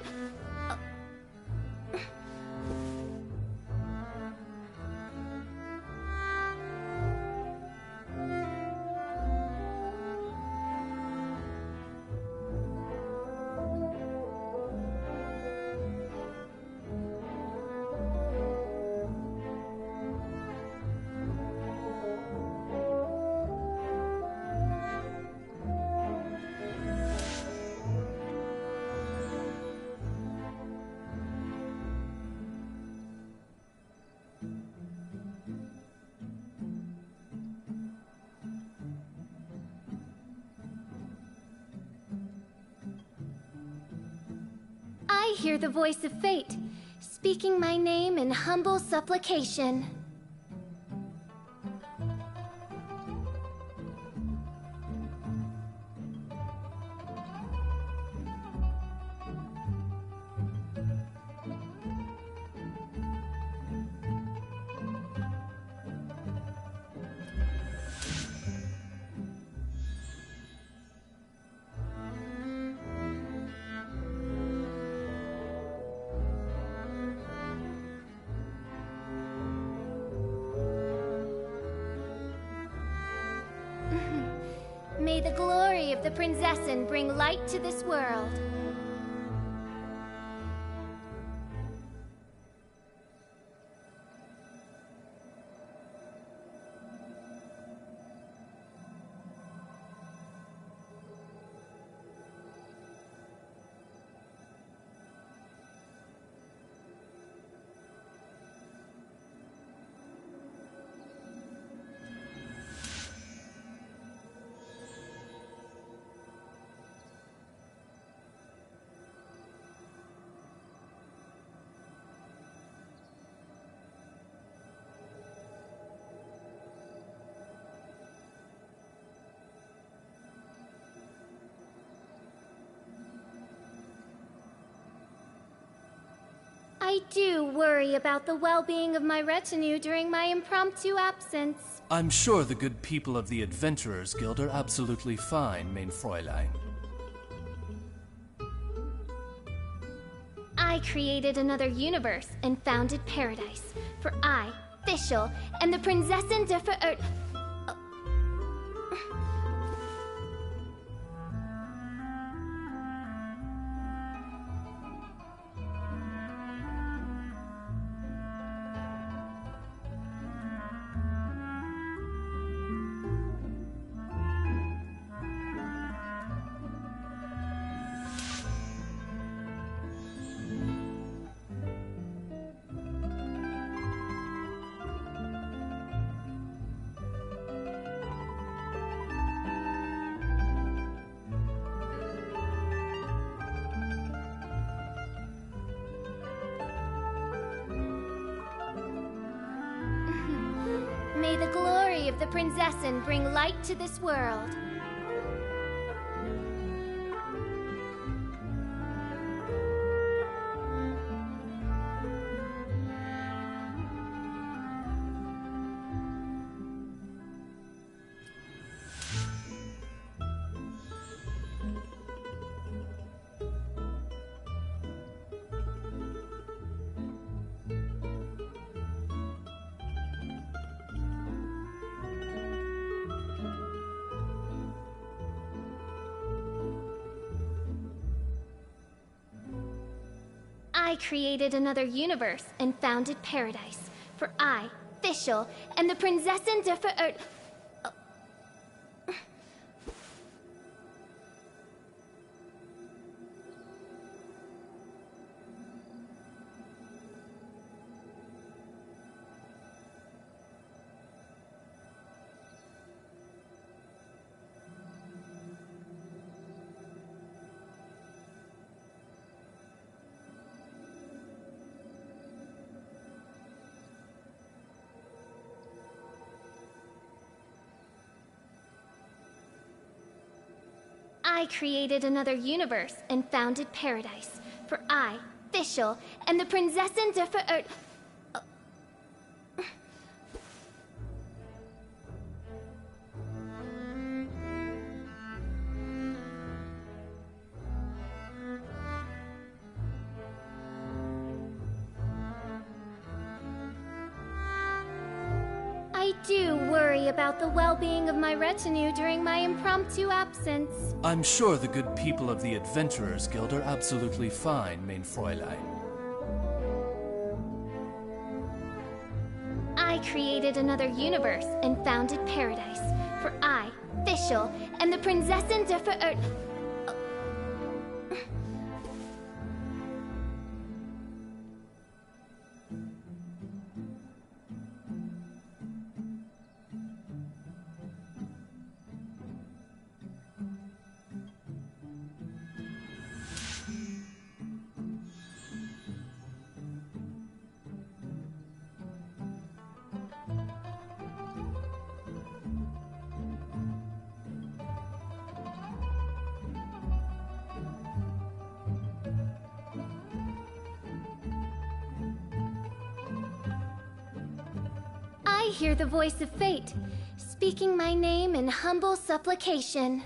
I hear the voice of fate, speaking my name in humble supplication. May the glory of the Prinzessin bring light to this world. I do worry about the well-being of my retinue during my impromptu absence. I'm sure the good people of the Adventurers Guild are absolutely fine, mein Fräulein. I created another universe and founded paradise. For I, Fischl, and the Prinzessin der Verirrt... the glory of the Prinzessin bring light to this world. I created another universe and founded paradise. For I, Fischl, and the Prinzessin der Verirrt... I created another universe and founded paradise. For I, Fischl, and the Prinzessin der Verirrt... I do worry about the well-being of my retinue during my impromptu absence. I'm sure the good people of the Adventurers Guild are absolutely fine, mein Fräulein. I created another universe and founded paradise. For I, Fischl, and the Prinzessin der Verirrt... I hear the voice of fate, speaking my name in humble supplication.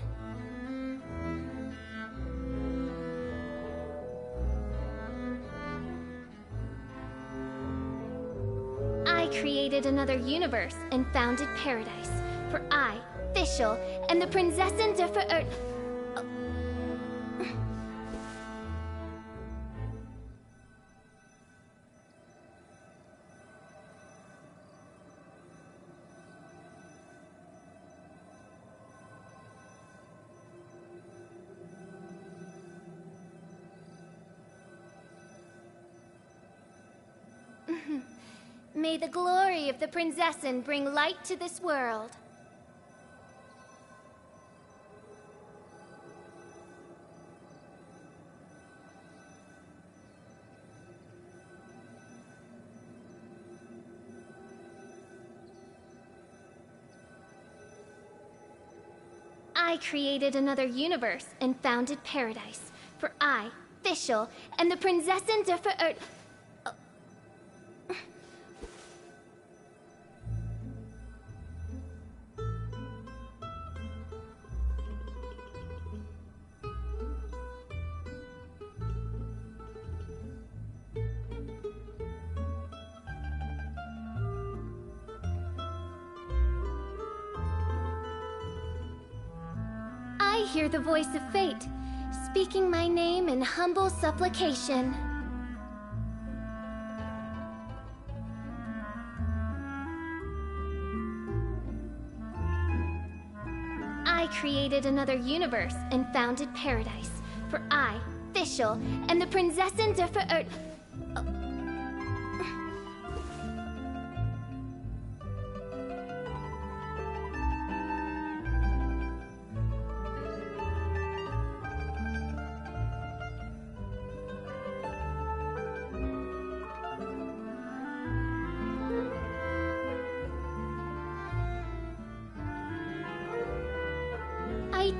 I created another universe and founded paradise. For I, Fischl, and the Prinzessin der Verirrt... May the glory of the Prinzessin bring light to this world. I created another universe and founded paradise. For I, Fischl, and the Prinzessin der Verirrt... I hear the voice of fate, speaking my name in humble supplication. I created another universe and founded paradise. For I, Fischl, and the Prinzessin der Verirrt...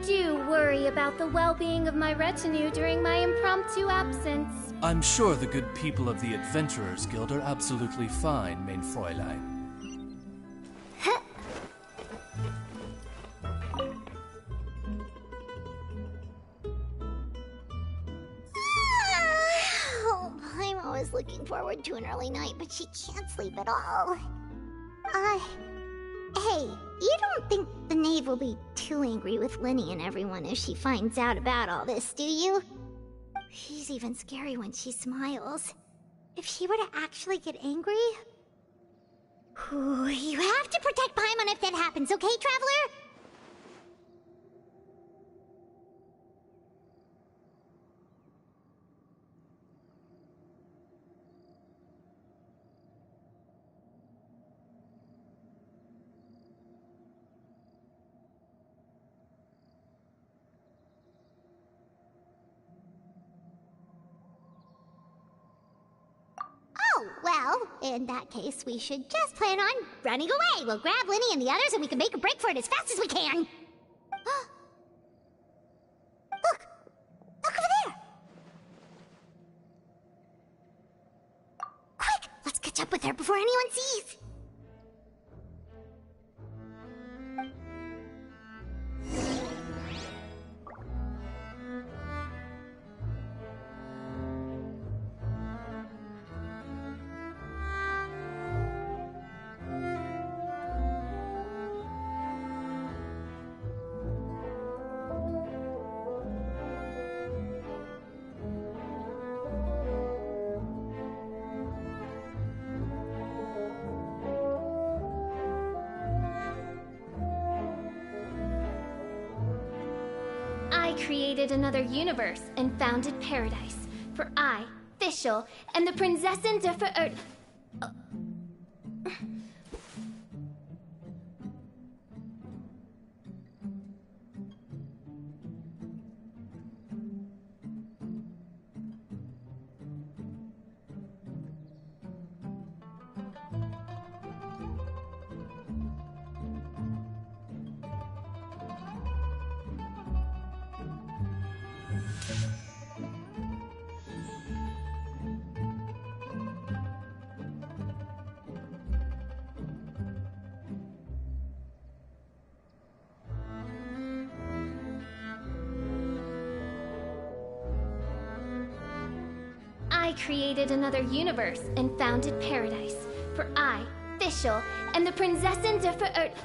do worry about the well-being of my retinue during my impromptu absence. I'm sure the good people of the Adventurers Guild are absolutely fine, mein Fräulein. I'm always looking forward to an early night, but she can't sleep at all. Hey, you don't think the knave will be too angry with Lenny and everyone if she finds out about all this, do you? She's even scary when she smiles. If she were to actually get angry... You have to protect Paimon if that happens, okay, Traveler? Oh, well, in that case, we should just plan on running away. We'll grab Lenny and the others and we can make a break for it as fast as we can. Look! Look over there! Quick! Let's catch up with her before anyone sees! I created another universe and founded paradise. For I, Fischl, and the Prinzessin der Verirrten... I created another universe and founded paradise. For I, Fischl, and the Prinzessin der Verirrten...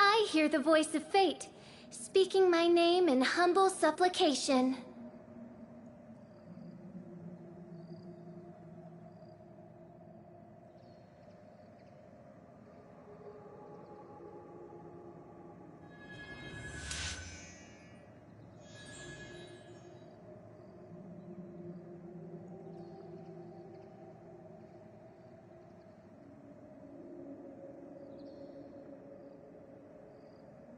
I hear the voice of fate, speaking my name in humble supplication.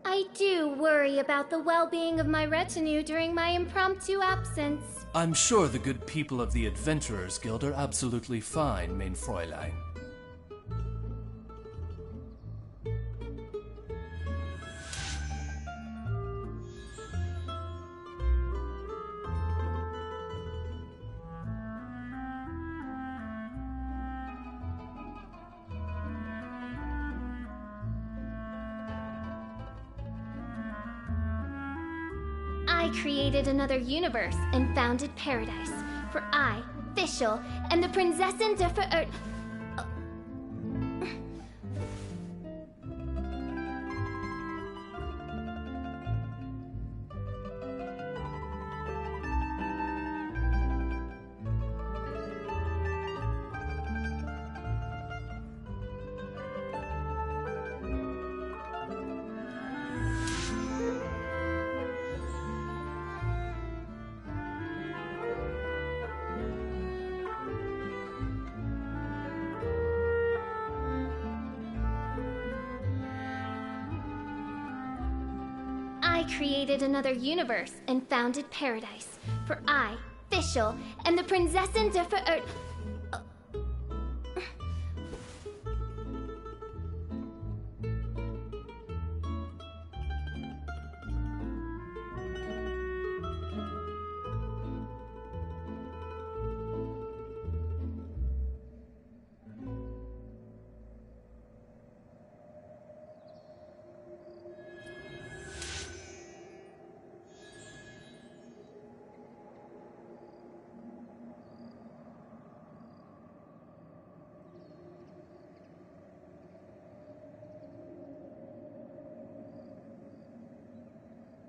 I do worry about the well-being of my retinue during my impromptu absence. I'm sure the good people of the Adventurers Guild are absolutely fine, mein Fräulein. I created another universe and founded paradise. For I, Fischl, and the Prinzessin der Verirrten... I created another universe and founded paradise. For I, Fischl, am the Prinzessin der Verirrten.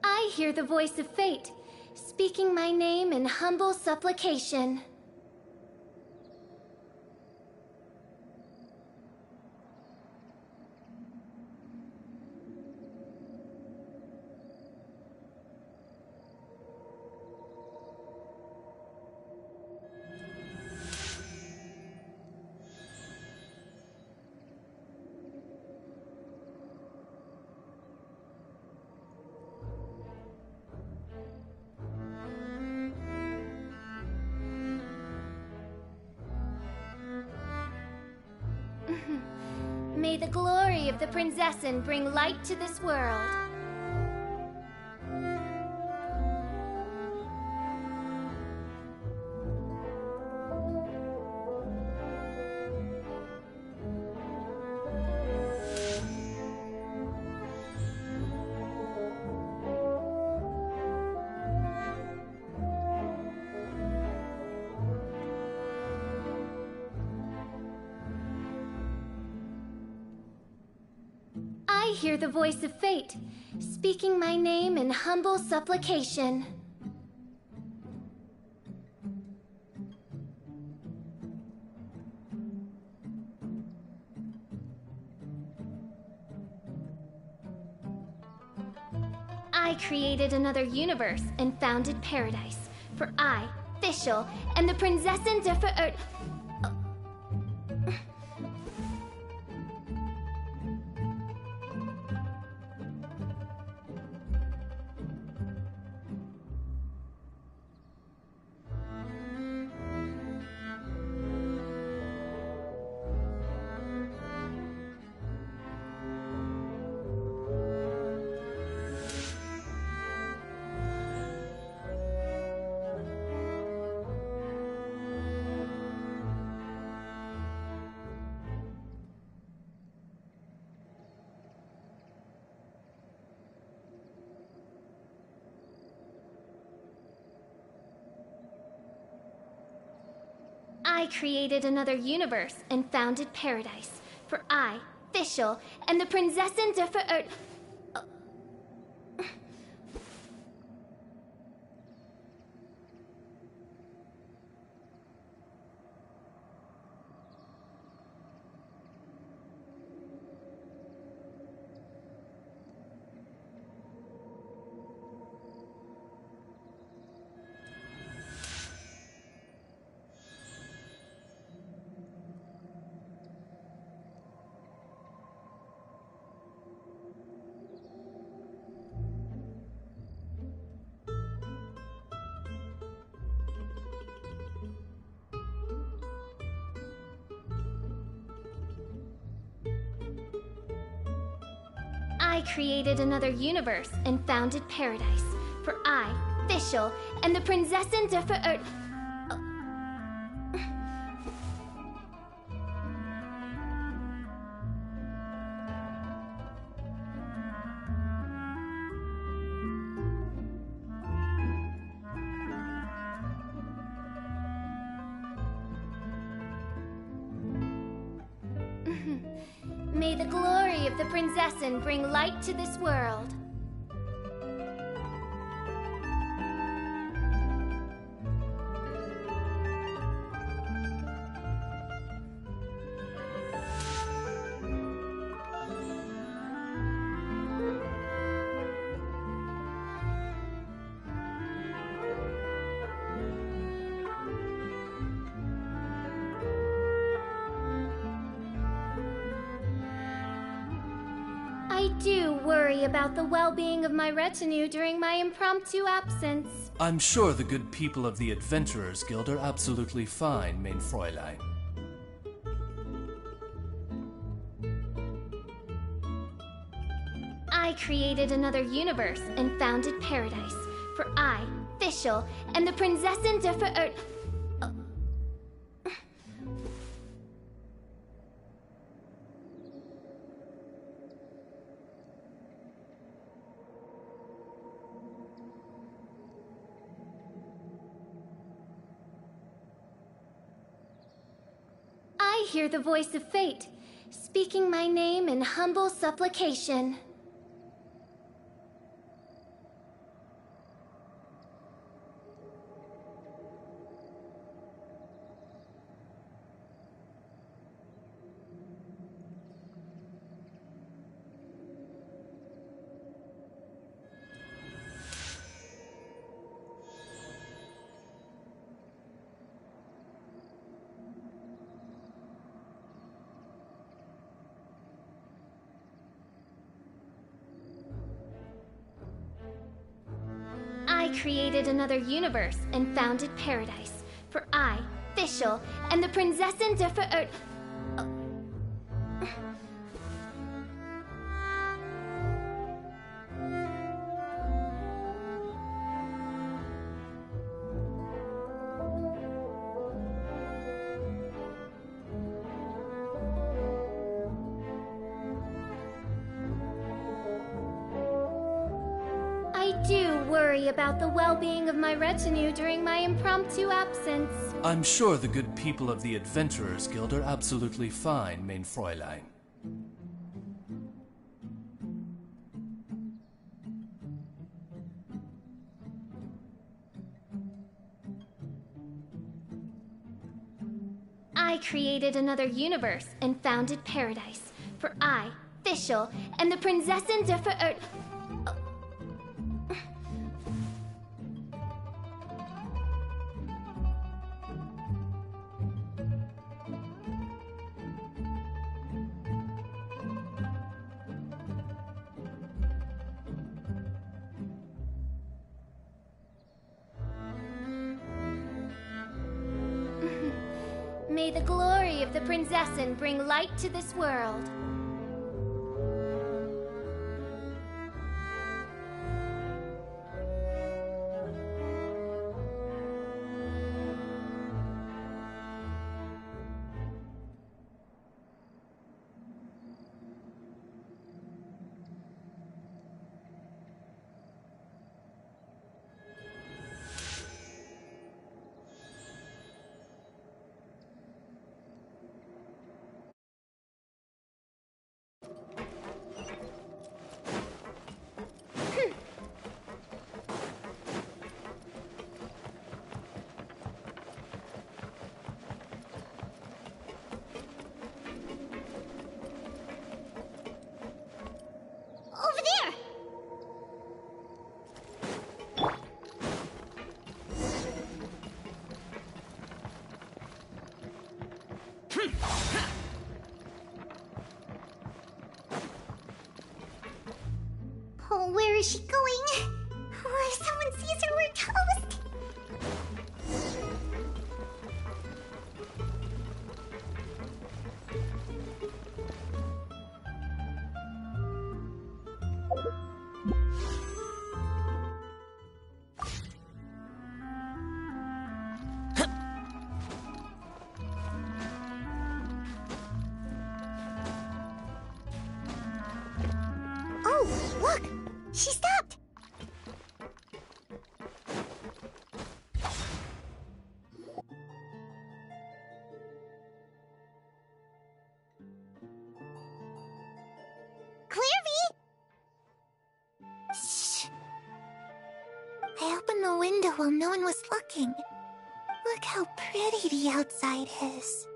I hear the voice of fate, speaking my name in humble supplication. May the glory of the Prinzessin bring light to this world. I hear the voice of fate, speaking my name in humble supplication. I created another universe and founded paradise. For I, Fischl, am the Prinzessin der Verirrten. I created another universe and founded paradise. For I, Fischl, am the Prinzessin der Verirrten. I created another universe and founded paradise. For I, Fischl, am the Prinzessin der Verirrten. May the glory of the Prinzessin bring light to this world. I I do worry about the well-being of my retinue during my impromptu absence. I'm sure the good people of the Adventurers Guild are absolutely fine, mein Fräulein. I created another universe and founded paradise. For I, Fischl, and the Prinzessin der Verirrt... I hear the voice of fate, speaking my name in humble supplication. I created another universe and founded paradise. For I, Fischl, and the Prinzessin der Verirrt... I do worry about the well-being of my retinue during my impromptu absence. I'm sure the good people of the Adventurers Guild are absolutely fine, mein Fräulein. I created another universe and founded paradise. For I, Fischl, and the Prinzessin der Verirrt... May the glory of the Prinzessin bring light to this world. Over there! Oh, where is she going? Oh, if someone sees her, we're toast! Oh, look! She stopped! Clairvy! Shh! I opened the window while no one was looking. Look how pretty the outside is.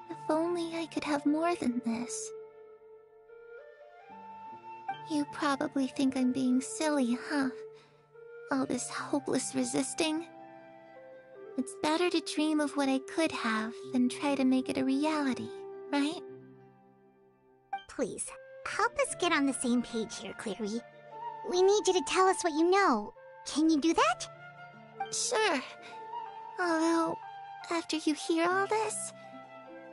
If only I could have more than this. You probably think I'm being silly, huh? All this hopeless resisting. It's better to dream of what I could have than try to make it a reality, right? Please, help us get on the same page here, Clary. We need you to tell us what you know. Can you do that? Sure. Although, after you hear all this,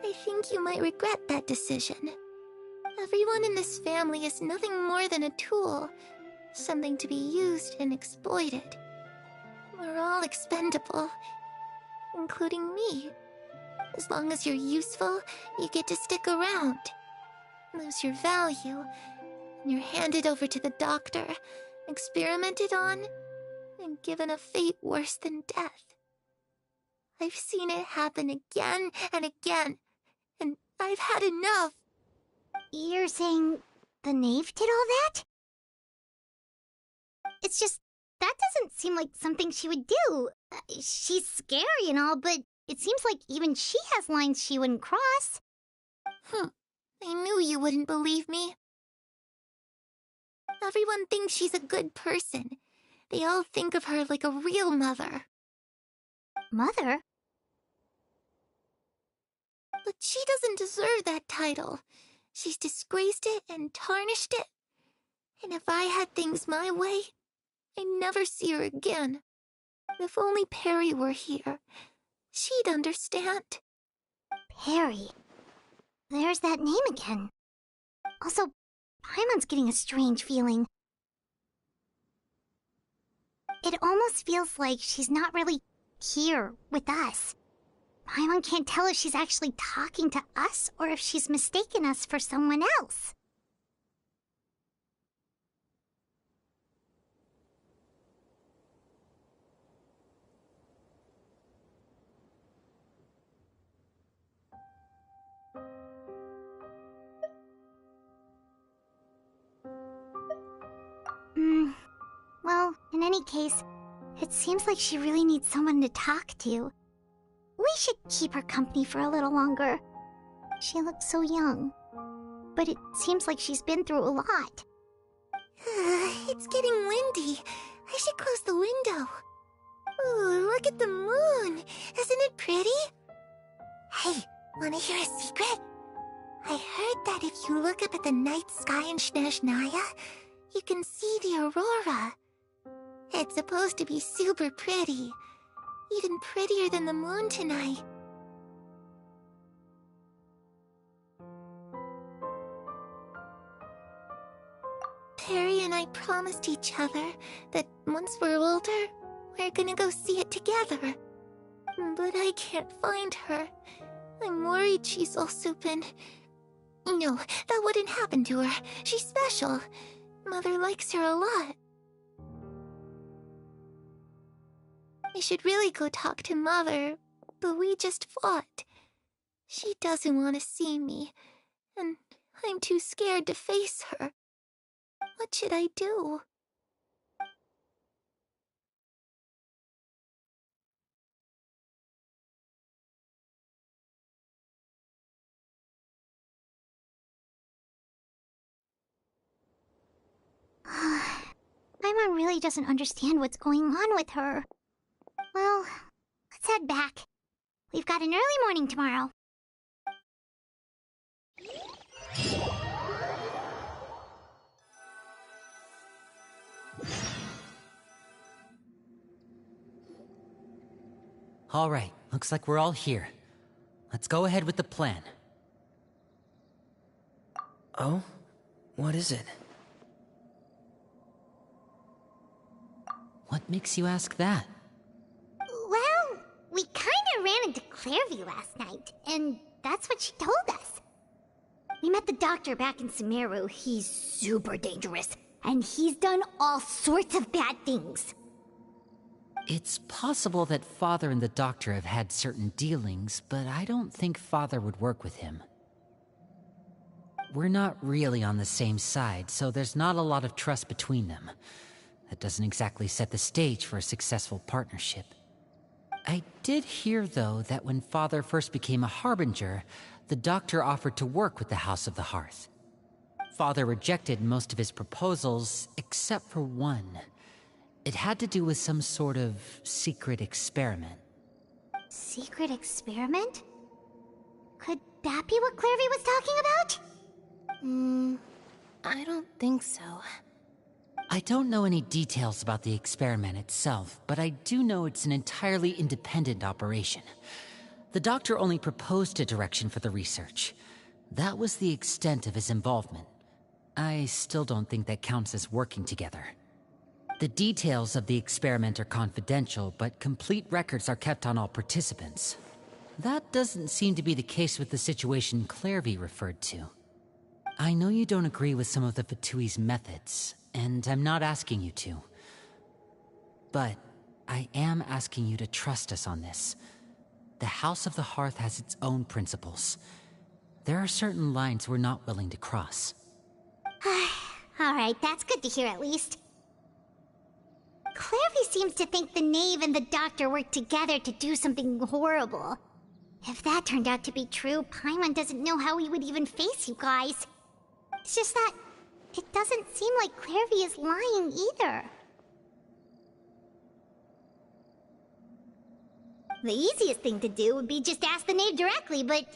I think you might regret that decision. Everyone in this family is nothing more than a tool, something to be used and exploited. We're all expendable, including me. As long as you're useful, you get to stick around. Lose your value, and you're handed over to the doctor, experimented on, and given a fate worse than death. I've seen it happen again and again, and I've had enough. You're saying the knave did all that? It's just, that doesn't seem like something she would do. She's scary and all, but it seems like even she has lines she wouldn't cross. I knew you wouldn't believe me. Everyone thinks she's a good person. They all think of her like a real mother. Mother? But she doesn't deserve that title. She's disgraced it and tarnished it. And if I had things my way, I'd never see her again. If only Perry were here, she'd understand. Perry. There's that name again. Also, Paimon's getting a strange feeling. It almost feels like she's not really here with us. Paimon can't tell if she's actually talking to us or if she's mistaken us for someone else. Well, in any case, it seems like she really needs someone to talk to. We should keep her company for a little longer. She looks so young. But it seems like she's been through a lot. It's getting windy. I should close the window. Ooh, look at the moon. Isn't it pretty? Hey, wanna hear a secret? I heard that if you look up at the night sky in Snezhnaya, you can see the aurora. It's supposed to be super pretty. Even prettier than the moon tonight. Perry and I promised each other that once we're older, we're gonna go see it together. But I can't find her. I'm worried she's also been... No, that wouldn't happen to her. She's special. Mother likes her a lot. I should really go talk to Mother, but we just fought. She doesn't want to see me, and I'm too scared to face her. What should I do? Paimon really doesn't understand what's going on with her. Well, let's head back. We've got an early morning tomorrow. All right, looks like we're all here. Let's go ahead with the plan. Oh? What is it? What makes you ask that? Well, we kinda ran into Clairview last night, and that's what she told us. We met the doctor back in Sumeru. He's super dangerous, and he's done all sorts of bad things. It's possible that Father and the Doctor have had certain dealings, but I don't think Father would work with him. We're not really on the same side, so there's not a lot of trust between them. That doesn't exactly set the stage for a successful partnership. I did hear, though, that when Father first became a Harbinger, the Doctor offered to work with the House of the Hearth. Father rejected most of his proposals, except for one. It had to do with some sort of secret experiment. Secret experiment? Could that be what Clairvy was talking about? I don't think so. I don't know any details about the experiment itself, but I do know it's an entirely independent operation. The doctor only proposed a direction for the research. That was the extent of his involvement. I still don't think that counts as working together. The details of the experiment are confidential, but complete records are kept on all participants. That doesn't seem to be the case with the situation Clairvy referred to. I know you don't agree with some of the Fatui's methods, and I'm not asking you to. But I am asking you to trust us on this. The House of the Hearth has its own principles. There are certain lines we're not willing to cross. Alright, that's good to hear at least. Clairvy seems to think the knave and the doctor worked together to do something horrible. If that turned out to be true, Paimon doesn't know how he would even face you guys. It's just that it doesn't seem like Clairvy is lying either. The easiest thing to do would be just ask the knave directly, but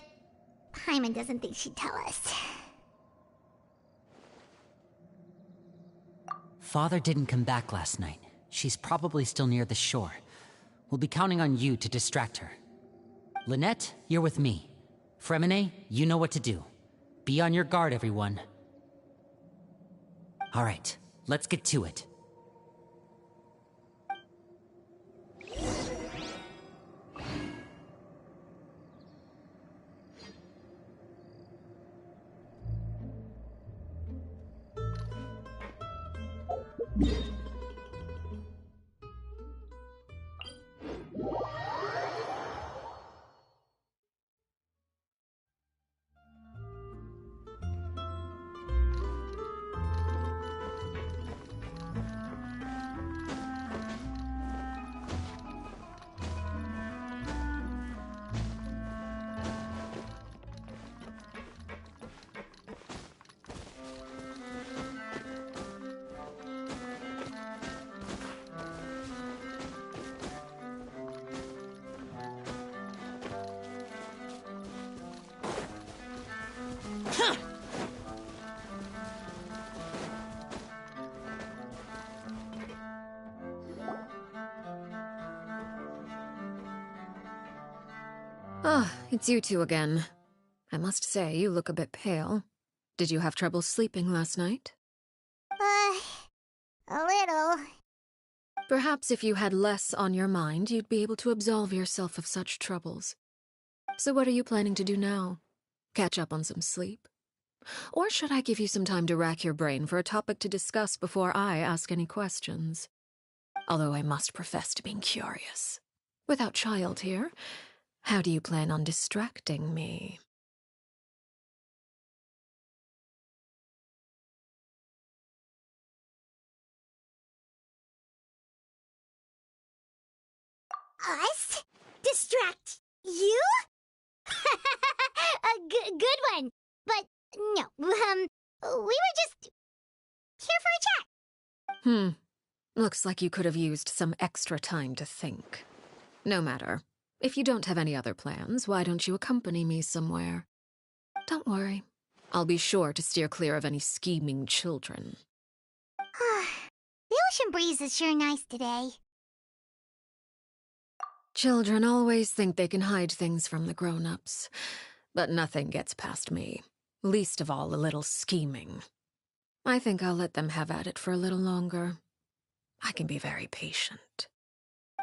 Paimon doesn't think she'd tell us. Father didn't come back last night. She's probably still near the shore. We'll be counting on you to distract her. Lynette, you're with me. Freminet, you know what to do. Be on your guard, everyone. All right, let's get to it. Ah, it's you two again. I must say, you look a bit pale. Did you have trouble sleeping last night? A little. Perhaps if you had less on your mind, you'd be able to absolve yourself of such troubles. So what are you planning to do now? Catch up on some sleep? Or should I give you some time to rack your brain for a topic to discuss before I ask any questions? Although I must profess to being curious. Without Child here, how do you plan on distracting me? Us? Distract you? A good one. But no, we were just here for a chat. Looks like you could have used some extra time to think. No matter. If you don't have any other plans, why don't you accompany me somewhere? Don't worry. I'll be sure to steer clear of any scheming children. The ocean breeze is sure nice today. Children always think they can hide things from the grown-ups. But nothing gets past me. Least of all a little scheming. I think I'll let them have at it for a little longer. I can be very patient.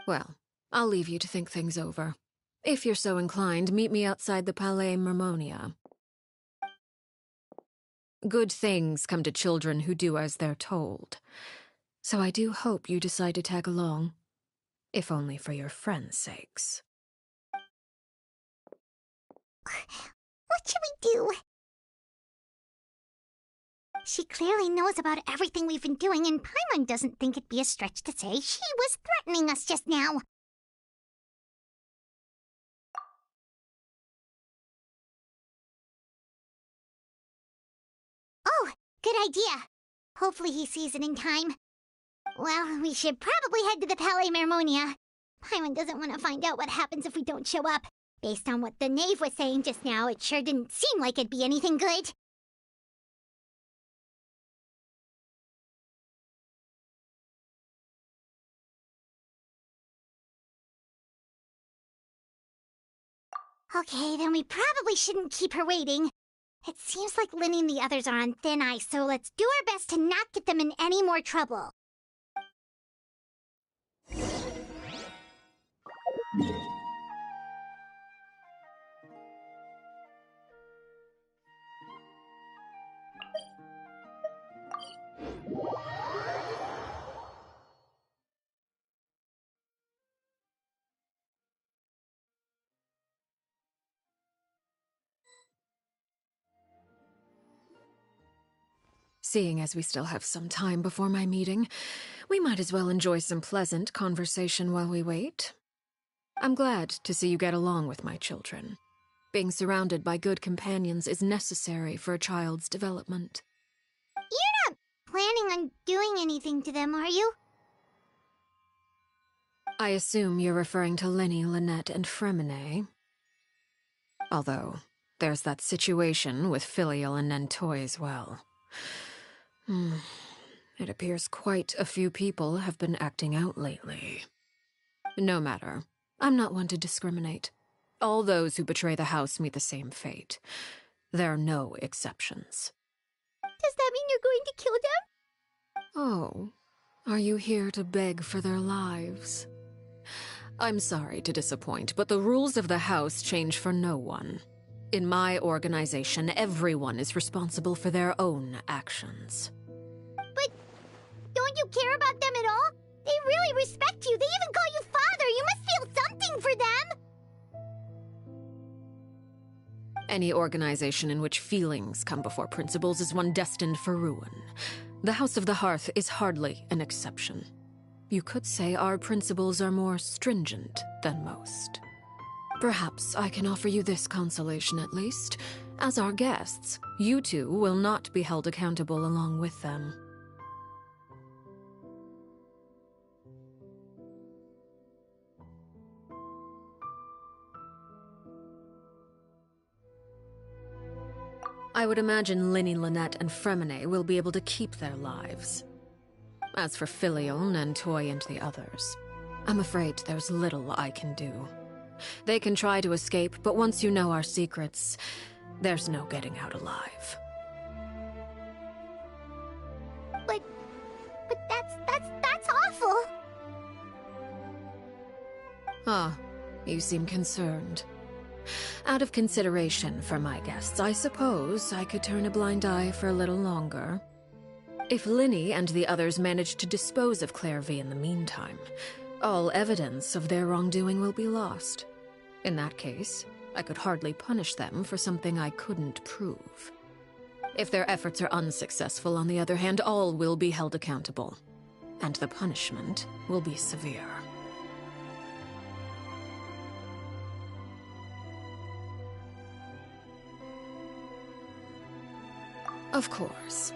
Well, I'll leave you to think things over. If you're so inclined, meet me outside the Palais Mermonia. Good things come to children who do as they're told. So I do hope you decide to tag along. If only for your friends' sakes. What should we do? She clearly knows about everything we've been doing, and Paimon doesn't think it'd be a stretch to say she was threatening us just now. Oh, good idea. Hopefully he sees it in time. Well, we should probably head to the Palais Mermonia. Paimon doesn't want to find out what happens if we don't show up. Based on what the knave was saying just now, it sure didn't seem like it'd be anything good. Okay, then we probably shouldn't keep her waiting. It seems like Lyney and the others are on thin ice, so let's do our best to not get them in any more trouble. Seeing as we still have some time before my meeting, we might as well enjoy some pleasant conversation while we wait. I'm glad to see you get along with my children. Being surrounded by good companions is necessary for a child's development. You're not planning on doing anything to them, are you? I assume you're referring to Lyney, Lynette, and Freminet. Although, there's that situation with Filial and Nentoy as well. It appears quite a few people have been acting out lately. No matter. I'm not one to discriminate. All those who betray the house meet the same fate. There are no exceptions. Does that mean you're going to kill them? Oh, are you here to beg for their lives? I'm sorry to disappoint, but the rules of the house change for no one. In my organization, everyone is responsible for their own actions. But don't you care about them at all? They really respect you. They even call you father. You must feel something for them. Any organization in which feelings come before principles is one destined for ruin. The House of the Hearth is hardly an exception. You could say our principles are more stringent than most. Perhaps I can offer you this consolation at least. As our guests, you two will not be held accountable along with them. I would imagine Lyney, Lynette, and Freminet will be able to keep their lives. As for Filial, Nentoy, and the others, I'm afraid there's little I can do. They can try to escape, but once you know our secrets, there's no getting out alive. But that's awful. Ah, you seem concerned. Out of consideration for my guests, I suppose I could turn a blind eye for a little longer. If Lyney and the others manage to dispose of Clairvy in the meantime, all evidence of their wrongdoing will be lost. In that case, I could hardly punish them for something I couldn't prove. If their efforts are unsuccessful, on the other hand, all will be held accountable, and the punishment will be severe. Of course.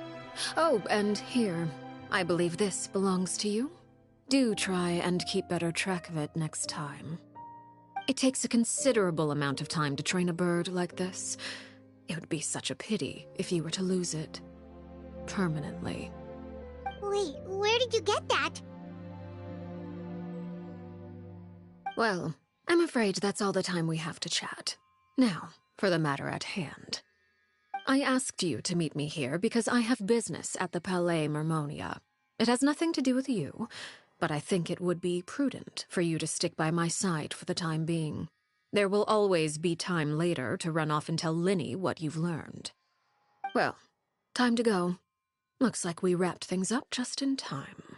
Oh, and here, I believe this belongs to you. Do try and keep better track of it next time. It takes a considerable amount of time to train a bird like this. It would be such a pity if you were to lose it. Permanently. Wait, where did you get that? Well, I'm afraid that's all the time we have to chat. Now, for the matter at hand. I asked you to meet me here because I have business at the Palais Mermonia. It has nothing to do with you, but I think it would be prudent for you to stick by my side for the time being. There will always be time later to run off and tell Lyney what you've learned. Well, time to go. Looks like we wrapped things up just in time.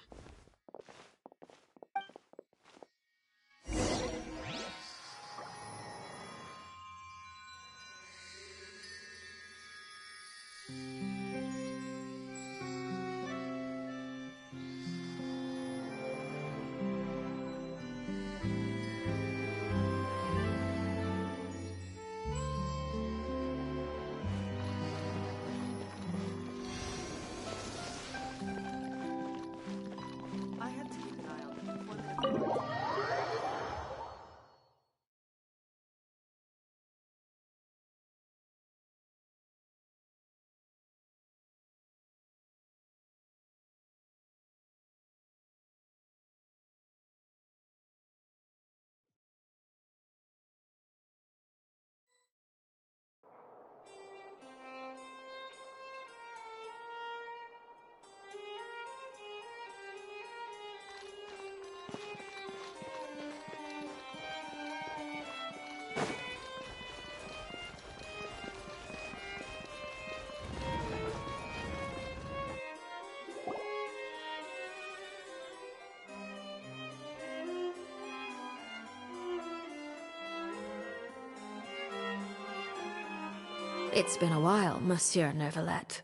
It's been a while, Monsieur Neuvillette.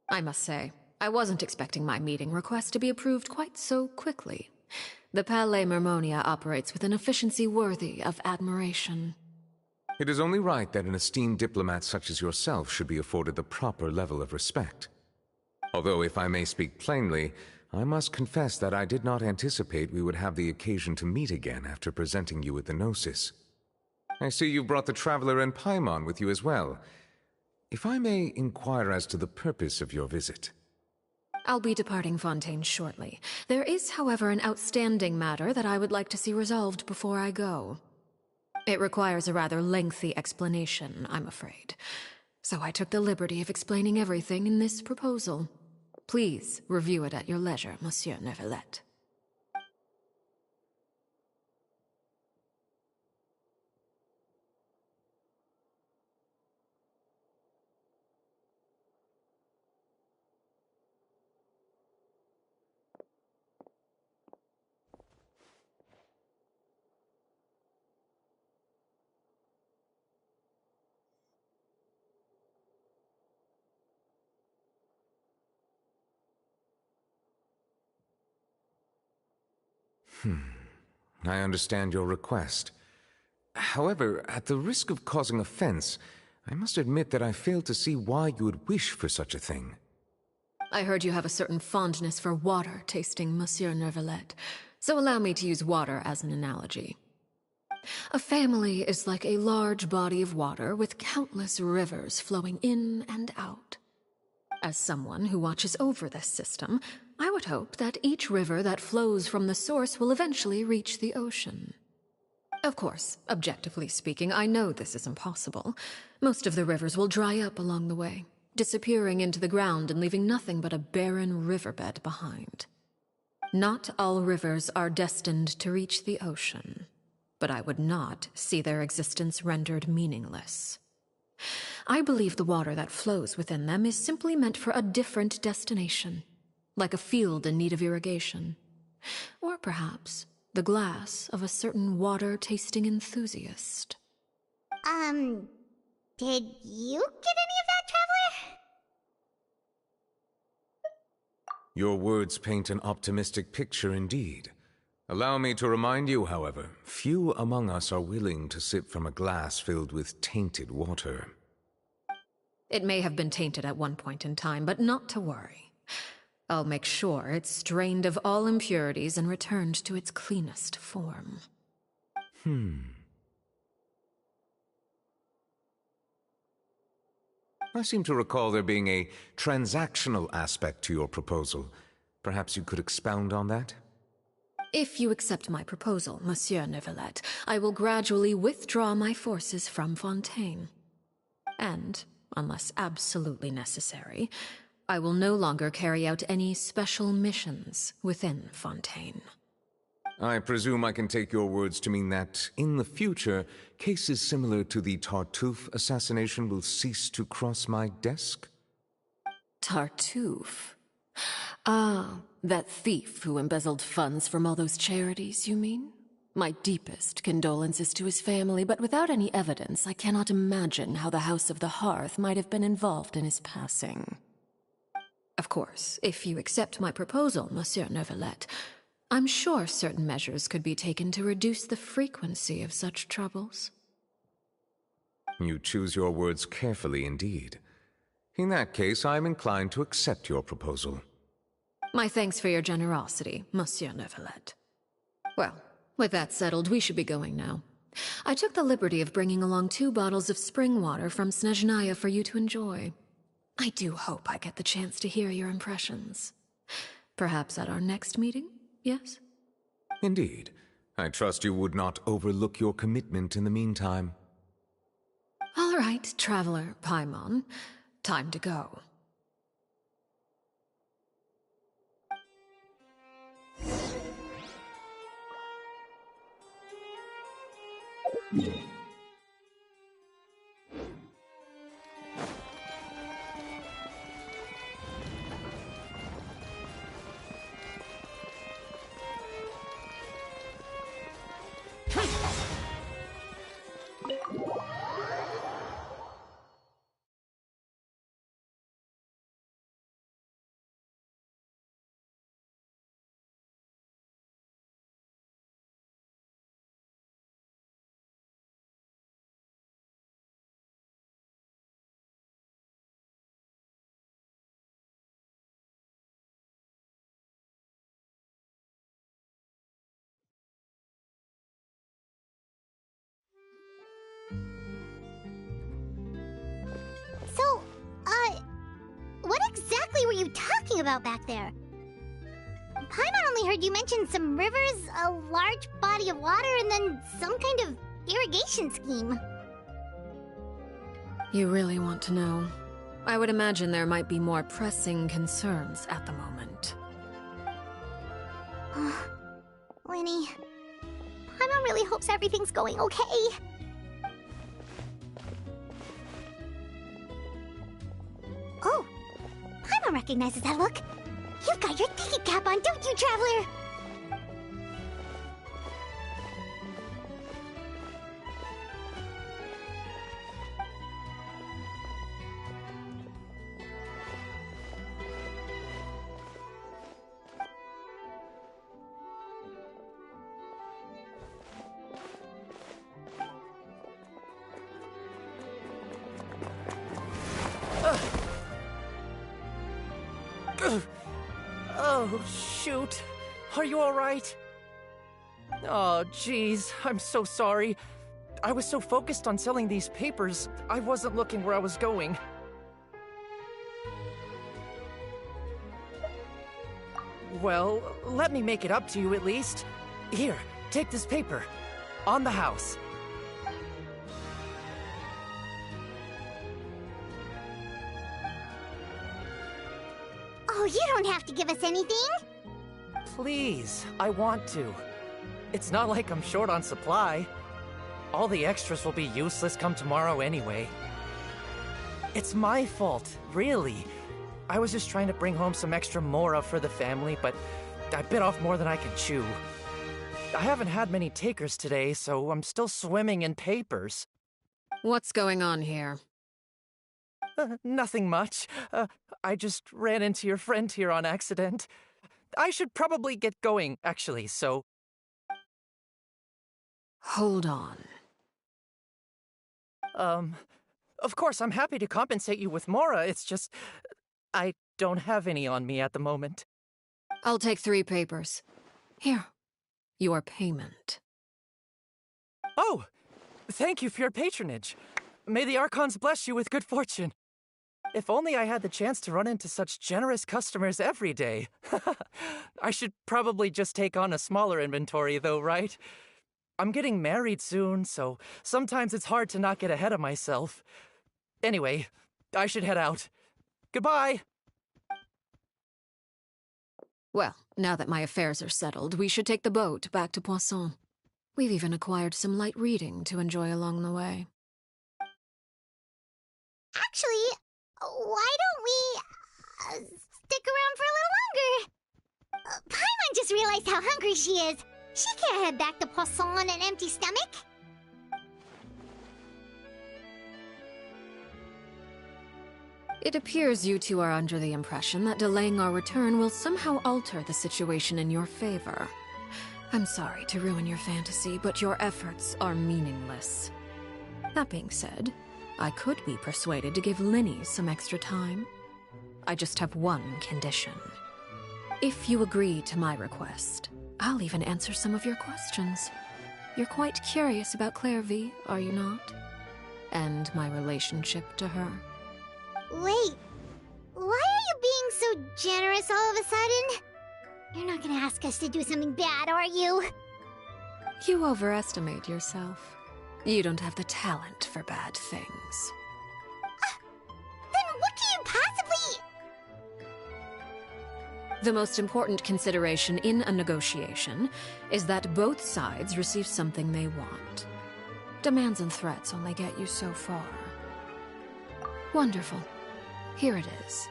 I must say, I wasn't expecting my meeting request to be approved quite so quickly. The Palais Mermonia operates with an efficiency worthy of admiration. It is only right that an esteemed diplomat such as yourself should be afforded the proper level of respect. Although, if I may speak plainly, I must confess that I did not anticipate we would have the occasion to meet again after presenting you with the Gnosis. I see you brought the Traveler and Paimon with you as well. If I may inquire as to the purpose of your visit. I'll be departing Fontaine shortly. There is, however, an outstanding matter that I would like to see resolved before I go. It requires a rather lengthy explanation, I'm afraid. So I took the liberty of explaining everything in this proposal. Please review it at your leisure, Monsieur Neuvillette. I understand your request. However, at the risk of causing offense, I must admit that I fail to see why you would wish for such a thing. I heard you have a certain fondness for water tasting, Monsieur Neuvillette, so allow me to use water as an analogy. A family is like a large body of water with countless rivers flowing in and out. As someone who watches over this system, I would hope that each river that flows from the source will eventually reach the ocean. Of course, objectively speaking, I know this is impossible. Most of the rivers will dry up along the way, disappearing into the ground and leaving nothing but a barren riverbed behind. Not all rivers are destined to reach the ocean, but I would not see their existence rendered meaningless. I believe the water that flows within them is simply meant for a different destination, like a field in need of irrigation. Or perhaps the glass of a certain water-tasting enthusiast. Did you get any of that, Traveler? Your words paint an optimistic picture indeed. Allow me to remind you, however, few among us are willing to sip from a glass filled with tainted water. It may have been tainted at one point in time, but not to worry. I'll make sure it's strained of all impurities and returned to its cleanest form. I seem to recall there being a transactional aspect to your proposal. Perhaps you could expound on that? If you accept my proposal, Monsieur Neuvillette, I will gradually withdraw my forces from Fontaine. And, unless absolutely necessary, I will no longer carry out any special missions within Fontaine. I presume I can take your words to mean that, in the future, cases similar to the Tartuffe assassination will cease to cross my desk? Tartuffe? Ah, that thief who embezzled funds from all those charities, you mean? My deepest condolences to his family, but without any evidence, I cannot imagine how the House of the Hearth might have been involved in his passing. Of course, if you accept my proposal, Monsieur Neuvillette, I'm sure certain measures could be taken to reduce the frequency of such troubles. You choose your words carefully indeed. In that case, I am inclined to accept your proposal. My thanks for your generosity, Monsieur Neuvillette. Well, with that settled, we should be going now. I took the liberty of bringing along 2 bottles of spring water from Snezhnaya for you to enjoy. I do hope I get the chance to hear your impressions. Perhaps at our next meeting, yes? Indeed. I trust you would not overlook your commitment in the meantime. All right, Traveler Paimon. Time to go. So, what exactly were you talking about back there? Paimon only heard you mention some rivers, a large body of water, and then some kind of irrigation scheme. You really want to know? I would imagine there might be more pressing concerns at the moment. Lyney, Paimon really hopes everything's going okay. Oh, Paimon recognizes that look. You've got your ticket cap on, don't you, Traveler? Oh, shoot. Are you alright? Oh, jeez. I'm so sorry. I was so focused on selling these papers, I wasn't looking where I was going. Well, let me make it up to you at least. Here, take this paper. On the house. Oh, you don't have to give us anything. Please, I want to. It's not like I'm short on supply. All the extras will be useless come tomorrow anyway. It's my fault, really. I was just trying to bring home some extra mora for the family, but I bit off more than I could chew. I haven't had many takers today, so I'm still swimming in papers. What's going on here? Nothing much. I just ran into your friend here on accident. I should probably get going, actually, so... Hold on. Of course, I'm happy to compensate you with mora, it's just... I don't have any on me at the moment. I'll take 3 papers. Here. Your payment. Oh! Thank you for your patronage. May the Archons bless you with good fortune. If only I had the chance to run into such generous customers every day. I should probably just take on a smaller inventory, though, right? I'm getting married soon, so sometimes it's hard to not get ahead of myself. Anyway, I should head out. Goodbye! Well, now that my affairs are settled, we should take the boat back to Poisson. We've even acquired some light reading to enjoy along the way. Actually, why don't we stick around for a little longer? Paimon just realized how hungry she is. She can't head back to Poisson on an empty stomach. It appears you two are under the impression that delaying our return will somehow alter the situation in your favor. I'm sorry to ruin your fantasy, but your efforts are meaningless. That being said, I could be persuaded to give Lyney some extra time. I just have one condition. If you agree to my request, I'll even answer some of your questions. You're quite curious about Clairvy, are you not? And my relationship to her. Wait, why are you being so generous all of a sudden? You're not gonna ask us to do something bad, are you? You overestimate yourself. You don't have the talent for bad things. Then what can you possibly... The most important consideration in a negotiation is that both sides receive something they want. Demands and threats only get you so far. Wonderful. Here it is.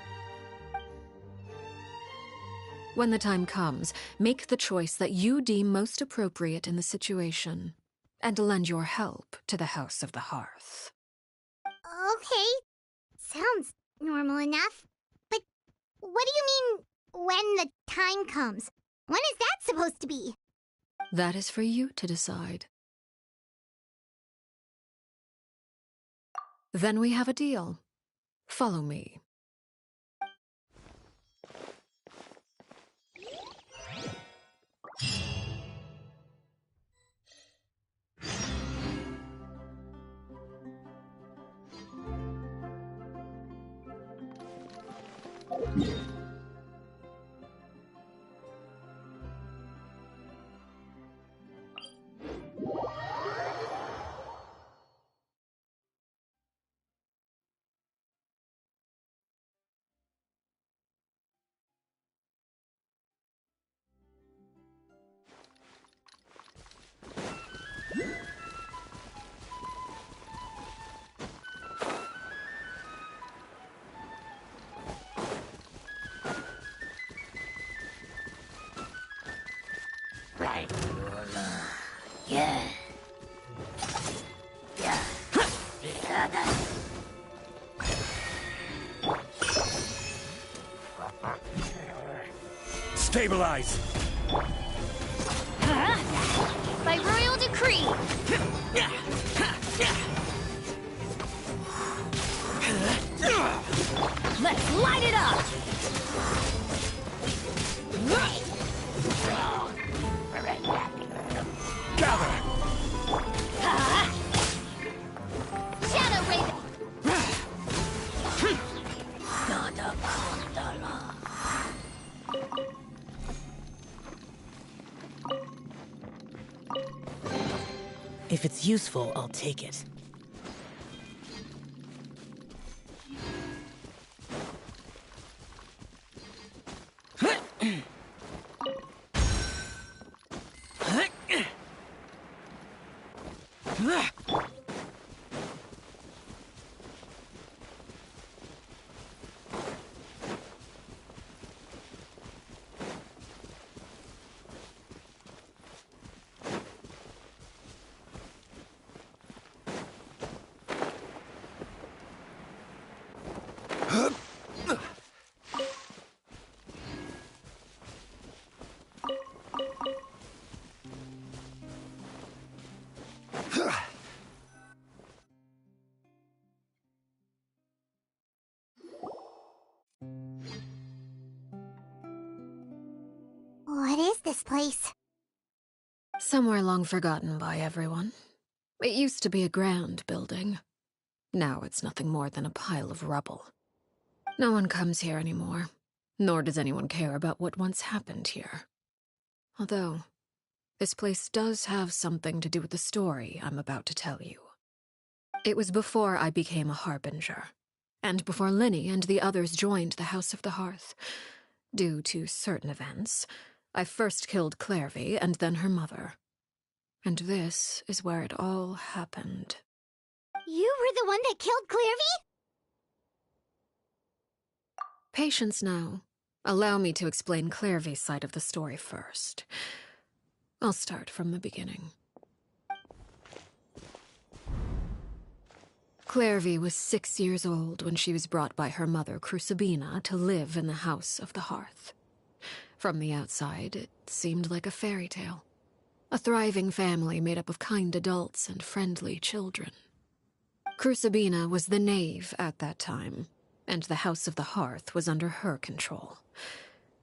When the time comes, make the choice that you deem most appropriate in the situation, and lend your help to the House of the Hearth. Okay. Sounds normal enough. But what do you mean, when the time comes? When is that supposed to be? That is for you to decide. Then we have a deal. Follow me. Right. Yeah. Yeah. Stabilize! By royal decree! Let's light it up! Gather! Shadow Raven! If it's useful, I'll take it. What is this place? Somewhere long forgotten by everyone. It used to be a grand building. Now it's nothing more than a pile of rubble. No one comes here anymore, nor does anyone care about what once happened here. Although, this place does have something to do with the story I'm about to tell you. It was before I became a Harbinger, and before Lyney and the others joined the House of the Hearth. Due to certain events, I first killed Clairvy and then her mother. And this is where it all happened. You were the one that killed Clairvy? Patience now. Allow me to explain Clairvy's side of the story first. I'll start from the beginning. Clairvy was 6 years old when she was brought by her mother, Crucibina, to live in the House of the Hearth. From the outside, it seemed like a fairy tale. A thriving family made up of kind adults and friendly children. Crucibina was the knave at that time, and the House of the Hearth was under her control.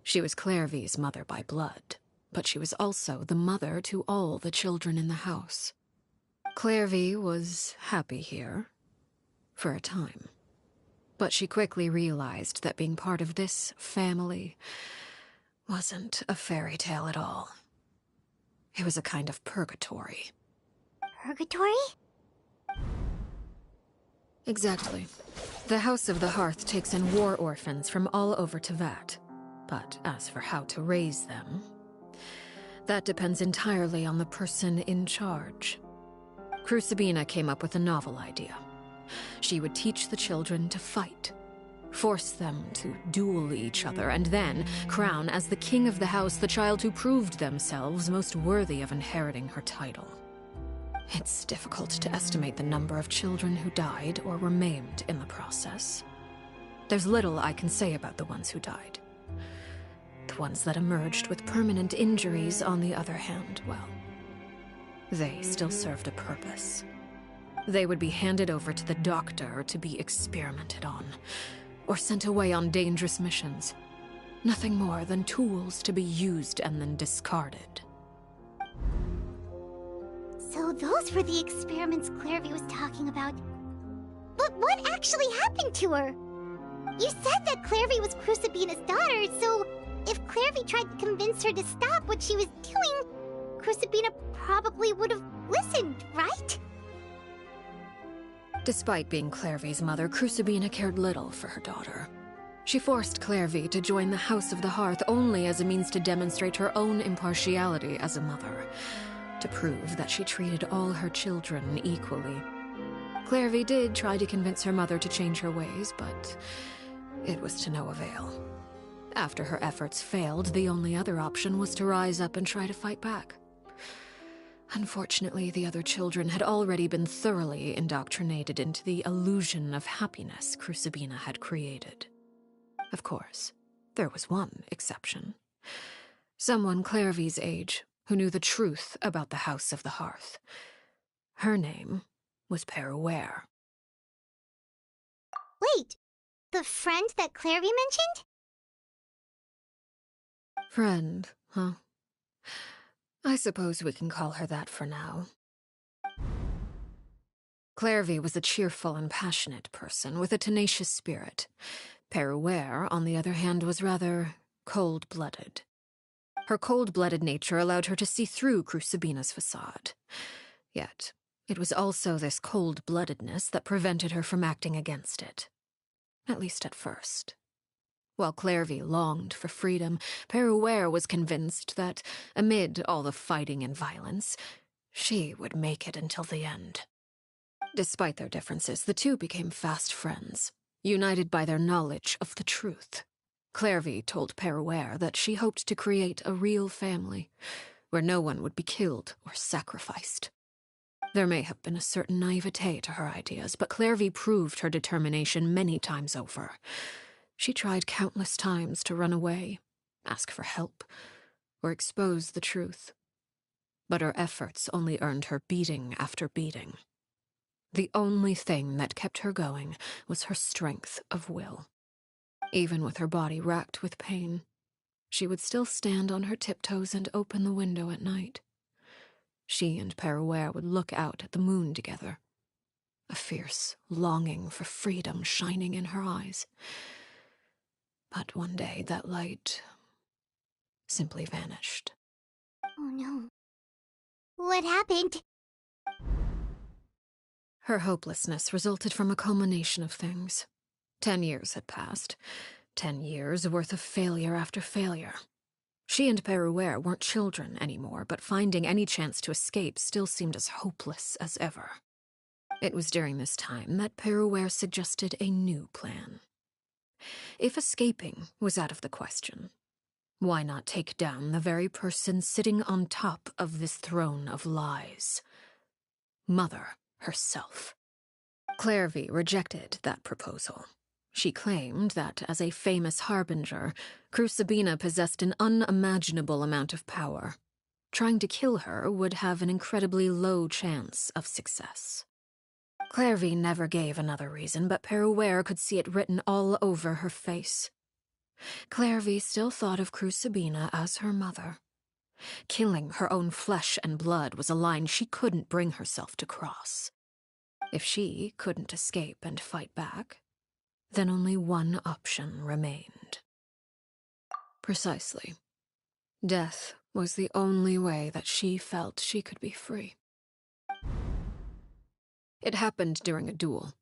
She was Clairvy's mother by blood, but she was also the mother to all the children in the house. Clairvy was happy here, for a time. But she quickly realized that being part of this family wasn't a fairy tale at all. It was a kind of purgatory. Purgatory? Exactly. The House of the Hearth takes in war orphans from all over Teyvat. But as for how to raise them, that depends entirely on the person in charge. Crucibina came up with a novel idea. She would teach the children to fight, force them to duel each other, and then crown as the king of the house the child who proved themselves most worthy of inheriting her title. It's difficult to estimate the number of children who died or were maimed in the process. There's little I can say about the ones who died. The ones that emerged with permanent injuries, on the other hand, well, they still served a purpose. They would be handed over to the doctor to be experimented on, or sent away on dangerous missions. Nothing more than tools to be used and then discarded. So those were the experiments Clairvy was talking about. But what actually happened to her? You said that Clairvy was Crucibina's daughter, so if Clairvy tried to convince her to stop what she was doing, Crucibina probably would have listened, right? Despite being Clairvy's mother, Crucibina cared little for her daughter. She forced Clairvy to join the House of the Hearth only as a means to demonstrate her own impartiality as a mother, to prove that she treated all her children equally. Clairvy did try to convince her mother to change her ways, but it was to no avail. After her efforts failed, the only other option was to rise up and try to fight back. Unfortunately, the other children had already been thoroughly indoctrinated into the illusion of happiness Crucibina had created. Of course, there was one exception. Someone Clairvy's age who knew the truth about the House of the Hearth. Her name was Peruere. Wait, the friend that Clairvy mentioned? Friend, huh? I suppose we can call her that for now. Clairvy was a cheerful and passionate person with a tenacious spirit. Peruere, on the other hand, was rather cold-blooded. Her cold-blooded nature allowed her to see through Crucibina's facade. Yet, it was also this cold-bloodedness that prevented her from acting against it. At least at first. While Clairvy longed for freedom, Peruere was convinced that, amid all the fighting and violence, she would make it until the end. Despite their differences, the two became fast friends, united by their knowledge of the truth. Clairvy told Peruere that she hoped to create a real family, where no one would be killed or sacrificed. There may have been a certain naivete to her ideas, but Clairvy proved her determination many times over. She tried countless times to run away, ask for help, or expose the truth. But her efforts only earned her beating after beating. The only thing that kept her going was her strength of will. Even with her body racked with pain, she would still stand on her tiptoes and open the window at night. She and Peruere would look out at the moon together, a fierce longing for freedom shining in her eyes. But one day that light simply vanished. Oh no. What happened? Her hopelessness resulted from a culmination of things. 10 years had passed. 10 years worth of failure after failure. She and Peruere weren't children anymore, but finding any chance to escape still seemed as hopeless as ever. It was during this time that Peruere suggested a new plan. If escaping was out of the question, why not take down the very person sitting on top of this throne of lies? Mother herself. Clairvy rejected that proposal. She claimed that, as a famous harbinger, Crucibina possessed an unimaginable amount of power. Trying to kill her would have an incredibly low chance of success. Clairvy never gave another reason, but Peruere could see it written all over her face. Clairvy still thought of Crucibina as her mother. Killing her own flesh and blood was a line she couldn't bring herself to cross. If she couldn't escape and fight back, then only one option remained. Precisely. Death was the only way that she felt she could be free. It happened during a duel.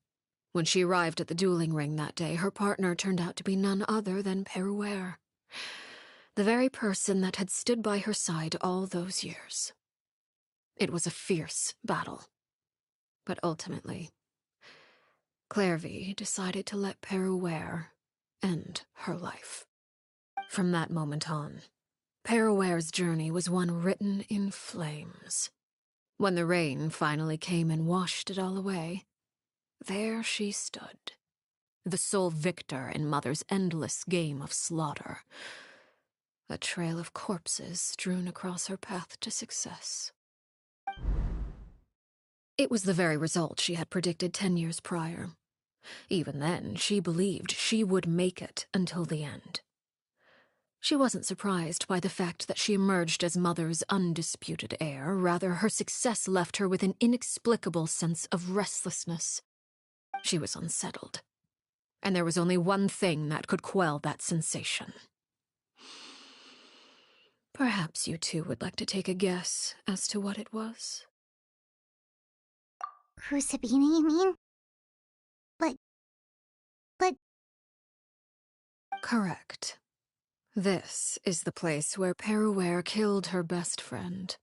When she arrived at the dueling ring that day, her partner turned out to be none other than Peruere, the very person that had stood by her side all those years. It was a fierce battle. But ultimately, Clairvy decided to let Peruere end her life. From that moment on, Peruere's journey was one written in flames. When the rain finally came and washed it all away, there she stood, the sole victor in Mother's endless game of slaughter, a trail of corpses strewn across her path to success. It was the very result she had predicted 10 years prior. Even then, she believed she would make it until the end. She wasn't surprised by the fact that she emerged as Mother's undisputed heir. Rather, her success left her with an inexplicable sense of restlessness. She was unsettled, and there was only one thing that could quell that sensation. Perhaps you two would like to take a guess as to what it was? Crucibina, you mean? But... Correct. This is the place where Peruere killed her best friend.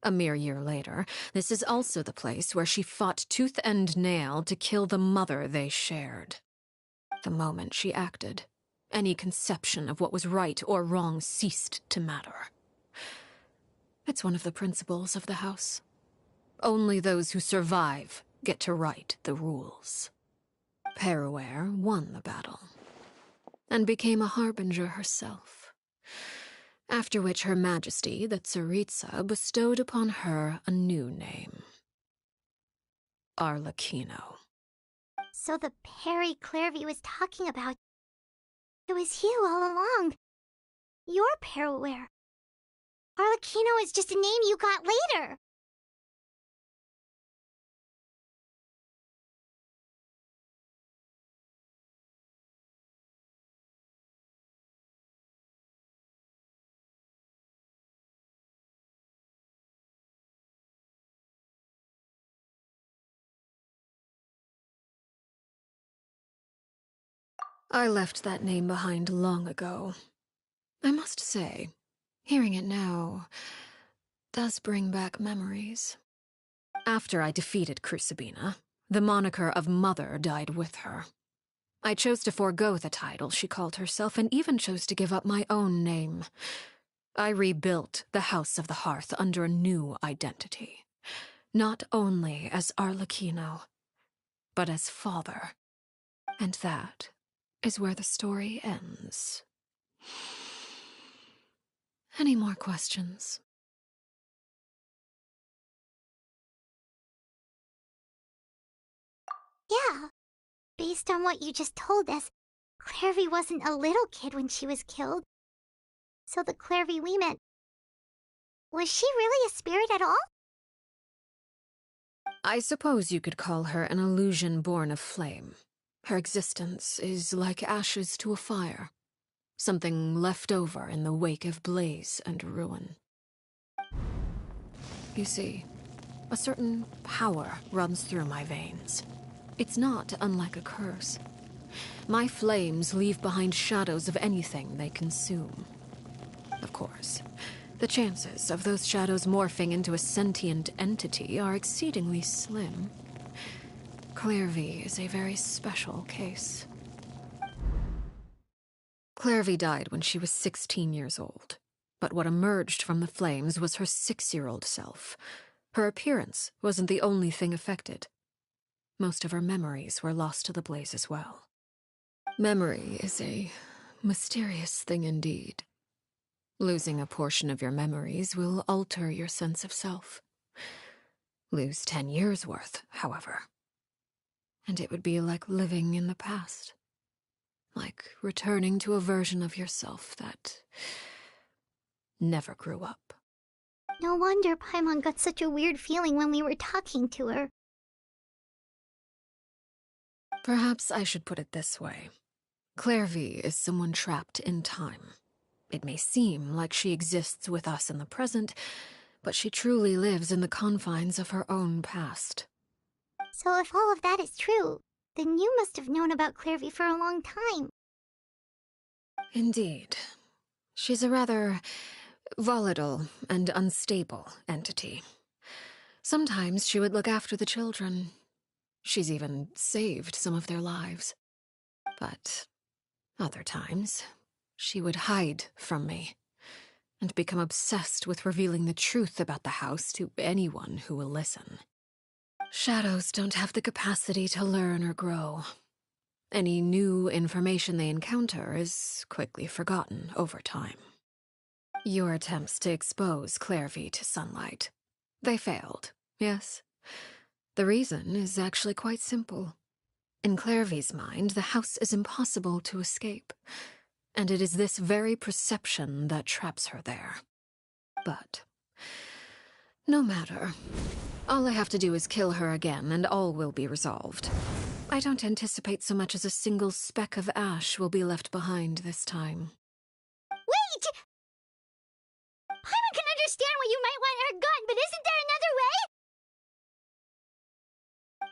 A mere year later, this is also the place where she fought tooth and nail to kill the mother they shared. The moment she acted, any conception of what was right or wrong ceased to matter. It's one of the principles of the house. Only those who survive get to write the rules. Peruere won the battle, and became a harbinger herself, after which Her Majesty, the Tsaritsa, bestowed upon her a new name. Arlecchino. So the Perry Clairvy was talking about... It was you all along. You're Peruere. Arlecchino is just a name you got later. I left that name behind long ago. I must say, hearing it now does bring back memories. After I defeated Crucibina, the moniker of Mother died with her. I chose to forego the title she called herself, and even chose to give up my own name. I rebuilt the House of the Hearth under a new identity, not only as Arlecchino, but as father. And that is where the story ends. Any more questions? Yeah. Based on what you just told us, Clairvy wasn't a little kid when she was killed. So the Clairvy we met... Was she really a spirit at all? I suppose you could call her an illusion born of flame. Her existence is like ashes to a fire, something left over in the wake of blaze and ruin. You see, a certain power runs through my veins. It's not unlike a curse. My flames leave behind shadows of anything they consume. Of course, the chances of those shadows morphing into a sentient entity are exceedingly slim. Clairvy is a very special case. Clairvy died when she was 16 years old, but what emerged from the flames was her 6-year-old self. Her appearance wasn't the only thing affected. Most of her memories were lost to the blaze as well. Memory is a mysterious thing indeed. Losing a portion of your memories will alter your sense of self. Lose 10 years' worth, however, and it would be like living in the past. Like returning to a version of yourself that never grew up. No wonder Paimon got such a weird feeling when we were talking to her. Perhaps I should put it this way. Clairvy is someone trapped in time. It may seem like she exists with us in the present, but she truly lives in the confines of her own past. So if all of that is true, then you must have known about Clairvy for a long time. Indeed. She's a rather volatile and unstable entity. Sometimes she would look after the children. She's even saved some of their lives. But other times, she would hide from me and become obsessed with revealing the truth about the house to anyone who will listen. Shadows don't have the capacity to learn or grow. Any new information they encounter is quickly forgotten over time. Your attempts to expose Clairvy to sunlight. They failed, yes. The reason is actually quite simple. In Clairvy's mind, the house is impossible to escape, and it is this very perception that traps her there. But no matter. All I have to do is kill her again, and all will be resolved. I don't anticipate so much as a single speck of ash will be left behind this time. Wait! Paimon can understand why you might want her gone, but isn't there another way?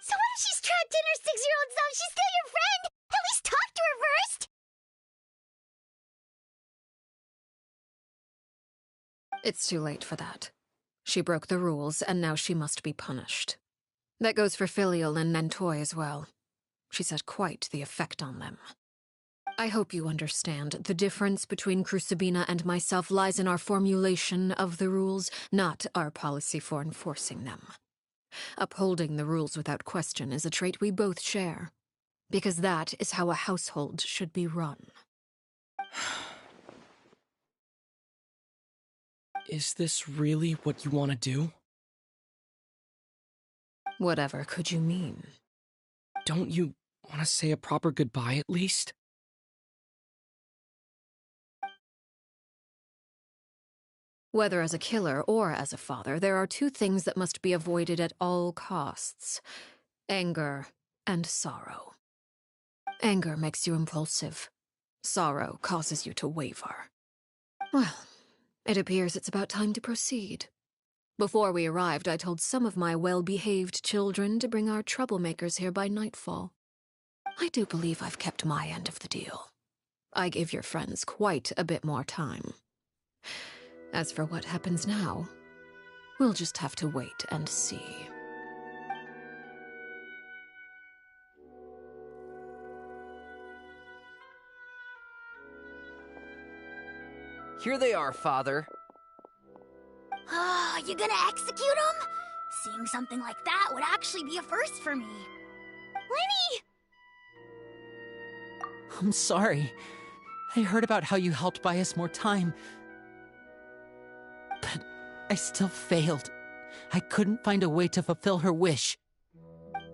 So what if she's trapped in her 6-year-old self? She's still your friend! At least talk to her first! It's too late for that. She broke the rules, and now she must be punished. That goes for Filial and Nantoy as well. She's had quite the effect on them. I hope you understand the difference between Crucibina and myself lies in our formulation of the rules, not our policy for enforcing them. Upholding the rules without question is a trait we both share, because that is how a household should be run. Is this really what you want to do? Whatever could you mean? Don't you want to say a proper goodbye at least? Whether as a killer or as a father, there are two things that must be avoided at all costs: anger and sorrow. Anger makes you impulsive. Sorrow causes you to waver. Well, it appears it's about time to proceed. Before we arrived, I told some of my well-behaved children to bring our troublemakers here by nightfall. I do believe I've kept my end of the deal. I gave your friends quite a bit more time. As for what happens now, we'll just have to wait and see. Here they are, Father. You gonna execute him? Seeing something like that would actually be a first for me. Lenny! I'm sorry. I heard about how you helped buy us more time. But I still failed. I couldn't find a way to fulfill her wish.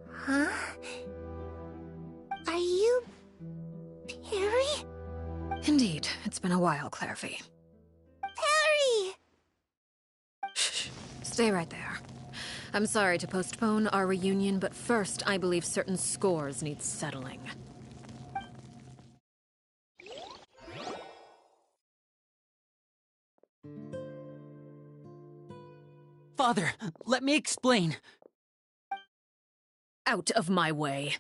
Huh? Are you... Perry? Indeed, it's been a while, Clairvy. Perry! Shh, stay right there. I'm sorry to postpone our reunion, but first I believe certain scores need settling. Father, let me explain. Out of my way.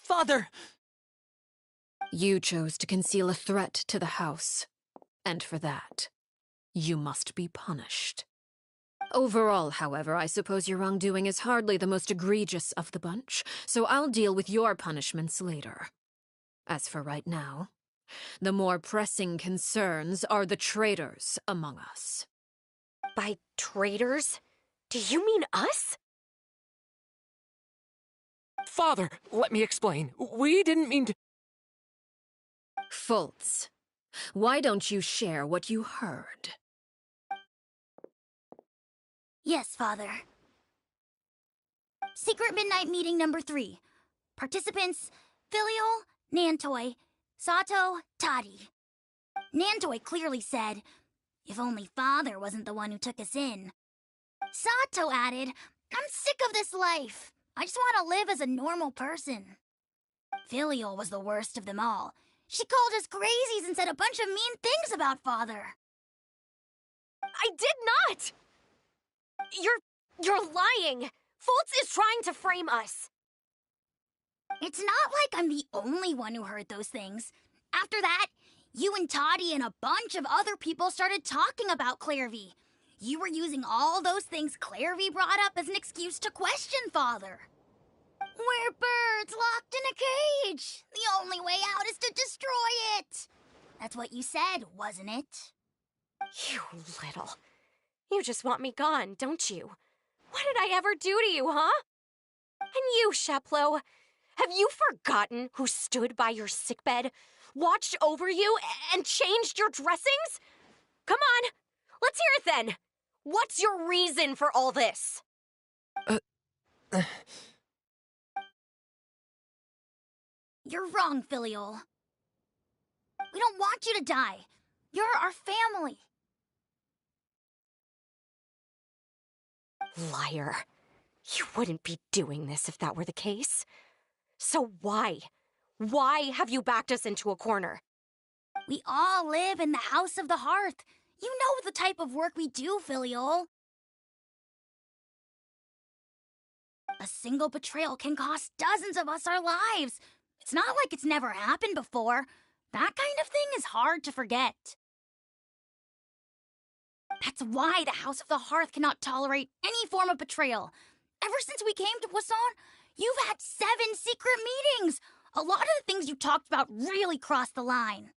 Father! You chose to conceal a threat to the house, and for that, you must be punished. Overall, however, I suppose your wrongdoing is hardly the most egregious of the bunch, so I'll deal with your punishments later. As for right now, the more pressing concerns are the traitors among us. By traitors? Do you mean us? Father, let me explain. We didn't mean to... Fultz, why don't you share what you heard? Yes, Father. Secret Midnight Meeting number 3. Participants: Filial, Nantoy, Sato, Toddy. Nantoy clearly said, "If only Father wasn't the one who took us in." Sato added, "I'm sick of this life. I just want to live as a normal person." Filial was the worst of them all. She called us crazies and said a bunch of mean things about Father. I did not! You're lying! Fultz is trying to frame us! It's not like I'm the only one who heard those things. After that, you and Toddy and a bunch of other people started talking about Clairvy. You were using all those things Clairvy brought up as an excuse to question Father. We're birds locked in a cage. The only way out is to destroy it. That's what you said, wasn't it? You little. You just want me gone, don't you? What did I ever do to you, huh? And you, Sheplo, have you forgotten who stood by your sickbed, watched over you, and changed your dressings? Come on, let's hear it then. What's your reason for all this? You're wrong, Filiol. We don't want you to die. You're our family. Liar. You wouldn't be doing this if that were the case. So why? Why have you backed us into a corner? We all live in the House of the Hearth. You know the type of work we do, Filiol. A single betrayal can cost dozens of us our lives. It's not like it's never happened before. That kind of thing is hard to forget. That's why the House of the Hearth cannot tolerate any form of betrayal. Ever since we came to Poisson, you've had 7 secret meetings. A lot of the things you talked about really crossed the line.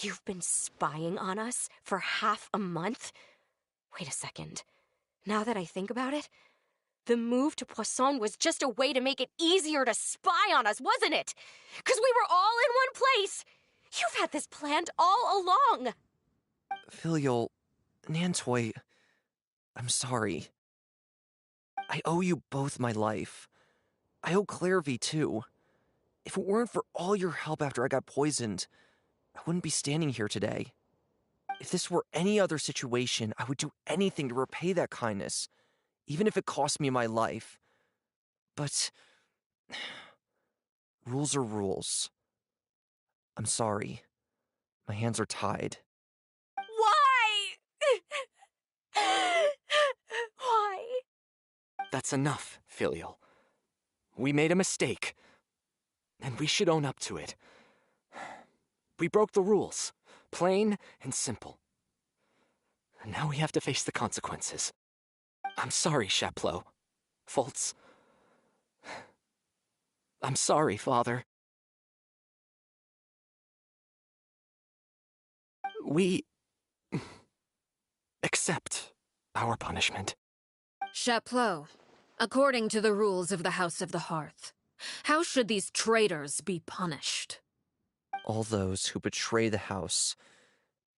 You've been spying on us for half a month? Wait a second. Now that I think about it, the move to Poisson was just a way to make it easier to spy on us, wasn't it? Because we were all in one place. You've had this planned all along. Filiol, Nantoy, I'm sorry. I owe you both my life. I owe Clairvy too. If it weren't for all your help after I got poisoned, I wouldn't be standing here today. If this were any other situation, I would do anything to repay that kindness, even if it cost me my life. But rules are rules. I'm sorry. My hands are tied. Why? Why? That's enough, Filiol. We made a mistake, and we should own up to it. We broke the rules, plain and simple. And now we have to face the consequences. I'm sorry, Chapleau. Foltz. I'm sorry, Father. We accept our punishment. Chapleau, according to the rules of the House of the Hearth, how should these traitors be punished? All those who betray the house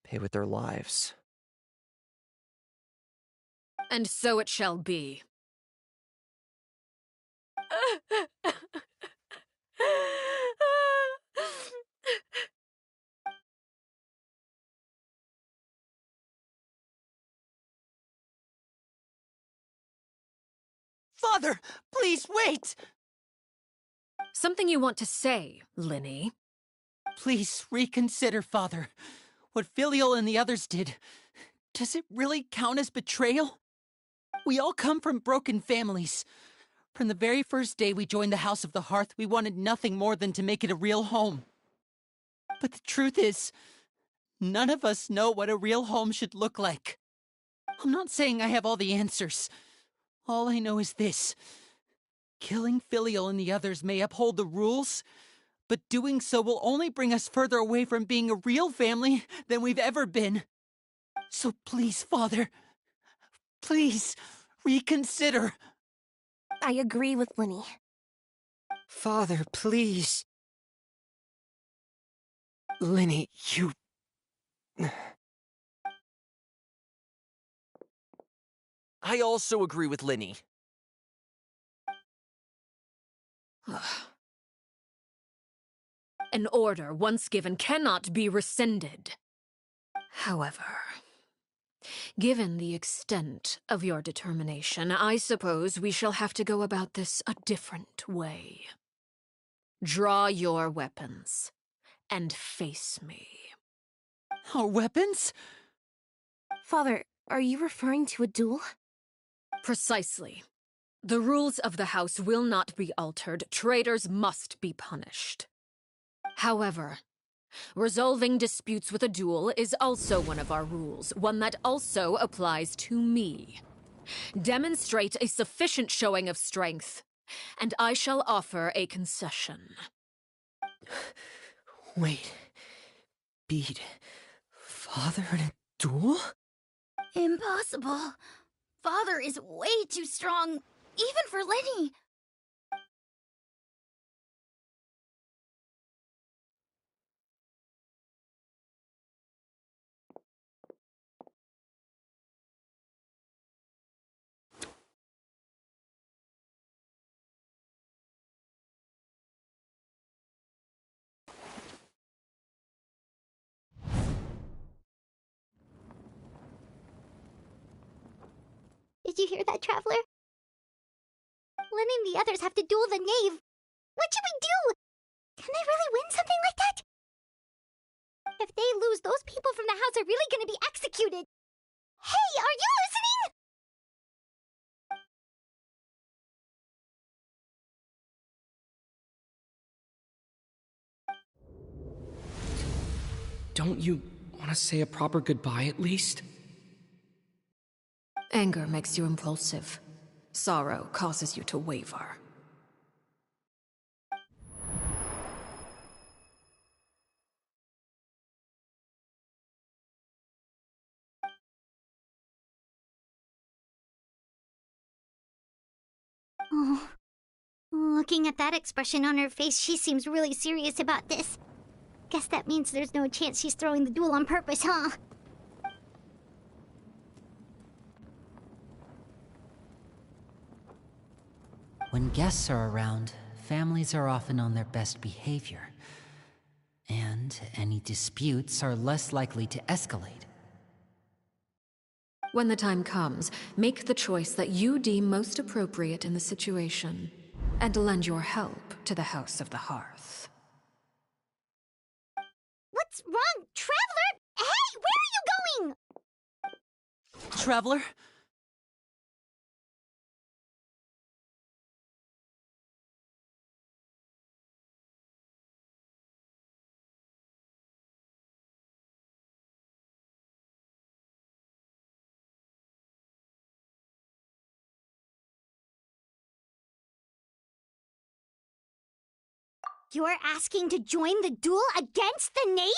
pay with their lives. And so it shall be. Father, please wait! Something you want to say, Lyney? Please reconsider, Father. What Filiol and the others did, does it really count as betrayal? We all come from broken families. From the very first day we joined the House of the Hearth, we wanted nothing more than to make it a real home. But the truth is, none of us know what a real home should look like. I'm not saying I have all the answers. All I know is this. Killing Filiol and the others may uphold the rules, but doing so will only bring us further away from being a real family than we've ever been. So please, Father, please reconsider. I agree with Lyney. Father, please. Lyney, you... I also agree with Lyney. An order once given cannot be rescinded. However, given the extent of your determination, I suppose we shall have to go about this a different way. Draw your weapons and face me. Our weapons? Father, are you referring to a duel? Precisely. The rules of the house will not be altered. Traitors must be punished. However, Resolving disputes with a duel is also one of our rules, one that also applies to me. Demonstrate a sufficient showing of strength, and I shall offer a concession. Wait. Beat Father in a duel? Impossible. Father is way too strong, even for Lenny. Did you hear that, Traveler? Lenny and the others have to duel the knave. What should we do? Can they really win something like that? If they lose, those people from the house are really gonna be executed. Hey, are you listening? Don't you want to say a proper goodbye at least? Anger makes you impulsive. Sorrow causes you to waver. Oh, looking at that expression on her face, she seems really serious about this. Guess that means there's no chance she's throwing the duel on purpose, huh? When guests are around, families are often on their best behavior. And any disputes are less likely to escalate. When the time comes, make the choice that you deem most appropriate in the situation, and lend your help to the House of the Hearth. What's wrong, Traveler? Hey, where are you going? Traveler? You're asking to join the duel against the knave?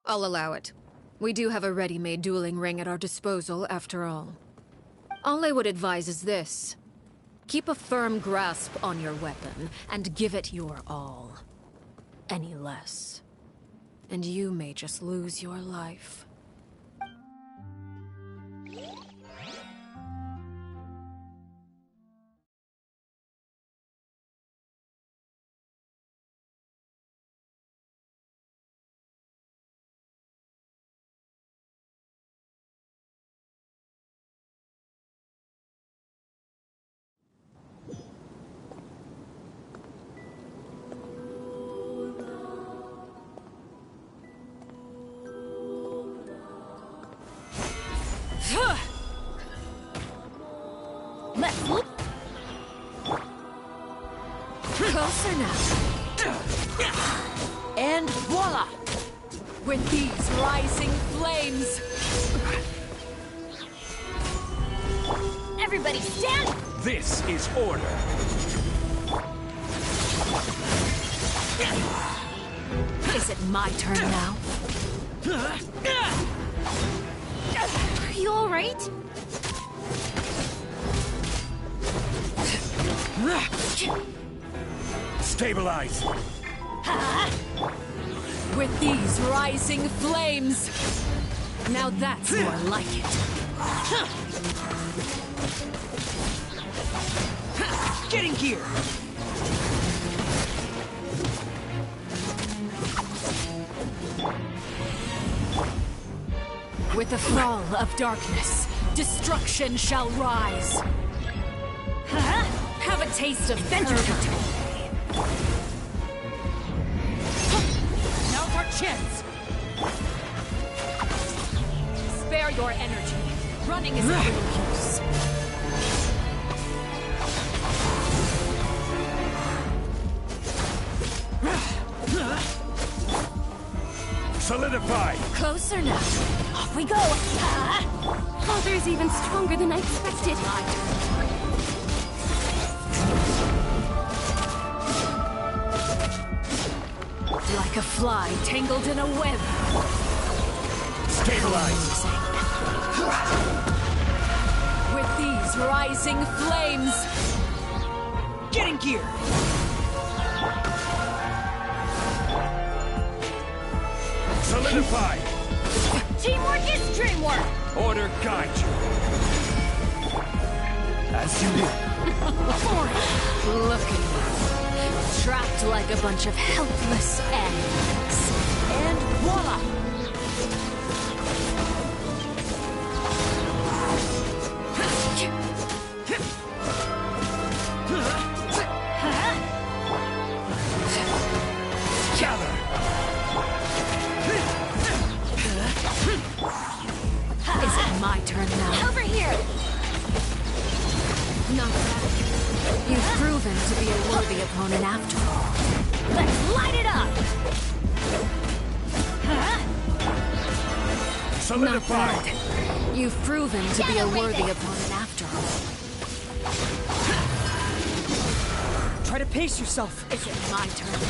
I'll allow it. We do have a ready-made dueling ring at our disposal, after all. All I would advise is this. Keep a firm grasp on your weapon, and give it your all. Any less, and you may just lose your life. Closer now. And voila! With these rising flames! Everybody stand! This is order. Is it my turn now? Are you alright? Stabilize. With these rising flames! Now that's more like it. Getting here. With the thrall of darkness, destruction shall rise. Have a taste of purgatory. Now's our chance. Spare your energy. Running is of little use. Solidify! Closer now. Off we go. Father's even stronger than I expected. Like a fly tangled in a web. Stabilize! With these rising flames. Get in gear! Solidify! Teamwork is dreamwork! Order guide you! As you will. Look at you. Trapped like a bunch of helpless animals. And voila! Gather! Is it my turn now? Over here! Not bad. You've proven to be a worthy opponent after all. Let's light it up! Solidify! You've proven to be a worthy opponent after all. Try to pace yourself. Is it my turn?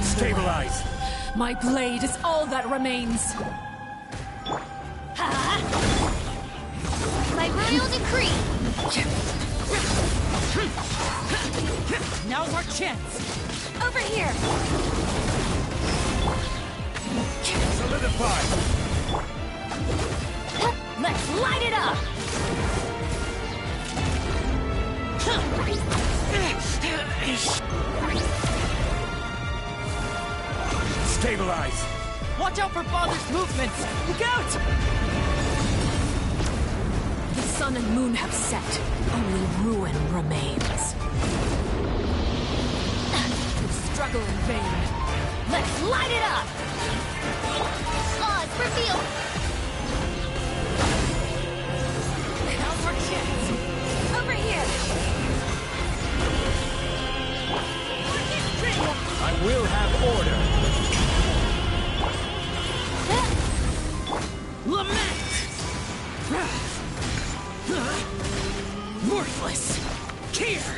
Stabilize! My blade is all that remains. By royal decree. Now's our chance! Over here. Solidify! Let's light it up. Stabilize! Watch out for Father's movements! Look out! The sun and moon have set. Only ruin remains. Struggle in vain. Let's light it up! Oz, reveal. Now's our chance. Over here. I will have order! Lament! Worthless! Here!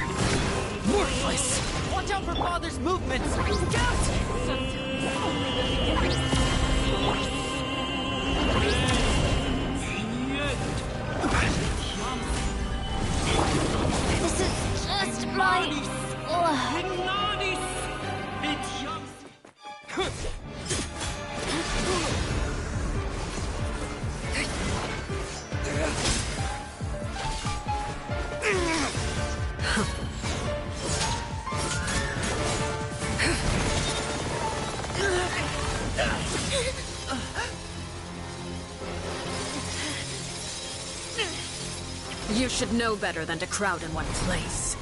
Worthless! Watch out for Father's movements! Look out! This is just my... You should know better than to crowd in one place.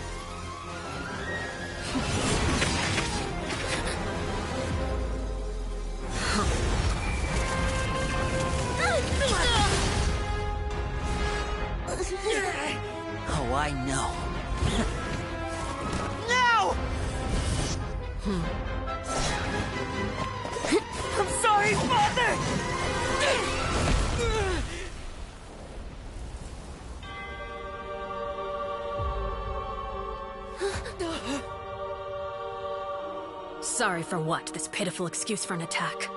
Oh, I know. No! I'm sorry, Father! Sorry for what? This pitiful excuse for an attack.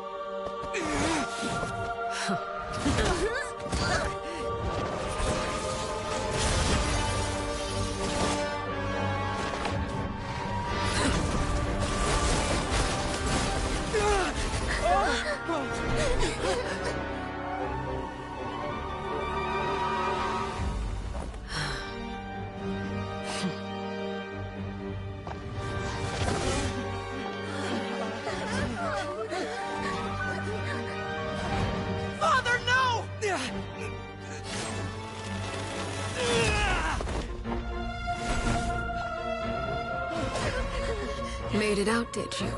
wait it out, did you?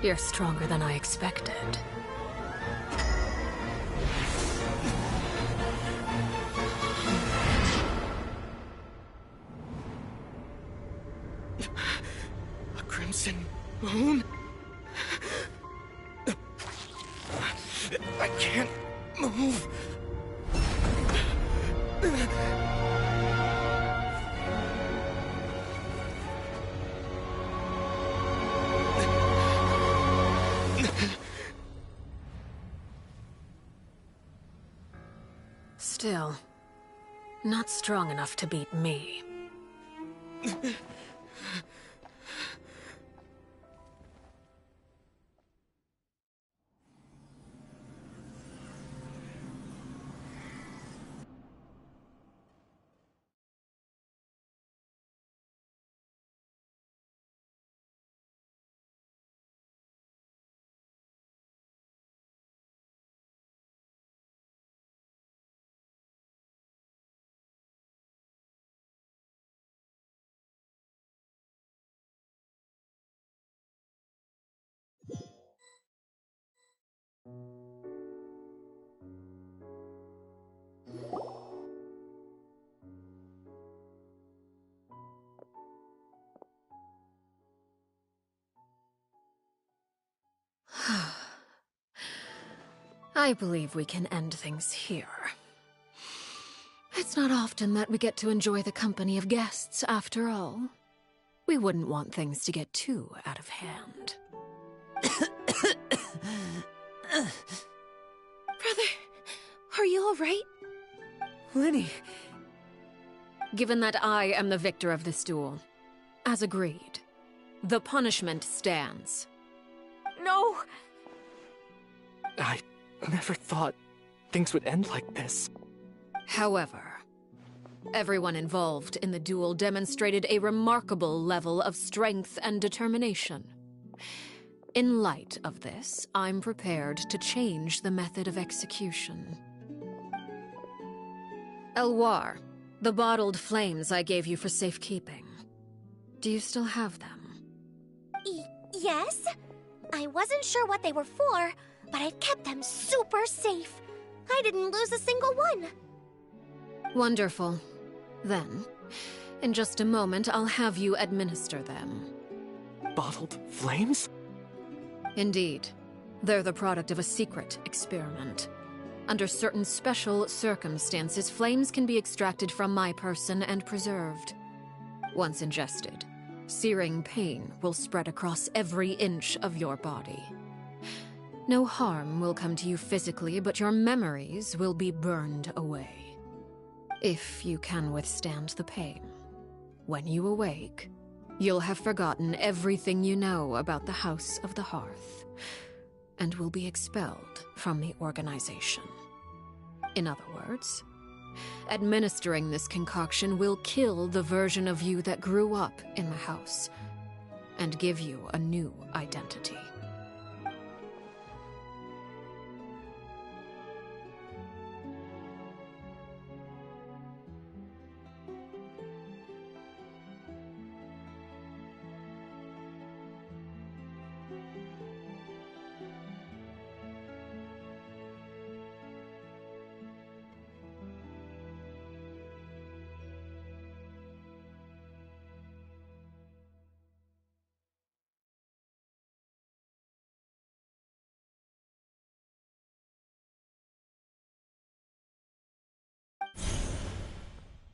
You're stronger than I expected. A crimson moon? I can't move. Still, not strong enough to beat me. I believe we can end things here. It's not often that we get to enjoy the company of guests, after all. We wouldn't want things to get too out of hand. Brother, are you alright? Lyney. Given that I am the victor of this duel, as agreed, the punishment stands. No! I never thought things would end like this. However, everyone involved in the duel demonstrated a remarkable level of strength and determination. In light of this, I'm prepared to change the method of execution. Elwar, the bottled flames I gave you for safekeeping. Do you still have them? Yes? I wasn't sure what they were for, but I've kept them super safe. I didn't lose a single one. Wonderful. Then, in just a moment, I'll have you administer them. Bottled flames? Indeed. They're the product of a secret experiment. Under certain special circumstances, flames can be extracted from my person and preserved. Once ingested, searing pain will spread across every inch of your body. No harm will come to you physically, but your memories will be burned away. If you can withstand the pain, when you awake, you'll have forgotten everything you know about the House of the Hearth, and will be expelled from the organization. In other words, administering this concoction will kill the version of you that grew up in the house, and give you a new identity.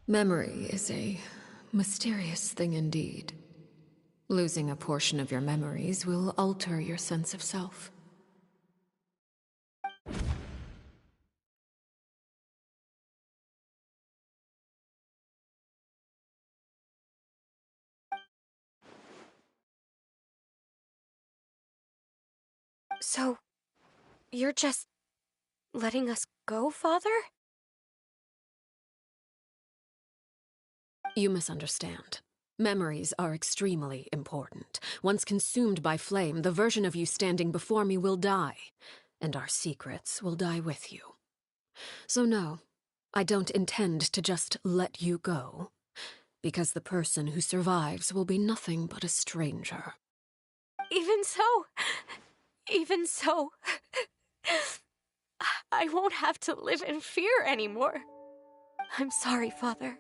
Memory is a mysterious thing indeed. Losing a portion of your memories will alter your sense of self. So, you're just letting us go, Father? You misunderstand. Memories are extremely important. Once consumed by flame, the version of you standing before me will die, and our secrets will die with you. So no, I don't intend to just let you go. because the person who survives will be nothing but a stranger. Even so, I won't have to live in fear anymore. I'm sorry, Father.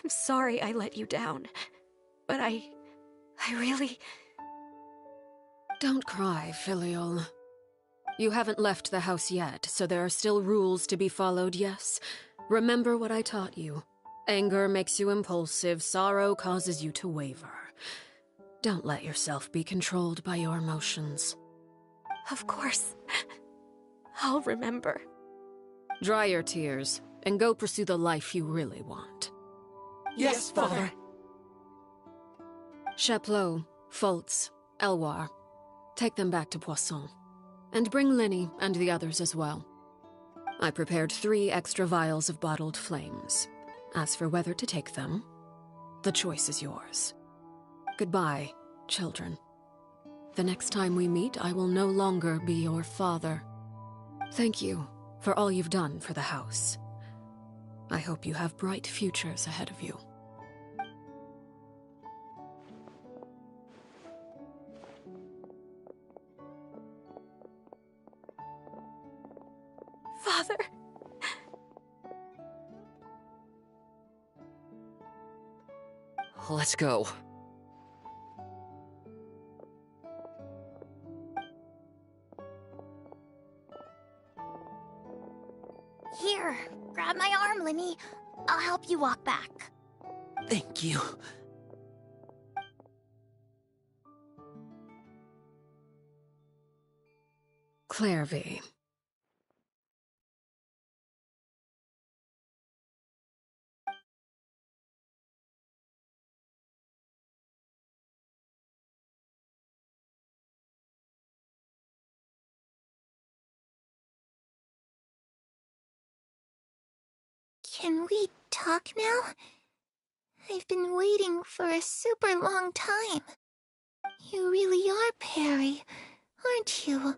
I'm sorry I let you down. But I really... Don't cry, Filial. You haven't left the house yet, so there are still rules to be followed, yes? Remember what I taught you. Anger makes you impulsive, sorrow causes you to waver. Don't let yourself be controlled by your emotions. Of course. I'll remember. Dry your tears, and go pursue the life you really want. Yes, Father. Chaplot, Foltz, Elwar. Take them back to Poisson. And bring Lyney and the others as well. I prepared 3 extra vials of bottled flames. As for whether to take them, the choice is yours. Goodbye, children. The next time we meet, I will no longer be your father. Thank you for all you've done for the house. I hope you have bright futures ahead of you. Father. Let's go. Here, grab my arm, Lyney. I'll help you walk back. Thank you. Clairvy. Can we talk now? I've been waiting for a super long time. You really are Perry, aren't you?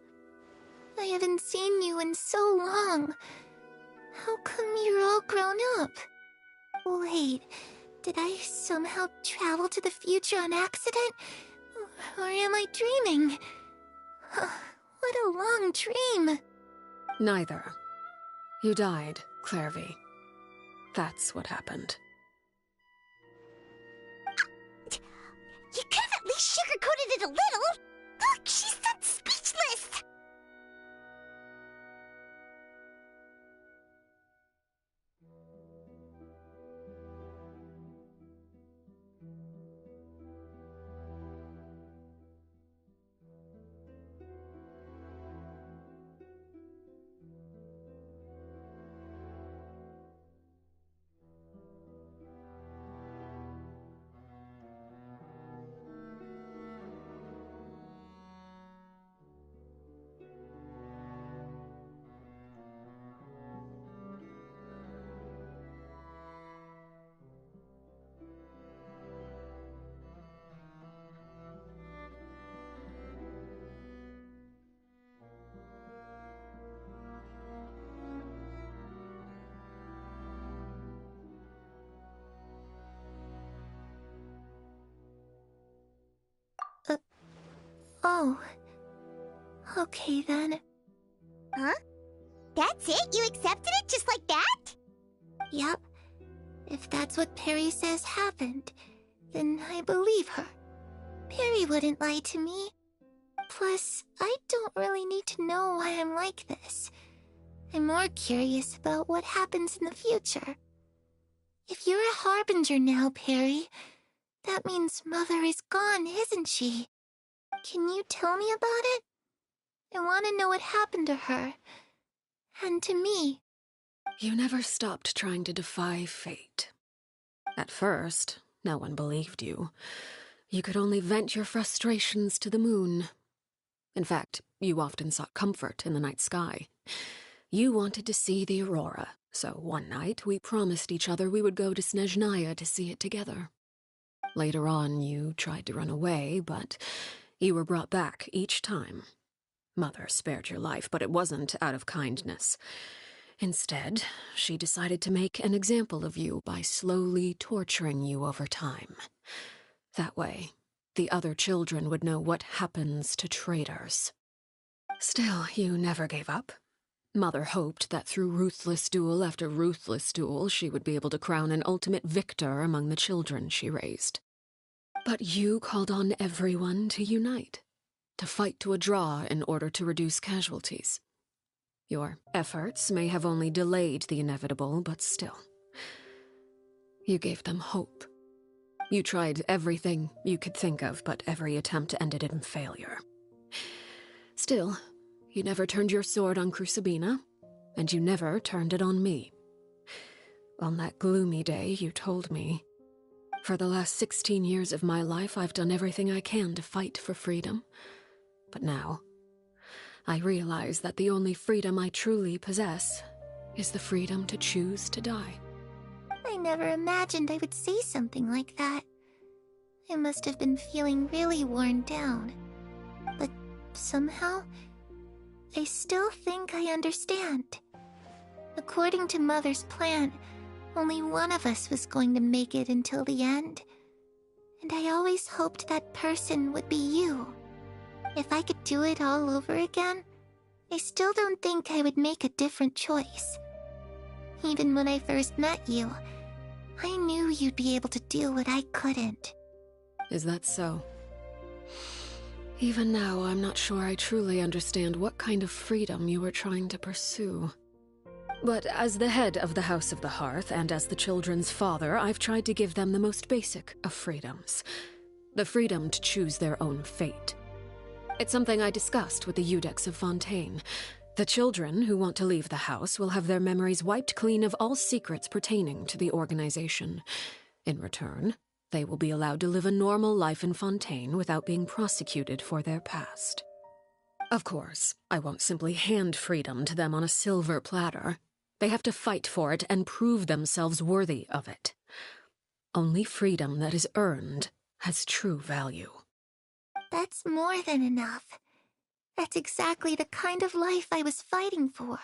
I haven't seen you in so long. How come you're all grown up? Wait, did I somehow travel to the future on accident? Or am I dreaming? What a long dream. Neither. You died, Clairvy. That's what happened. You could have at least sugarcoated it a little. Look, she's done speechless. Oh. Okay then. Huh? That's it? You accepted it just like that? Yep. If that's what Perry says happened, then I believe her. Perry wouldn't lie to me. Plus, I don't really need to know why I'm like this. I'm more curious about what happens in the future. If you're a Harbinger now, Perry, that means Mother is gone, isn't she? Can you tell me about it? I want to know what happened to her. And to me. You never stopped trying to defy fate. At first, no one believed you. You could only vent your frustrations to the moon. In fact, you often sought comfort in the night sky. You wanted to see the aurora, so one night we promised each other we would go to Snezhnaya to see it together. Later on, you tried to run away, but you were brought back each time. Mother spared your life, but it wasn't out of kindness. Instead, she decided to make an example of you by slowly torturing you over time. That way, the other children would know what happens to traitors. Still, you never gave up. Mother hoped that through ruthless duel after ruthless duel, she would be able to crown an ultimate victor among the children she raised. But you called on everyone to unite, to fight to a draw in order to reduce casualties. Your efforts may have only delayed the inevitable, but still. You gave them hope. You tried everything you could think of, but every attempt ended in failure. Still, you never turned your sword on Crucibina, and you never turned it on me. On that gloomy day, you told me, "For the last 16 years of my life, I've done everything I can to fight for freedom. But now, I realize that the only freedom I truly possess is the freedom to choose to die." I never imagined I would say something like that. I must have been feeling really worn down. But somehow, I still think I understand. According to Mother's plan, only one of us was going to make it until the end. And I always hoped that person would be you. If I could do it all over again, I still don't think I would make a different choice. Even when I first met you, I knew you'd be able to do what I couldn't. Is that so? Even now, I'm not sure I truly understand what kind of freedom you were trying to pursue. But as the head of the House of the Hearth, and as the children's father, I've tried to give them the most basic of freedoms. The freedom to choose their own fate. It's something I discussed with the Iudex of Fontaine. The children who want to leave the house will have their memories wiped clean of all secrets pertaining to the organization. In return, they will be allowed to live a normal life in Fontaine without being prosecuted for their past. Of course, I won't simply hand freedom to them on a silver platter. They have to fight for it and prove themselves worthy of it. Only freedom that is earned has true value. That's more than enough. That's exactly the kind of life I was fighting for.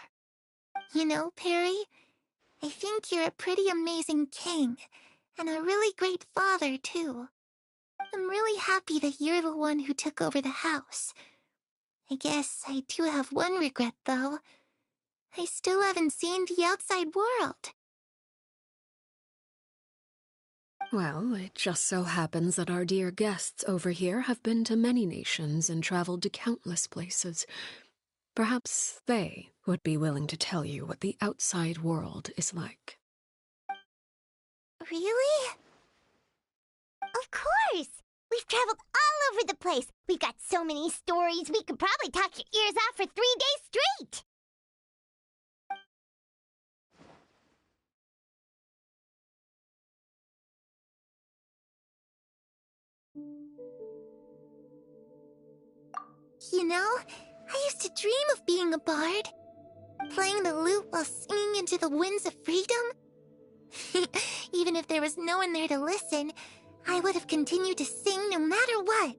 You know, Perry, I think you're a pretty amazing king, and a really great father, too. I'm really happy that you're the one who took over the house. I guess I do have one regret, though. I still haven't seen the outside world. Well, it just so happens that our dear guests over here have been to many nations and traveled to countless places. Perhaps they would be willing to tell you what the outside world is like. Really? Of course! We've traveled all over the place. We've got so many stories, we could probably talk your ears off for 3 days straight! You know, I used to dream of being a bard. Playing the lute while singing into the winds of freedom. Even if there was no one there to listen, I would have continued to sing no matter what.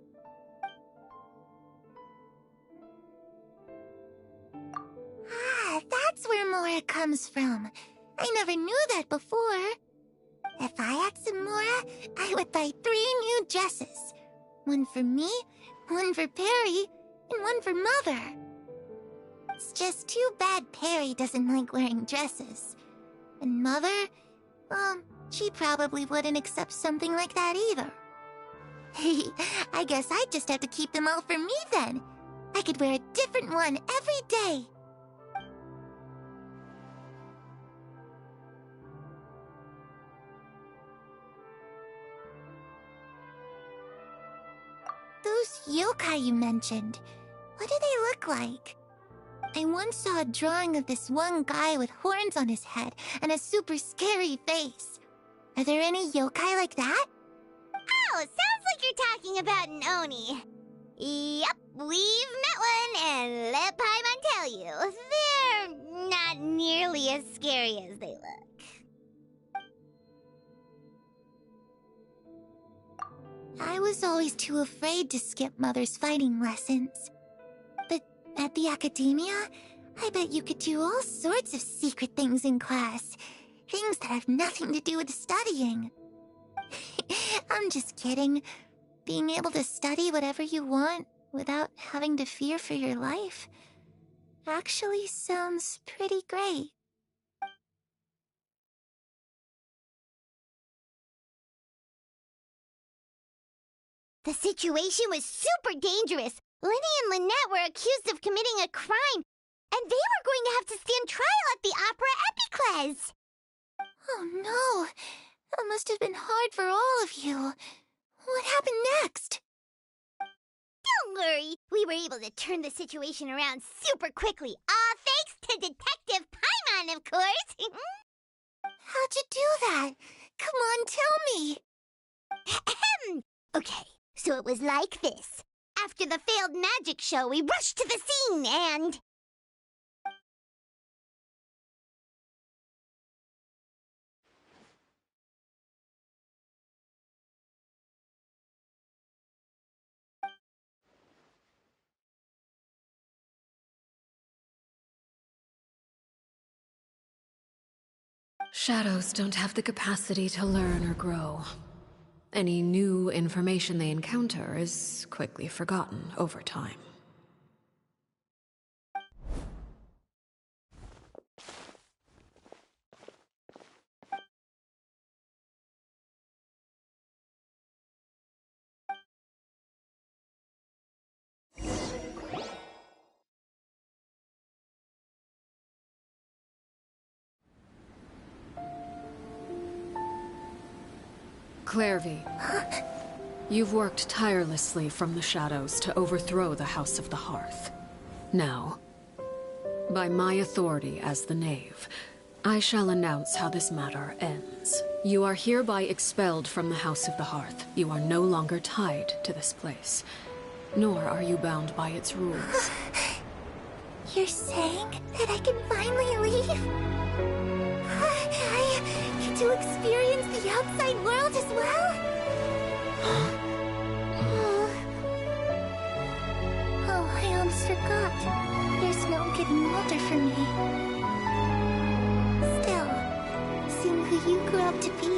Ah, that's where Mora comes from. I never knew that before. If I had some Mora, I would buy 3 new dresses. One for me, one for Perry, and one for Mother. It's just too bad Perry doesn't like wearing dresses. And Mother, well, she probably wouldn't accept something like that either. I guess I'd just have to keep them all for me then. I could wear a different one every day. Those yokai you mentioned, what do they look like? I once saw a drawing of this one guy with horns on his head and a super scary face. Are there any yokai like that? Oh, sounds like you're talking about an Oni. Yep, we've met one, and let Paimon tell you, they're not nearly as scary as they look. I was always too afraid to skip Mother's fighting lessons. But at the academia, I bet you could do all sorts of secret things in class. Things that have nothing to do with studying. I'm just kidding. Being able to study whatever you want without having to fear for your life actually sounds pretty great. The situation was super dangerous. Lenny and Lynette were accused of committing a crime, and they were going to have to stand trial at the Opera Epicles. Oh no, that must have been hard for all of you. What happened next? Don't worry, we were able to turn the situation around super quickly, all thanks to Detective Paimon, of course. How'd you do that? Come on, tell me. Okay, so it was like this. After the failed magic show, we rushed to the scene and... Shadows don't have the capacity to learn or grow. Any new information they encounter is quickly forgotten over time. Clairvy, you've worked tirelessly from the shadows to overthrow the House of the Hearth. Now, by my authority as the Knave, I shall announce how this matter ends. You are hereby expelled from the House of the Hearth. You are no longer tied to this place, nor are you bound by its rules. You're saying that I can finally leave? I get to experience the outside world as well? Oh, I almost forgot. There's no getting older for me. Still, seeing who you grew up to be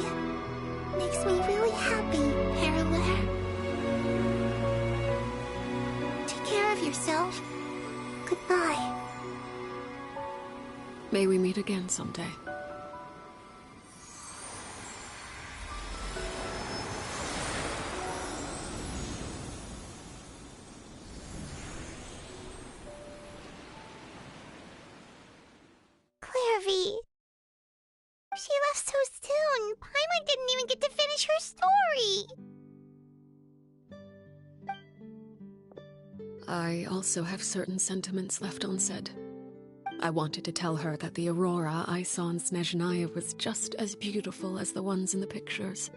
makes me really happy, Parallel. Take care of yourself. Goodbye. May we meet again someday. Clairvy. She left so soon. Paimon didn't even get to finish her story. I also have certain sentiments left unsaid. I wanted to tell her that the aurora I saw in Snezhnaya was just as beautiful as the ones in the pictures.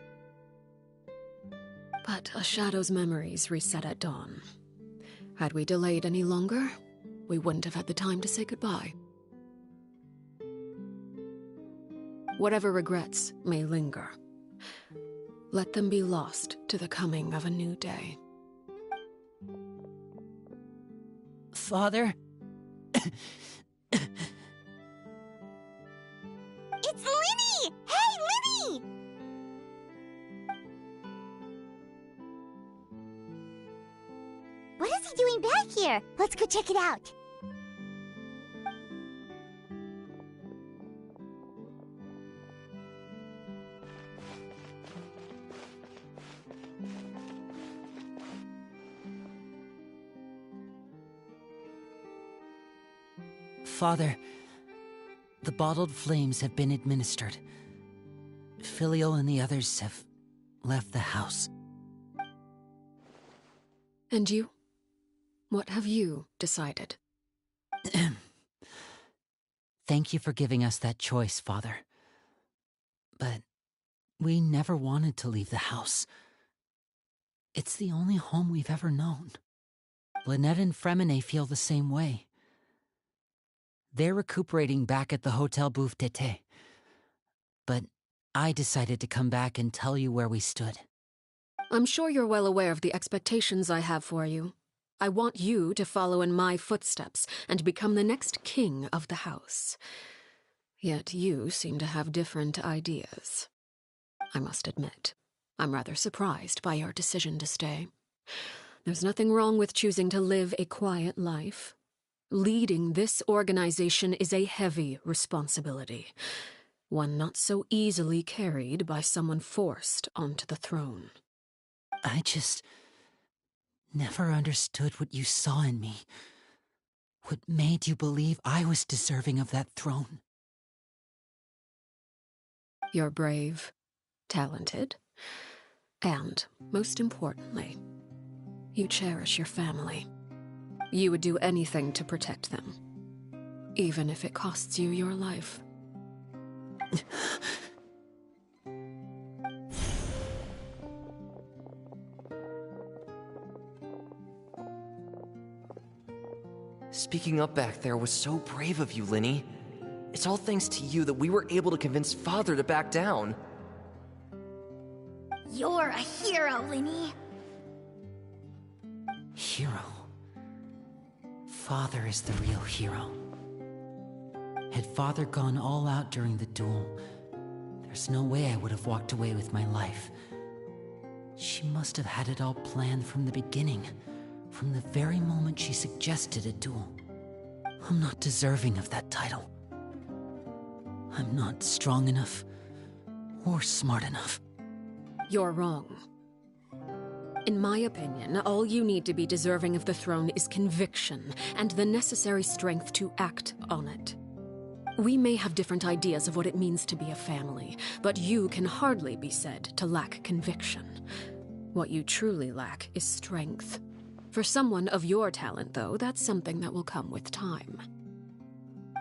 But a shadow's memories reset at dawn. Had we delayed any longer, we wouldn't have had the time to say goodbye. Whatever regrets may linger, let them be lost to the coming of a new day. Father? It's Linny! Hey, Linny! What is he doing back here? Let's go check it out. Father, the bottled flames have been administered. Filial and the others have left the house. And you? What have you decided? Thank you for giving us that choice, Father. But we never wanted to leave the house. It's the only home we've ever known. Lynette and Freminet feel the same way. They're recuperating back at the Hotel Bouffe d'Été. But I decided to come back and tell you where we stood. I'm sure you're well aware of the expectations I have for you. I want you to follow in my footsteps and become the next king of the house. Yet you seem to have different ideas. I must admit, I'm rather surprised by your decision to stay. There's nothing wrong with choosing to live a quiet life. Leading this organization is a heavy responsibility, one not so easily carried by someone forced onto the throne. I just never understood what you saw in me. What made you believe I was deserving of that throne? You're brave, talented, and, most importantly, you cherish your family. You would do anything to protect them, even if it costs you your life. Speaking up back there was so brave of you, Lyney. It's all thanks to you that we were able to convince Father to back down. You're a hero, Lyney. Hero? Father is the real hero. Had Father gone all out during the duel, there's no way I would have walked away with my life. She must have had it all planned from the beginning, from the very moment she suggested a duel. I'm not deserving of that title. I'm not strong enough or smart enough. You're wrong. In my opinion, all you need to be deserving of the throne is conviction and the necessary strength to act on it. We may have different ideas of what it means to be a family, but you can hardly be said to lack conviction. What you truly lack is strength. For someone of your talent, though, that's something that will come with time.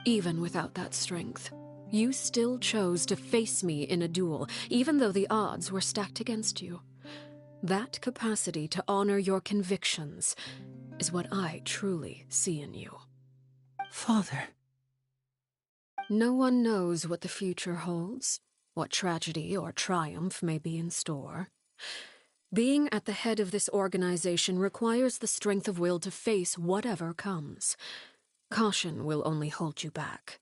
Even without that strength, you still chose to face me in a duel, even though the odds were stacked against you. That capacity to honor your convictions is what I truly see in you. Father. No one knows what the future holds, what tragedy or triumph may be in store. Being at the head of this organization requires the strength of will to face whatever comes. Caution will only hold you back.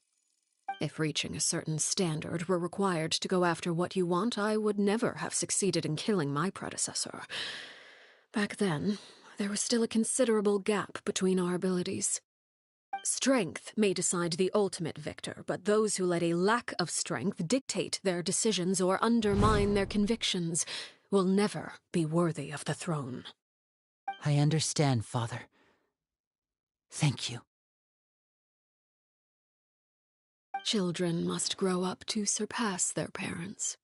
If reaching a certain standard were required to go after what you want, I would never have succeeded in killing my predecessor. Back then, there was still a considerable gap between our abilities. Strength may decide the ultimate victor, but those who let a lack of strength dictate their decisions or undermine their convictions will never be worthy of the throne. I understand, Father. Thank you. Children must grow up to surpass their parents.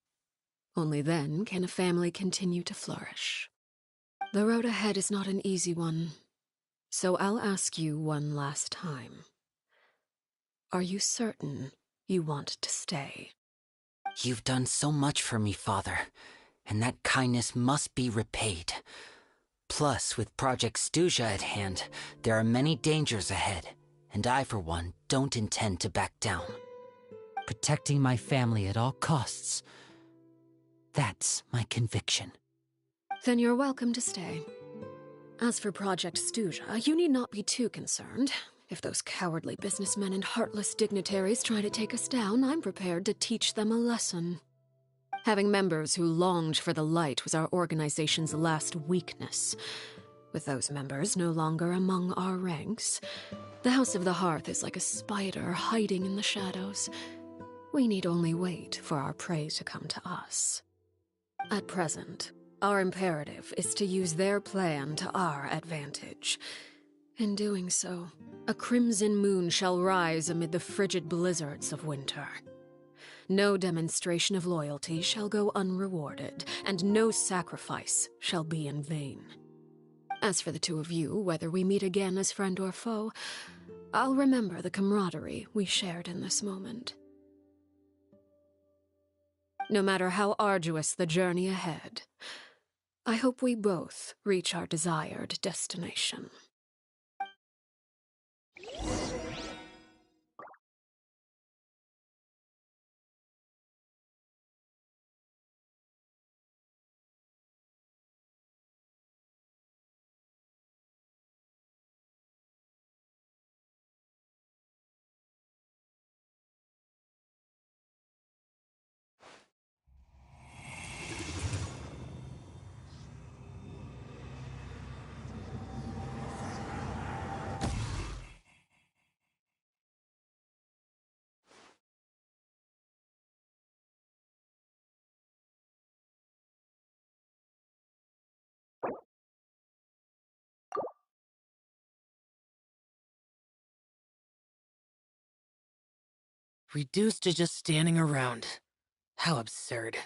Only then can a family continue to flourish. The road ahead is not an easy one, so I'll ask you one last time. Are you certain you want to stay? You've done so much for me, Father, and that kindness must be repaid. Plus, with Project Stuja at hand, there are many dangers ahead, and I, for one, don't intend to back down. Protecting my family at all costs. That's my conviction. Then you're welcome to stay. As for Project Stuja, you need not be too concerned. If those cowardly businessmen and heartless dignitaries try to take us down, I'm prepared to teach them a lesson. Having members who longed for the light was our organization's last weakness. With those members no longer among our ranks, the House of the Hearth is like a spider hiding in the shadows. We need only wait for our prey to come to us. At present, our imperative is to use their plan to our advantage. In doing so, a crimson moon shall rise amid the frigid blizzards of winter. No demonstration of loyalty shall go unrewarded, and no sacrifice shall be in vain. As for the two of you, whether we meet again as friend or foe, I'll remember the camaraderie we shared in this moment. No matter how arduous the journey ahead, I hope we both reach our desired destination. Reduced to just standing around. How absurd.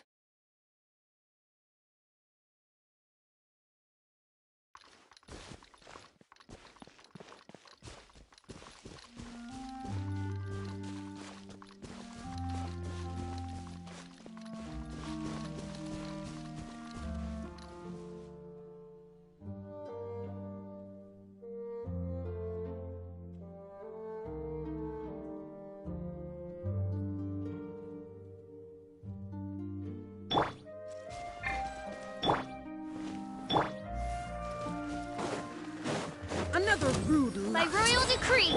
Another rude By royal decree.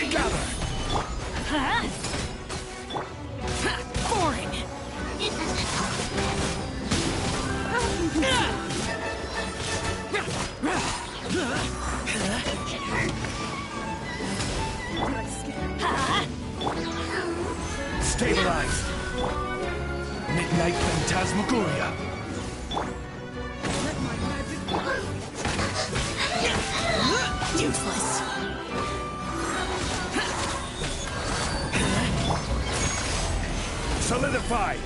Gather. Huh? Boring. Stabilized. Midnight Phantasmagoria. Useless. Solidified.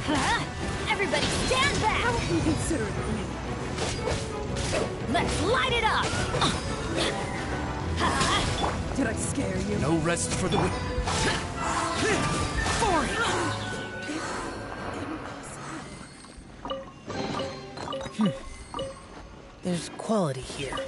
Huh? Everybody stand back! How inconsiderate. Let's light it up! Did I scare you? No rest for the weak. There's quality here.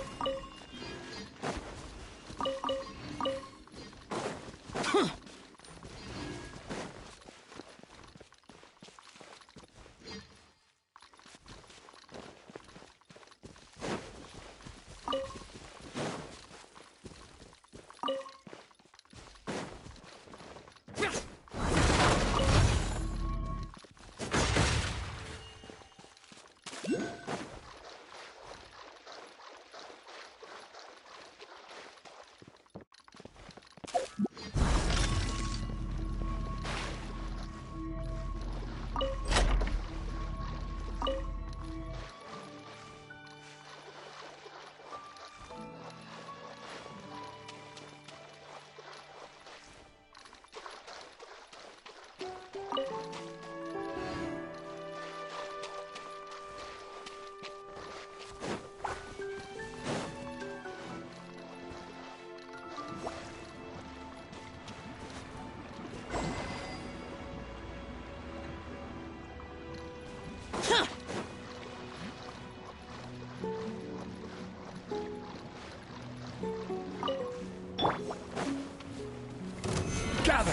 Gather.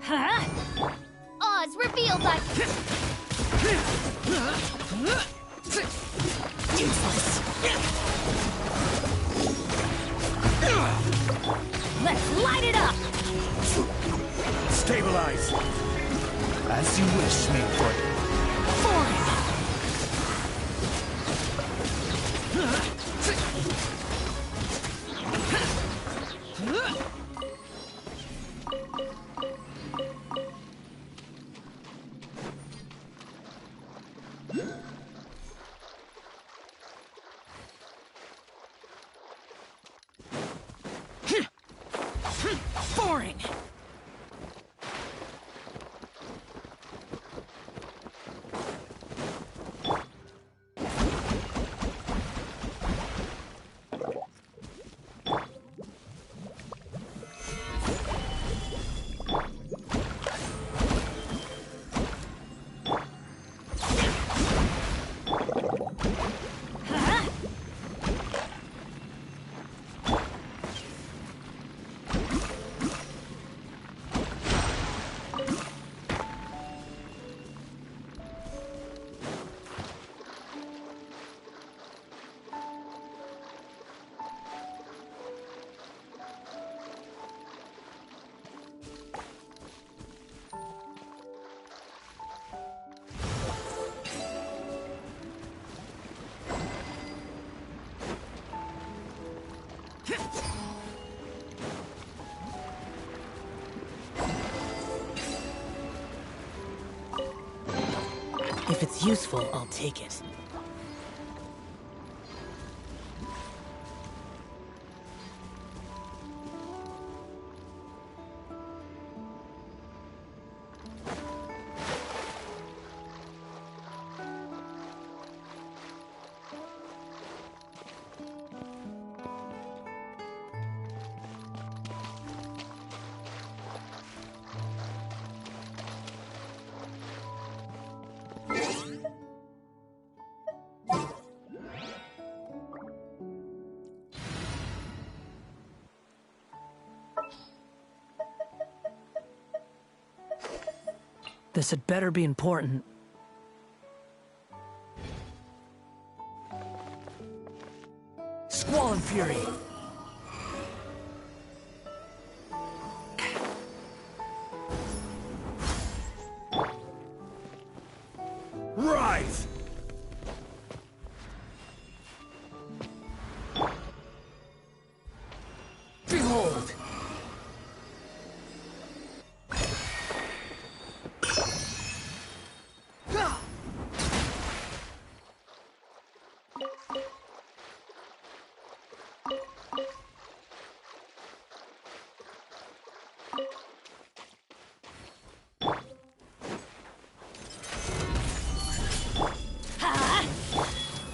Huh? Oz revealed by... Useless. Let's light it up! Stabilize. As you wish, Mainford. Boring. If it's useful, I'll take it. This had better be important. Squall and Fury! Rise! Behold!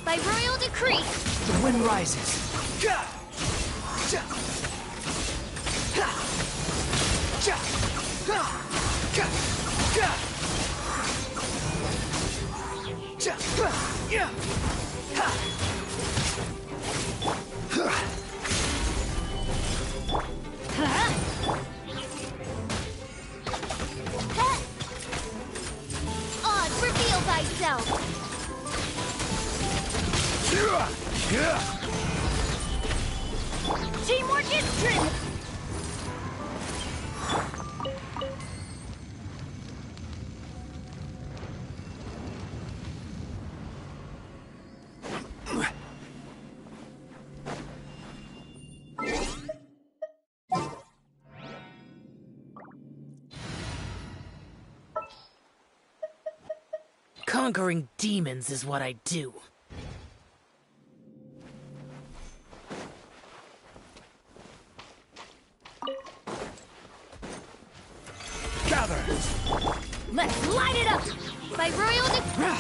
By royal decree! The wind rises. Oz, reveal thyself! Teamwork is strength! Conquering demons is what I do. Gather! Let's light it up! By royal decree!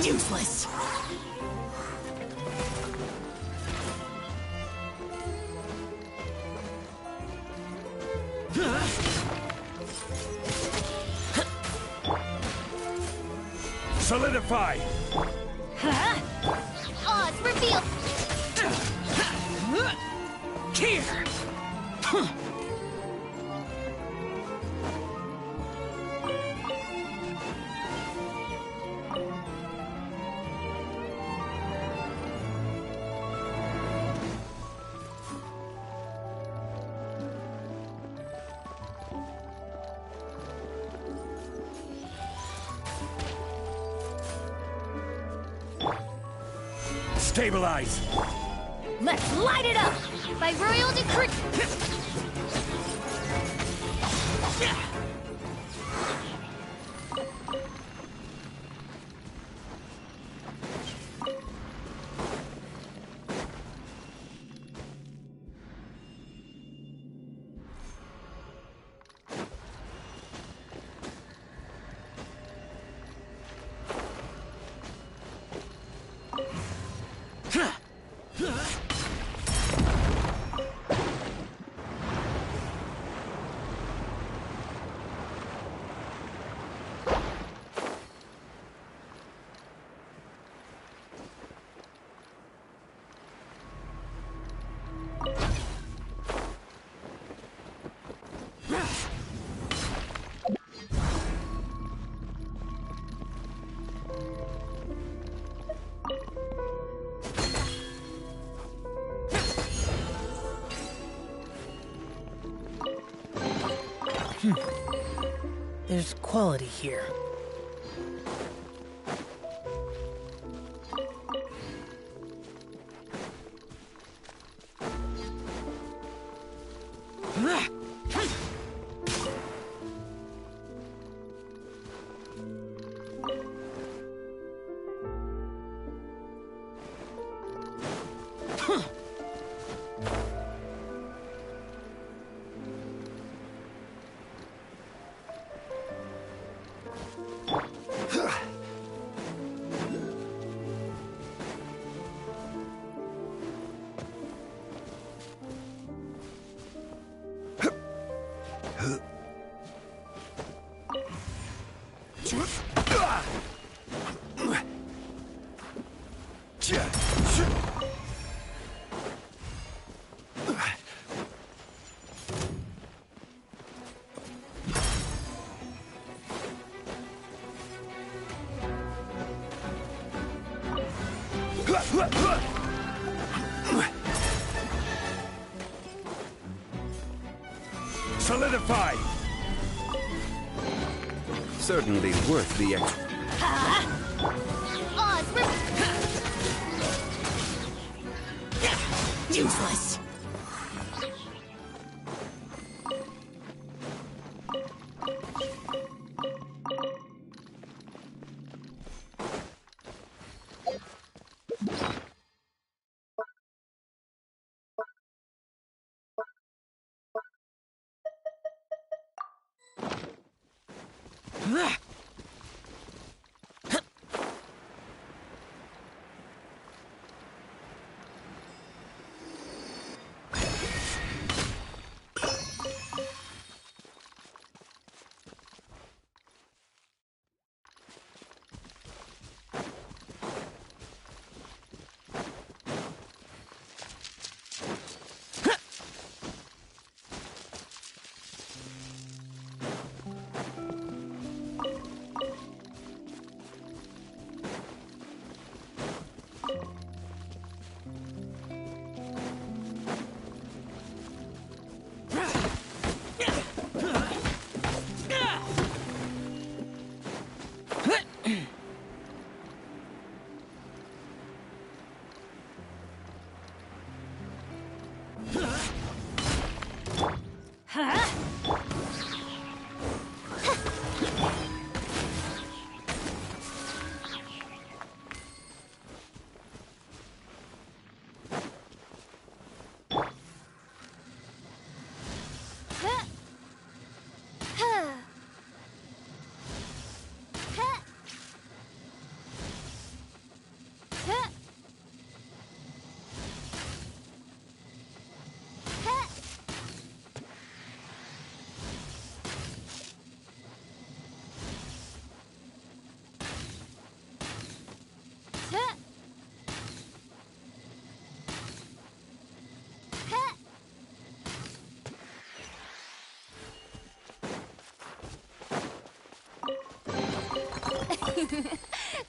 Useless! Solidify! Oz, reveal! Here! Stabilize! Let's light it up! By royal decree! There's quality here. Solidify! Certainly worth the extra. Useless.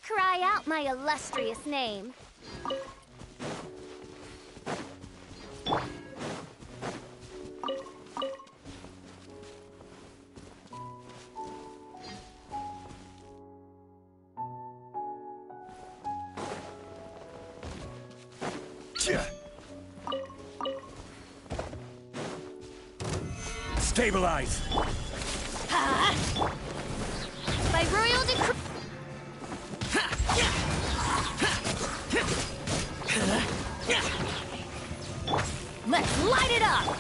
Cry out my illustrious name. Stabilize! By royal decree. Let's light it up!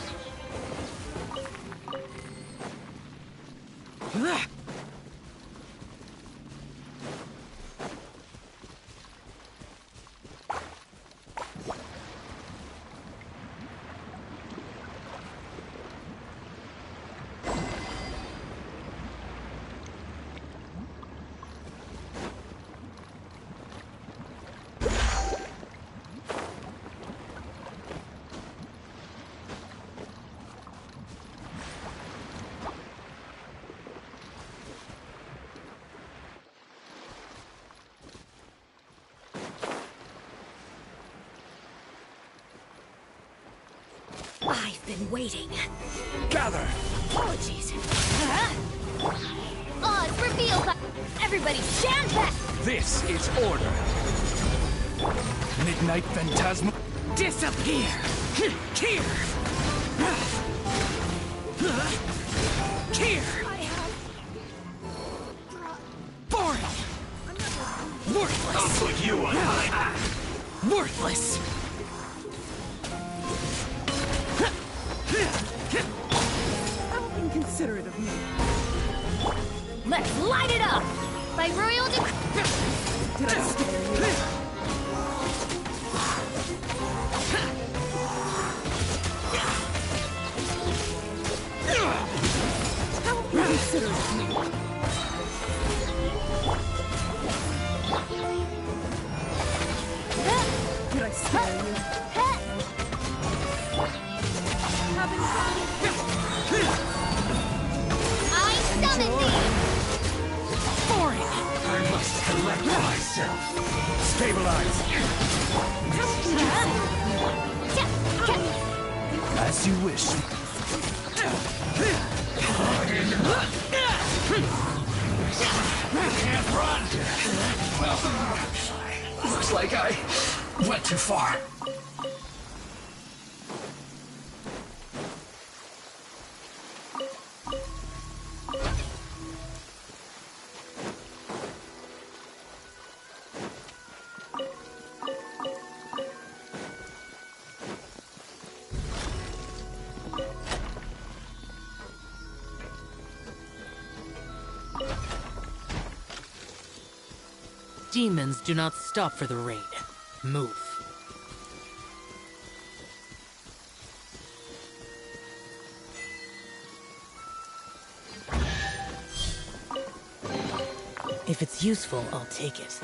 I've been waiting. Gather! Apologies. Oz, reveal by... Everybody stand back! This is order. Midnight Phantasma... Disappear! Here! Here! Boring! Worthless! I'll put you on my... Worthless! How inconsiderate of me. Let's light it up! By royal decree. Did I scare you? How inconsiderate of me. Did I scare you? I summon thee! Boring! I must collect myself. Stabilize! As you wish. Can't run! Well, looks like I went too far. Demons do not stop for the raid. Move. If it's useful, I'll take it.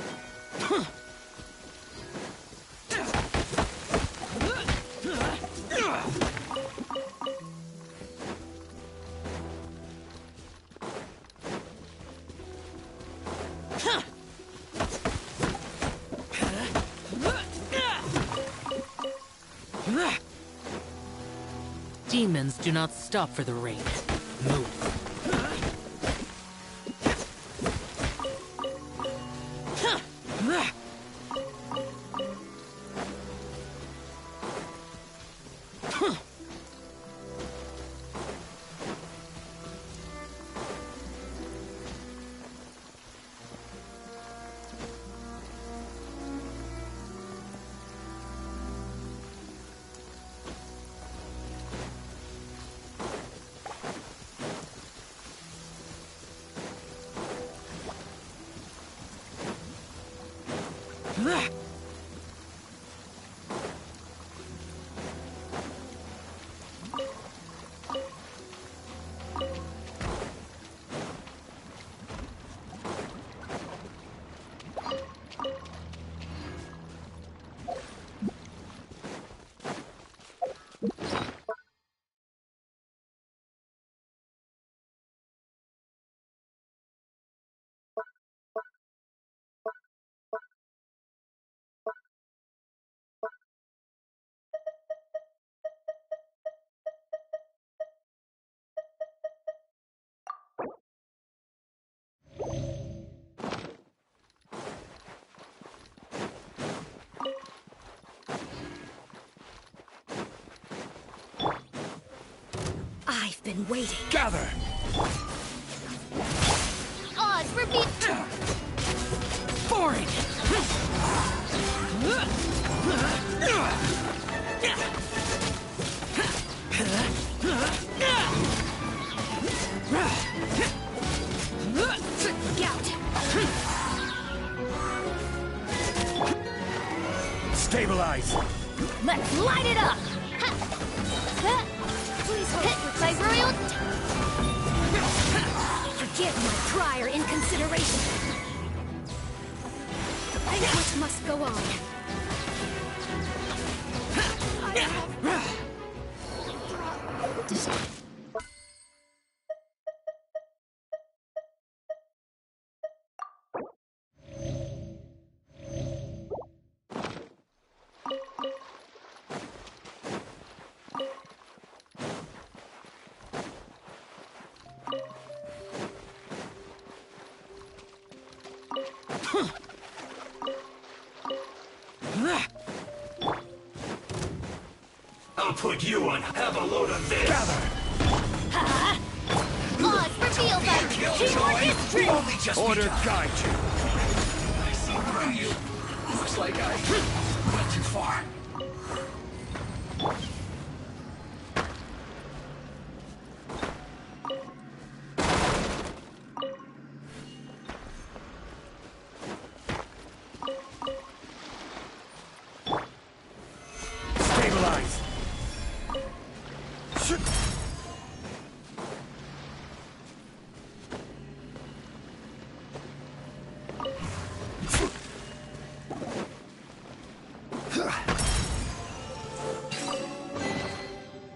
Demons do not stop for the raid. Move. I've been waiting. Gather! Odds repeat. Boring! Stabilize! Let's light it up! Please hold with my royal... Forgive my prior inconsideration. The banquet must go on. I'll put you on. Have a load of this. Gather. Odds reveal them. Teamwork is true. Only just order guide you. I see through you. Looks like I went too far. Stabilize.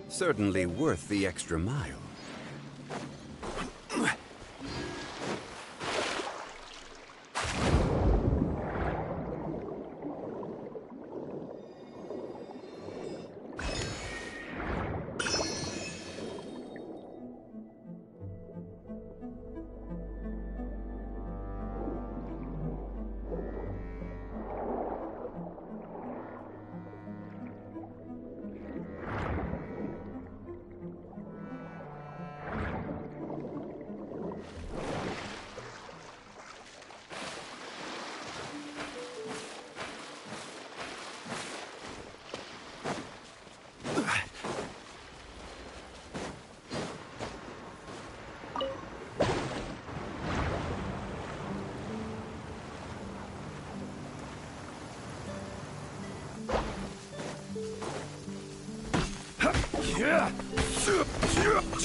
Certainly worth the extra mile. Here!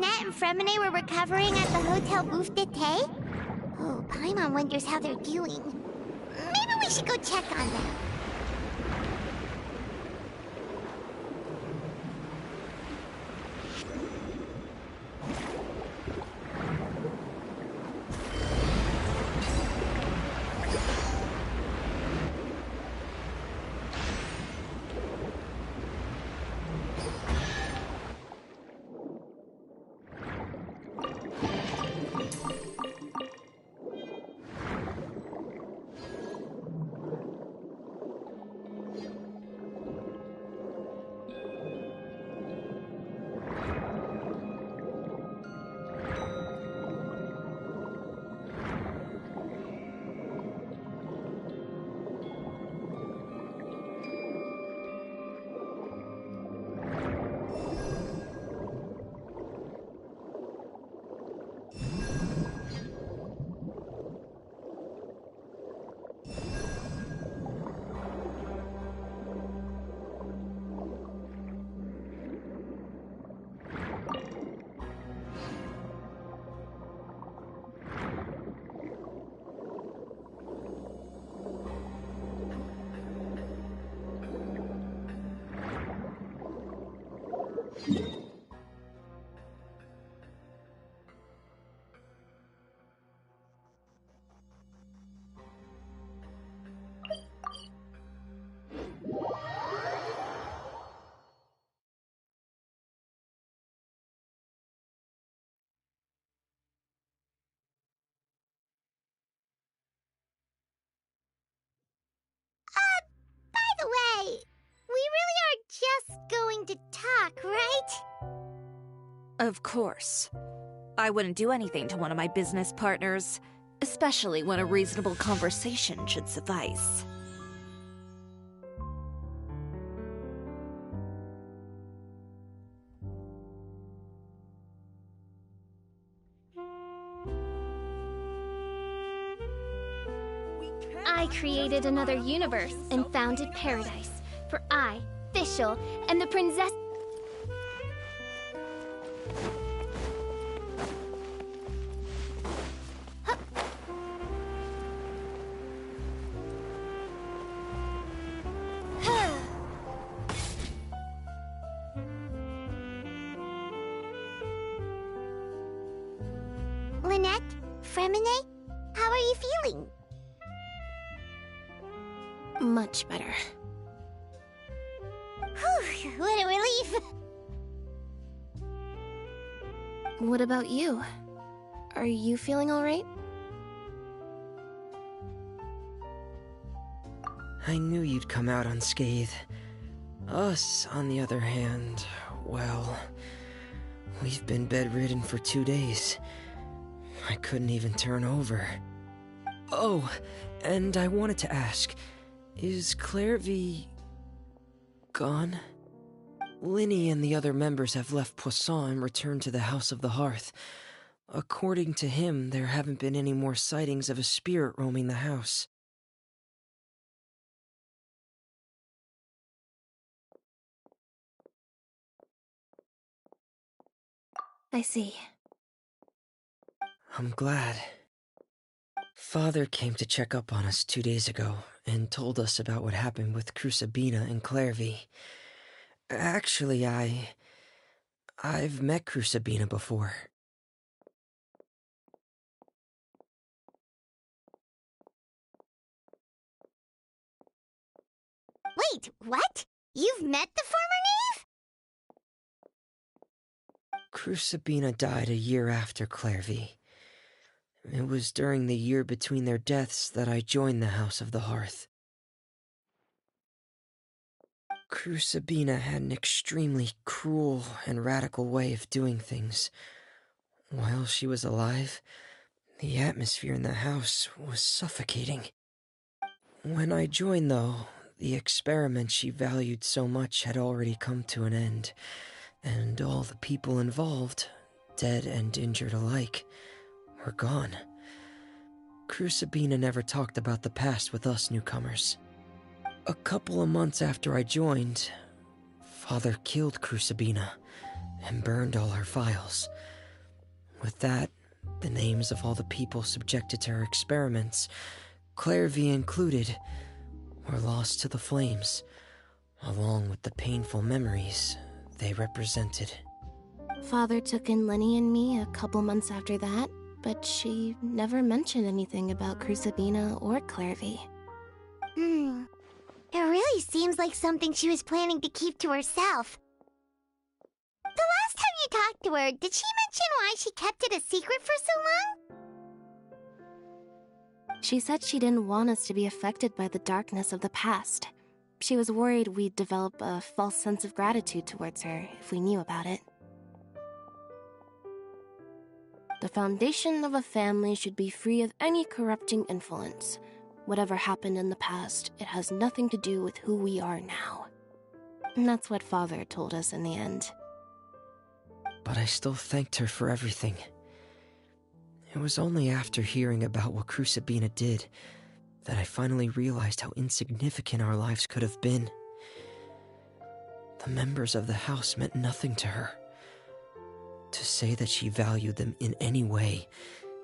Lynette and Fremine were recovering at the Hotel Bouffe d'été? Oh, Paimon wonders how they're doing. Maybe we should go check on them. By the way, we really are just going to talk, right? Of course. I wouldn't do anything to one of my business partners, especially when a reasonable conversation should suffice. I created another universe and founded paradise, for I, Fischl, am the princess. Lynette, Fremine, how are you feeling? Much better. Whew, what a relief! What about you? Are you feeling alright? I knew you'd come out unscathed. Us, on the other hand, well, we've been bedridden for 2 days. I couldn't even turn over. Oh, and I wanted to ask, is Clairvy gone? Lyney and the other members have left Poisson and returned to the House of the Hearth. According to him, there haven't been any more sightings of a spirit roaming the house. I see. I'm glad. Father came to check up on us 2 days ago and told us about what happened with Crucibina and Clairvy. Actually, I've met Crucibina before. Wait, what? You've met the former knave? Crucibina died a year after Clairvy. It was during the year between their deaths that I joined the House of the Hearth. Crucibina had an extremely cruel and radical way of doing things. While she was alive, the atmosphere in the house was suffocating. When I joined, though, the experiment she valued so much had already come to an end, and all the people involved, dead and injured alike, were gone. Crucibina never talked about the past with us newcomers. A couple of months after I joined, Father killed Crucibina and burned all her files. With that, the names of all the people subjected to her experiments, Clairvia included, were lost to the flames, along with the painful memories they represented. Father took in Lenny and me a couple months after that, but she never mentioned anything about Crucibina or Clairvy. It really seems like something she was planning to keep to herself. The last time you talked to her, did she mention why she kept it a secret for so long? She said she didn't want us to be affected by the darkness of the past. She was worried we'd develop a false sense of gratitude towards her if we knew about it. The foundation of a family should be free of any corrupting influence. Whatever happened in the past, it has nothing to do with who we are now. And that's what Father told us in the end. But I still thanked her for everything. It was only after hearing about what Crucibina did that I finally realized how insignificant our lives could have been. The members of the house meant nothing to her. To say that she valued them in any way,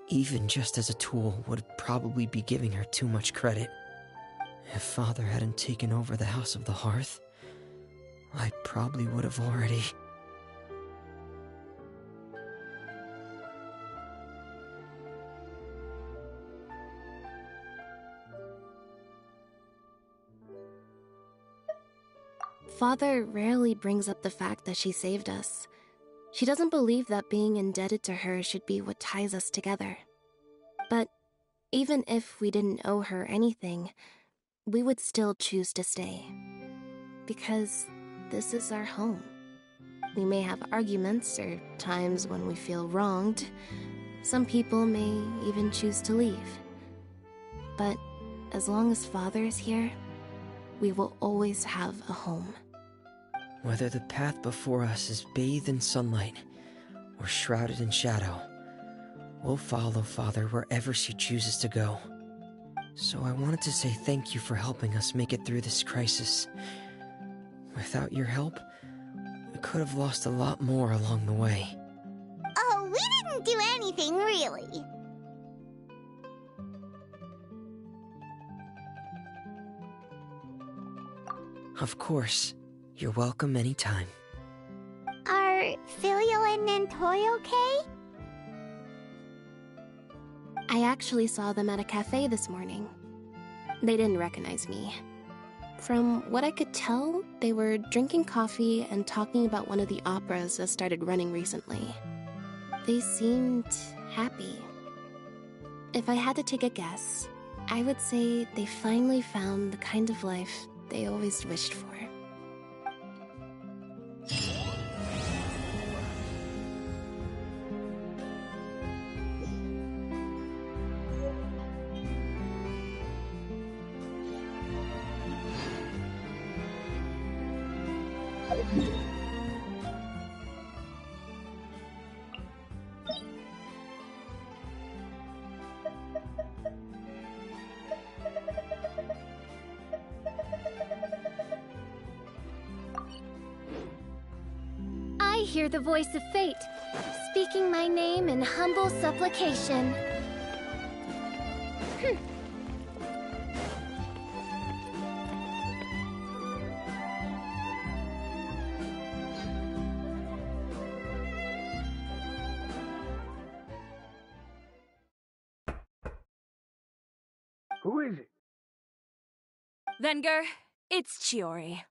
even just as a tool, would probably be giving her too much credit. If Father hadn't taken over the House of the Hearth, I probably would have already... Father rarely brings up the fact that she saved us. She doesn't believe that being indebted to her should be what ties us together. But even if we didn't owe her anything, we would still choose to stay. Because this is our home. We may have arguments or times when we feel wronged. Some people may even choose to leave. But as long as Father is here, we will always have a home. Whether the path before us is bathed in sunlight or shrouded in shadow, we'll follow Father wherever she chooses to go. So I wanted to say thank you for helping us make it through this crisis. Without your help, we could have lost a lot more along the way. Oh, we didn't do anything, really. Of course. You're welcome anytime. Are Filial and Nantoy okay? I actually saw them at a cafe this morning. They didn't recognize me. From what I could tell, they were drinking coffee and talking about one of the operas that started running recently. They seemed happy. If I had to take a guess, I would say they finally found the kind of life they always wished for. I hear the voice of fate, speaking my name in humble supplication. Who is it? Venger, it's Chiori.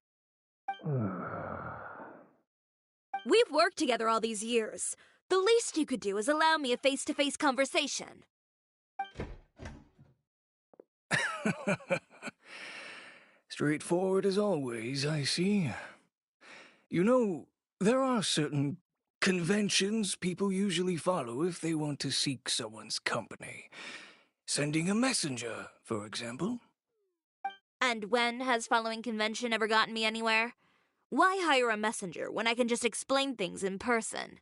We've worked together all these years. The least you could do is allow me a face-to-face conversation. Straightforward as always, I see. You know, there are certain conventions people usually follow if they want to seek someone's company. Sending a messenger, for example. And when has following convention ever gotten me anywhere? Why hire a messenger when I can just explain things in person?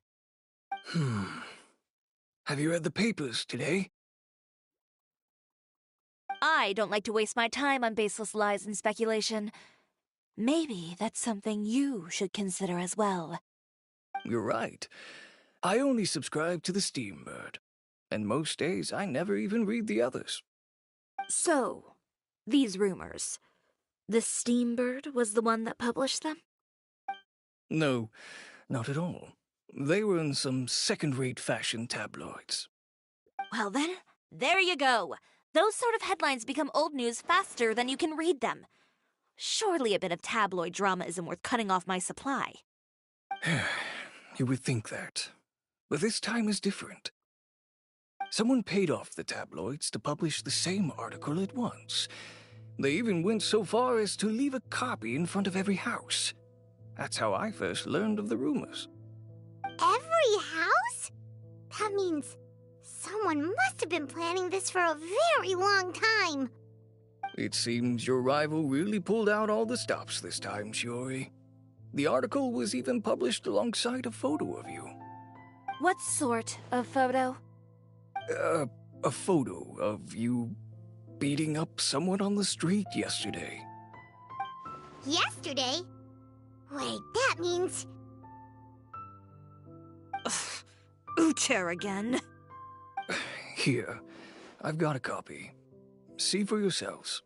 Have you read the papers today? I don't like to waste my time on baseless lies and speculation. Maybe that's something you should consider as well. You're right. I only subscribe to the Steambird, and most days I never even read the others. So, these rumors. The Steambird was the one that published them? No, not at all. They were in some second-rate fashion tabloids. Well then, there you go. Those sort of headlines become old news faster than you can read them. Surely a bit of tabloid drama isn't worth cutting off my supply. You would think that. But this time is different. Someone paid off the tabloids to publish the same article at once. They even went so far as to leave a copy in front of every house. That's how I first learned of the rumors. Every house? That means someone must have been planning this for a very long time. It seems your rival really pulled out all the stops this time, Shiori. The article was even published alongside a photo of you. What sort of photo? A photo of you beating up someone on the street yesterday. Yesterday? Wait, that means... Ucher again. Here, I've got a copy. See for yourselves.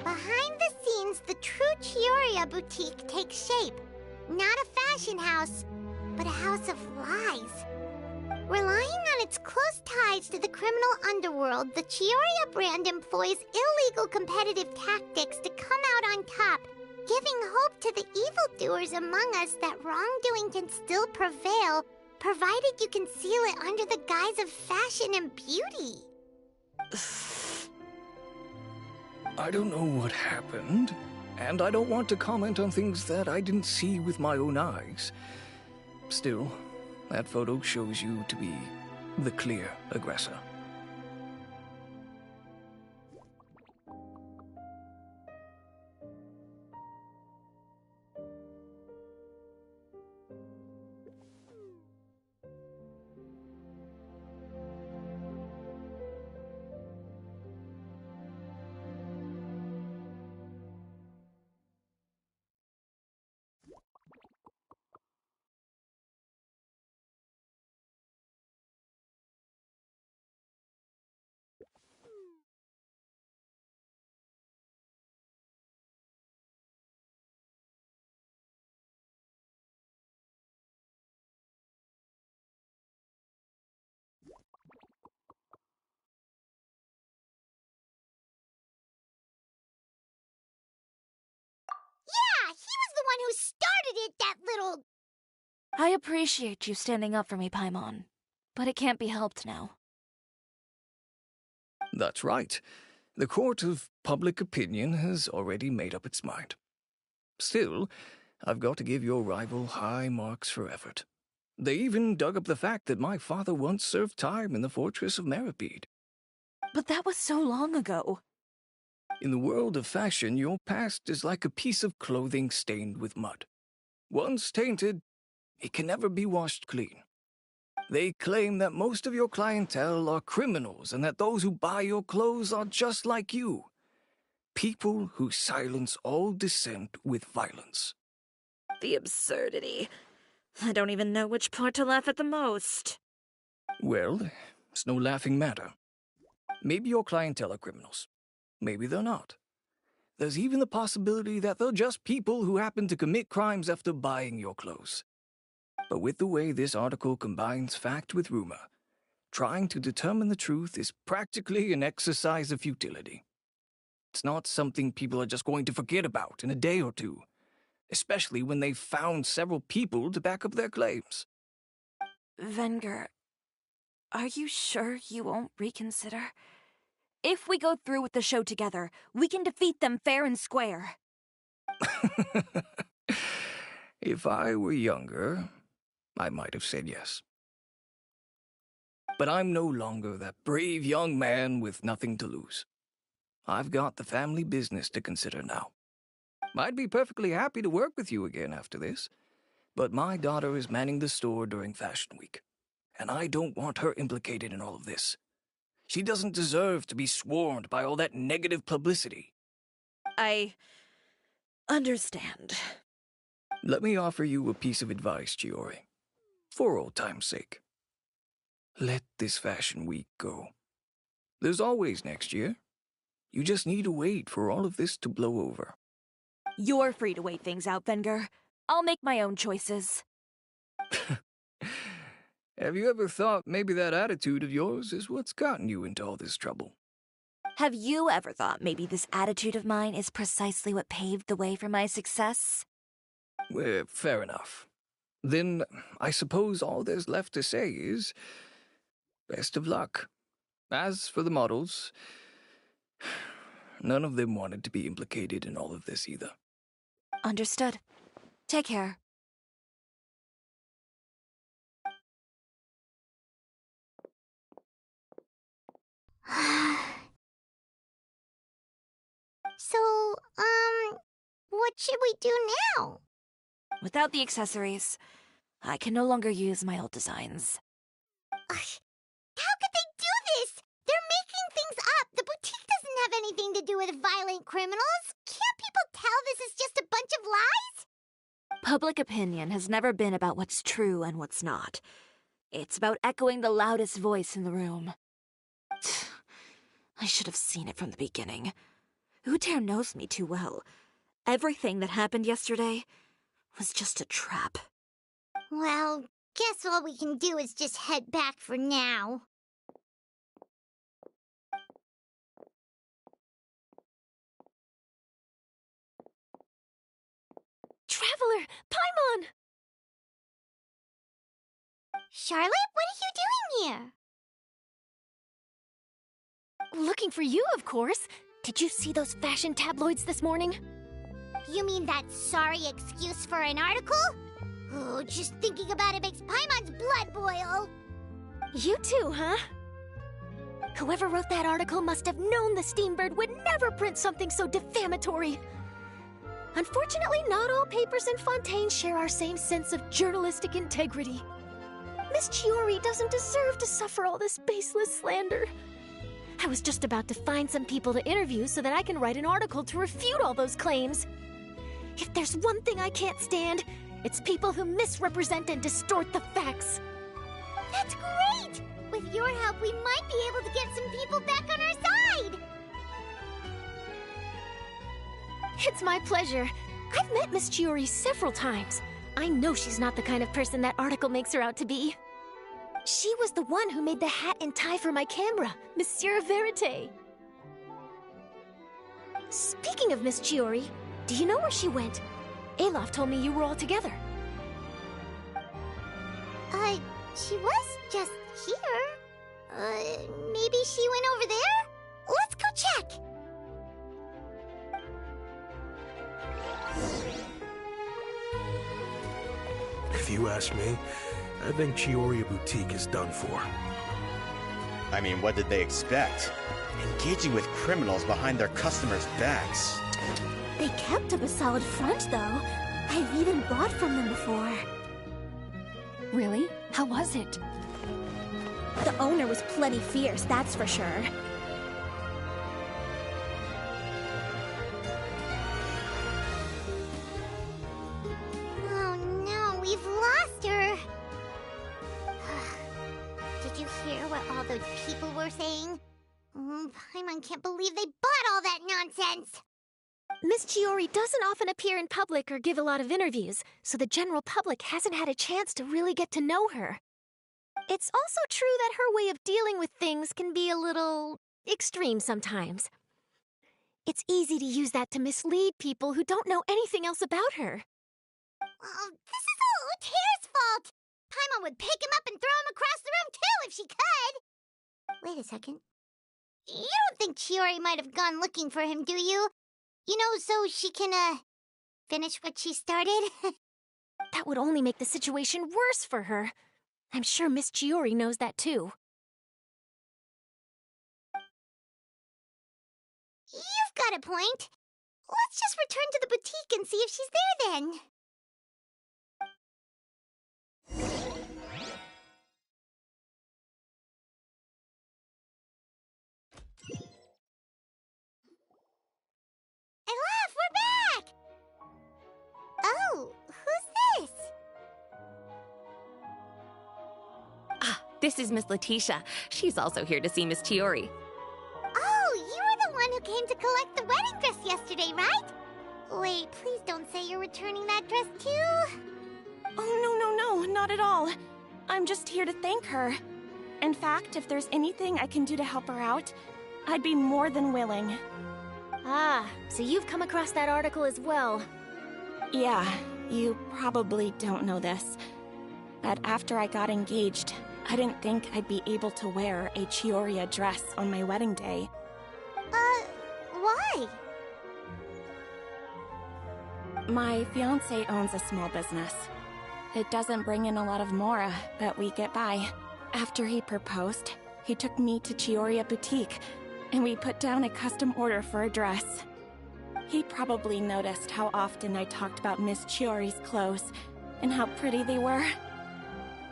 Behind the scenes, the true Chiyoria boutique takes shape. Not a fashion house, but a house of lies. Relying on its close ties to the criminal underworld, the Chiyoria brand employs illegal competitive tactics to come out on top, giving hope to the evildoers among us that wrongdoing can still prevail, provided you conceal it under the guise of fashion and beauty. I don't know what happened, and I don't want to comment on things that I didn't see with my own eyes. Still, that photo shows you to be the clear aggressor. Yeah, he was the one who started it, that little... I appreciate you standing up for me, Paimon, but it can't be helped now. That's right. The court of public opinion has already made up its mind. Still, I've got to give your rival high marks for effort. They even dug up the fact that my father once served time in the fortress of Meripede. But that was so long ago. In the world of fashion, your past is like a piece of clothing stained with mud. Once tainted, it can never be washed clean. They claim that most of your clientele are criminals and that those who buy your clothes are just like you. People who silence all dissent with violence. The absurdity. I don't even know which part to laugh at the most. Well, it's no laughing matter. Maybe your clientele are criminals. Maybe they're not. There's even the possibility that they're just people who happen to commit crimes after buying your clothes. But with the way this article combines fact with rumor, trying to determine the truth is practically an exercise of futility. It's not something people are just going to forget about in a day or two, especially when they've found several people to back up their claims. Venger, are you sure you won't reconsider? If we go through with the show together, we can defeat them fair and square. If I were younger, I might have said yes. But I'm no longer that brave young man with nothing to lose. I've got the family business to consider now. I'd be perfectly happy to work with you again after this, but my daughter is manning the store during Fashion Week, and I don't want her implicated in all of this. She doesn't deserve to be swarmed by all that negative publicity. I understand. Let me offer you a piece of advice, Chiori, for old time's sake. Let this Fashion Week go. There's always next year. You just need to wait for all of this to blow over. You're free to wait things out, Venger. I'll make my own choices. Have you ever thought maybe that attitude of yours is what's gotten you into all this trouble? Have you ever thought maybe this attitude of mine is precisely what paved the way for my success? Well, fair enough. Then I suppose all there's left to say is, best of luck. As for the models, none of them wanted to be implicated in all of this either. Understood. Take care. So, what should we do now? Without the accessories, I can no longer use my old designs. How could they do this? They're making things up. The boutique doesn't have anything to do with violent criminals. Can't people tell this is just a bunch of lies? Public opinion has never been about what's true and what's not. It's about echoing the loudest voice in the room. I should have seen it from the beginning. Uter knows me too well. Everything that happened yesterday was just a trap. Well, guess all we can do is just head back for now. Traveler! Paimon! Charlotte, what are you doing here? Looking for you, of course. Did you see those fashion tabloids this morning? You mean that sorry excuse for an article? Oh, just thinking about it makes Paimon's blood boil. You too, huh? Whoever wrote that article must have known the Steambird would never print something so defamatory. Unfortunately, not all papers in Fontaine share our same sense of journalistic integrity. Miss Chiori doesn't deserve to suffer all this baseless slander. I was just about to find some people to interview so that I can write an article to refute all those claims. If there's one thing I can't stand, it's people who misrepresent and distort the facts. That's great! With your help, we might be able to get some people back on our side! It's my pleasure. I've met Miss Chiori several times. I know she's not the kind of person that article makes her out to be. She was the one who made the hat and tie for my camera, Monsieur Verite. Speaking of Miss Chiori, do you know where she went? Alof told me you were all together. She was just here. Maybe she went over there? Let's go check! If you ask me, I think Chiori Boutique is done for. I mean, what did they expect? Engaging with criminals behind their customers' backs. They kept up a solid front, though. I've even bought from them before. Really? How was it? The owner was plenty fierce, that's for sure. Oh no, we've lost her! Did you hear what all those people were saying? Paimon can't believe they bought all that nonsense! Miss Chiori doesn't often appear in public or give a lot of interviews, so the general public hasn't had a chance to really get to know her. It's also true that her way of dealing with things can be a little extreme sometimes. It's easy to use that to mislead people who don't know anything else about her. This is all Uter's fault! Paimon would pick him up and throw him across the room too if she could! Wait a second. You don't think Chiori might have gone looking for him, do you? You know, so she can, finish what she started? That would only make the situation worse for her. I'm sure Miss Chiori knows that too. You've got a point. Let's just return to the boutique and see if she's there then. Elaf, we're back! Oh, who's this? This is Miss Letitia. She's also here to see Miss Chiori. Oh, you were the one who came to collect the wedding dress yesterday, right? Wait, please don't say you're returning that dress too. Oh, no, not at all. I'm just here to thank her. In fact, if there's anything I can do to help her out, I'd be more than willing. Ah, so you've come across that article as well. Yeah, you probably don't know this, but after I got engaged, I didn't think I'd be able to wear a Chioria dress on my wedding day. Why? My fiancé owns a small business. It doesn't bring in a lot of mora, but we get by. After he proposed, he took me to Chioria Boutique, and we put down a custom order for a dress. He probably noticed how often I talked about Miss Chiori's clothes, and how pretty they were.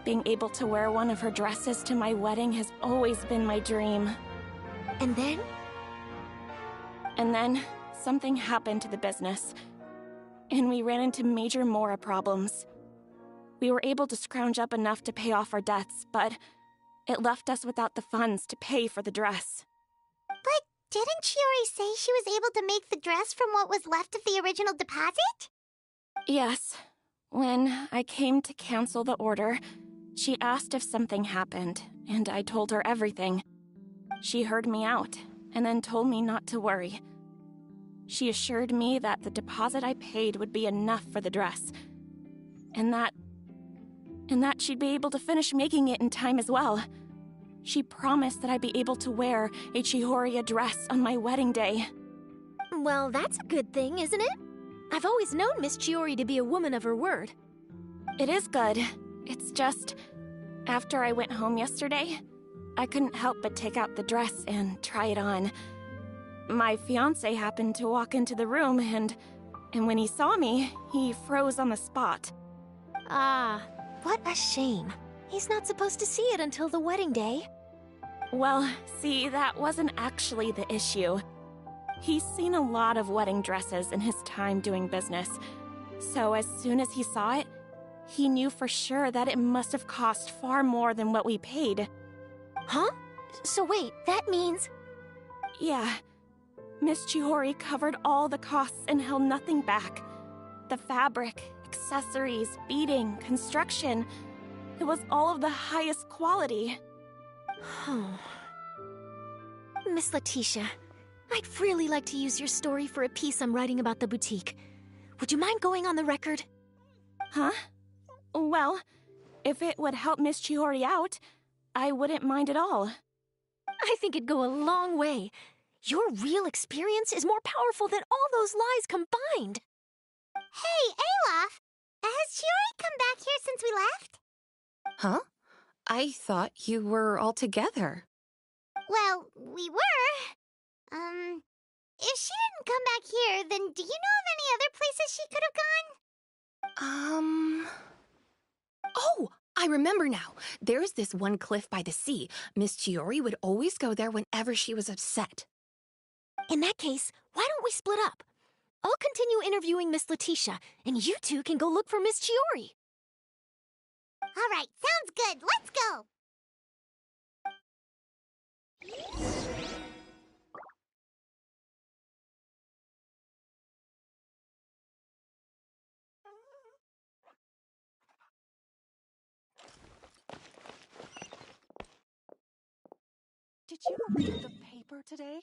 Being able to wear one of her dresses to my wedding has always been my dream. And then? And then, something happened to the business, and we ran into major mora problems. We were able to scrounge up enough to pay off our debts, but it left us without the funds to pay for the dress. But didn't Chiori say she was able to make the dress from what was left of the original deposit? Yes. When I came to cancel the order, she asked if something happened, and I told her everything. She heard me out, and then told me not to worry. She assured me that the deposit I paid would be enough for the dress, and that she'd be able to finish making it in time as well. She promised that I'd be able to wear a Chioria dress on my wedding day. Well, that's a good thing, isn't it? I've always known Miss Chiori to be a woman of her word. It is good. It's just, after I went home yesterday, I couldn't help but take out the dress and try it on. My fiancé happened to walk into the room, and when he saw me, he froze on the spot. Ah, what a shame. He's not supposed to see it until the wedding day. Well, see, that wasn't actually the issue. He's seen a lot of wedding dresses in his time doing business, so as soon as he saw it, he knew for sure that it must have cost far more than what we paid. Huh? So wait, that means... Yeah. Miss Chiori covered all the costs and held nothing back. The fabric, accessories, beading, construction... It was all of the highest quality. Miss Letitia, I'd really like to use your story for a piece I'm writing about the boutique. Would you mind going on the record? Huh? Well, if it would help Miss Chiori out, I wouldn't mind at all. I think it'd go a long way. Your real experience is more powerful than all those lies combined. Hey, Olaf! Has Chiori come back here since we left? Huh? I thought you were all together. Well, we were. If she didn't come back here, then do you know of any other places she could have gone? Oh, I remember now. There's this one cliff by the sea. Miss Chiori would always go there whenever she was upset. In that case, why don't we split up? I'll continue interviewing Miss Letitia, and you two can go look for Miss Chiori. All right, sounds good. Let's go. Did you read the paper today?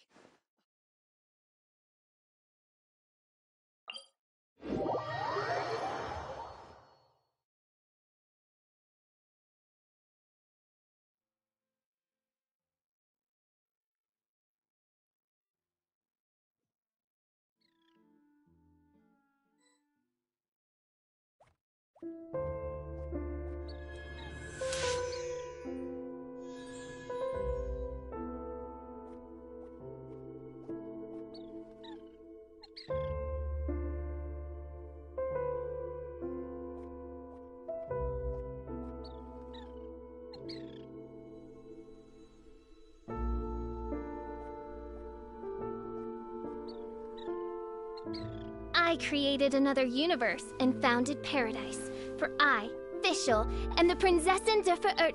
I created another universe and founded paradise. For I, Fischl, am the Prinzessin der Verirrt...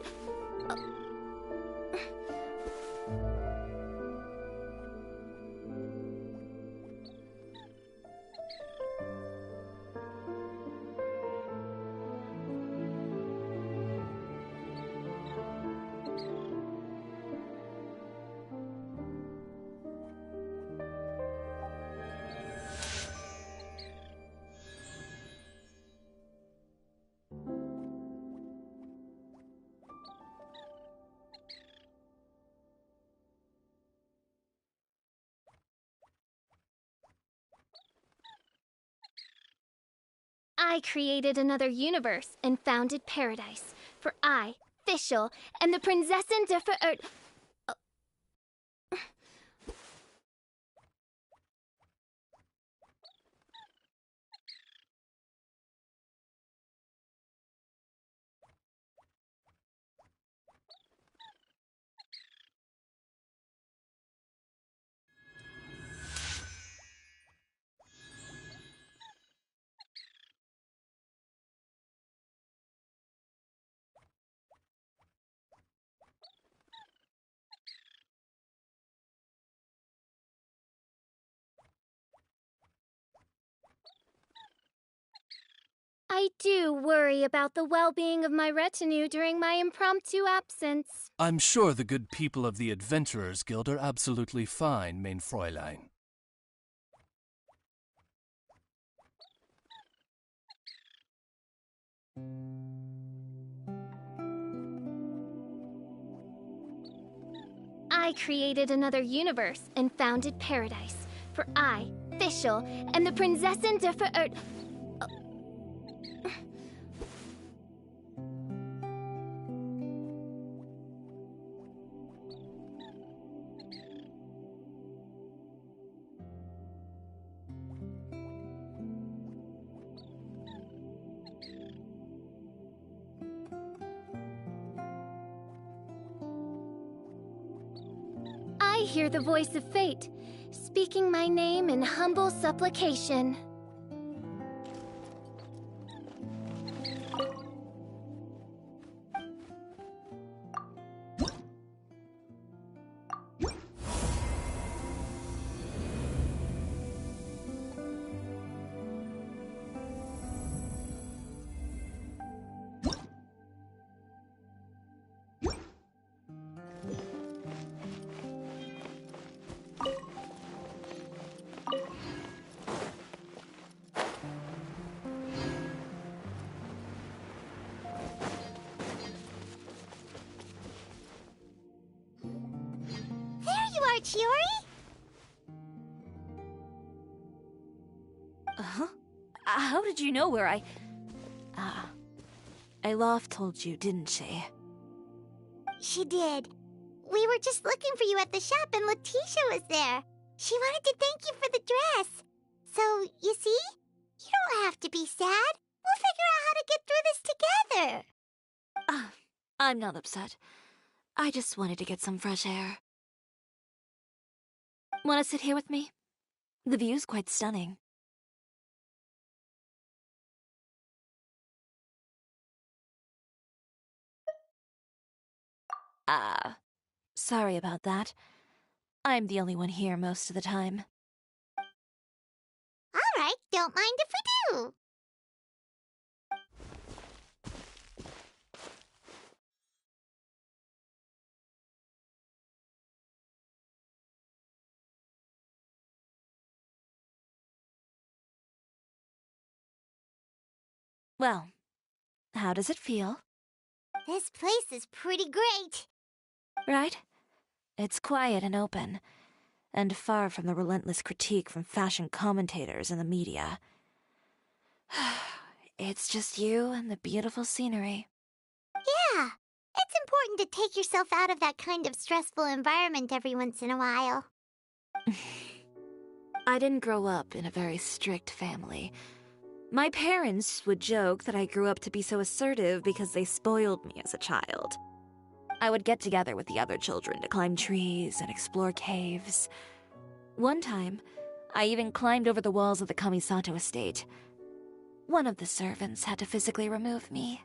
I created another universe and founded paradise. For I, Fischl, am the Prinzessin der Verirrt... I do worry about the well-being of my retinue during my impromptu absence. I'm sure the good people of the Adventurers Guild are absolutely fine, mein Fräulein. I created another universe and founded paradise. For I, Fischl, am the Prinzessin der Verirrt... I hear the voice of fate, speaking my name in humble supplication. Chiori? Huh? How did you know where Eilaf told you, didn't she? She did. We were just looking for you at the shop and Letitia was there. She wanted to thank you for the dress. So, you see? You don't have to be sad. We'll figure out how to get through this together. I'm not upset. I just wanted to get some fresh air. Want to sit here with me? The view's quite stunning. Sorry about that. I'm the only one here most of the time. All right, don't mind if we do. Well, how does it feel? This place is pretty great. Right? It's quiet and open, and far from the relentless critique from fashion commentators and the media. It's just you and the beautiful scenery. Yeah, it's important to take yourself out of that kind of stressful environment every once in a while. I didn't grow up in a very strict family. My parents would joke that I grew up to be so assertive because they spoiled me as a child. I would get together with the other children to climb trees and explore caves. One time, I even climbed over the walls of the Kamisato estate. One of the servants had to physically remove me.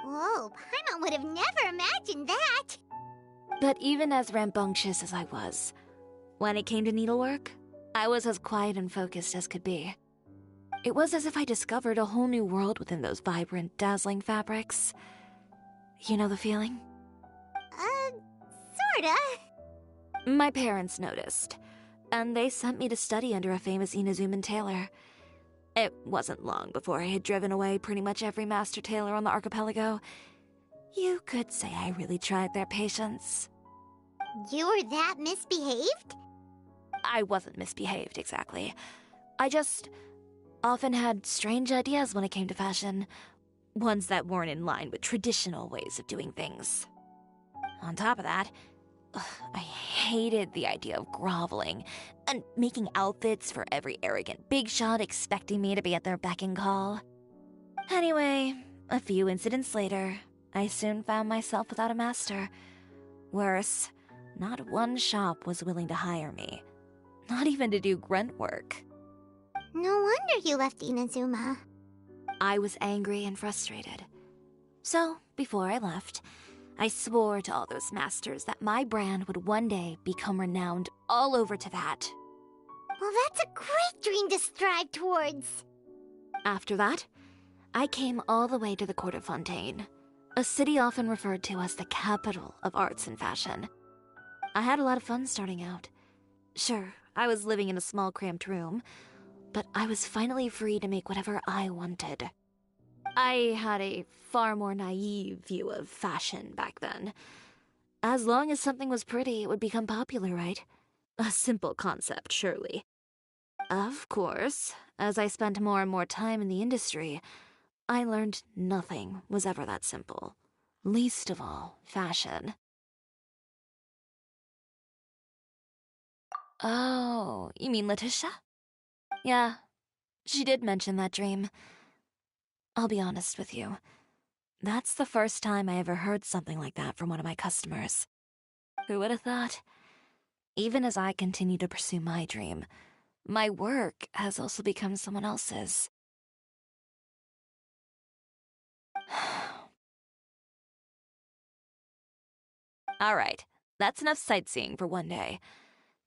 Whoa, Paimon would have never imagined that! But even as rambunctious as I was, when it came to needlework, I was as quiet and focused as could be. It was as if I discovered a whole new world within those vibrant, dazzling fabrics. You know the feeling? Sorta. My parents noticed, and they sent me to study under a famous Inazuman tailor. It wasn't long before I had driven away pretty much every master tailor on the archipelago. You could say I really tried their patience. You were that misbehaved? I wasn't misbehaved, exactly. I just often had strange ideas when it came to fashion. Ones that weren't in line with traditional ways of doing things. On top of that, I hated the idea of groveling and making outfits for every arrogant big shot expecting me to be at their beck and call. Anyway, a few incidents later, I soon found myself without a master. Worse, not one shop was willing to hire me. Not even to do grunt work. No wonder you left Inazuma. I was angry and frustrated. So, before I left, I swore to all those masters that my brand would one day become renowned all over Teyvat. Well, that's a great dream to strive towards. After that, I came all the way to the court of Fontaine, a city often referred to as the capital of arts and fashion. I had a lot of fun starting out. Sure, I was living in a small cramped room, but I was finally free to make whatever I wanted. I had a far more naive view of fashion back then. As long as something was pretty, it would become popular, right? A simple concept, surely. Of course, as I spent more and more time in the industry, I learned nothing was ever that simple. Least of all, fashion. Oh, you mean Letitia? Yeah, she did mention that dream. I'll be honest with you. That's the first time I ever heard something like that from one of my customers. Who would have thought? Even as I continue to pursue my dream, my work has also become someone else's. Alright, that's enough sightseeing for one day.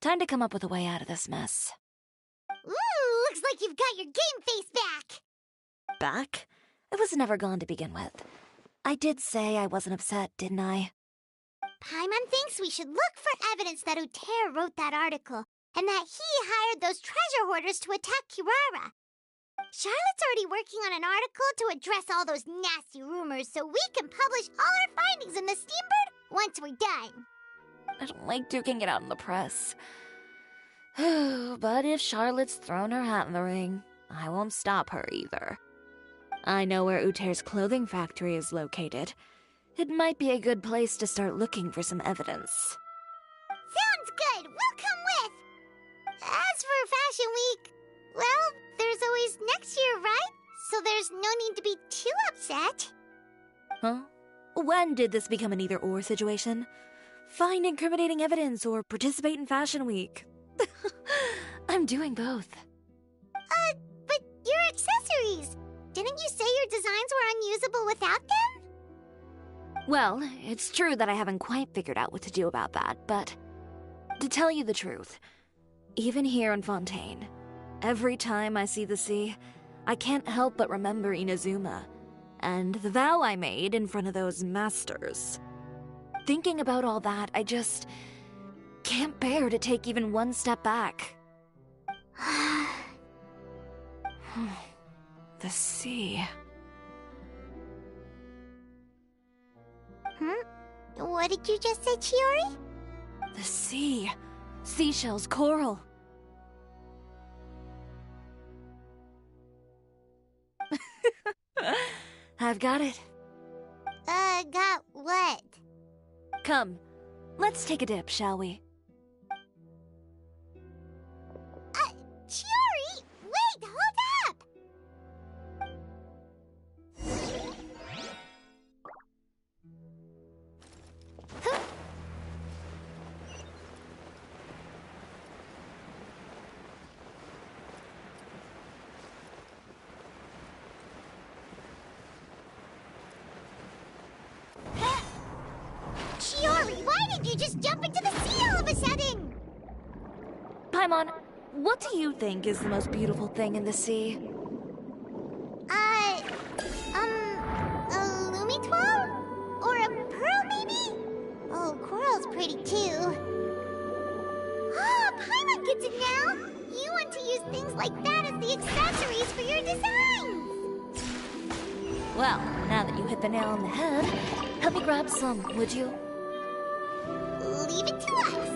Time to come up with a way out of this mess. Ooh, looks like you've got your game face back! Back? It was never gone to begin with. I did say I wasn't upset, didn't I? Paimon thinks we should look for evidence that Uter wrote that article, and that he hired those treasure hoarders to attack Kirara. Charlotte's already working on an article to address all those nasty rumors so we can publish all our findings in the Steambird once we're done. I don't like duking it out in the press. But if Charlotte's thrown her hat in the ring, I won't stop her either. I know where Uter's clothing factory is located. It might be a good place to start looking for some evidence. Sounds good! We'll come with! As for Fashion Week, well, there's always next year, right? So there's no need to be too upset. Huh? When did this become an either-or situation? Find incriminating evidence or participate in Fashion Week. I'm doing both. But your accessories! Didn't you say your designs were unusable without them? Well, it's true that I haven't quite figured out what to do about that, but to tell you the truth, even here in Fontaine, every time I see the sea, I can't help but remember Inazuma and the vow I made in front of those masters. Thinking about all that, I just can't bear to take even one step back. The sea. What did you just say, Chiori? The sea. Seashells, coral. I've got it. Got what? Come, let's take a dip, shall we? Chiori! Wait, hold up! jump into the sea all of a sudden! Paimon, what do you think is the most beautiful thing in the sea? A Lumitoile? Or a pearl, maybe? Oh, coral's pretty too. Ah, Paimon gets it now! You want to use things like that as the accessories for your designs! Well, now that you hit the nail on the head, help me grab some, would you? Leave it to us.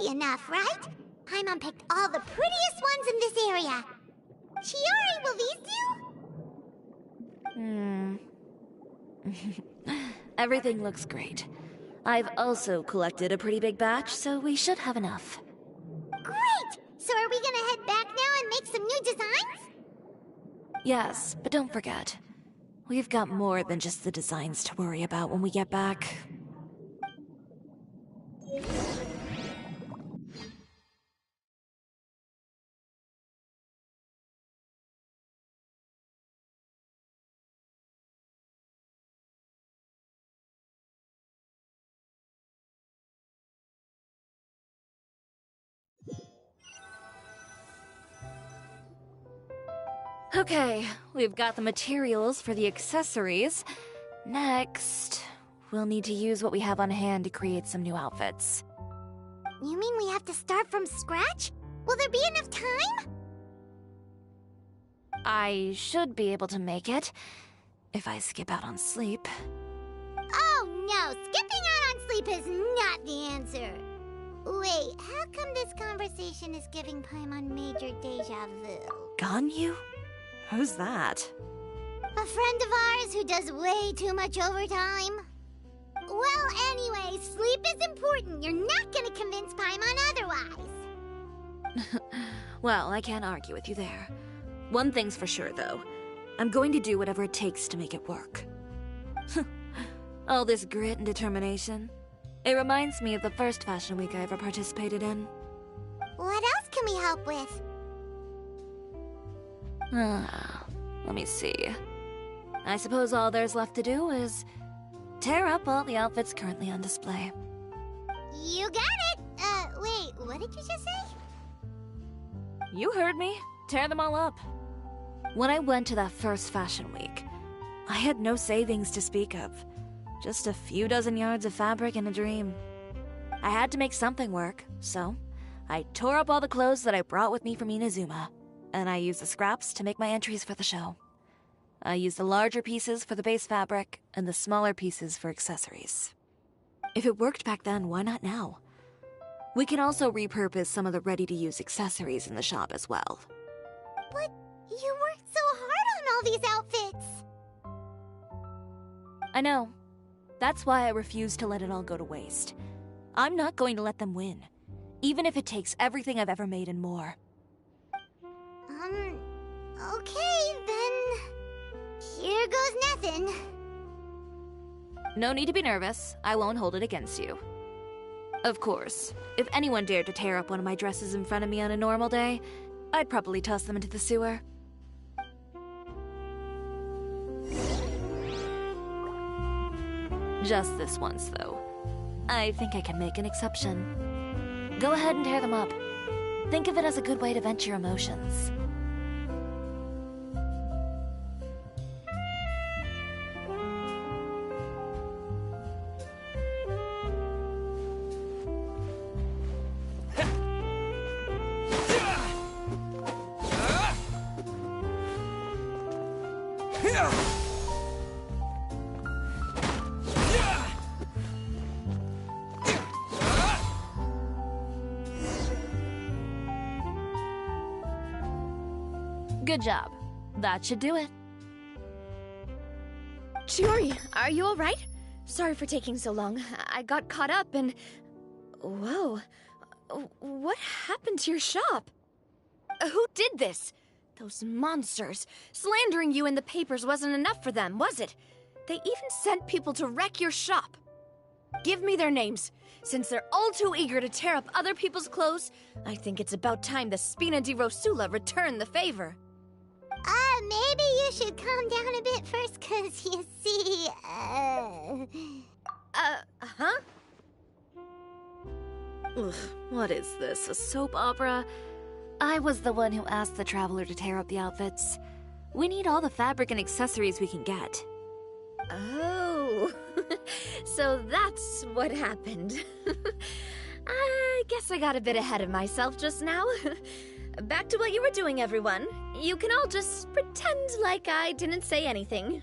Enough, right? Paimon picked all the prettiest ones in this area. Chiori, will these do? Everything looks great. I've also collected a pretty big batch, so we should have enough. Great! So are we gonna head back now and make some new designs? Yes, but don't forget, we've got more than just the designs to worry about when we get back. Okay, we've got the materials for the accessories. Next, we'll need to use what we have on hand to create some new outfits. You mean we have to start from scratch? Will there be enough time? I should be able to make it, if I skip out on sleep. Oh no, skipping out on sleep is not the answer. Wait, how come this conversation is giving Paimon major deja vu? Ganyu? Who's that? A friend of ours who does way too much overtime. Well, anyway, sleep is important. You're not gonna convince Paimon otherwise. Well, I can't argue with you there. One thing's for sure, though. I'm going to do whatever it takes to make it work. All this grit and determination. It reminds me of the first fashion week I ever participated in. What else can we help with? Let me see. I suppose all there's left to do is tear up all the outfits currently on display. You got it! Wait, what did you just say? You heard me. Tear them all up. When I went to that first fashion week, I had no savings to speak of. Just a few dozen yards of fabric and a dream. I had to make something work, so I tore up all the clothes that I brought with me from Inazuma, and I used the scraps to make my entries for the show. I used the larger pieces for the base fabric, and the smaller pieces for accessories. If it worked back then, why not now? We can also repurpose some of the ready-to-use accessories in the shop as well. But you worked so hard on all these outfits! I know. That's why I refuse to let it all go to waste. I'm not going to let them win, even if it takes everything I've ever made and more. Okay, then... Here goes nothing. No need to be nervous. I won't hold it against you. Of course, if anyone dared to tear up one of my dresses in front of me on a normal day, I'd probably toss them into the sewer. Just this once, though. I think I can make an exception. Go ahead and tear them up. Think of it as a good way to vent your emotions. Good job. That should do it. Chiori, are you alright? Sorry for taking so long. I got caught up and... Whoa. What happened to your shop? Who did this? Those monsters. Slandering you in the papers wasn't enough for them, was it? They even sent people to wreck your shop. Give me their names. Since they're all too eager to tear up other people's clothes, I think it's about time the Spina di Rosula return the favor. Maybe you should calm down a bit first, 'cause you see, huh? Ugh, what is this, a soap opera? I was the one who asked the Traveler to tear up the outfits. We need all the fabric and accessories we can get. Oh, so that's what happened. I guess I got a bit ahead of myself just now. Back to what you were doing, everyone. You can all just pretend like I didn't say anything.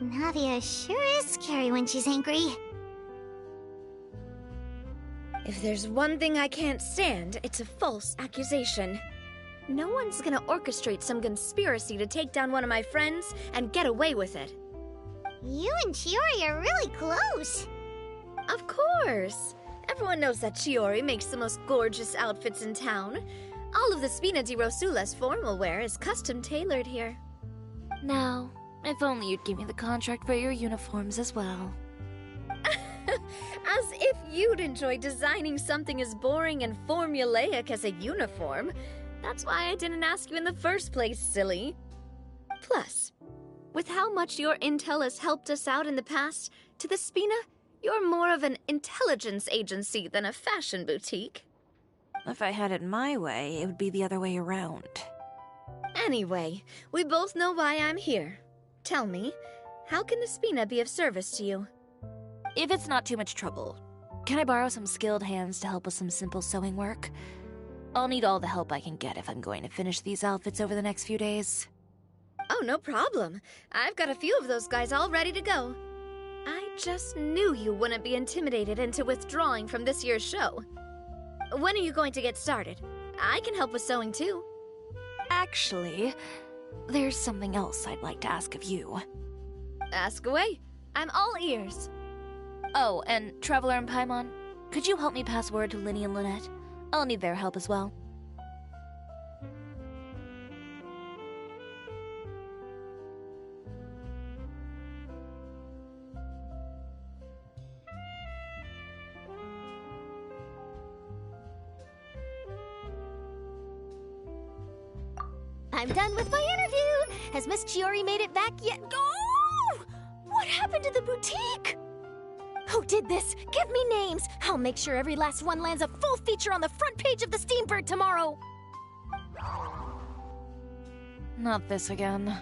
Navia sure is scary when she's angry. If there's one thing I can't stand, it's a false accusation. No one's gonna orchestrate some conspiracy to take down one of my friends and get away with it. You and Chiori are really close. Of course. Everyone knows that Chiori makes the most gorgeous outfits in town. All of the Spina di Rosula's formal wear is custom-tailored here. Now, if only you'd give me the contract for your uniforms as well. As if you'd enjoy designing something as boring and formulaic as a uniform. That's why I didn't ask you in the first place, silly. Plus, with how much your intel has helped us out in the past, to the Spina, you're more of an intelligence agency than a fashion boutique. If I had it my way, it would be the other way around. Anyway, we both know why I'm here. Tell me, how can the Spina be of service to you? If it's not too much trouble, can I borrow some skilled hands to help with some simple sewing work? I'll need all the help I can get if I'm going to finish these outfits over the next few days. Oh, no problem. I've got a few of those guys all ready to go. I just knew you wouldn't be intimidated into withdrawing from this year's show. When are you going to get started? I can help with sewing too. Actually, there's something else I'd like to ask of you. Ask away. I'm all ears. Oh, and Traveler and Paimon, could you help me pass word to Lyney and Lynette? I'll need their help as well. I'm done with my interview. Has Miss Chiori made it back yet? Oh! What happened to the boutique? Who did this? Give me names. I'll make sure every last one lands a full feature on the front page of the Steambird tomorrow. Not this again.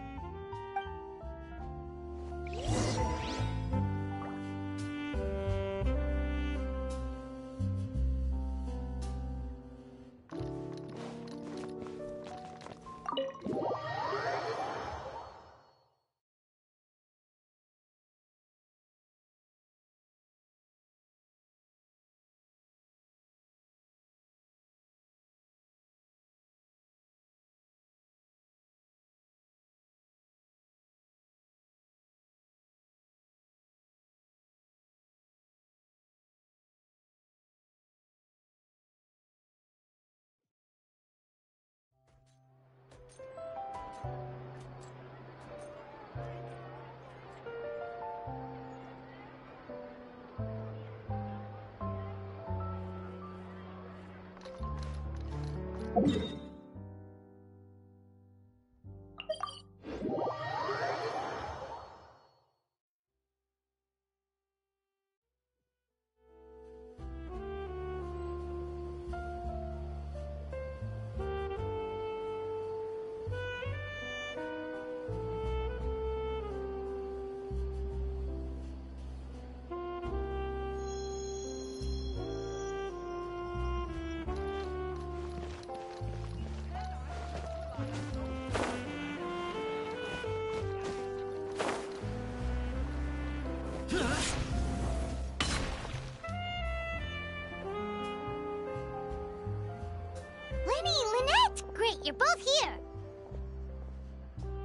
Lenny, Lynette! Great, you're both here!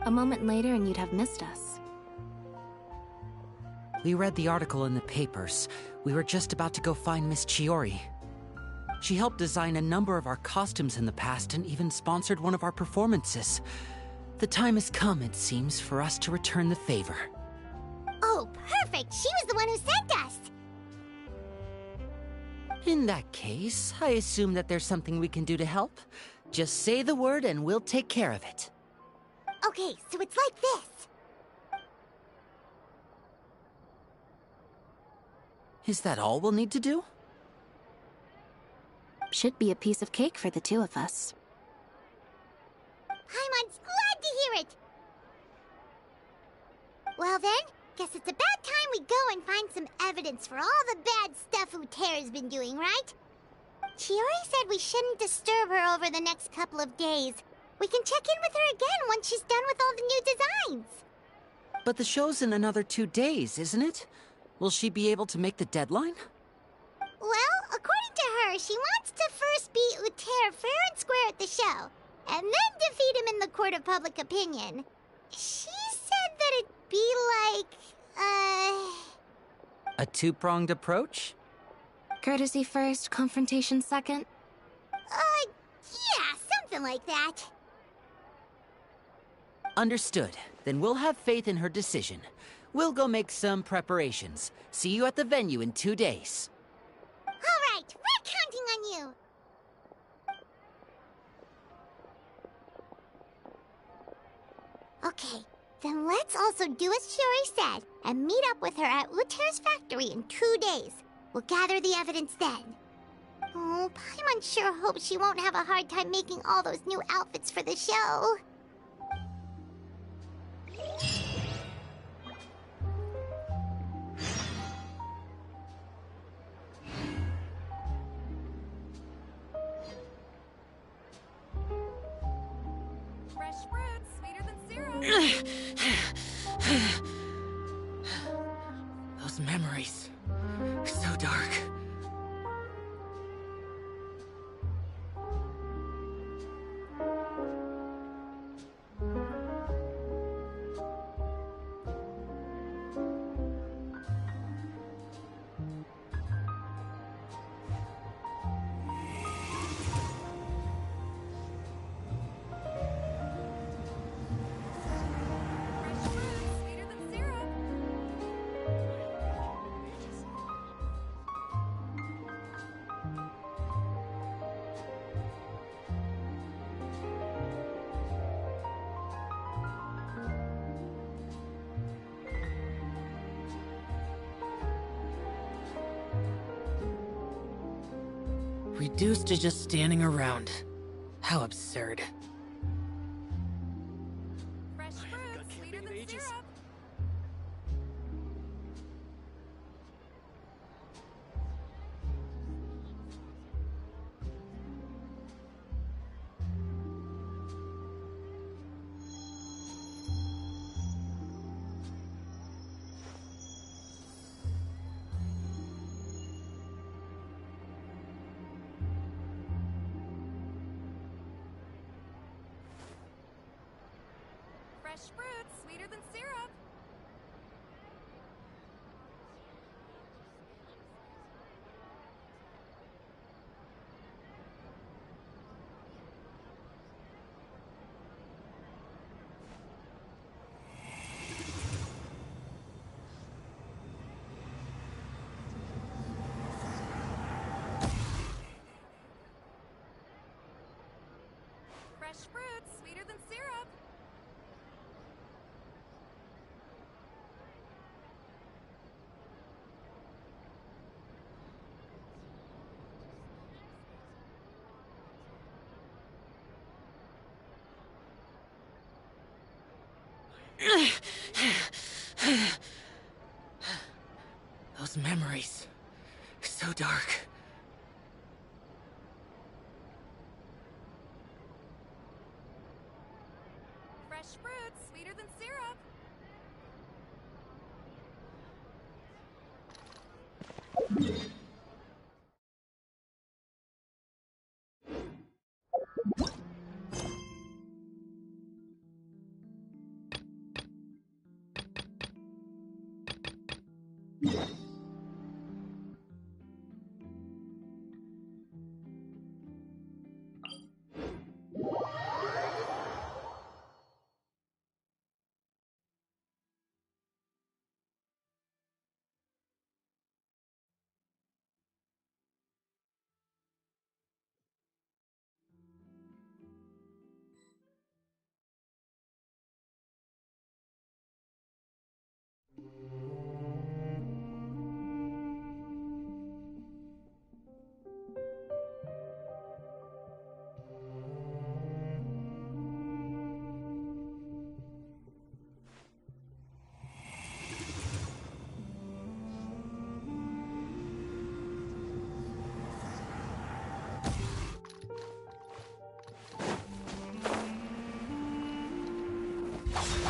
A moment later and you'd have missed us. We read the article in the papers. We were just about to go find Miss Chiori. She helped design a number of our costumes in the past and even sponsored one of our performances. The time has come, it seems, for us to return the favor. Oh, perfect! She was the one who sent us! In that case, I assume that there's something we can do to help. Just say the word and we'll take care of it. Okay, so it's like this. Is that all we'll need to do? Should be a piece of cake for the two of us. Paimon's glad to hear it! Well then, guess it's about time we go and find some evidence for all the bad stuff Uterra's been doing, right? Chiori said we shouldn't disturb her over the next couple of days. We can check in with her again once she's done with all the new designs. But the show's in another 2 days, isn't it? Will she be able to make the deadline? Well, according to her, she wants to first beat Uterra fair and square at the show, and then defeat him in the court of public opinion. She said that it'd be like, A two-pronged approach? Courtesy first, confrontation second? Yeah, something like that. Understood. Then we'll have faith in her decision. We'll go make some preparations. See you at the venue in 2 days. All right, we're counting on you. Okay, then let's also do as Chiori said and meet up with her at Uterra's factory in 2 days. We'll gather the evidence then. Oh, Paimon sure hopes she won't have a hard time making all those new outfits for the show. Fresh fruit, sweeter than syrup. Those memories. So dark. Reduced to just standing around. How absurd. Fresh fruit, sweeter than syrup. Fresh fruit, sweeter than syrup. Fresh fruit, sweeter than syrup. Those memories. So dark. Fresh fruit, sweeter than syrup.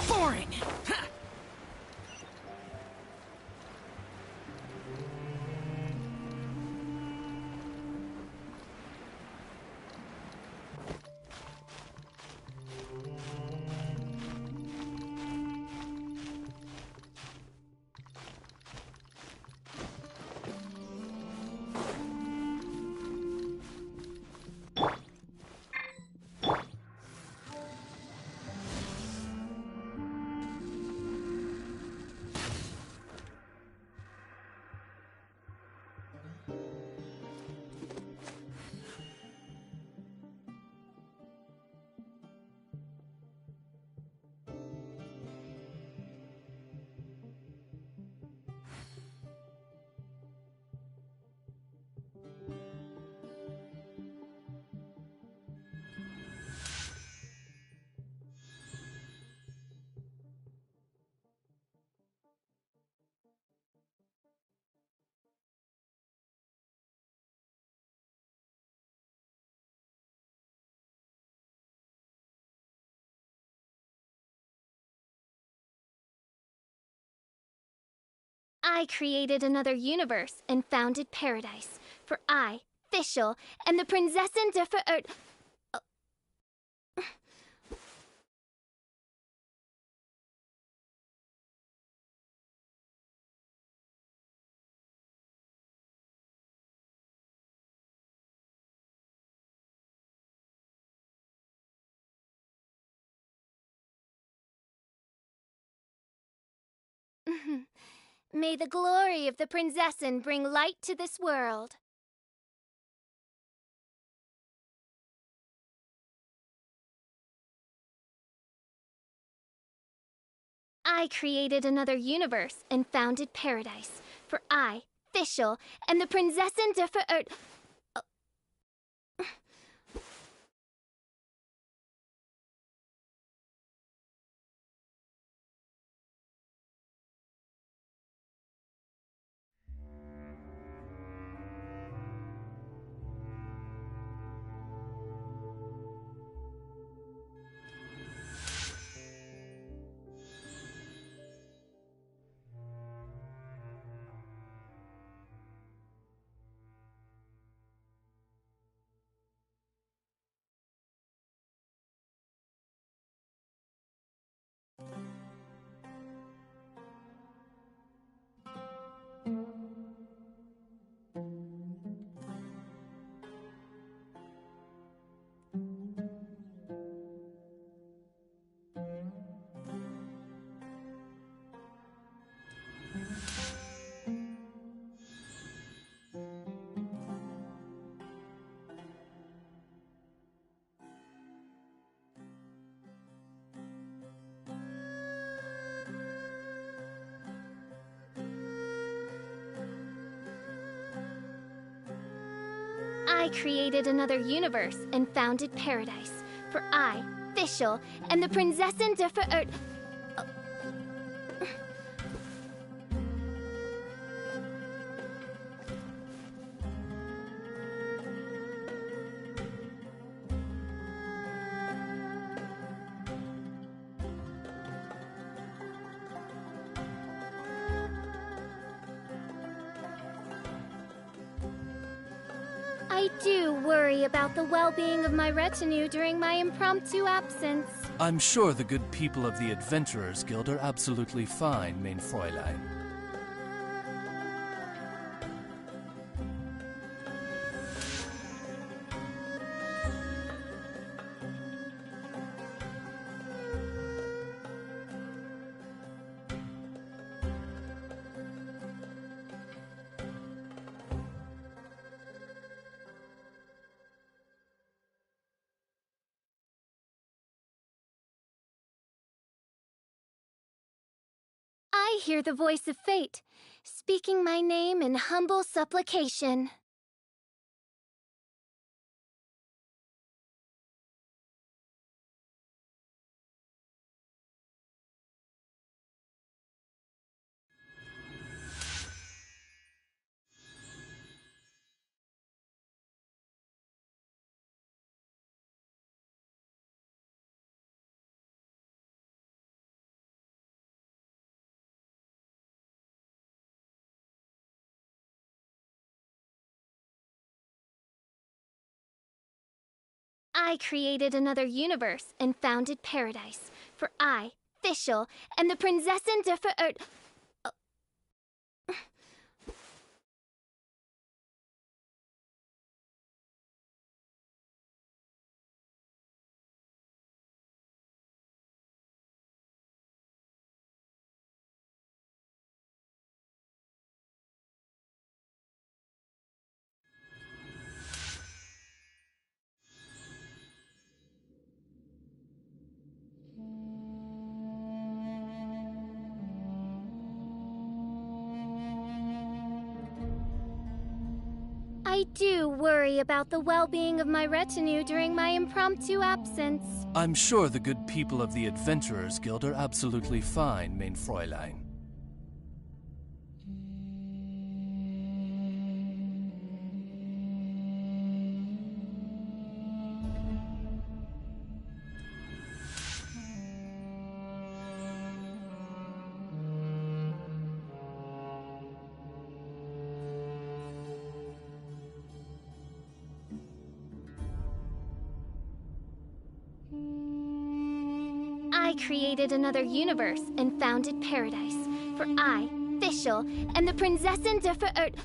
Boring! I created another universe and founded paradise. For I, Fischl, am the Prinzessin der Verirrt. May the glory of the Prinzessin bring light to this world. I created another universe and founded paradise. For I, Fischl, am the Prinzessin der Verirrt. I created another universe and founded paradise. For I, Fischl, am the Prinzessin der Verirrt. I do worry about the well-being of my retinue during my impromptu absence. I'm sure the good people of the Adventurers Guild are absolutely fine, mein Fräulein. I hear the voice of fate, speaking my name in humble supplication. I created another universe and founded paradise. For I, Fischl, am the Prinzessin der Verirrt. I do worry about the well-being of my retinue during my impromptu absence. I'm sure the good people of the Adventurers Guild are absolutely fine, mein Fräulein. I created another universe and founded paradise. For I, Fischl, am the Prinzessin der Verirrt.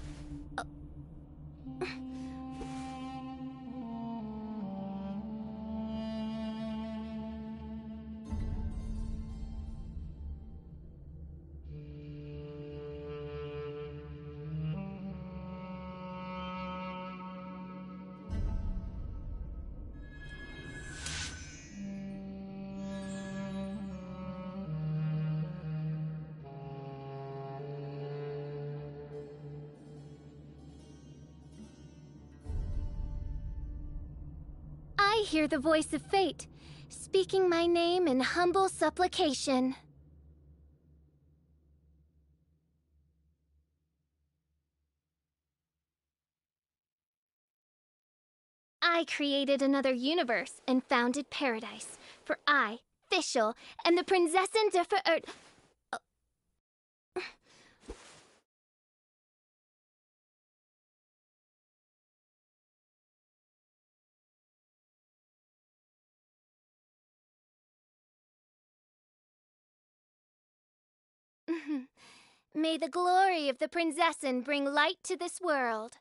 I hear the voice of fate, speaking my name in humble supplication. I created another universe and founded paradise. For I, Fischl, am the Prinzessin der Verirrt. May the glory of the Prinzessin bring light to this world.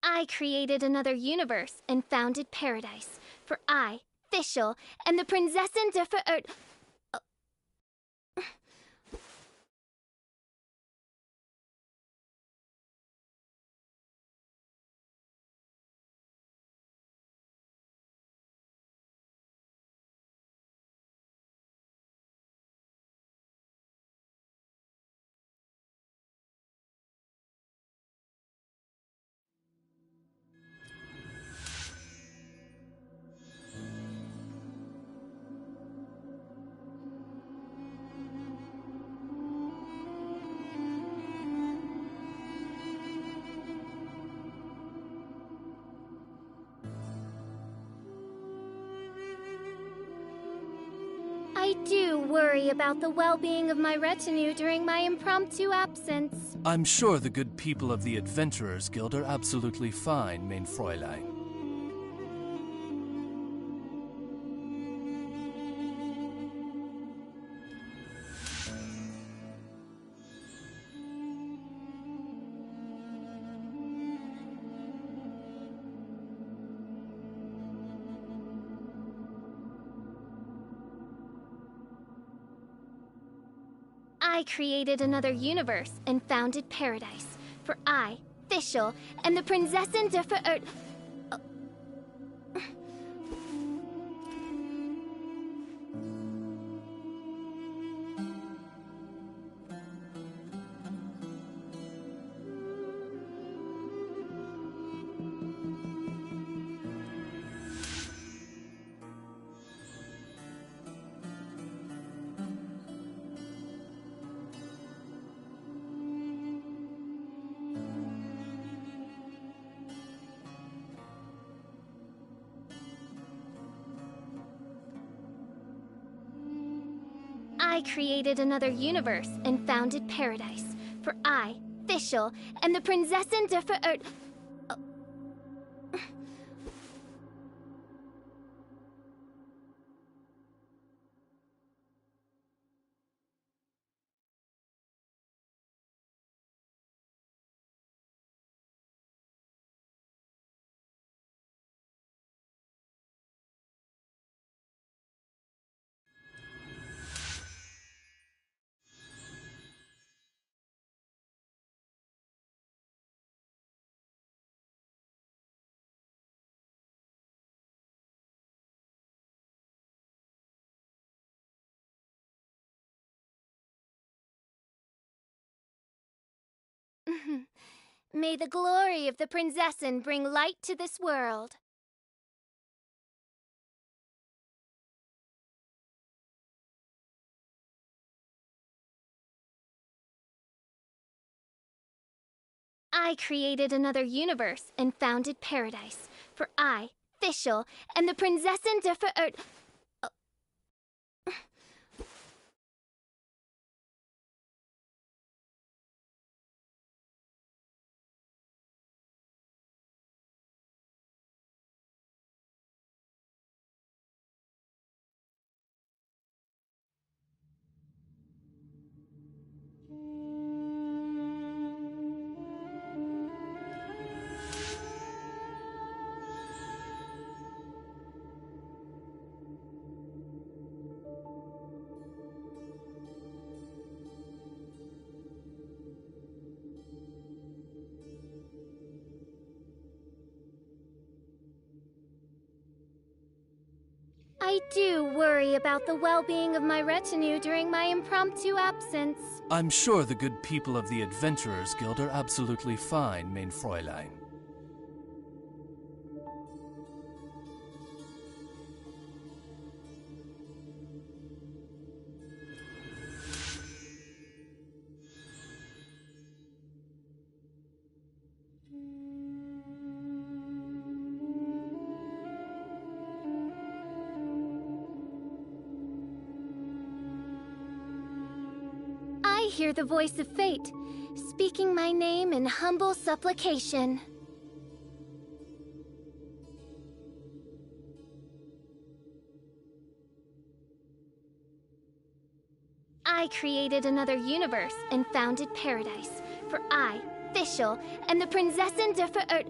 I created another universe and founded paradise. For I, Fischl, am the Prinzessin der Verirrt. do worry about the well-being of my retinue during my impromptu absence. I'm sure the good people of the Adventurers Guild are absolutely fine, mein Fräulein. I created another universe and founded paradise. For I, Fischl, and the Prinzessin der Ver... I created another universe and founded paradise. For I, Fischl, and the Prinzessin der Ver... May the glory of the Prinzessin bring light to this world. I created another universe and founded paradise. For I, Fischl, and the Prinzessin der Ver... I do worry about the well-being of my retinue during my impromptu absence. I'm sure the good people of the Adventurers Guild are absolutely fine, mein Fräulein. I hear the voice of fate, speaking my name in humble supplication. I created another universe and founded paradise. For I, Fischl, and the Prinzessin der Ver...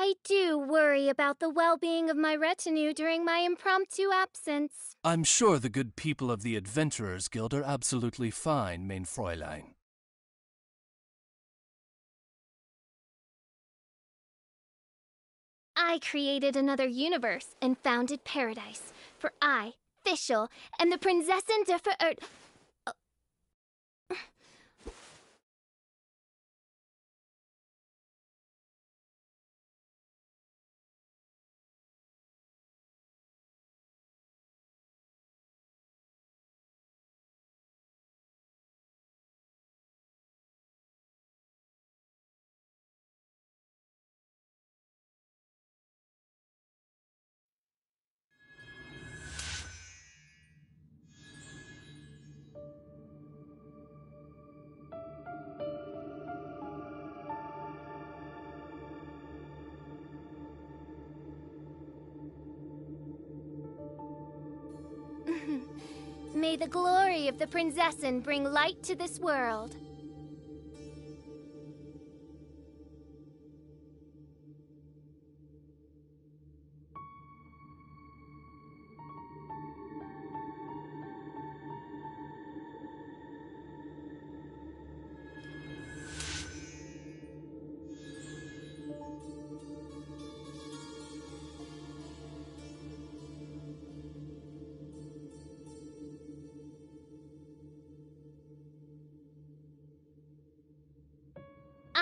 I do worry about the well-being of my retinue during my impromptu absence. I'm sure the good people of the Adventurers Guild are absolutely fine, mein Fräulein. I created another universe and founded paradise. For I, Fischl, and the Prinzessin der Verirrt... May the glory of the Prinzessin bring light to this world.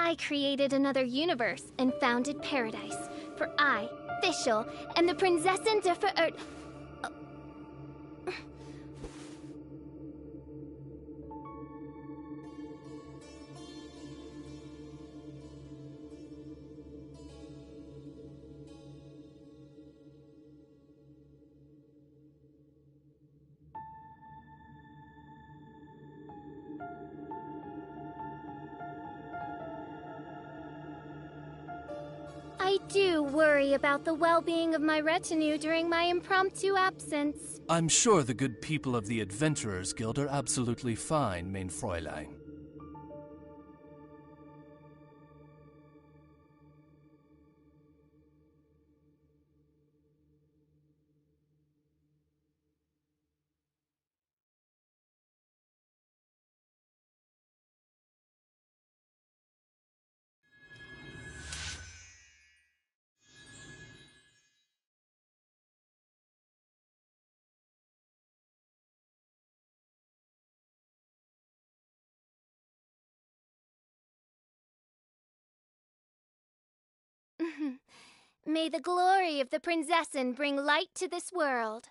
I created another universe and founded paradise. For I, Fischl, and the Prinzessin der Verirrt... I do worry about the well-being of my retinue during my impromptu absence. I'm sure the good people of the Adventurers Guild are absolutely fine, mein Fräulein. May the glory of the Prinzessin bring light to this world.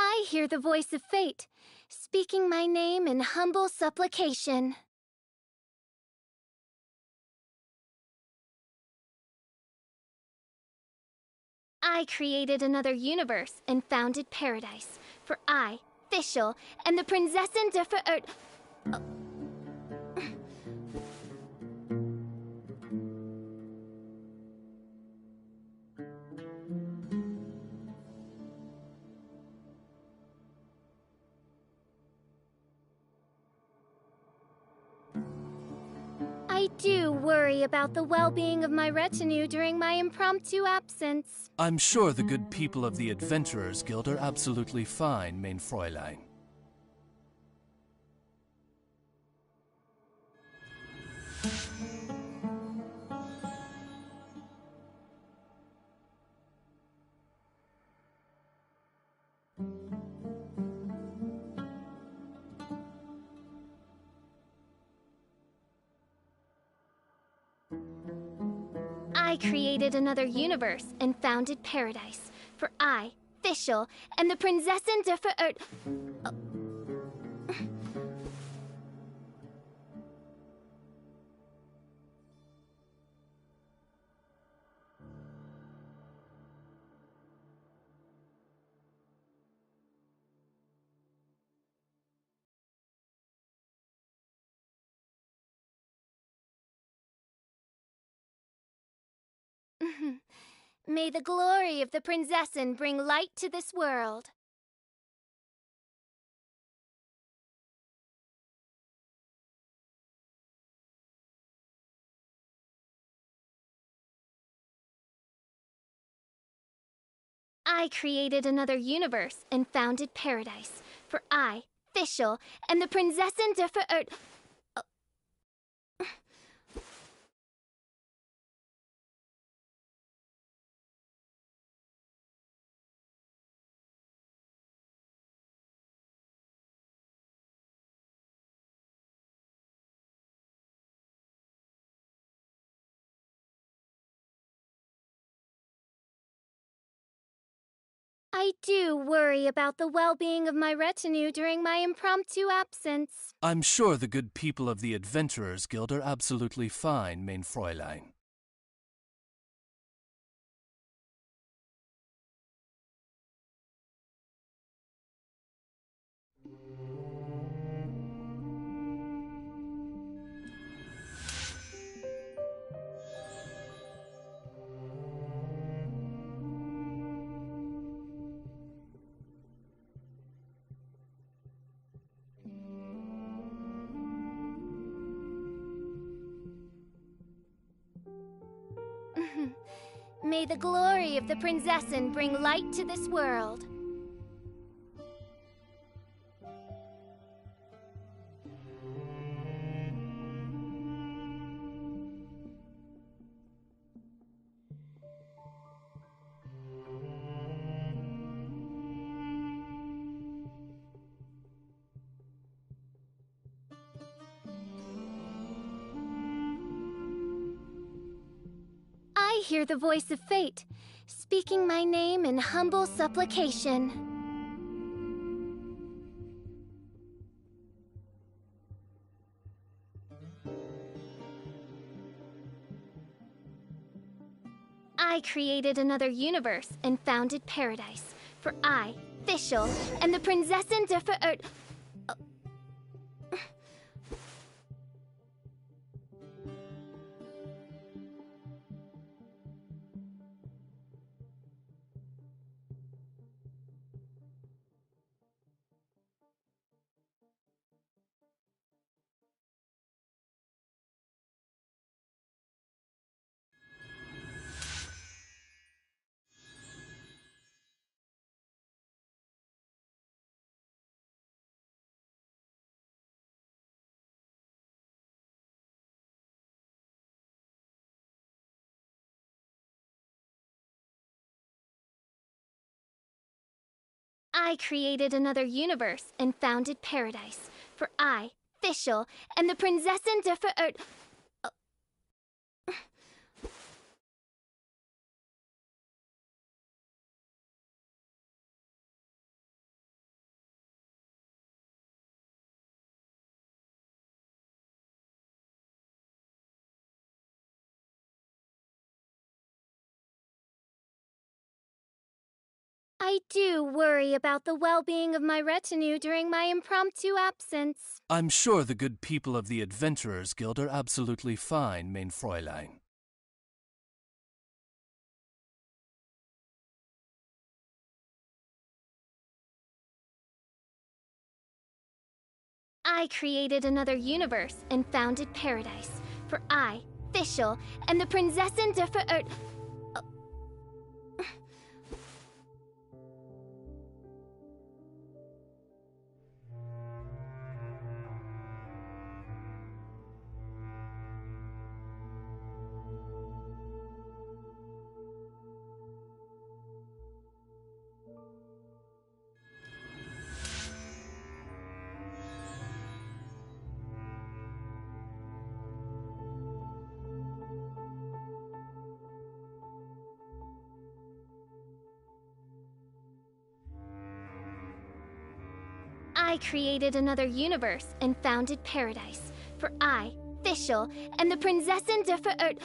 I hear the voice of fate, speaking my name in humble supplication. I created another universe and founded paradise. For I, Fischl, and the Prinzessin der Verirrt... I do worry about the well-being of my retinue during my impromptu absence. I'm sure the good people of the Adventurers Guild are absolutely fine, mein Fräulein. I created another universe and founded paradise. For I, Fischl, and the Prinzessin der Verirrt... May the glory of the Prinzessin bring light to this world. I created another universe and founded paradise. For I, Fischl, and the Prinzessin der Verirrt... I do worry about the well-being of my retinue during my impromptu absence. I'm sure the good people of the Adventurers Guild are absolutely fine, mein Fräulein. May the glory of the Prinzessin bring light to this world. I hear the voice of fate, speaking my name in humble supplication. I created another universe and founded paradise. For I, Fischl, and the Prinzessin der Verirrt... I created another universe and founded paradise. For I, Fischl, and the Prinzessin der Verirrt... I do worry about the well-being of my retinue during my impromptu absence. I'm sure the good people of the Adventurers Guild are absolutely fine, mein Fräulein. I created another universe and founded paradise. For I, Fischl, and the Prinzessin der Verirrt... I created another universe and founded paradise. For I, Fischl, and the Prinzessin der Verirrt...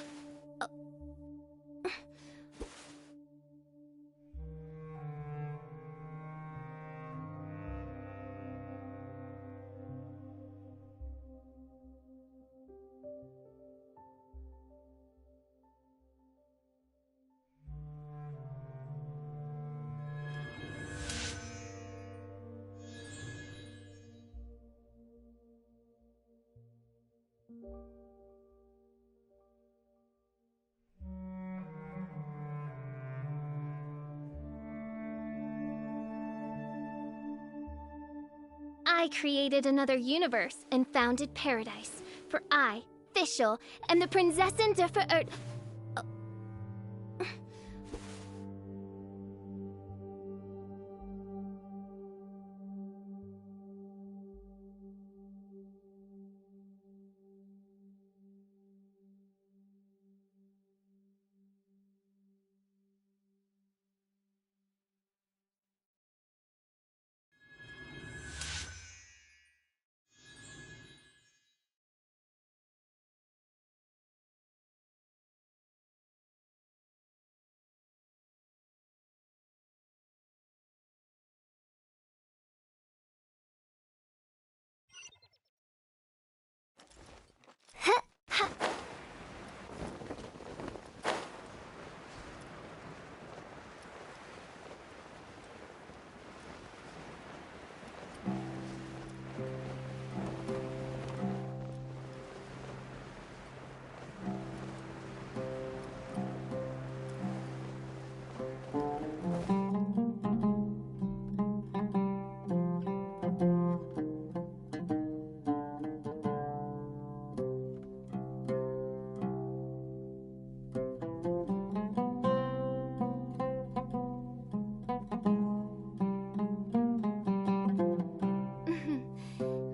I created another universe and founded paradise. For I, Fischl, am the Prinzessin der Verirrt.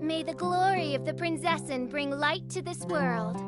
May the glory of the Prinzessin bring light to this world.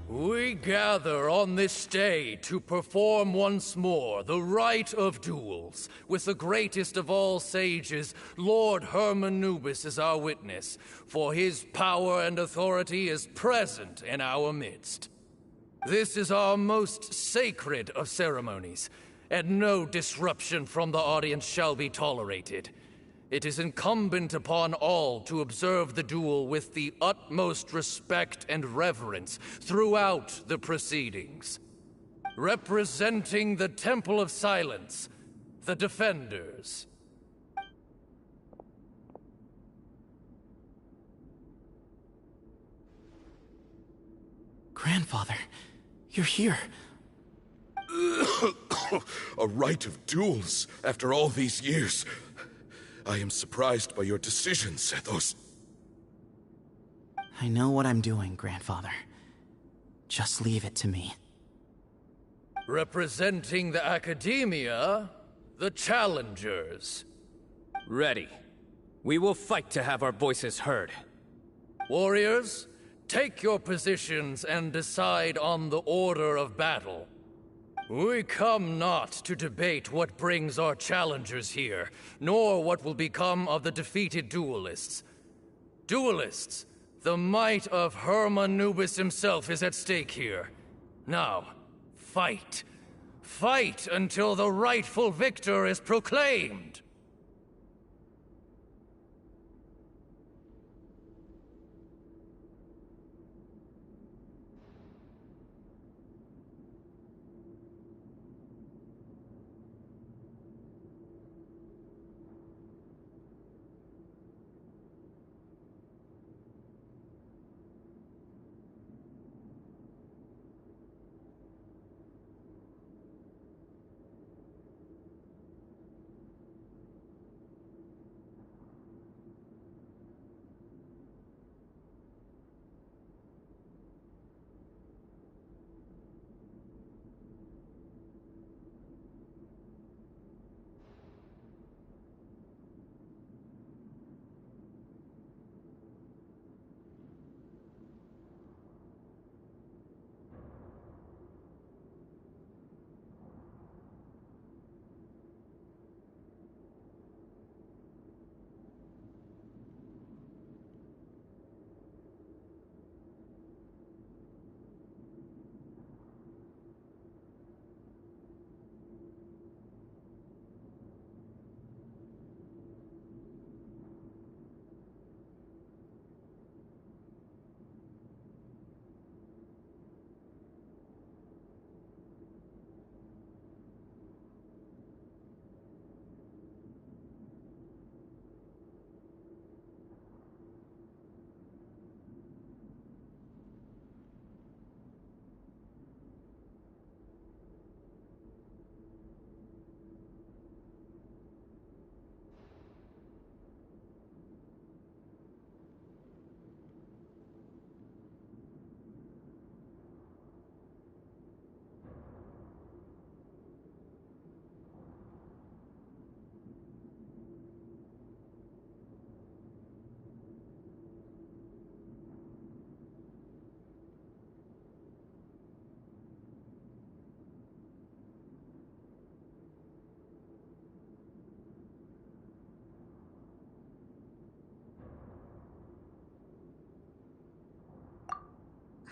We gather on this day to perform once more the rite of duels, with the greatest of all sages, Lord Hermanubis, as our witness, for his power and authority is present in our midst. This is our most sacred of ceremonies, and no disruption from the audience shall be tolerated. It is incumbent upon all to observe the duel with the utmost respect and reverence throughout the proceedings. Representing the Temple of Silence, the Defenders. Grandfather, you're here. A rite of duels after all these years. I am surprised by your decision, Sethos. I know what I'm doing, Grandfather. Just leave it to me. Representing the Academia, the Challengers. Ready. We will fight to have our voices heard. Warriors, take your positions and decide on the order of battle. We come not to debate what brings our challengers here, nor what will become of the defeated duelists. Duelists, the might of Herman Nubis himself is at stake here. Now, fight. Fight until the rightful victor is proclaimed.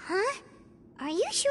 Huh? Are you sure?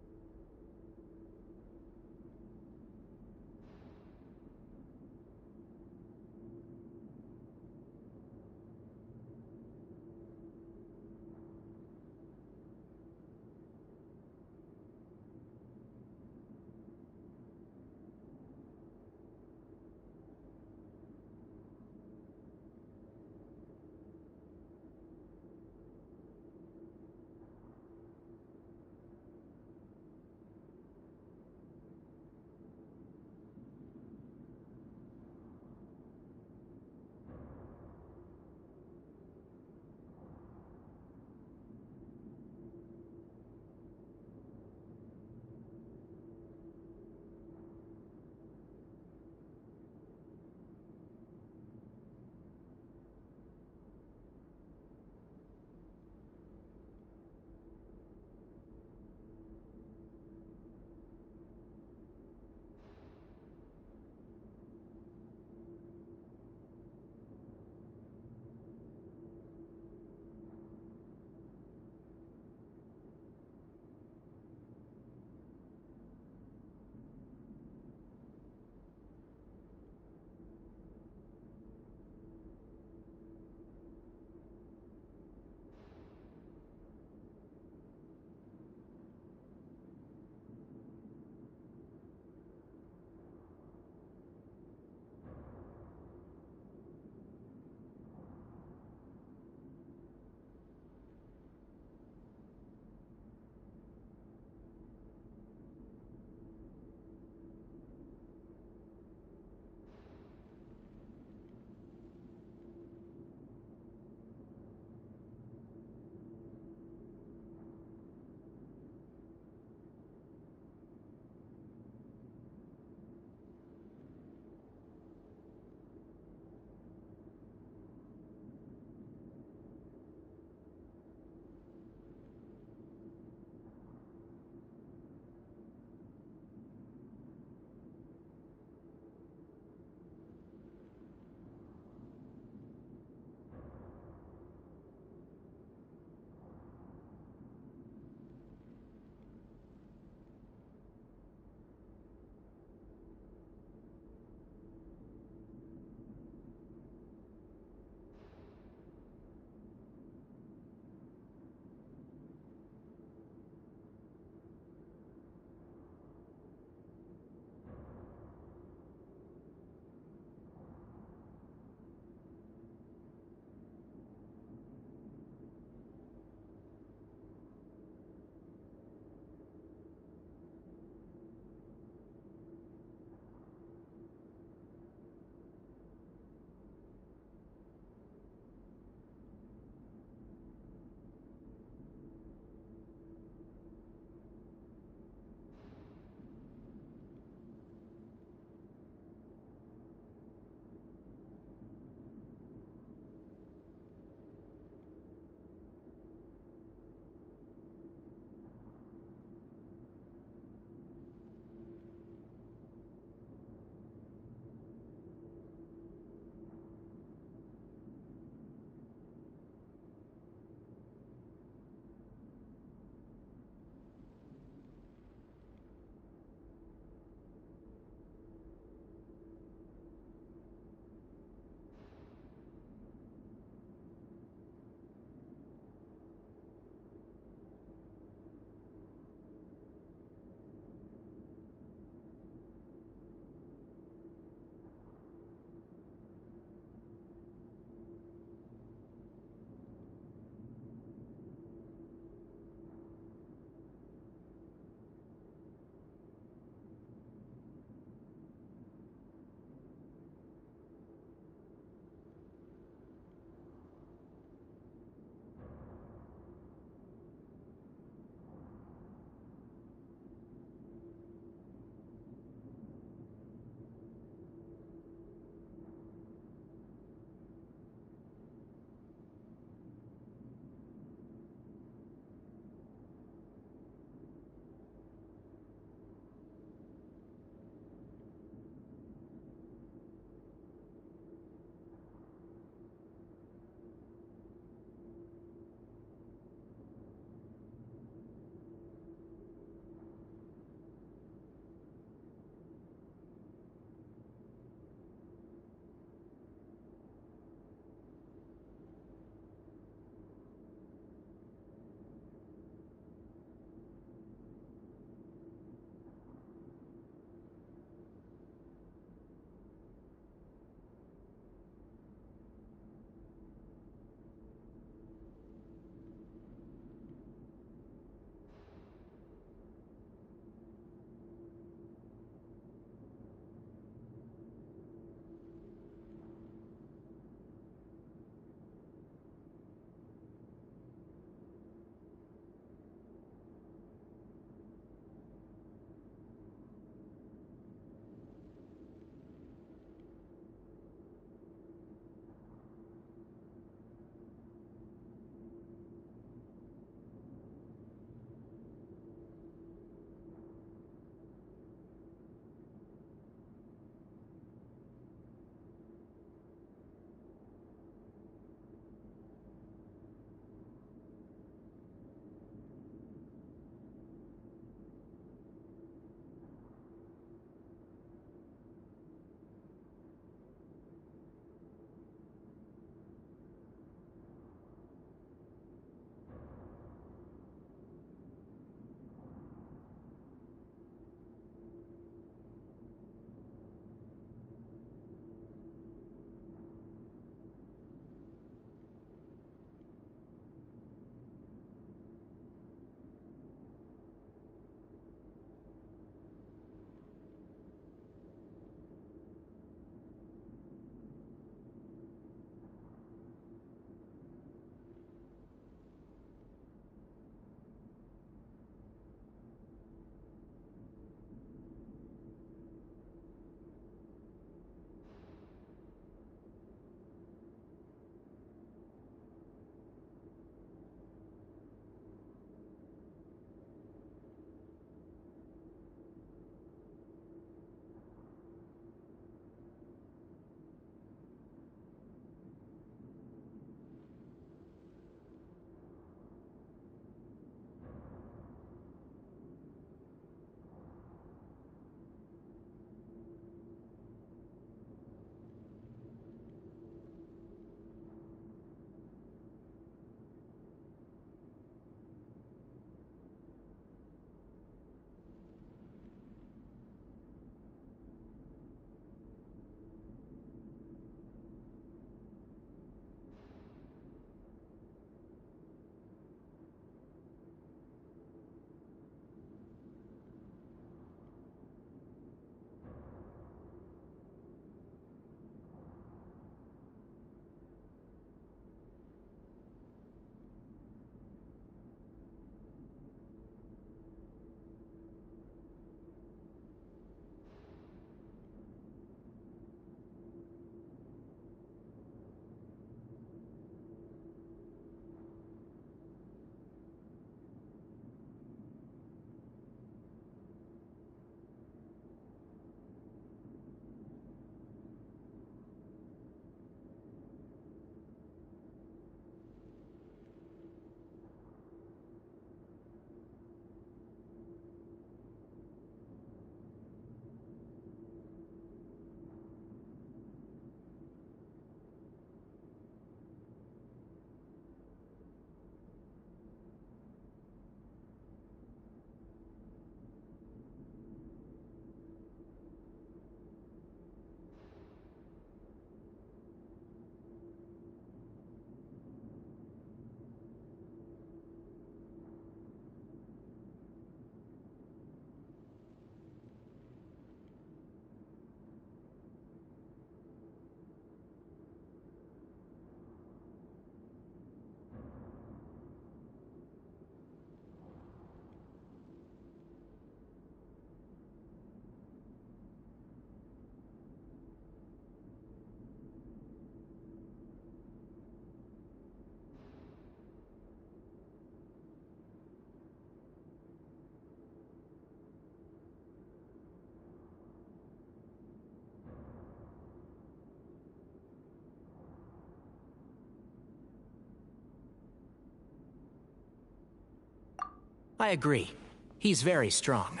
I agree. He's very strong.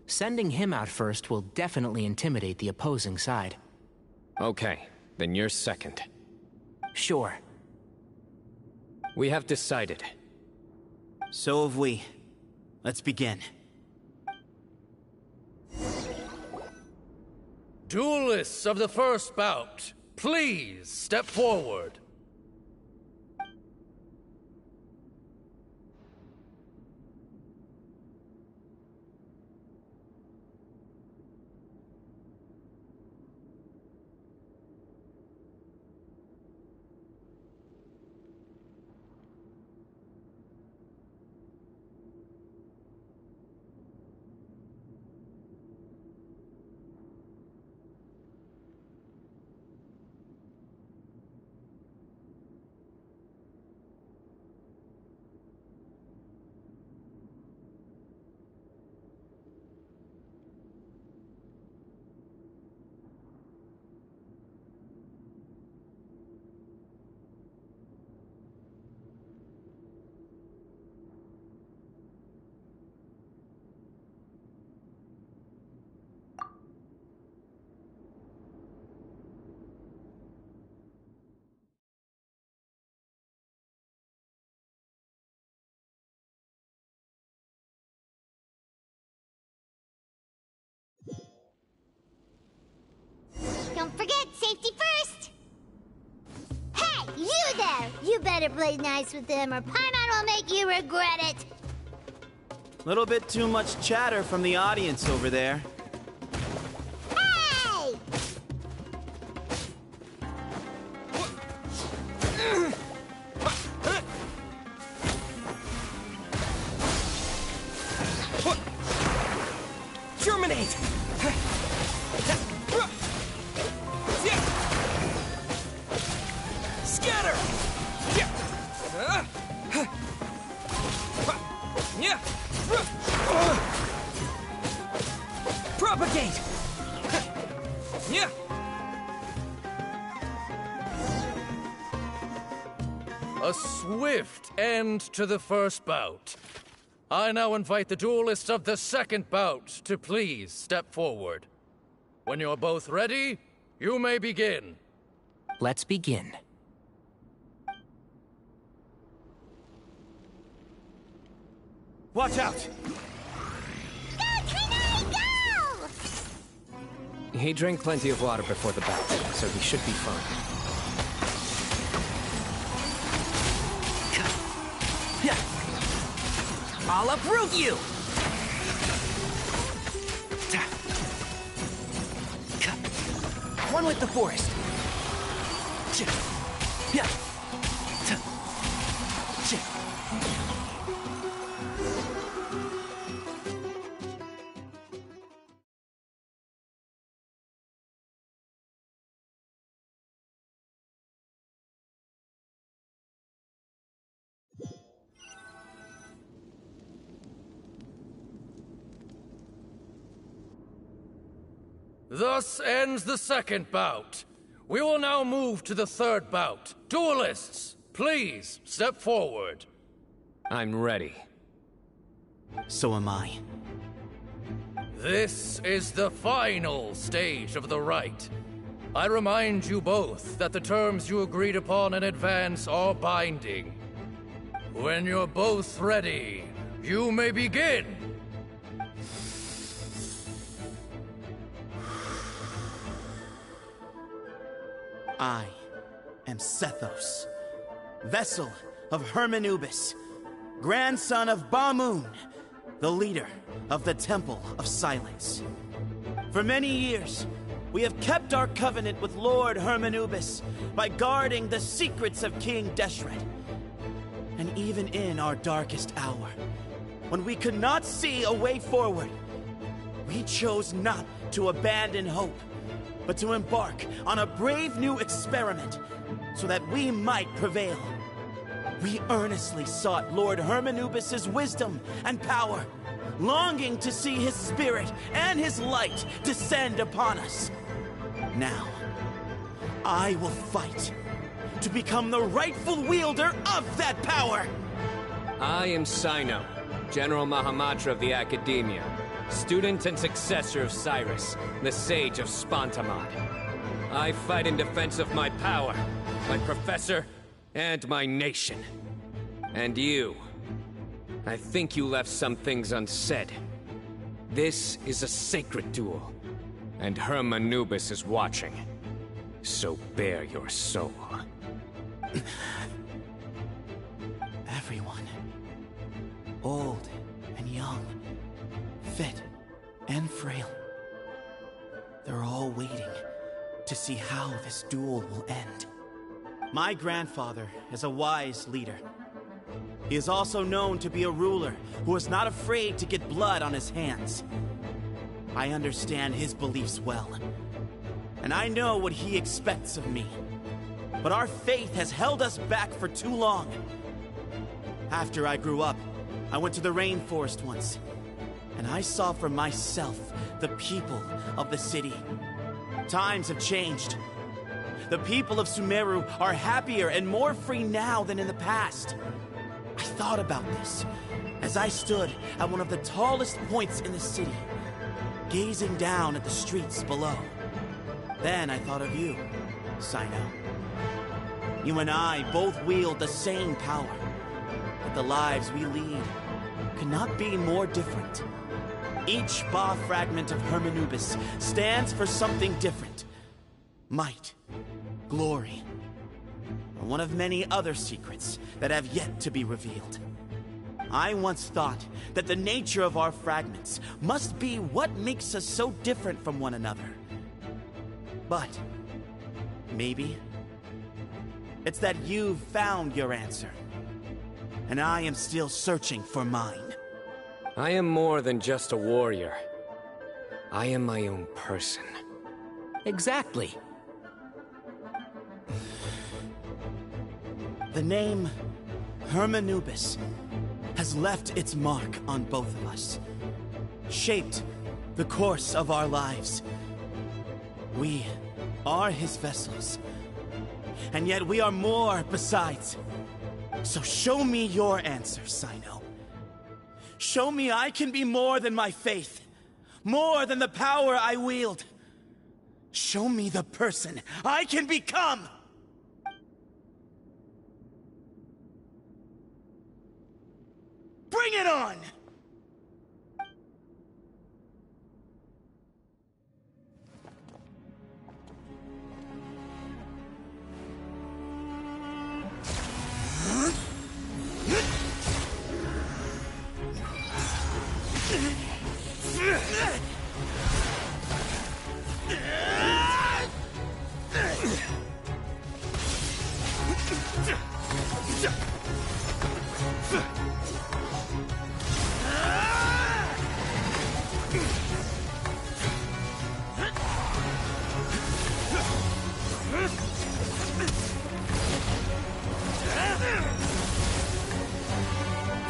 Sending him out first will definitely intimidate the opposing side. Okay, then you're second. Sure. We have decided. So have we. Let's begin. Duelists of the first bout, please step forward. Don't forget, safety first! Hey, you there! You better play nice with them or Paimon will make you regret it! Little bit too much chatter from the audience over there. Hey! Germinate! Scatter! Propagate! A swift end to the first bout. I now invite the duelists of the second bout to please step forward. When you're both ready, you may begin. Let's begin. Watch out! Go, Tighnari, go! He drank plenty of water before the bout, so he should be fine. I'll uproot you! One with the forest. Thus ends the second bout. We will now move to the third bout. Duelists, please step forward. I'm ready. So am I. This is the final stage of the rite. I remind you both that the terms you agreed upon in advance are binding. When you're both ready, you may begin. I am Sethos, vessel of Hermanubis, grandson of Ba-Moon, the leader of the Temple of Silence. For many years, we have kept our covenant with Lord Hermanubis by guarding the secrets of King Deshret. And even in our darkest hour, when we could not see a way forward, we chose not to abandon hope, but to embark on a brave new experiment so that we might prevail. We earnestly sought Lord Hermanubis' wisdom and power, longing to see his spirit and his light descend upon us. Now, I will fight to become the rightful wielder of that power. I am Cyno, General Mahamatra of the Academia, student and successor of Cyrus, the Sage of Spantamad. I fight in defense of my power, my professor, and my nation. And you. I think you left some things unsaid. This is a sacred duel, and Herm Anubis is watching. So bare your soul. Everyone, old and young, fit and frail, they're all waiting to see how this duel will end. My grandfather is a wise leader. He is also known to be a ruler who is not afraid to get blood on his hands. I understand his beliefs well, and I know what he expects of me. But our faith has held us back for too long. After I grew up, I went to the rainforest once, and I saw for myself the people of the city. Times have changed. The people of Sumeru are happier and more free now than in the past. I thought about this as I stood at one of the tallest points in the city, gazing down at the streets below. Then I thought of you, Cyno. You and I both wield the same power, but the lives we lead could not be more different. Each Ba fragment of Herm Anubis stands for something different. Might, glory, or one of many other secrets that have yet to be revealed. I once thought that the nature of our fragments must be what makes us so different from one another. But maybe it's that you've found your answer, and I am still searching for mine. I am more than just a warrior. I am my own person. Exactly. The name Herm Anubis has left its mark on both of us, shaped the course of our lives. We are his vessels, and yet we are more besides. So show me your answer, Cyno. Show me I can be more than my faith, more than the power I wield. Show me the person I can become! Bring it on!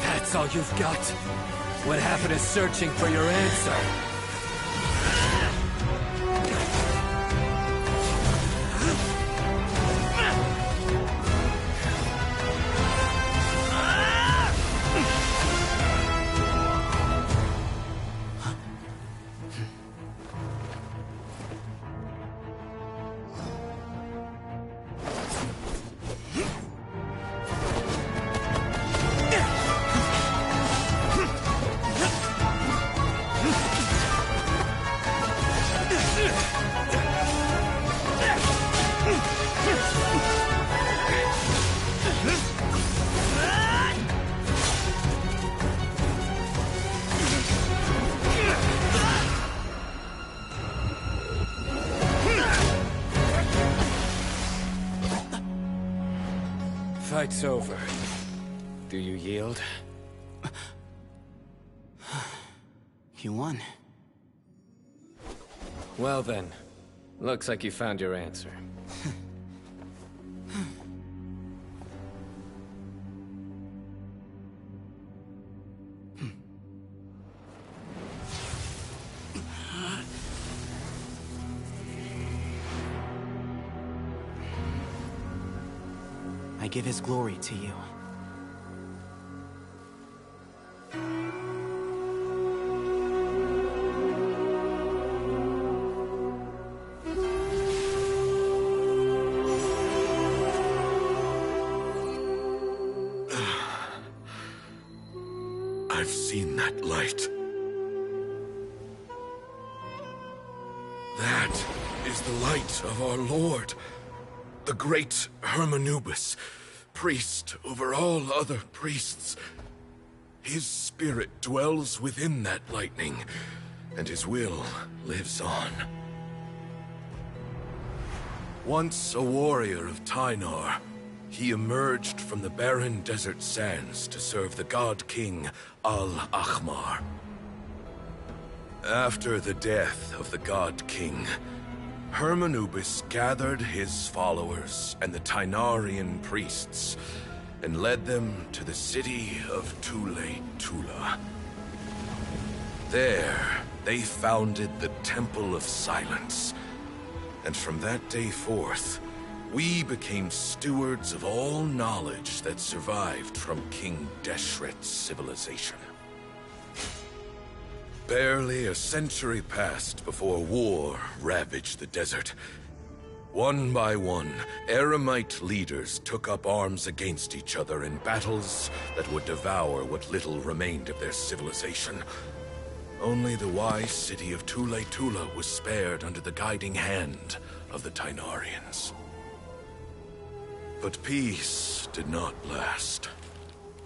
That's all you've got? What happened is searching for your answer. Fight's over. Do you yield? You won. Well then, looks like you found your answer. I give his glory to you. have seen that light. That is the light of our Lord, the great Hermanubis, priest over all other priests. His spirit dwells within that lightning, and his will lives on. Once a warrior of Tynar, he emerged from the barren desert sands to serve the god king Al-Ahmar. After the death of the god king, Hermanubis gathered his followers and the Tynarian priests and led them to the city of Tule Tula. There, they founded the Temple of Silence, and from that day forth, we became stewards of all knowledge that survived from King Deshret's civilization. Barely a century passed before war ravaged the desert. One by one, Eremite leaders took up arms against each other in battles that would devour what little remained of their civilization. Only the wise city of Tule Tula was spared under the guiding hand of the Tynarians. But peace did not last.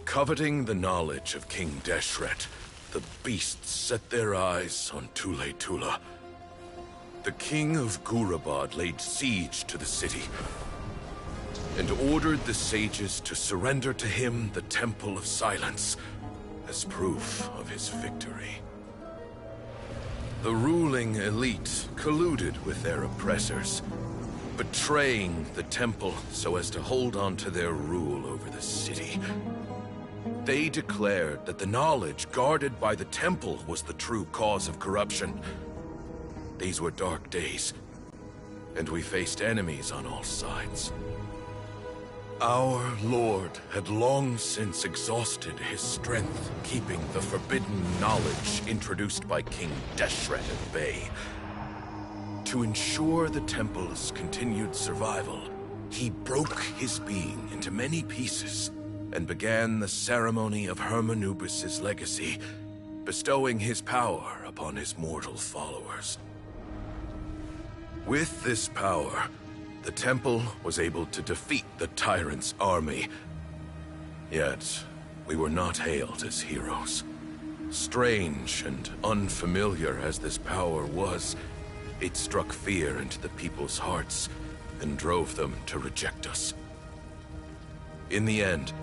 Coveting the knowledge of King Deshret, the beasts set their eyes on Tule Tula. The king of Gurabad laid siege to the city and ordered the sages to surrender to him the Temple of Silence as proof of his victory. The ruling elite colluded with their oppressors, betraying the temple so as to hold on to their rule over the city. They declared that the knowledge guarded by the temple was the true cause of corruption. These were dark days, and we faced enemies on all sides. Our Lord had long since exhausted his strength, keeping the forbidden knowledge introduced by King Deshret at bay. To ensure the temple's continued survival, he broke his being into many pieces and began the ceremony of Hermanubis' legacy, bestowing his power upon his mortal followers. With this power, the temple was able to defeat the tyrant's army. Yet, we were not hailed as heroes. Strange and unfamiliar as this power was, it struck fear into the people's hearts and drove them to reject us. In the end,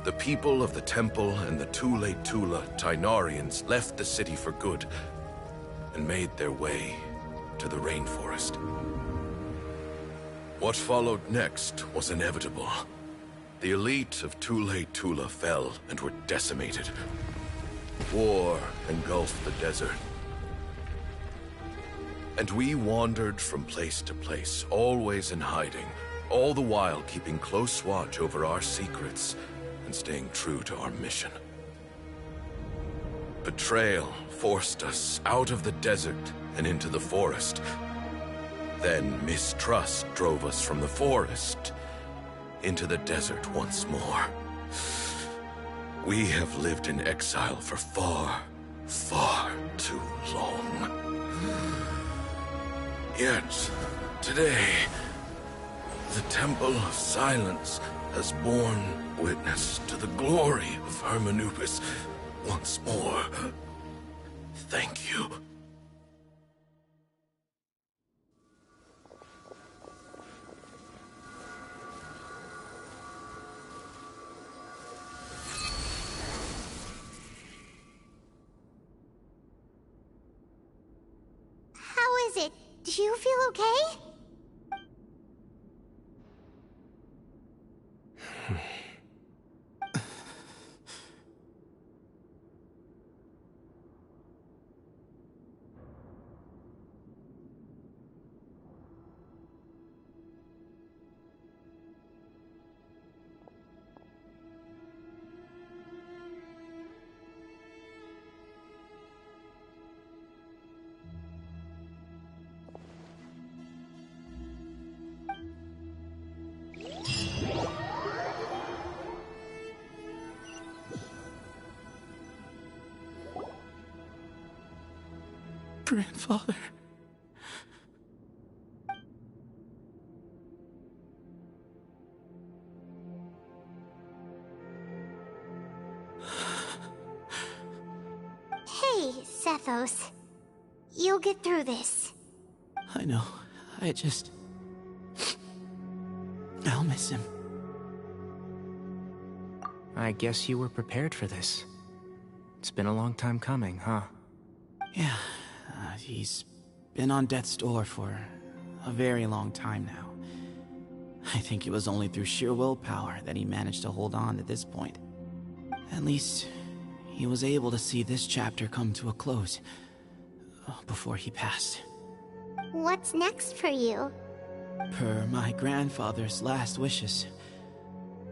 the people of the temple and the Tule Tula Tynarians left the city for good and made their way to the rainforest. What followed next was inevitable. The elite of Tule Tula fell and were decimated. War engulfed the desert. And we wandered from place to place, always in hiding, all the while keeping close watch over our secrets and staying true to our mission. Betrayal forced us out of the desert and into the forest. Then mistrust drove us from the forest into the desert once more. We have lived in exile for far, far too long. Yet, today, the Temple of Silence has borne witness to the glory of Hermanubis once more. Thank you. How is it? Do you feel okay? Grandfather. Hey, Sethos. You'll get through this. I know. I'll miss him. I guess you were prepared for this. It's been a long time coming, huh? Yeah, he's been on death's door for a very long time now. I think it was only through sheer willpower that he managed to hold on to this point. At least, he was able to see this chapter come to a close before he passed. What's next for you? Per my grandfather's last wishes,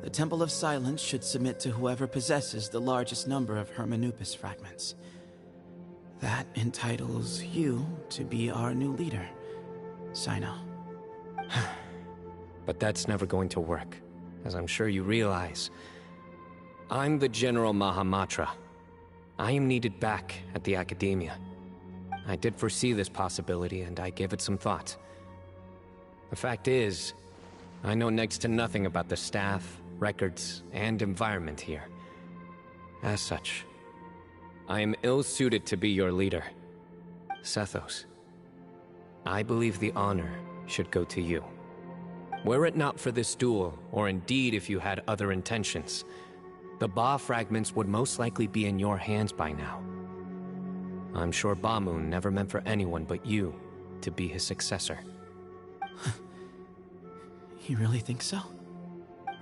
the Temple of Silence should submit to whoever possesses the largest number of Hermanubis fragments. That entitles you to be our new leader, Cyno. But that's never going to work, as I'm sure you realize. I'm the General Mahamatra. I am needed back at the Academia. I did foresee this possibility, and I gave it some thought. The fact is, I know next to nothing about the staff, records, and environment here. As such, I am ill-suited to be your leader. Sethos, I believe the honor should go to you. Were it not for this duel, or indeed if you had other intentions, the Ba fragments would most likely be in your hands by now. I'm sure Bamoon never meant for anyone but you to be his successor. You really think so?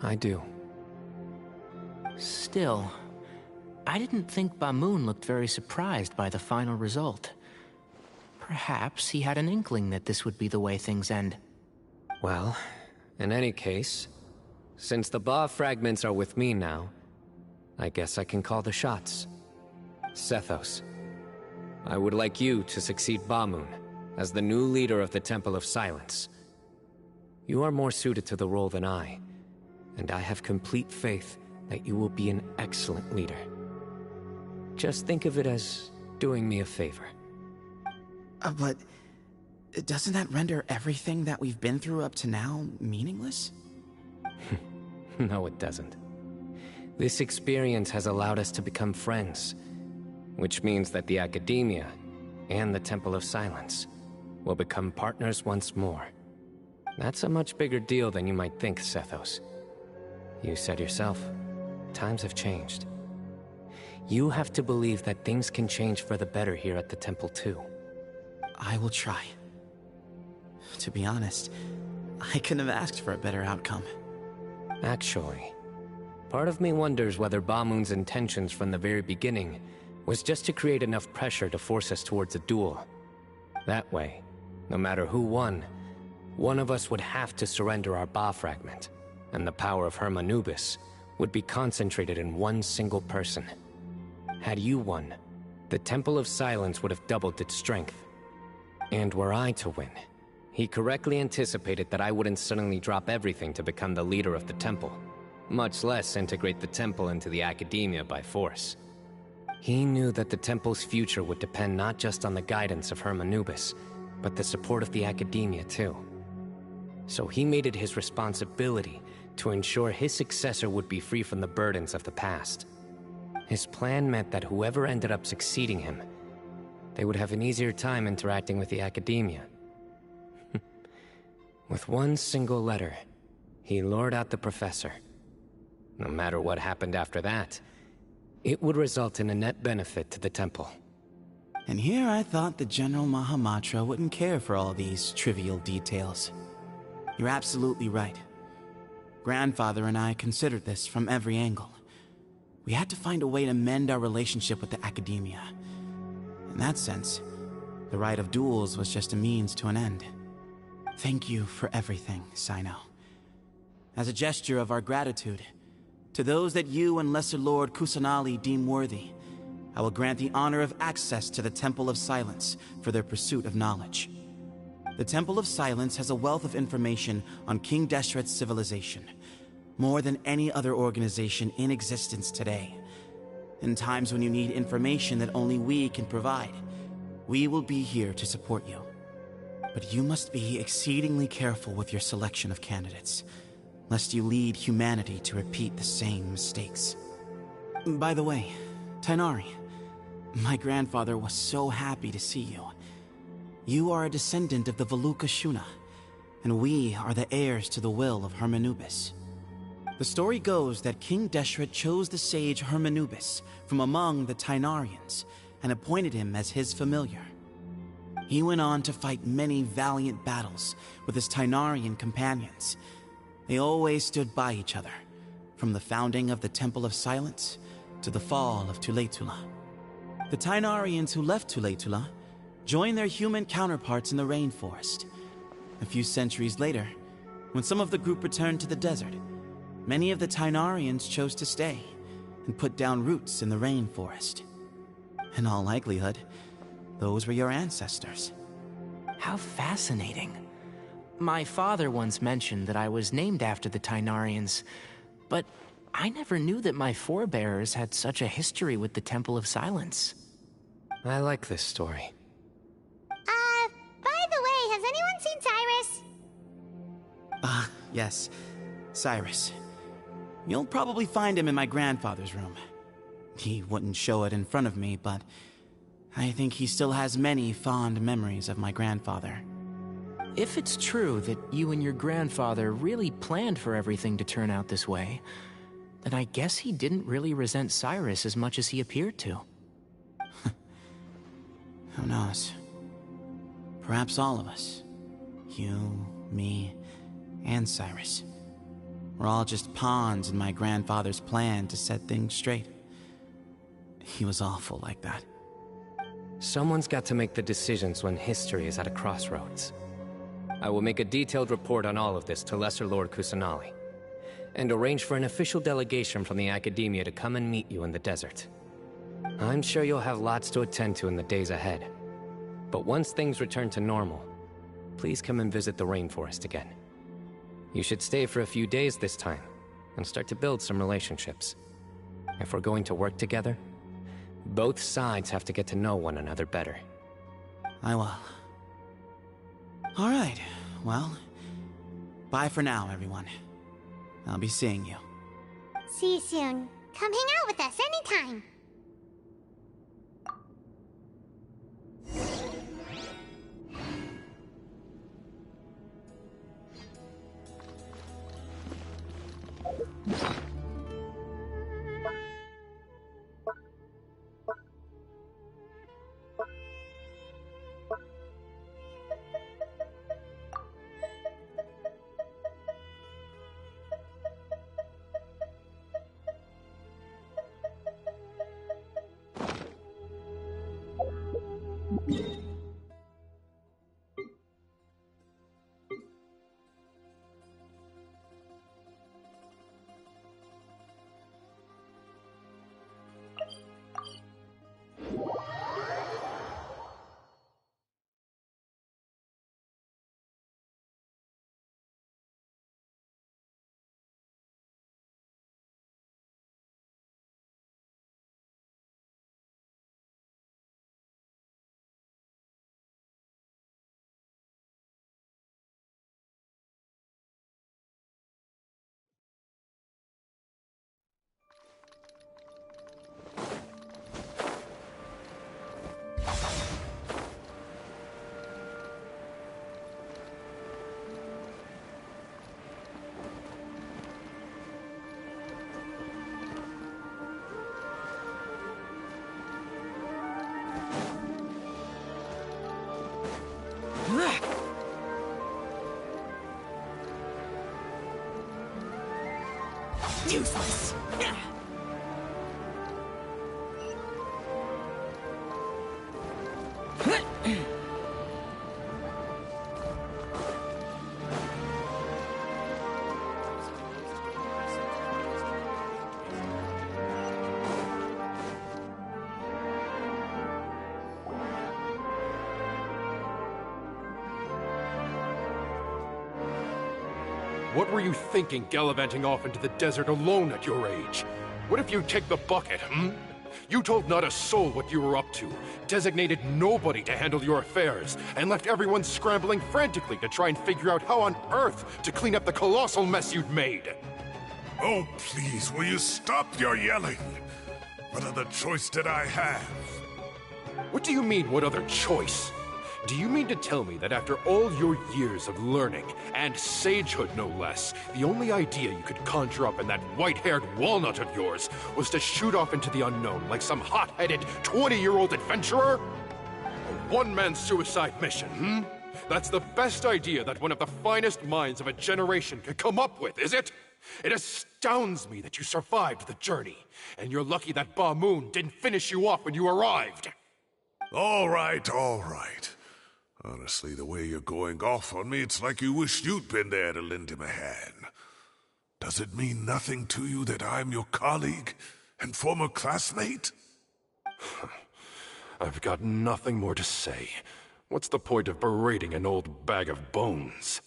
I do. Still, I didn't think Bamoon looked very surprised by the final result. Perhaps he had an inkling that this would be the way things end. Well, in any case, since the Ba fragments are with me now, I guess I can call the shots. Sethos, I would like you to succeed Bamoon as the new leader of the Temple of Silence. You are more suited to the role than I, and I have complete faith that you will be an excellent leader. Just think of it as doing me a favor. But doesn't that render everything that we've been through up to now meaningless? No, it doesn't. This experience has allowed us to become friends, which means that the Academia and the Temple of Silence will become partners once more. That's a much bigger deal than you might think, Sethos. You said yourself, times have changed. You have to believe that things can change for the better here at the Temple too. I will try. To be honest, I couldn't have asked for a better outcome. Actually, part of me wonders whether Bamoon's intentions from the very beginning was just to create enough pressure to force us towards a duel. That way, no matter who won, one of us would have to surrender our Ba fragment, and the power of Hermanubis would be concentrated in one single person. Had you won, the Temple of Silence would have doubled its strength. And were I to win, he correctly anticipated that I wouldn't suddenly drop everything to become the leader of the Temple, much less integrate the Temple into the Academia by force. He knew that the Temple's future would depend not just on the guidance of Hermanubis, but the support of the Academia too. So he made it his responsibility to ensure his successor would be free from the burdens of the past. His plan meant that whoever ended up succeeding him, they would have an easier time interacting with the Academia. With one single letter, he lured out the professor. No matter what happened after that, it would result in a net benefit to the Temple. And here I thought the General Mahamatra wouldn't care for all these trivial details. You're absolutely right. Grandfather and I considered this from every angle. We had to find a way to mend our relationship with the Academia. In that sense, the Rite of Duels was just a means to an end. Thank you for everything, Cyno. As a gesture of our gratitude, to those that you and Lesser Lord Kusanali deem worthy, I will grant the honor of access to the Temple of Silence for their pursuit of knowledge. The Temple of Silence has a wealth of information on King Deshret's civilization, more than any other organization in existence today. In times when you need information that only we can provide, We will be here to support you. But you must be exceedingly careful with your selection of candidates, lest you lead humanity to repeat the same mistakes. By the way, Tighnari, my grandfather was so happy to see you. You are a descendant of the Veluca Shuna, and we are the heirs to the will of Hermanubis. The story goes that King Deshret chose the sage Hermanubis from among the Tighnarians and appointed him as his familiar. He went on to fight many valiant battles with his Tighnarian companions. They always stood by each other, from the founding of the Temple of Silence to the fall of Tuletula. The Tighnarians who left Tuletula joined their human counterparts in the rainforest. A few centuries later, when some of the group returned to the desert, many of the Tighnarians chose to stay and put down roots in the rainforest. In all likelihood, those were your ancestors. How fascinating. My father once mentioned that I was named after the Tighnarians, but I never knew that my forebears had such a history with the Temple of Silence. I like this story. By the way, has anyone seen Cyrus? Yes, Cyrus. You'll probably find him in my grandfather's room. He wouldn't show it in front of me, but I think he still has many fond memories of my grandfather. If it's true that you and your grandfather really planned for everything to turn out this way, then I guess he didn't really resent Cyrus as much as he appeared to. Who knows? Perhaps all of us. You, me, and Cyrus. We're all just pawns in my grandfather's plan to set things straight. He was awful like that. Someone's got to make the decisions when history is at a crossroads. I will make a detailed report on all of this to Lesser Lord Kusanali, and arrange for an official delegation from the Academia to come and meet you in the desert. I'm sure you'll have lots to attend to in the days ahead. But once things return to normal, please come and visit the rainforest again. You should stay for a few days this time, and start to build some relationships. If we're going to work together, both sides have to get to know one another better. I will. All right, well, bye for now, everyone. I'll be seeing you. See you soon. Come hang out with us anytime. Useless! What were you thinking, gallivanting off into the desert alone at your age? What if you take the bucket, You told not a soul what you were up to, designated nobody to handle your affairs, and left everyone scrambling frantically to try and figure out how on earth to clean up the colossal mess you'd made. Oh, please, will you stop your yelling? What other choice did I have? What do you mean, what other choice? Do you mean to tell me that after all your years of learning, and sagehood no less, the only idea you could conjure up in that white-haired walnut of yours was to shoot off into the unknown like some hot-headed 20-year-old adventurer? A one-man suicide mission, hmm? That's the best idea that one of the finest minds of a generation could come up with, is it? It astounds me that you survived the journey, and you're lucky that Ba Moon didn't finish you off when you arrived. All right, all right. Honestly, the way you're going off on me, it's like you wished you'd been there to lend him a hand. Does it mean nothing to you that I'm your colleague and former classmate? I've got nothing more to say. What's the point of berating an old bag of bones?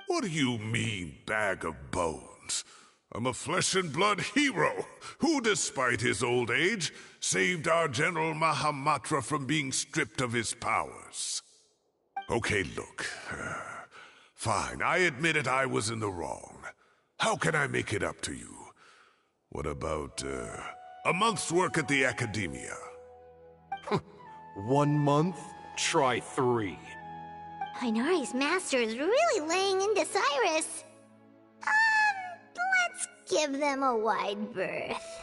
What do you mean, bag of bones? I'm a flesh-and-blood hero who, despite his old age, saved our General Mahamatra from being stripped of his powers. Okay, look. Fine, I admit it, I was in the wrong. How can I make it up to you? What about, a month's work at the Academia? 1 month? Try 3. Tighnari's master is really laying into Cyrus. Let's give them a wide berth.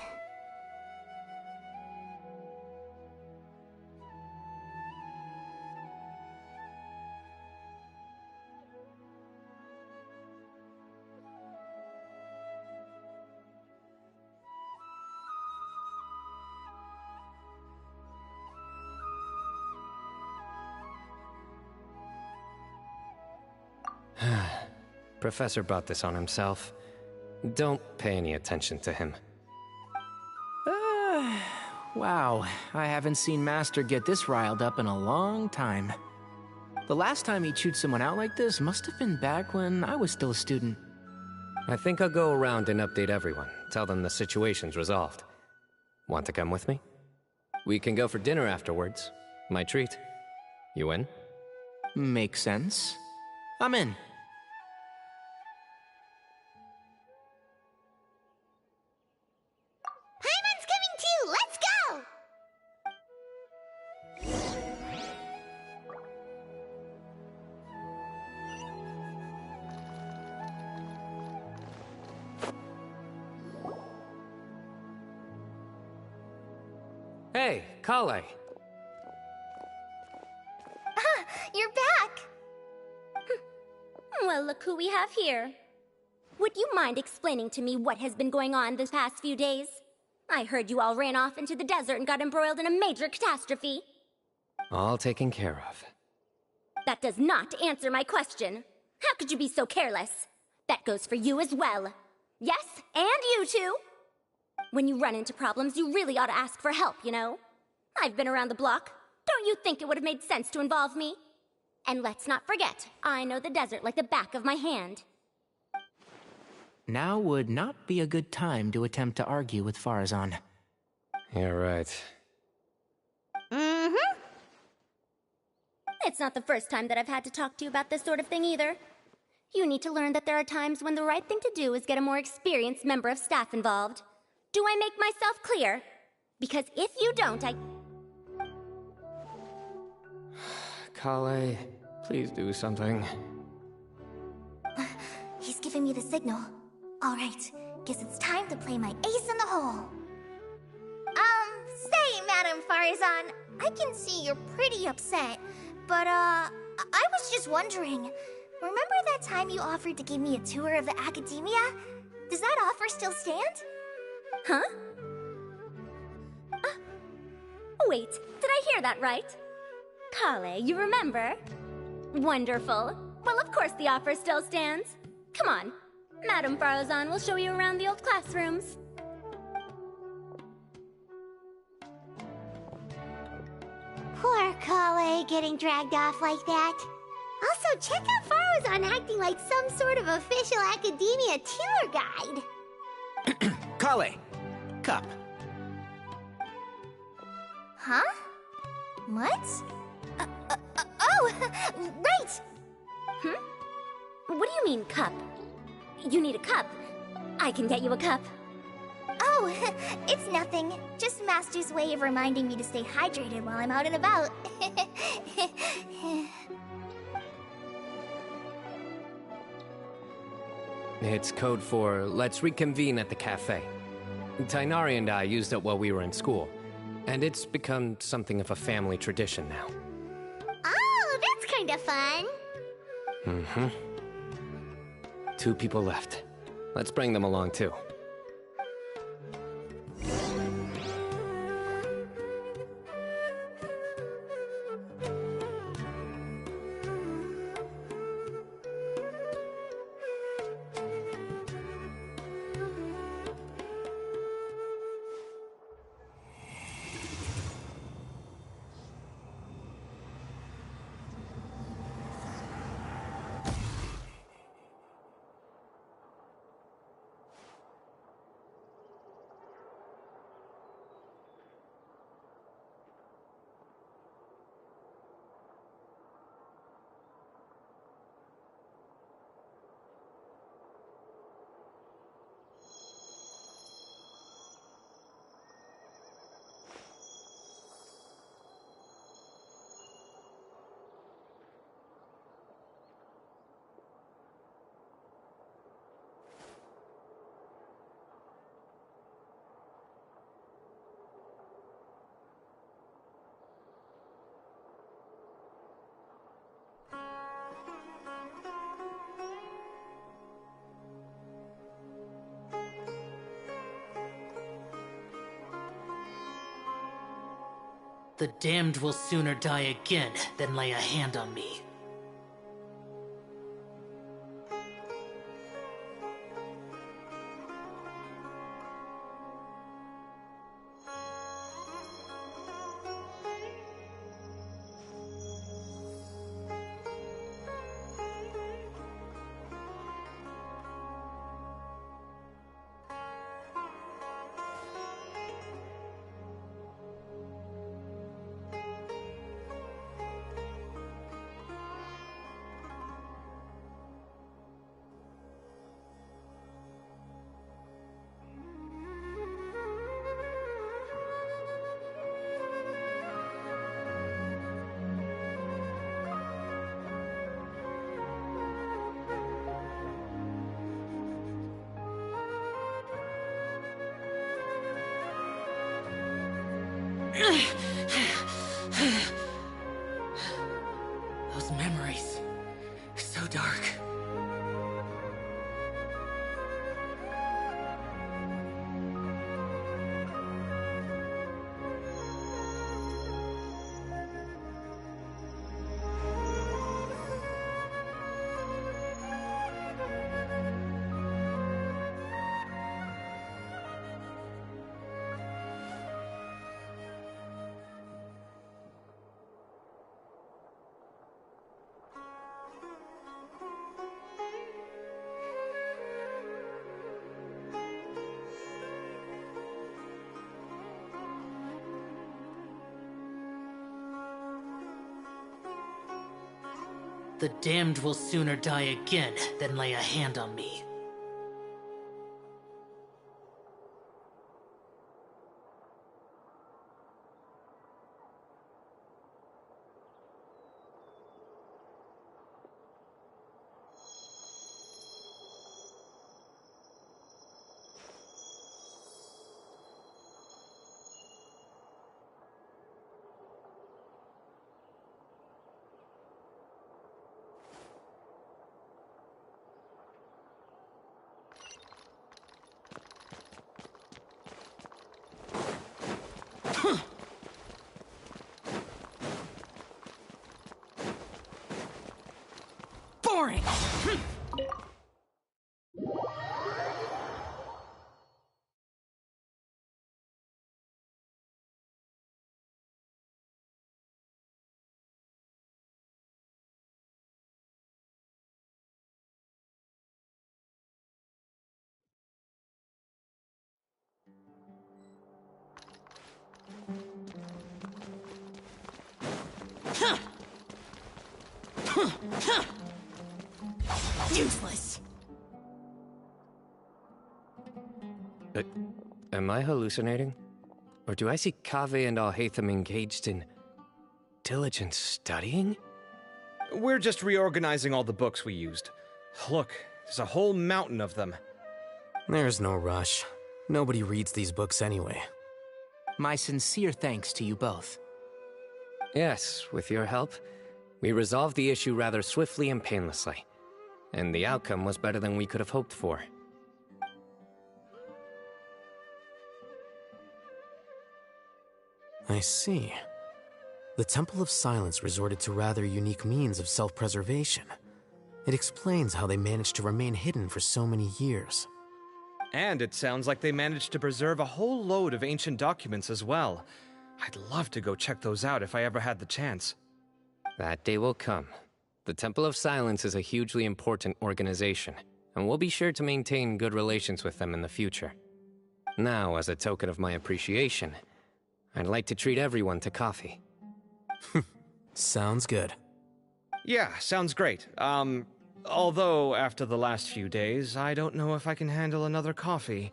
Professor brought this on himself. Don't pay any attention to him. Wow, I haven't seen Master get this riled up in a long time. The last time he chewed someone out like this must have been back when I was still a student. I think I'll go around and update everyone. Tell them the situation's resolved. Want to come with me? We can go for dinner afterwards. My treat. You in? Makes sense. I'm in. Paimon's coming too! Let's go! Hey, Kale. You're back! Well, look who we have here. Would you mind explaining to me what has been going on this past few days? I heard you all ran off into the desert and got embroiled in a major catastrophe. All taken care of. That does not answer my question. How could you be so careless? That goes for you as well. Yes, and you too. When you run into problems, you really ought to ask for help, you know? I've been around the block. Don't you think it would have made sense to involve me? And let's not forget, I know the desert like the back of my hand. Now would not be a good time to attempt to argue with Farazan. You're right. Mm-hmm. It's not the first time that I've had to talk to you about this sort of thing either. You need to learn that there are times when the right thing to do is get a more experienced member of staff involved. Do I make myself clear? Because if you don't, Kale, please do something. He's giving me the signal. Alright, guess it's time to play my ace in the hole. Say, Madame Farazan, I can see you're pretty upset, but, I was just wondering, remember that time you offered to give me a tour of the Academia? Does that offer still stand? Huh? Wait, did I hear that right? Kale, you remember? Wonderful. Well, of course the offer still stands. Come on. Madame Farazan will show you around the old classrooms. Poor Kale getting dragged off like that. Also, check out Farazan acting like some sort of official Academia tour guide. Kale! Cup. Huh? What? Oh, right! What do you mean, cup? You need a cup. I can get you a cup. Oh, it's nothing. Just Master's way of reminding me to stay hydrated while I'm out and about. It's code for let's reconvene at the cafe. Tighnari and I used it while we were in school, and it's become something of a family tradition now. Oh, that's kind of fun. Mm-hmm. 2 people left. Let's bring them along too. The damned will sooner die again than lay a hand on me. Those memories, so dark. The damned will sooner die again than lay a hand on me. Boring! Useless. Am I hallucinating? Or do I see Kaveh and Alhaitham engaged in diligent studying? We're just reorganizing all the books we used. Look, there's a whole mountain of them. There's no rush. Nobody reads these books anyway. My sincere thanks to you both. Yes, with your help, we resolved the issue rather swiftly and painlessly. And the outcome was better than we could have hoped for. I see. The Temple of Silence resorted to rather unique means of self-preservation. It explains how they managed to remain hidden for so many years. And it sounds like they managed to preserve a whole load of ancient documents as well. I'd love to go check those out if I ever had the chance. That day will come. The Temple of Silence is a hugely important organization, and we'll be sure to maintain good relations with them in the future. Now, as a token of my appreciation, I'd like to treat everyone to coffee. Sounds good. Yeah, sounds great. Although after the last few days, I don't know if I can handle another coffee.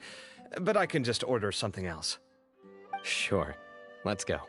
But I can just order something else. Sure. Let's go.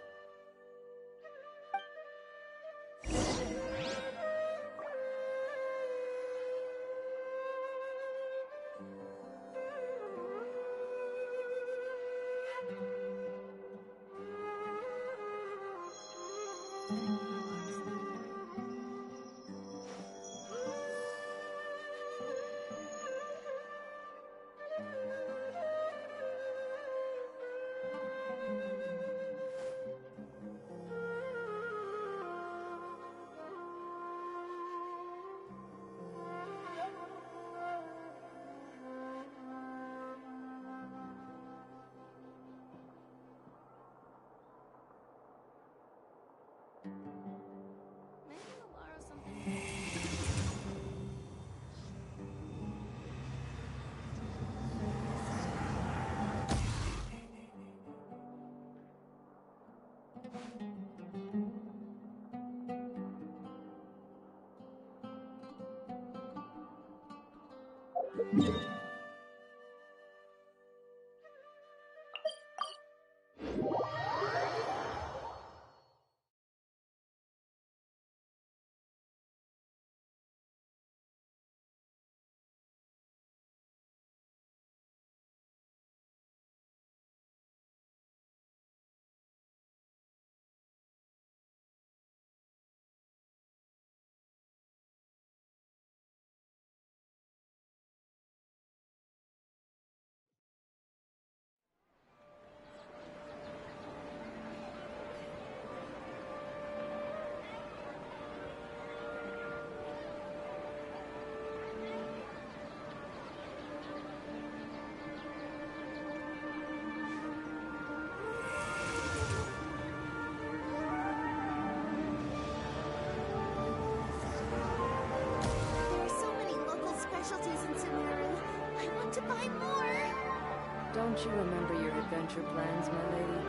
Don't you remember your adventure plans, my lady?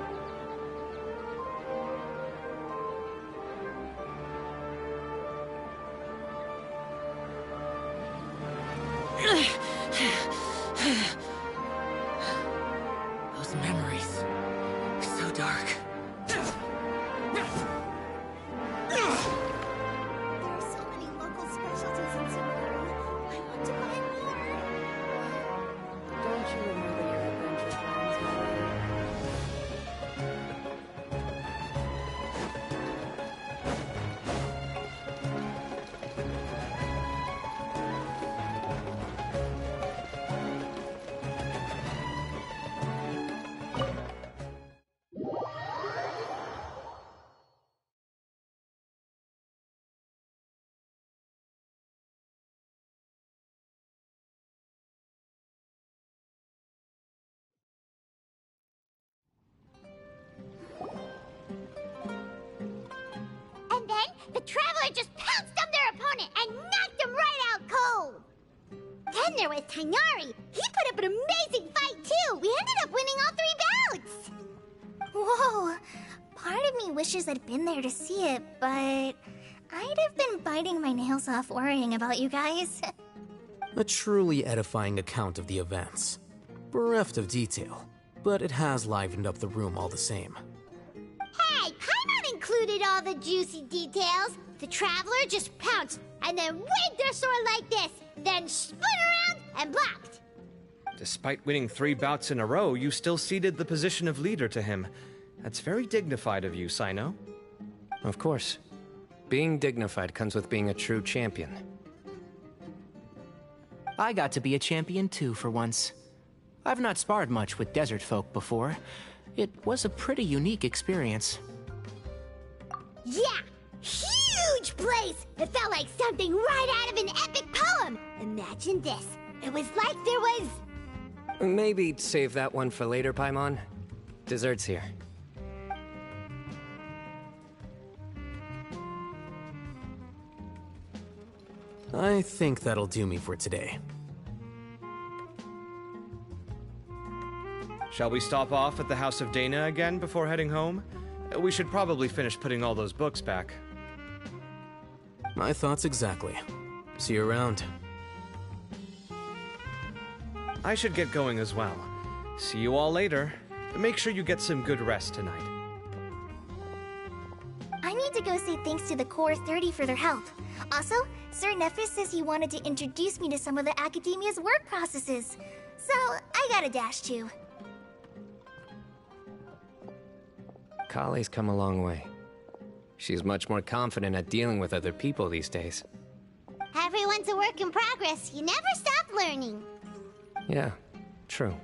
Those memories, so dark. There are so many local specialties in Sumeru. I want to buy more. Don't you remember your adventure plans, my lady? And then the Traveler just pounced on their opponent and knocked him right out cold. Then there was Tighnari. He put up an amazing fight too. We ended up winning all 3 bouts. Whoa. Part of me wishes I'd been there to see it, but I'd have been biting my nails off worrying about you guys. A truly edifying account of the events. Bereft of detail, but it has livened up the room all the same. Hey, Paimon included all the juicy details. The Traveler just pounced and then waved their sword like this, then spun around and blocked. Despite winning 3 bouts in a row, you still ceded the position of leader to him. That's very dignified of you, Cyno. Of course. Being dignified comes with being a true champion. I got to be a champion too for once. I've not sparred much with desert folk before. It was a pretty unique experience. Yeah! Huge place! It felt like something right out of an epic poem! Imagine this. It was like there was... Maybe save that one for later, Paimon. Dessert's here. I think that'll do me for today. Shall we stop off at the House of Dana again before heading home? We should probably finish putting all those books back. My thoughts exactly. See you around. I should get going as well. See you all later. Make sure you get some good rest tonight. I need to go say thanks to the Core 30 for their help. Also, Sir Nephis says he wanted to introduce me to some of the Academia's work processes. So, I gotta dash too. Kali's come a long way. She's much more confident at dealing with other people these days. Everyone's a work in progress. You never stop learning. Yeah, true.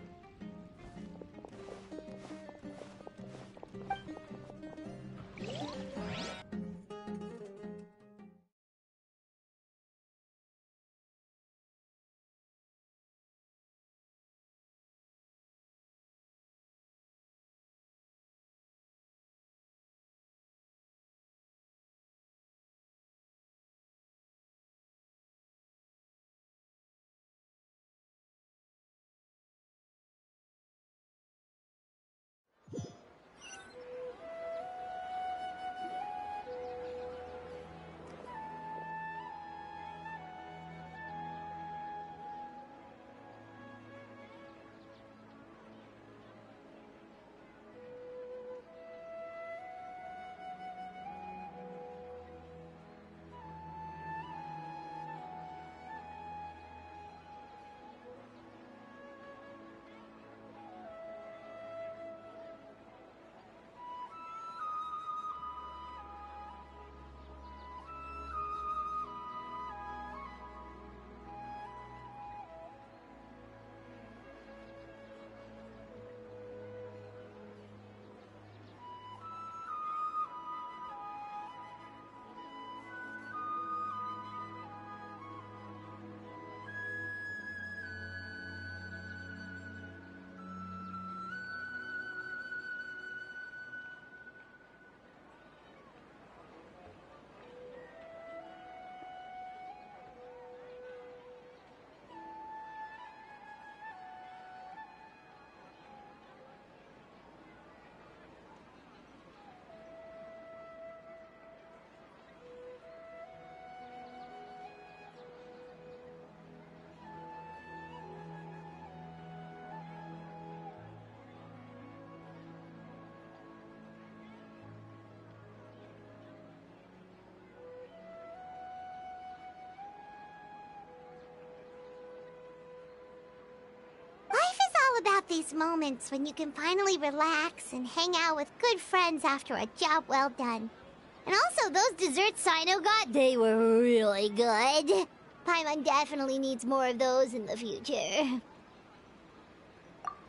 About these moments when you can finally relax and hang out with good friends after a job well done. And also, those desserts Cyno got, they were really good. Paimon definitely needs more of those in the future.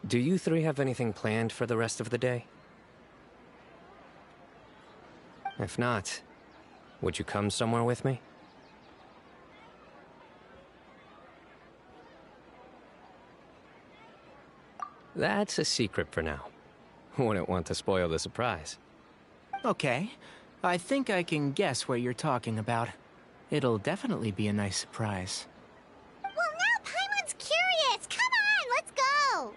Do you three have anything planned for the rest of the day? If not, would you come somewhere with me? That's a secret for now. Wouldn't want to spoil the surprise. Okay. I think I can guess what you're talking about. It'll definitely be a nice surprise. Well, now Paimon's curious! Come on, let's go!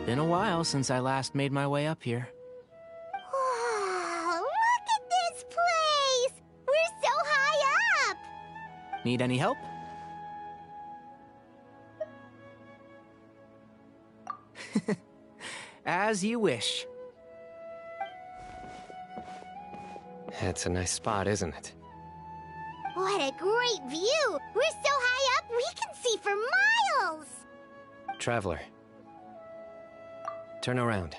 Been a while since I last made my way up here. Wow, look at this place! We're so high up! Need any help? As you wish. It's a nice spot, isn't it? What a great view! We're so high up, we can see for miles! Traveler. Turn around.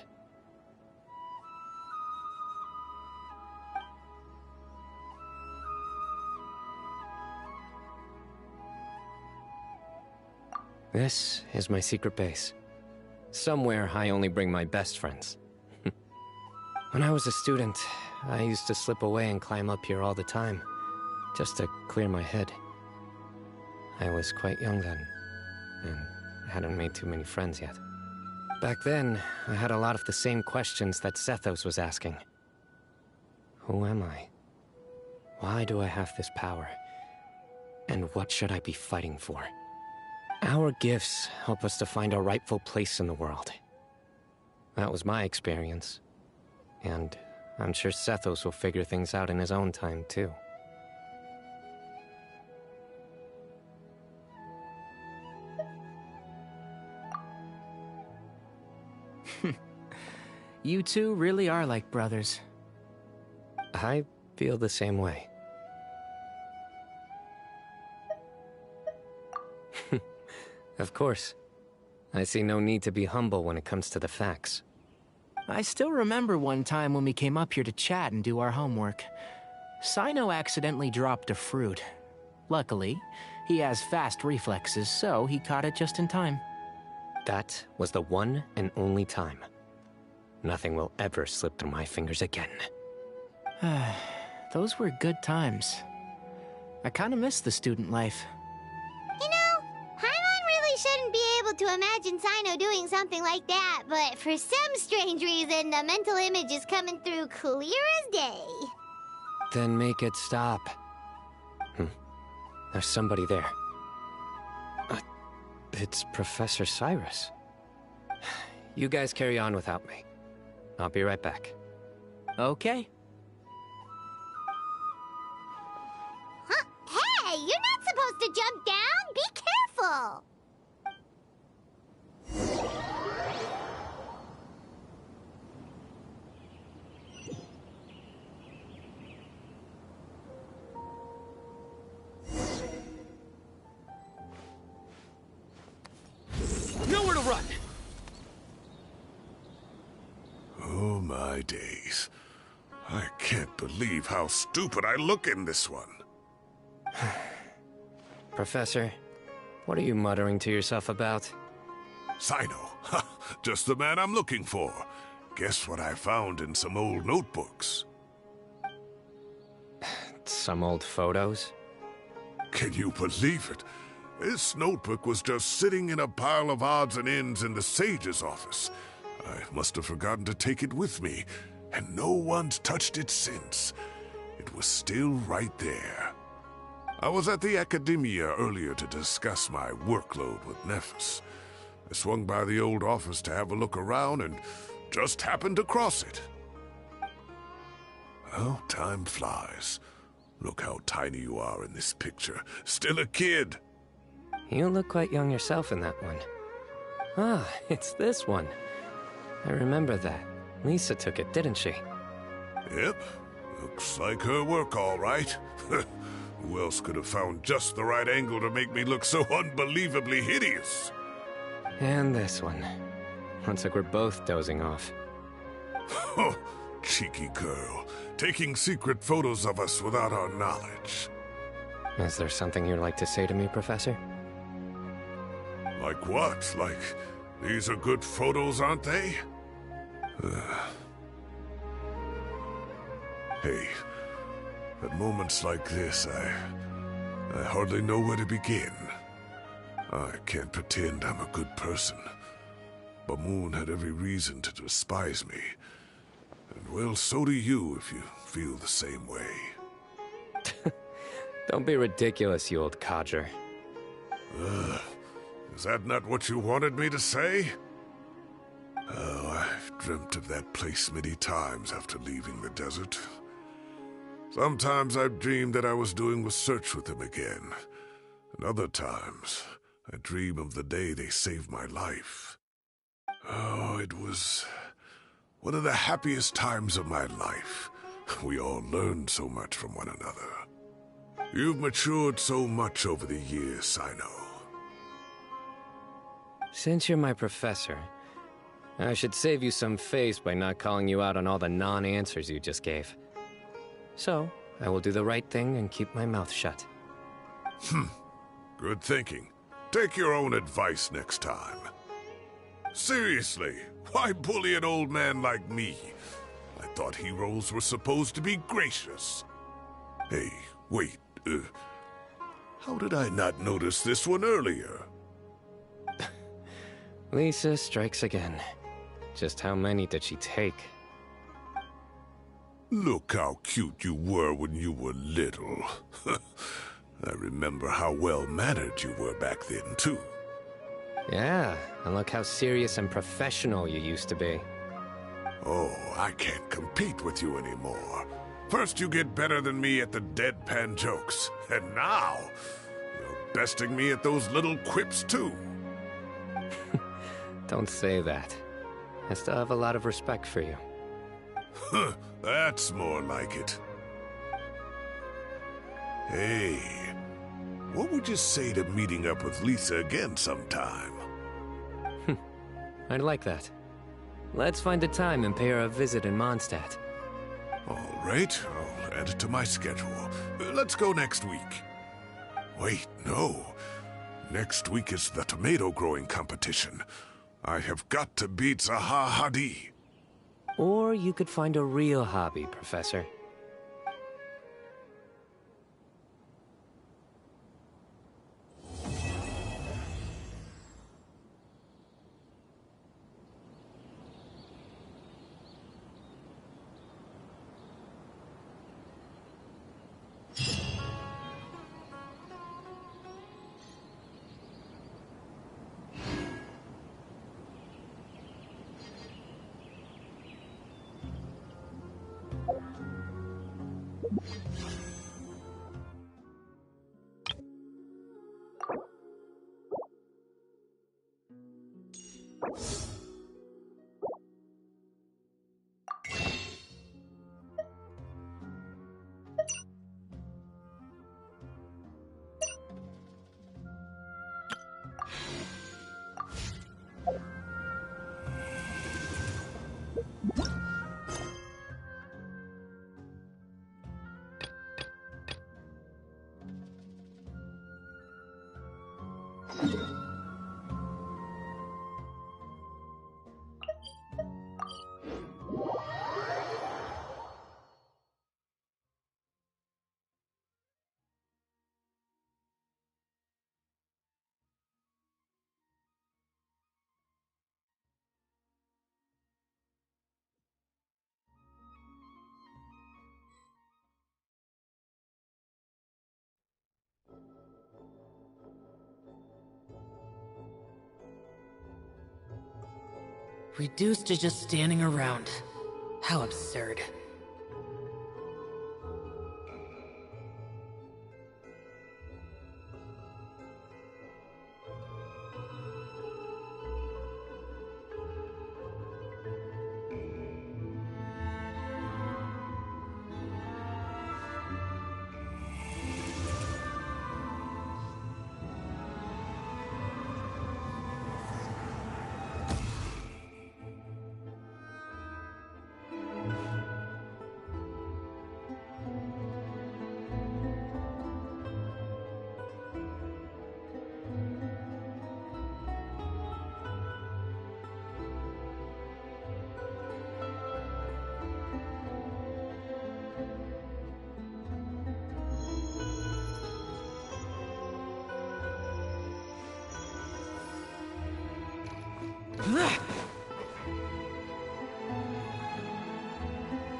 This is my secret base. Somewhere I only bring my best friends. When I was a student, I used to slip away and climb up here all the time, just to clear my head. I was quite young then, and hadn't made too many friends yet. Back then, I had a lot of the same questions that Sethos was asking. Who am I? Why do I have this power? And what should I be fighting for? Our gifts help us to find our rightful place in the world. That was my experience. And I'm sure Sethos will figure things out in his own time, too. You two really are like brothers. I feel the same way. Of course. I see no need to be humble when it comes to the facts. I still remember one time when we came up here to chat and do our homework. Sino accidentally dropped a fruit. Luckily, he has fast reflexes, so he caught it just in time. That was the one and only time. Nothing will ever slip through my fingers again. Those were good times. I kinda miss the student life. You know, Paimon really shouldn't be able to imagine Sino doing something like that, but for some strange reason, the mental image is coming through clear as day. Then make it stop. There's somebody there. It's Professor Cyrus. You guys carry on without me. I'll be right back. Okay. Huh? Hey, you're not supposed to jump down! Be careful! Nowhere to run! Oh my days. I can't believe how stupid I look in this one. Professor, what are you muttering to yourself about? Sino. Just the man I'm looking for. Guess what I found in some old notebooks? Some old photos? Can you believe it? This notebook was just sitting in a pile of odds and ends in the Sage's office. I must have forgotten to take it with me, and no one's touched it since. It was still right there. I was at the Academia earlier to discuss my workload with Nephis. I swung by the old office to have a look around and just happened to cross it. Well, time flies. Look how tiny you are in this picture. Still a kid. You look quite young yourself in that one. Ah, it's this one. I remember that. Lisa took it, didn't she? Yep. Looks like her work, all right. Who else could have found just the right angle to make me look so unbelievably hideous? And this one. Looks like we're both dozing off. Oh, cheeky girl. Taking secret photos of us without our knowledge. Is there something you'd like to say to me, Professor? Like what? Like, these are good photos, aren't they? Hey, at moments like this, I hardly know where to begin. I can't pretend I'm a good person. Bamoon had every reason to despise me. And well, so do you if you feel the same way. Don't be ridiculous, you old codger. Is that not what you wanted me to say? Oh, I've dreamt of that place many times after leaving the desert. Sometimes I've dreamed that I was doing research with them again. And other times, I dream of the day they saved my life. Oh, it was one of the happiest times of my life. We all learned so much from one another. You've matured so much over the years, Sino. Since you're my professor, I should save you some face by not calling you out on all the non-answers you just gave. So, I will do the right thing and keep my mouth shut. Good thinking. Take your own advice next time. Seriously, why bully an old man like me? I thought heroes were supposed to be gracious. Hey, wait, how did I not notice this one earlier? Lisa strikes again. Just how many did she take? Look how cute you were when you were little. I remember how well-mannered you were back then, too. Yeah, and look how serious and professional you used to be. Oh, I can't compete with you anymore. First you get better than me at the deadpan jokes, and now you're besting me at those little quips, too. Don't say that. I still have a lot of respect for you. Huh, that's more like it. Hey, what would you say to meeting up with Lisa again sometime? I'd like that. Let's find a time and pay her a visit in Mondstadt. All right, I'll add it to my schedule. Let's go next week. Wait, no. Next week is the tomato growing competition. I have got to beat Zaha Hadid. Or you could find a real hobby, Professor. Reduced to just standing around. How absurd.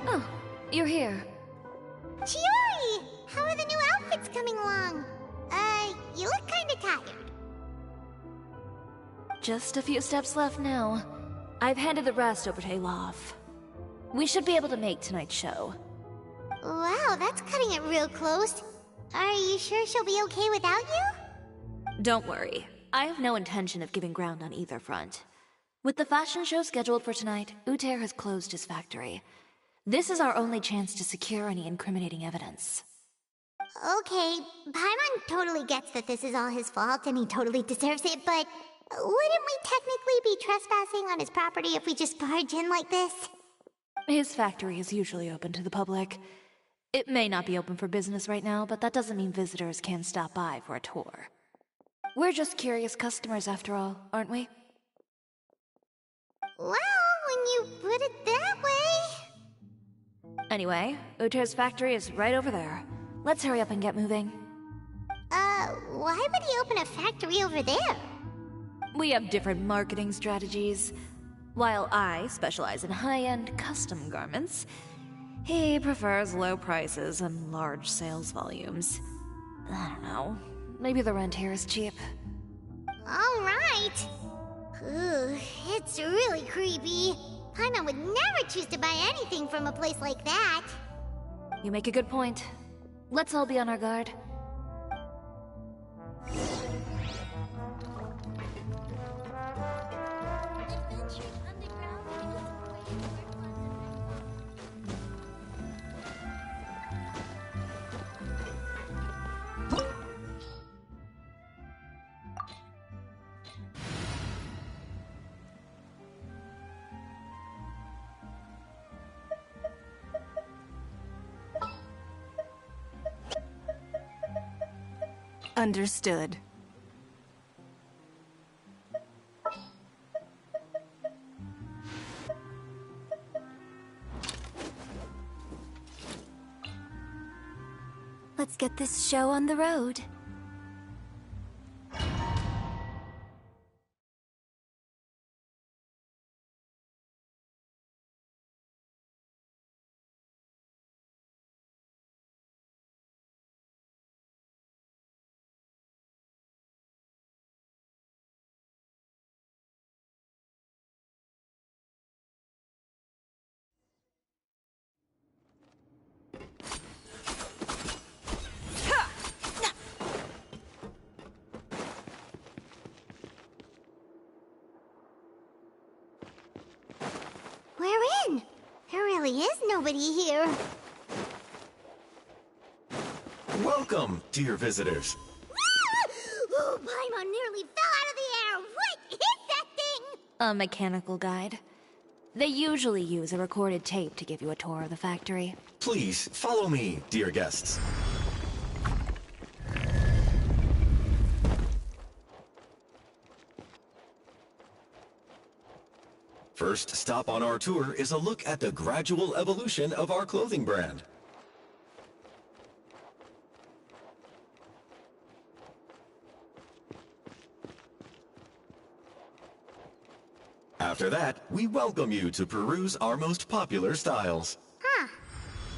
Oh, you're here. Chiori! How are the new outfits coming along? You look kinda tired. Just a few steps left now. I've handed the rest over to Eilaf. We should be able to make tonight's show. Wow, that's cutting it real close. Are you sure she'll be okay without you? Don't worry. I have no intention of giving ground on either front. With the fashion show scheduled for tonight, Uther has closed his factory. This is our only chance to secure any incriminating evidence. Okay, Paimon totally gets that this is all his fault and he totally deserves it, but wouldn't we technically be trespassing on his property if we just barge in like this? His factory is usually open to the public. It may not be open for business right now, but that doesn't mean visitors can't stop by for a tour. We're just curious customers after all, aren't we? Well, when you put it that way... Anyway, Uther's factory is right over there. Let's hurry up and get moving. Why would he open a factory over there? We have different marketing strategies. While I specialize in high-end custom garments, he prefers low prices and large sales volumes. I don't know. Maybe the rent here is cheap. Alright. Ugh, it's really creepy. Paimon would never choose to buy anything from a place like that. You make a good point. Let's all be on our guard. Understood. Let's get this show on the road. We're in. There really is nobody here. Welcome, dear visitors. Oh, Paimon nearly fell out of the air. What is that thing? A mechanical guide. They usually use a recorded tape to give you a tour of the factory. Please, follow me, dear guests. First stop on our tour is a look at the gradual evolution of our clothing brand. After that, we welcome you to peruse our most popular styles. Huh.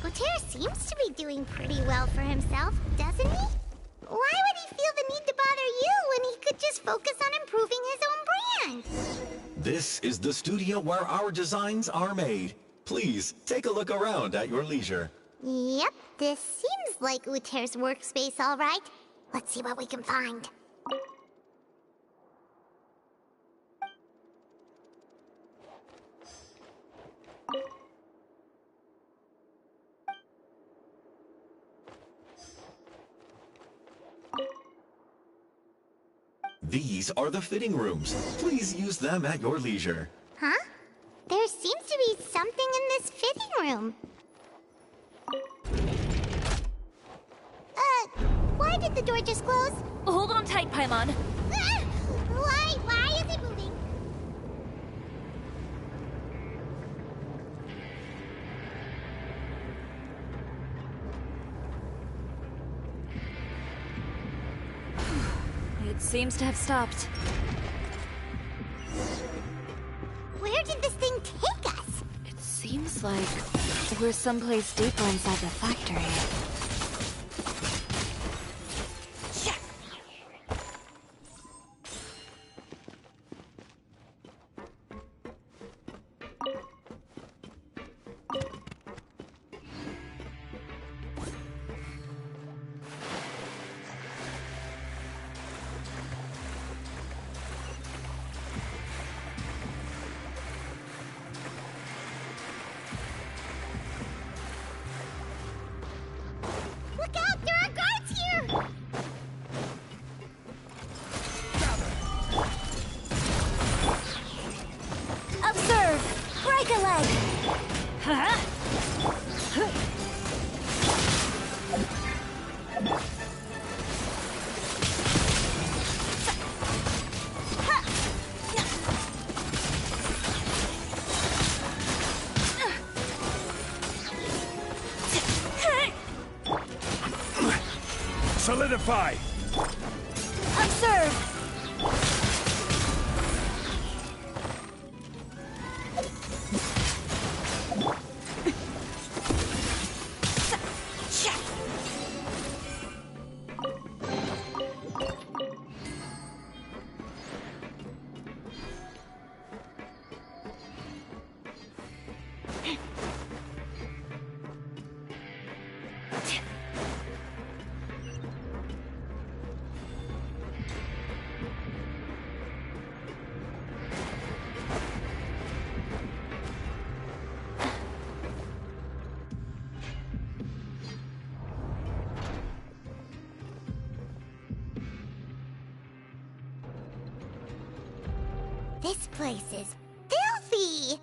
Uther seems to be doing pretty well for himself, doesn't he? Why would he feel the need to bother you when he could just focus on improving his own brand? This is the studio where our designs are made. Please, take a look around at your leisure. Yep, this seems like Uther's workspace, all right. Let's see what we can find. These are the fitting rooms. Please use them at your leisure. Huh? There seems to be something in this fitting room. Why did the door just close? Hold on tight, Paimon. Why is it moving? It seems to have stopped. Where did this thing take us? It seems Looks like we're someplace deeper inside the factory. Look out! There are guards here! Observe! Break a leg! Huh? Solidify! Observe! This place is filthy!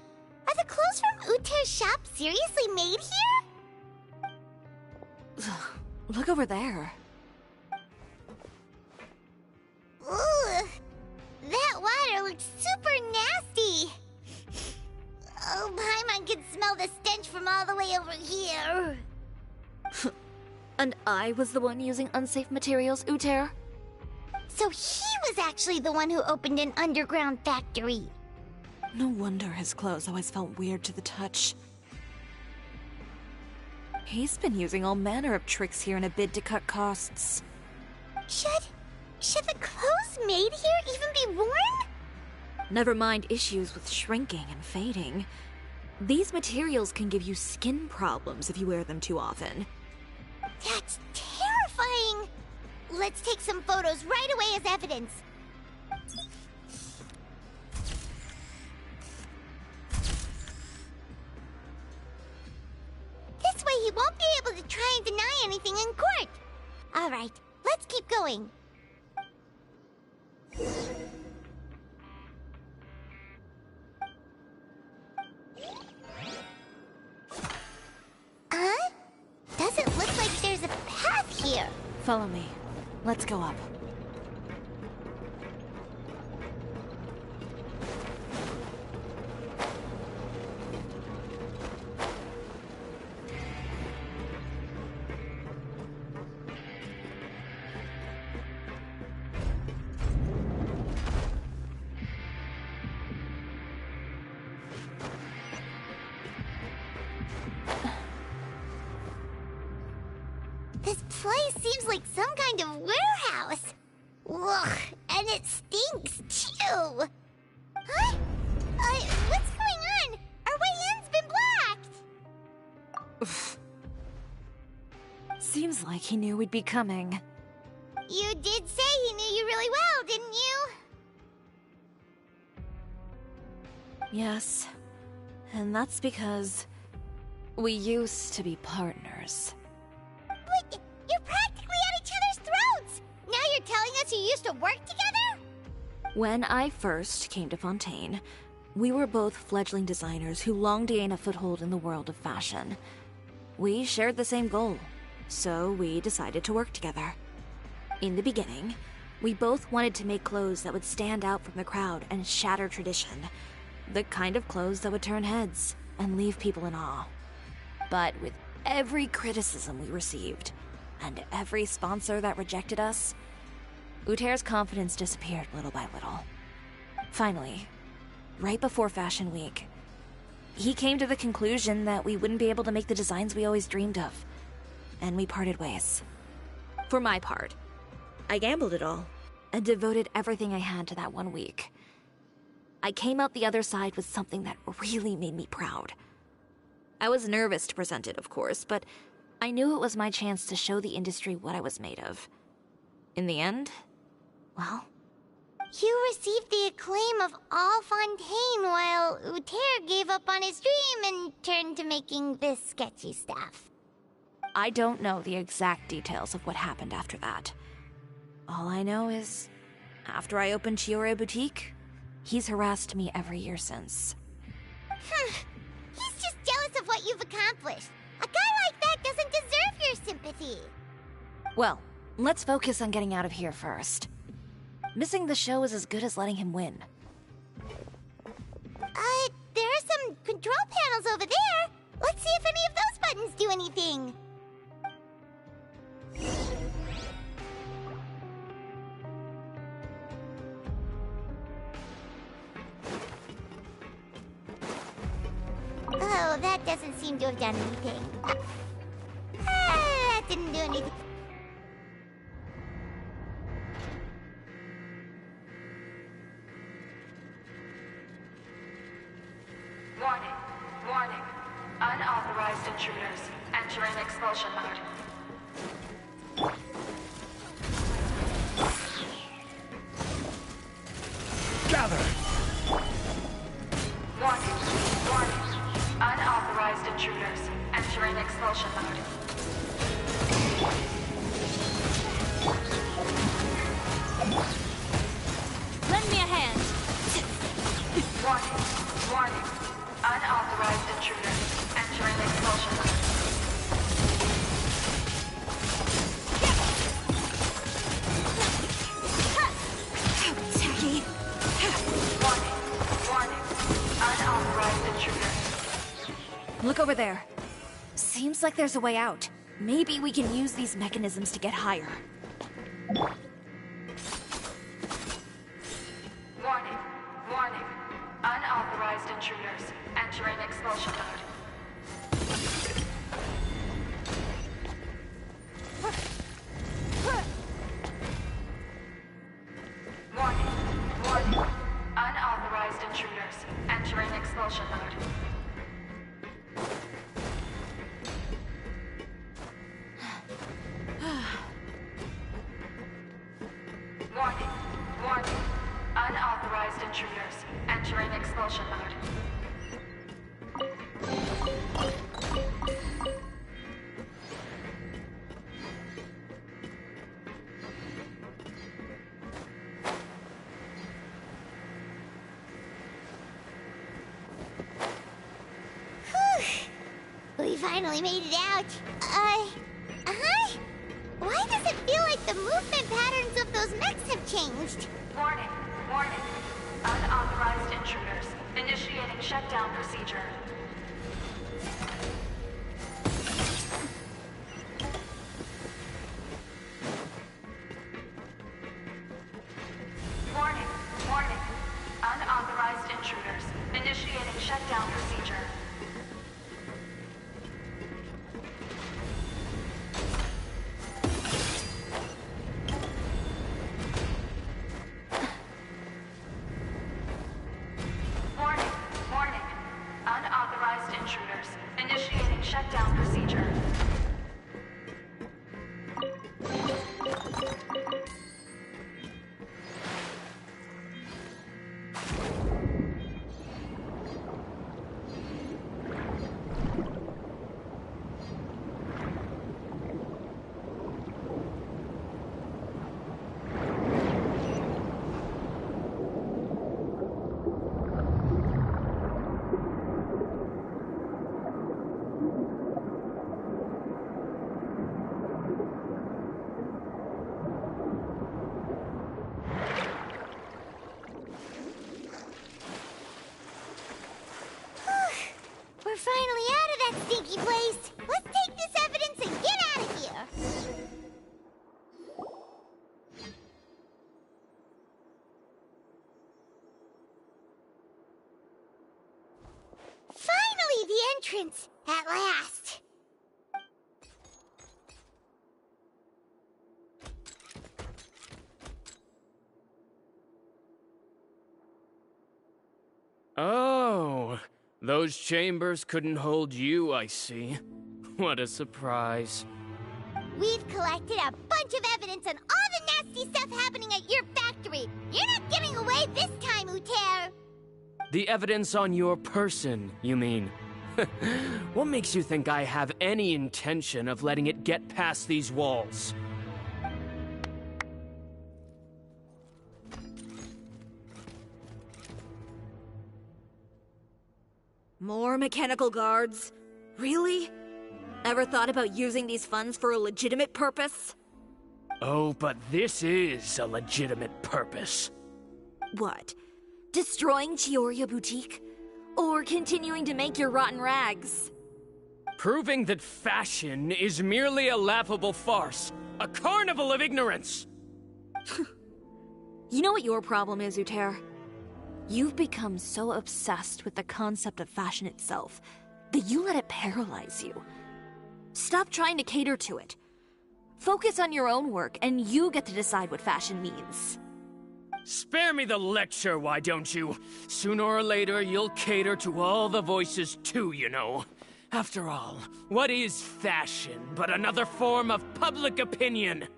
Are the clothes from Uter's shop seriously made here? Look over there. Ugh! That water looks super nasty! Oh, Paimon can smell the stench from all the way over here! And I was the one using unsafe materials, Uter? So he was actually the one who opened an underground factory. No wonder his clothes always felt weird to the touch. He's been using all manner of tricks here in a bid to cut costs. Should the clothes made here even be worn? Never mind issues with shrinking and fading. These materials can give you skin problems if you wear them too often. That's terrifying! Let's take some photos right away as evidence. This way he won't be able to try and deny anything in court. All right, let's keep going. Huh? Doesn't look like there's a path here. Follow me. Let's go up. This place seems like some kind of warehouse. Ugh, and it stinks too. Huh? What's going on? Our way in's been blocked. Seems like he knew we'd be coming. You did say he knew you really well, didn't you? Yes. And that's because we used to be partners. But you're practically at each other's throats! Now you're telling us you used to work together? When I first came to Fontaine, we were both fledgling designers who longed to gain a foothold in the world of fashion. We shared the same goal, so we decided to work together. In the beginning, we both wanted to make clothes that would stand out from the crowd and shatter tradition. The kind of clothes that would turn heads and leave people in awe. But with every criticism we received, and every sponsor that rejected us, Uter's confidence disappeared little by little. Finally, right before Fashion Week, he came to the conclusion that we wouldn't be able to make the designs we always dreamed of. And we parted ways. For my part, I gambled it all and devoted everything I had to that 1 week. I came out the other side with something that really made me proud. I was nervous to present it, of course, but I knew it was my chance to show the industry what I was made of. In the end, well... You received the acclaim of all Fontaine while Uter gave up on his dream and turned to making this sketchy stuff. I don't know the exact details of what happened after that. All I know is, after I opened Chiore Boutique, he's harassed me every year since. He's just jealous of what you've accomplished. A guy like that doesn't deserve your sympathy. Well, let's focus on getting out of here first. Missing the show is as good as letting him win. There are some control panels over there. Let's see if any of those buttons do anything. Oh, that doesn't seem to have done anything. That didn't do anything. Warning. Warning. Unauthorized intruders entering expulsion mode. Gather! Warning. Warning. Unauthorized intruders entering expulsion mode. Lend me a hand. Warning. Warning. Unauthorized intruders entering expulsion mode. Tacky. Warning. Warning. Unauthorized intruders. Look over there. Seems like there's a way out. Maybe we can use these mechanisms to get higher. Warning. Warning. Unauthorized intruders entering expulsion mode. Warning. Warning. Unauthorized intruders entering expulsion mode. Warning. Warning. Unauthorized intruders entering expulsion mode. We finally made it out. Why does it feel like the movement patterns of those mechs have changed? Warning. Warning. Unauthorized intruders initiating shutdown procedure. Warning. Warning. Unauthorized intruders initiating shutdown procedure. Warning. Warning. Unauthorized intruders initiating shutdown procedure. evidence! At last! Oh, those chambers couldn't hold you, I see. What a surprise. We've collected a bunch of evidence on all the nasty stuff happening at your factory. You're not getting away this time, Uter. The evidence on your person, you mean? What makes you think I have any intention of letting it get past these walls? More mechanical guards? Really? Ever thought about using these funds for a legitimate purpose? Oh, but this is a legitimate purpose. What? Destroying Chiyoria Boutique? Or continuing to make your rotten rags? Proving that fashion is merely a laughable farce. A carnival of ignorance! You know what your problem is, Uter? You've become so obsessed with the concept of fashion itself that you let it paralyze you. Stop trying to cater to it. Focus on your own work, and you get to decide what fashion means. Spare me the lecture, why don't you? Sooner or later, you'll cater to all the voices too, you know. After all, what is fashion but another form of public opinion?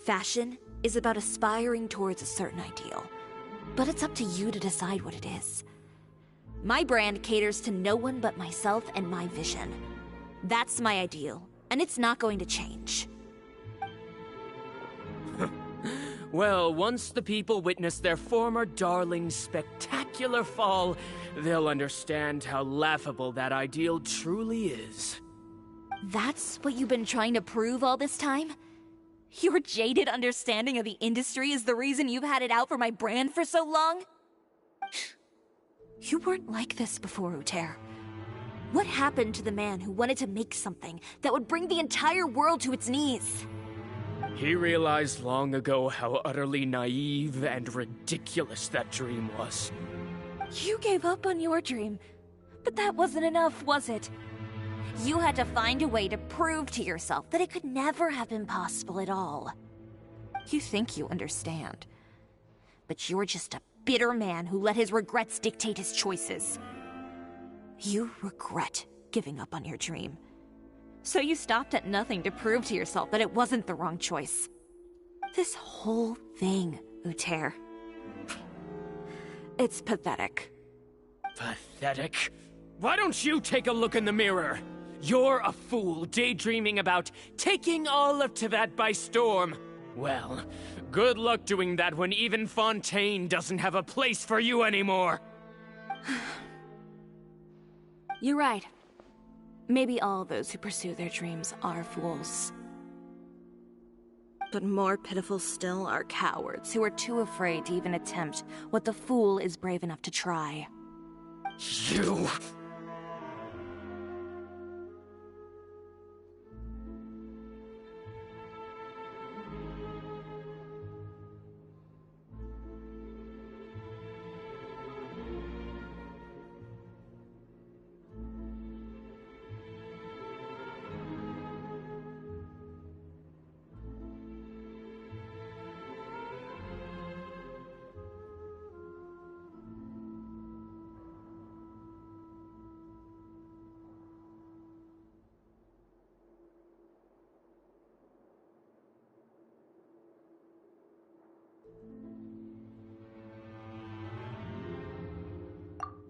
Fashion is about aspiring towards a certain ideal. But it's up to you to decide what it is. My brand caters to no one but myself and my vision. That's my ideal, and it's not going to change. Well, once the people witness their former darling's spectacular fall, they'll understand how laughable that ideal truly is. That's what you've been trying to prove all this time? Your jaded understanding of the industry is the reason you've had it out for my brand for so long? You weren't like this before, Uter. What happened to the man who wanted to make something that would bring the entire world to its knees? He realized long ago how utterly naive and ridiculous that dream was. You gave up on your dream, but that wasn't enough, was it? You had to find a way to prove to yourself that it could never have been possible at all. You think you understand, but you're just a bitter man who let his regrets dictate his choices. You regret giving up on your dream. So you stopped at nothing to prove to yourself that it wasn't the wrong choice. This whole thing, Uter. It's pathetic. Pathetic? Why don't you take a look in the mirror? You're a fool daydreaming about taking all of Teyvat by storm. Well, good luck doing that when even Fontaine doesn't have a place for you anymore. You're right. Maybe all those who pursue their dreams are fools. But more pitiful still are cowards who are too afraid to even attempt what the fool is brave enough to try. You...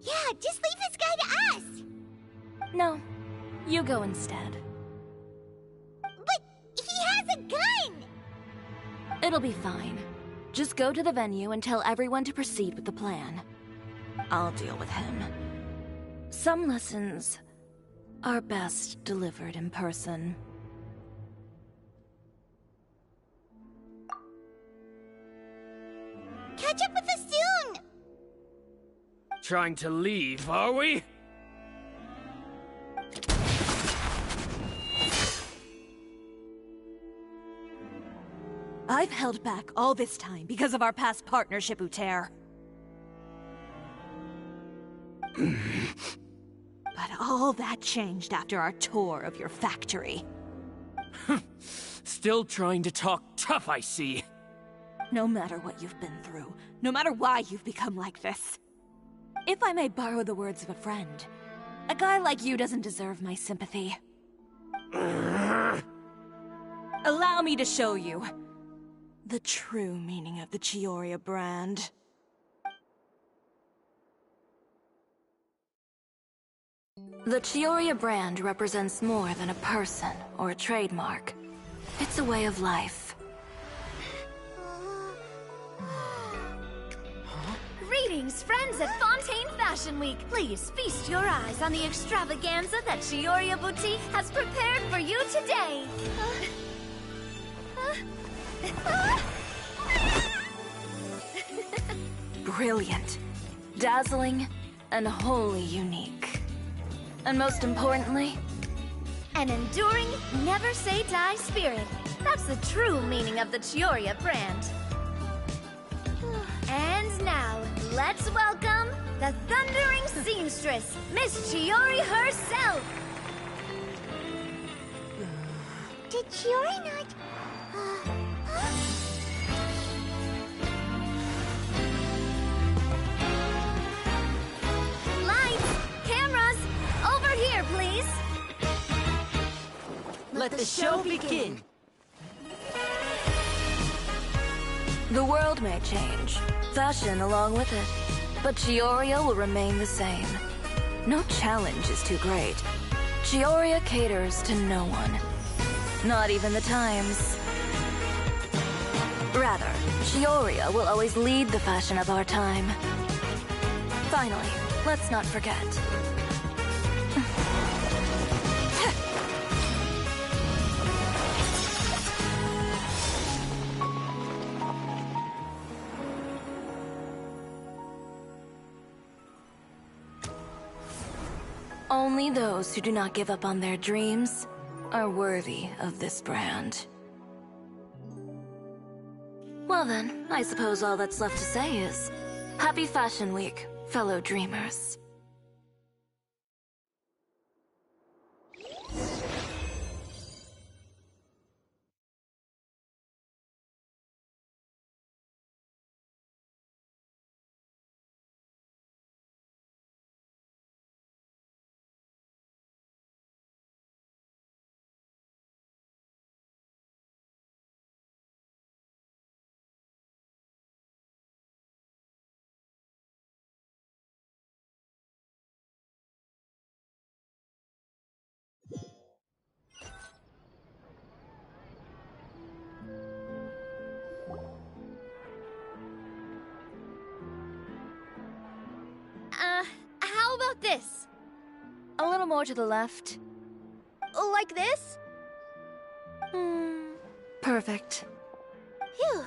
Yeah, just leave this guy to us! No, you go instead. But he has a gun! It'll be fine. Just go to the venue and tell everyone to proceed with the plan. I'll deal with him. Some lessons are best delivered in person. Catch up with us soon! Trying to leave, are we? I've held back all this time because of our past partnership, Uter. But all all that changed after our tour of your factory. Still trying to talk tough, I see. No matter what you've been through, no matter why you've become like this. If I may borrow the words of a friend, a guy like you doesn't deserve my sympathy. Allow me to show you the true meaning of the Chioria brand. The Chioria brand represents more than a person or a trademark. It's a way of life. Greetings, friends at Fontaine Fashion Week. Please feast your eyes on the extravaganza that Chioria Boutique has prepared for you today. Brilliant, dazzling, and wholly unique. And most importantly, an enduring, never-say-die spirit. That's the true meaning of the Chioria brand. And now, let's welcome the thundering seamstress, Miss Chiori herself! Did Chiori not... Lights! Cameras! Over here, please! Let the show begin! The world may change, fashion along with it, but Chioria will remain the same. No challenge is too great. Chioria caters to no one. Not even the times. Rather, Chioria will always lead the fashion of our time. Finally, let's not forget. Only those who do not give up on their dreams are worthy of this brand. Well then, I suppose all that's left to say is, Happy Fashion Week, fellow dreamers. How about this? A little more to the left. Like this? Perfect. Phew.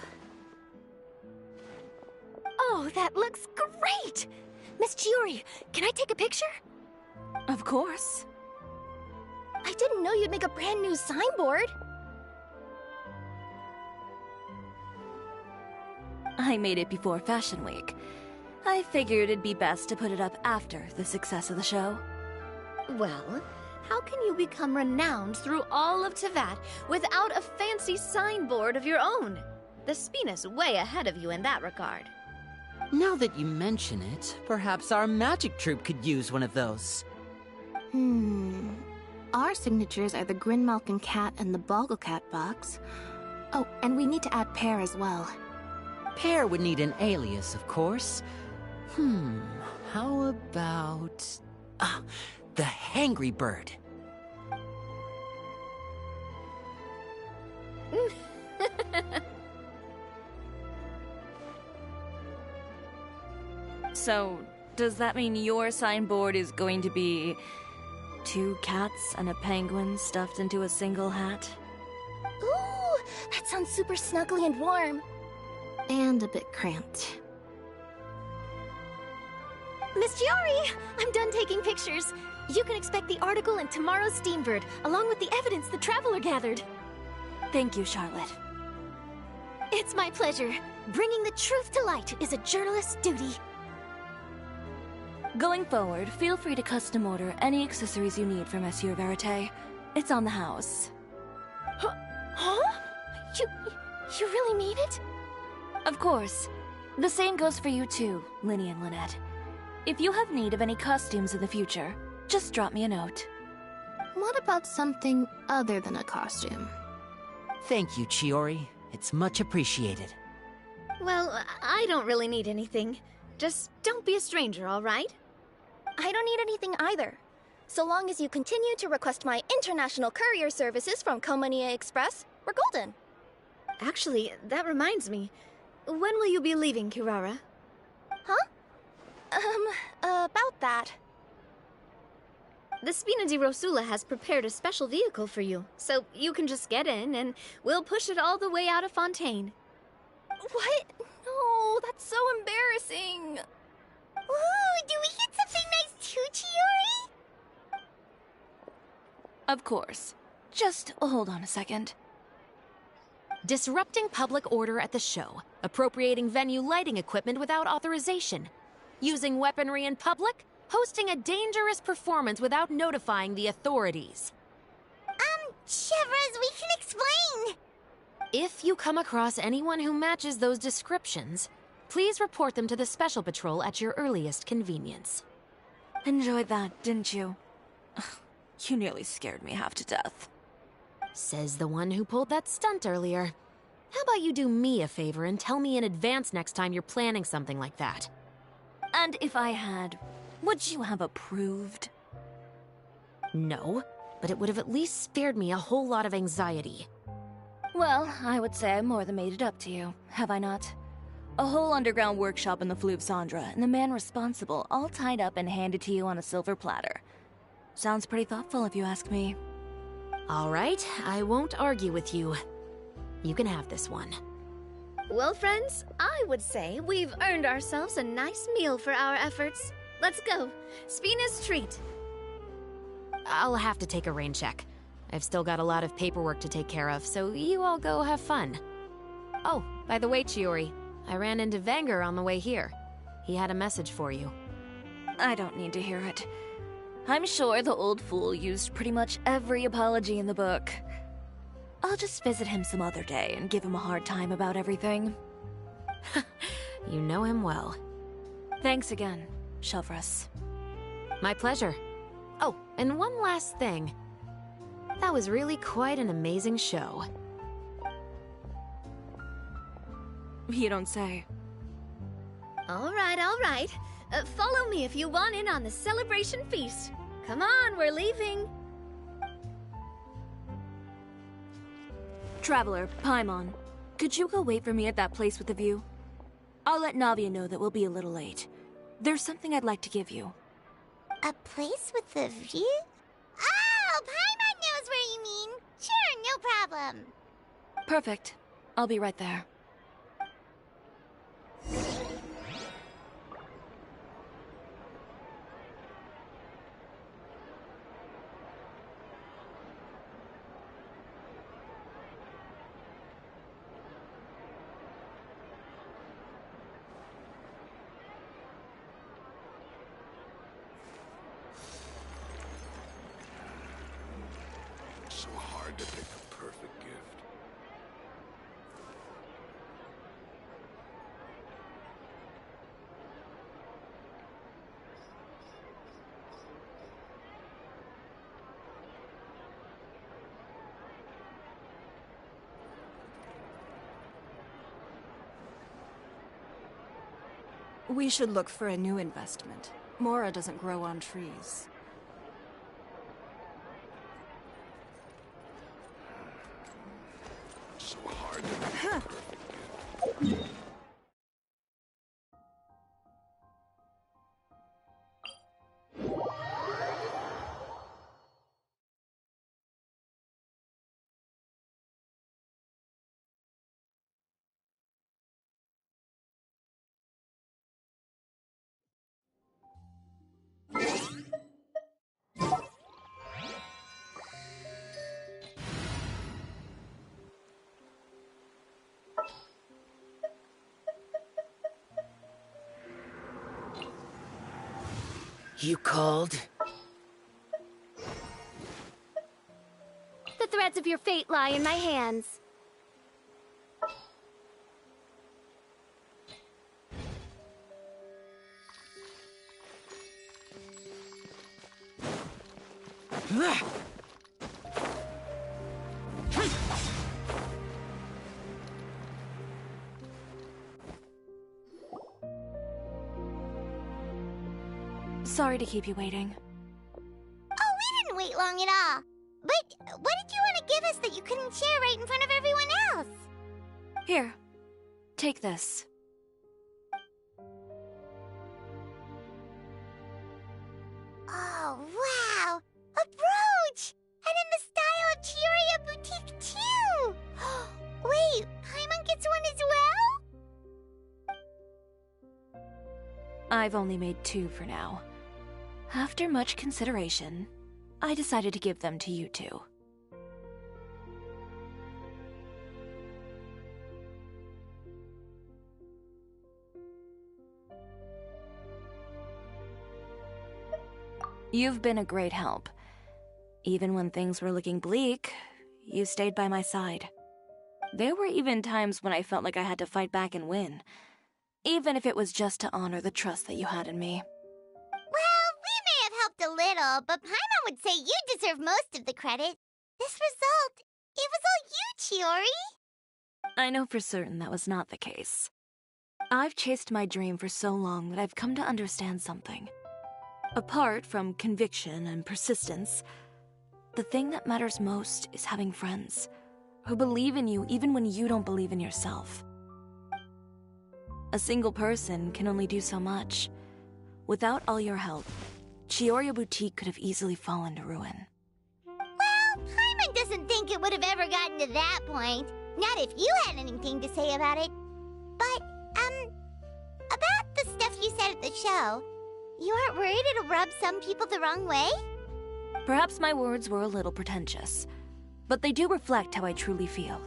Oh, that looks great! Miss Chiori, can I take a picture? Of course. I didn't know you'd make a brand new signboard. I made it before Fashion Week. I figured it'd be best to put it up after the success of the show. Well, how can you become renowned through all of Teyvat without a fancy signboard of your own? The Spina's way ahead of you in that regard. Now that you mention it, perhaps our magic troupe could use one of those. Our signatures are the Grinmalkin cat and the Bogglecat box. Oh, and we need to add Pear as well. Pear would need an alias, of course. How about... the Hangry Bird. So, does that mean your signboard is going to be 2 cats and a penguin stuffed into a single hat? Ooh, that sounds super snuggly and warm. And a bit cramped. Miss Chiori, I'm done taking pictures. You can expect the article in tomorrow's Steambird, along with the evidence the Traveler gathered. Thank you, Charlotte. It's my pleasure. Bringing the truth to light is a journalist's duty. Going forward, feel free to custom order any accessories you need for Monsieur Verite. It's on the house. Huh? You really mean it? Of course. The same goes for you too, Linny and Lynette. If you have need of any costumes in the future, just drop me a note. What about something other than a costume? Thank you, Chiori. It's much appreciated. Well, I don't really need anything. Just don't be a stranger, all right? I don't need anything either. So long as you continue to request my international courier services from Komania Express, we're golden. Actually, that reminds me. When will you be leaving, Kirara? Huh? About that. The Spina di Rosula has prepared a special vehicle for you, so you can just get in and we'll push it all the way out of Fontaine. What? No, that's so embarrassing. Ooh, do we get something nice too, Chiori? Of course. Just hold on a second. Disrupting public order at the show. Appropriating venue lighting equipment without authorization. Using weaponry in public. Hosting a dangerous performance without notifying the authorities. Chevrolet, we can explain! If you come across anyone who matches those descriptions, please report them to the Special Patrol at your earliest convenience. Enjoyed that, didn't you? You nearly scared me half to death. Says the one who pulled that stunt earlier. How about you do me a favor and tell me in advance next time you're planning something like that? And if I had, would you have approved? No, but it would have at least spared me a whole lot of anxiety. Well, I would say I more than made it up to you, have I not? A whole underground workshop in the Fleuve Cendra, and the man responsible all tied up and handed to you on a silver platter. Sounds pretty thoughtful if you ask me. All right, I won't argue with you. You can have this one. Well, friends, I would say we've earned ourselves a nice meal for our efforts. Let's go. Spina's treat. I'll have to take a rain check. I've still got a lot of paperwork to take care of, so you all go have fun. Oh, by the way, Chiori, I ran into Vanger on the way here. He had a message for you. I don't need to hear it. I'm sure the old fool used pretty much every apology in the book. I'll just visit him some other day and give him a hard time about everything. You know him well. Thanks again, Chevreuse. My pleasure. Oh, and one last thing. That was really quite an amazing show. You don't say. All right, all right. Follow me if you want in on the celebration feast. Come on, we're leaving. Traveler, Paimon, could you go wait for me at that place with the view? I'll let Navia know that we'll be a little late. There's something I'd like to give you. A place with a view? Oh, Paimon knows where you mean. Sure, no problem. Perfect. I'll be right there. So hard to pick a perfect gift. We should look for a new investment. Mora doesn't grow on trees. So hard to pick a perfect gift. You called? The threads of your fate lie in my hands. Sorry to keep you waiting. Oh, we didn't wait long at all. But what did you want to give us that you couldn't share right in front of everyone else? Here, take this. Oh, wow! A brooch! And in the style of Chioria Boutique, too! Wait, Paimon gets one as well? I've only made 2 for now. After much consideration, I decided to give them to you two. You've been a great help. Even when things were looking bleak, you stayed by my side. There were even times when I felt like I had to fight back and win, even if it was just to honor the trust that you had in me. Well, we may have helped a little, but Paimon would say you deserve most of the credit. This result, it was all you, Chiori. I know for certain that was not the case. I've chased my dream for so long that I've come to understand something. Apart from conviction and persistence, the thing that matters most is having friends who believe in you even when you don't believe in yourself. A single person can only do so much. Without all your help, Chioria Boutique could have easily fallen to ruin. Well, Paimon doesn't think it would have ever gotten to that point. Not if you had anything to say about it. But, about the stuff you said at the show, you aren't worried it'll rub some people the wrong way? Perhaps my words were a little pretentious, but they do reflect how I truly feel.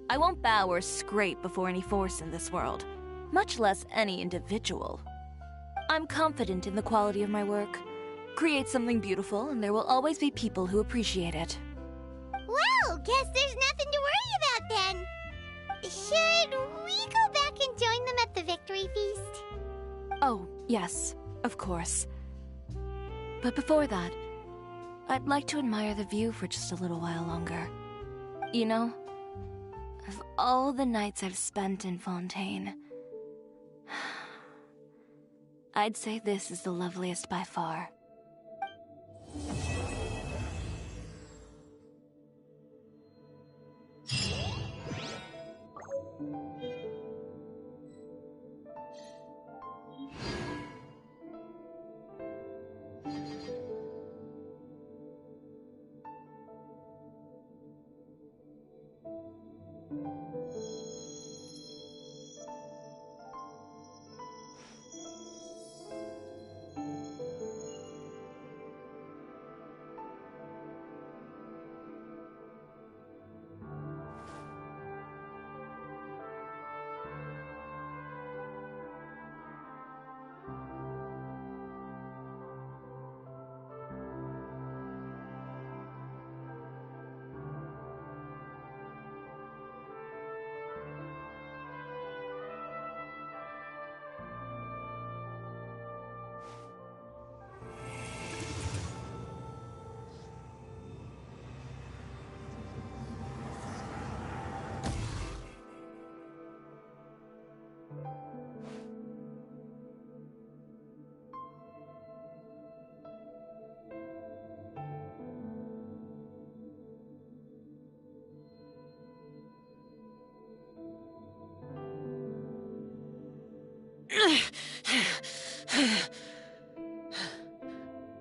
I won't bow or scrape before any force in this world, much less any individual. I'm confident in the quality of my work. Create something beautiful, and there will always be people who appreciate it. Well, guess there's nothing to worry about then. Should we go back and join them at the victory feast? Oh, yes, of course. But before that, I'd like to admire the view for just a little while longer. You know, of all the nights I've spent in Fontaine, I'd say this is the loveliest by far.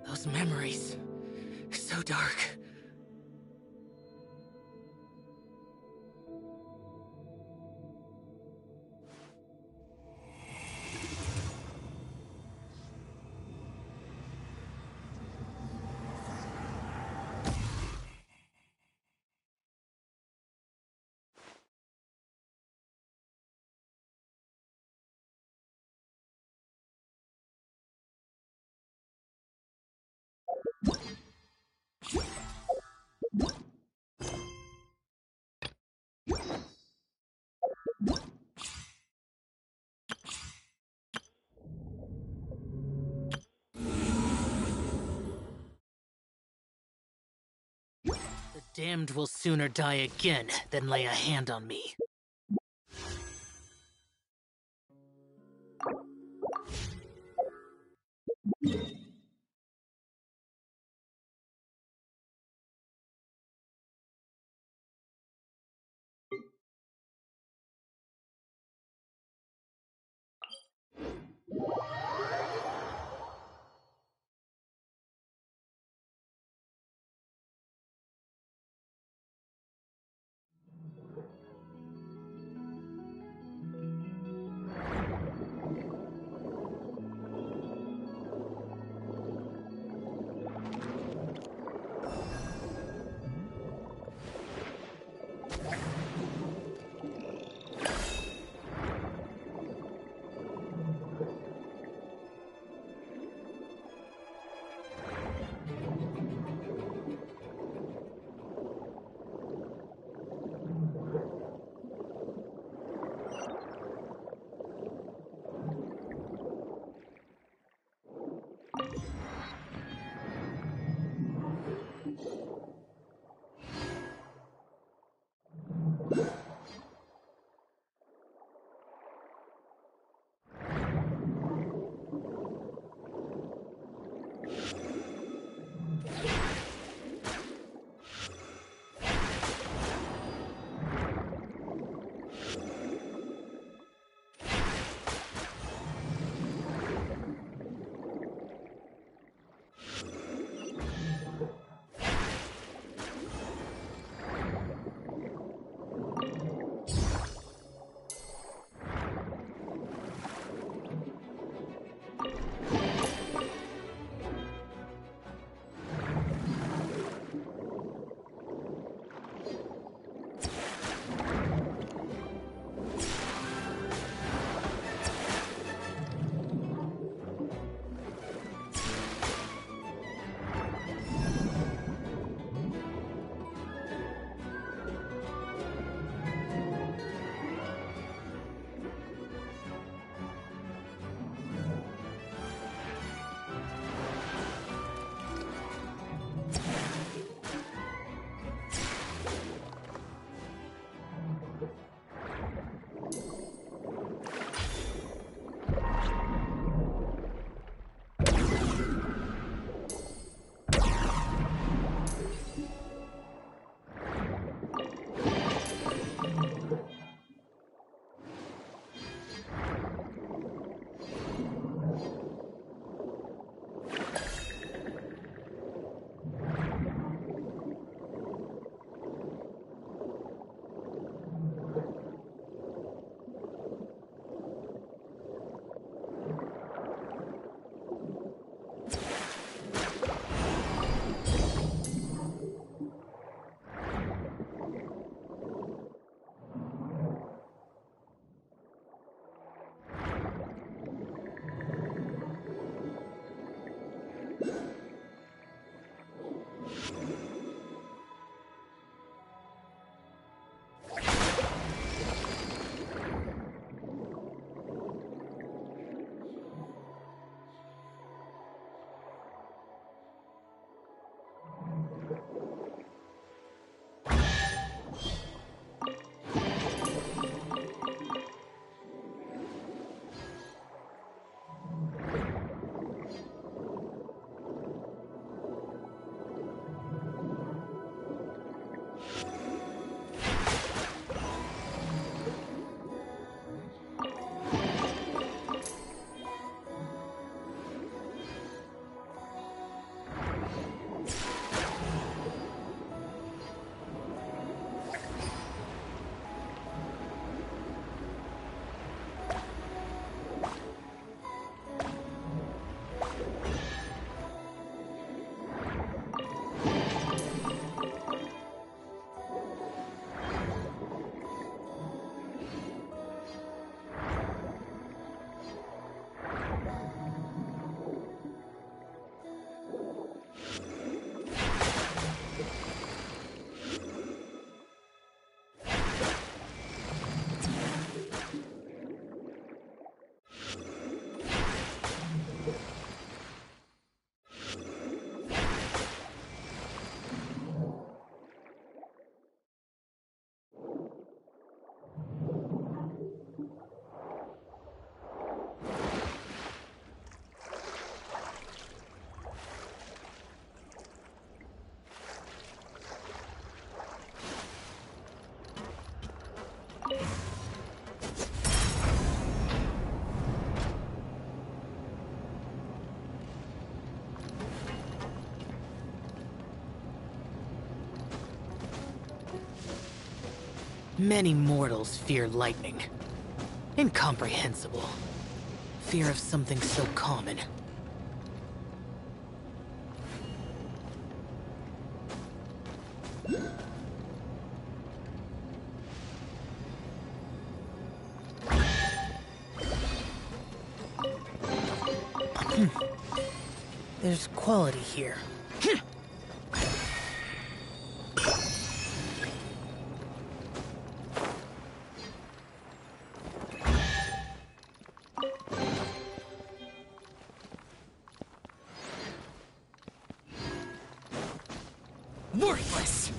Those memories, so dark. damned will sooner die again than lay a hand on me. Many mortals fear lightning. Incomprehensible. Fear of something so common. There's quality here. Worthless!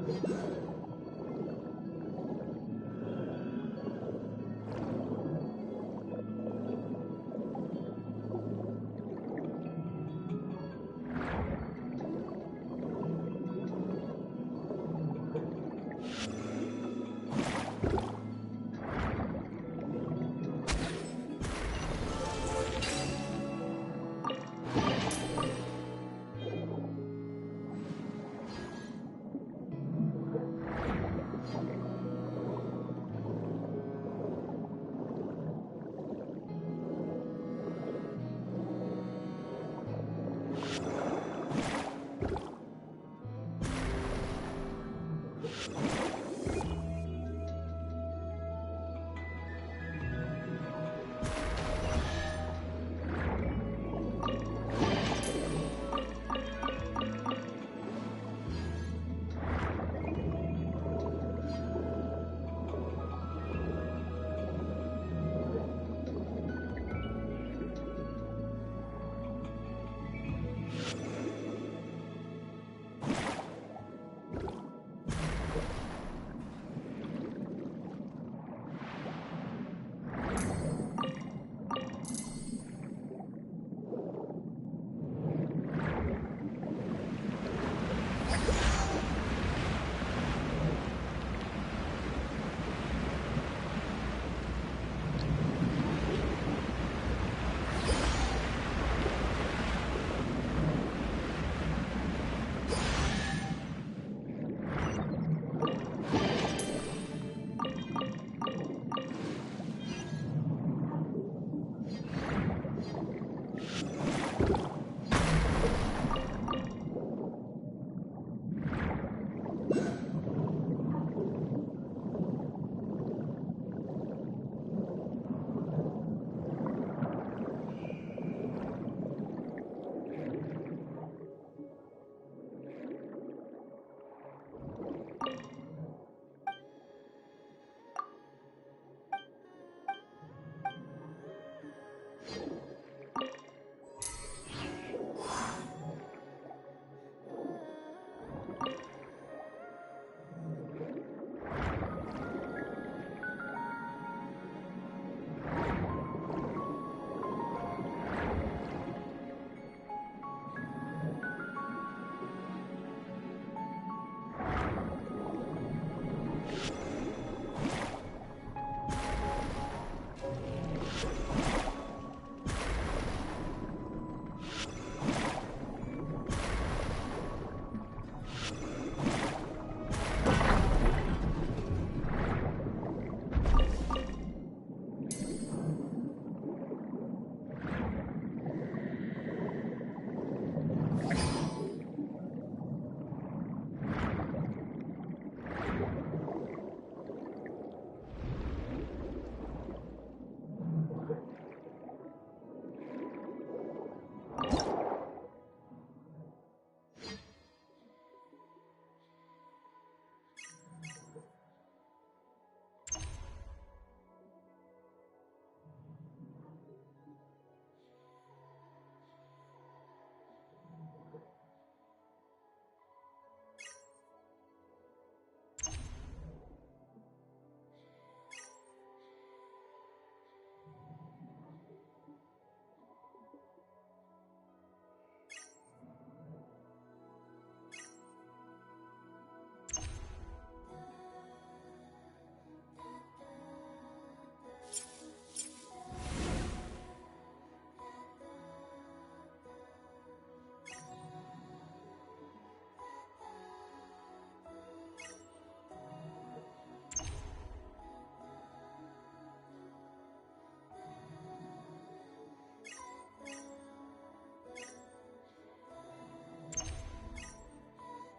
you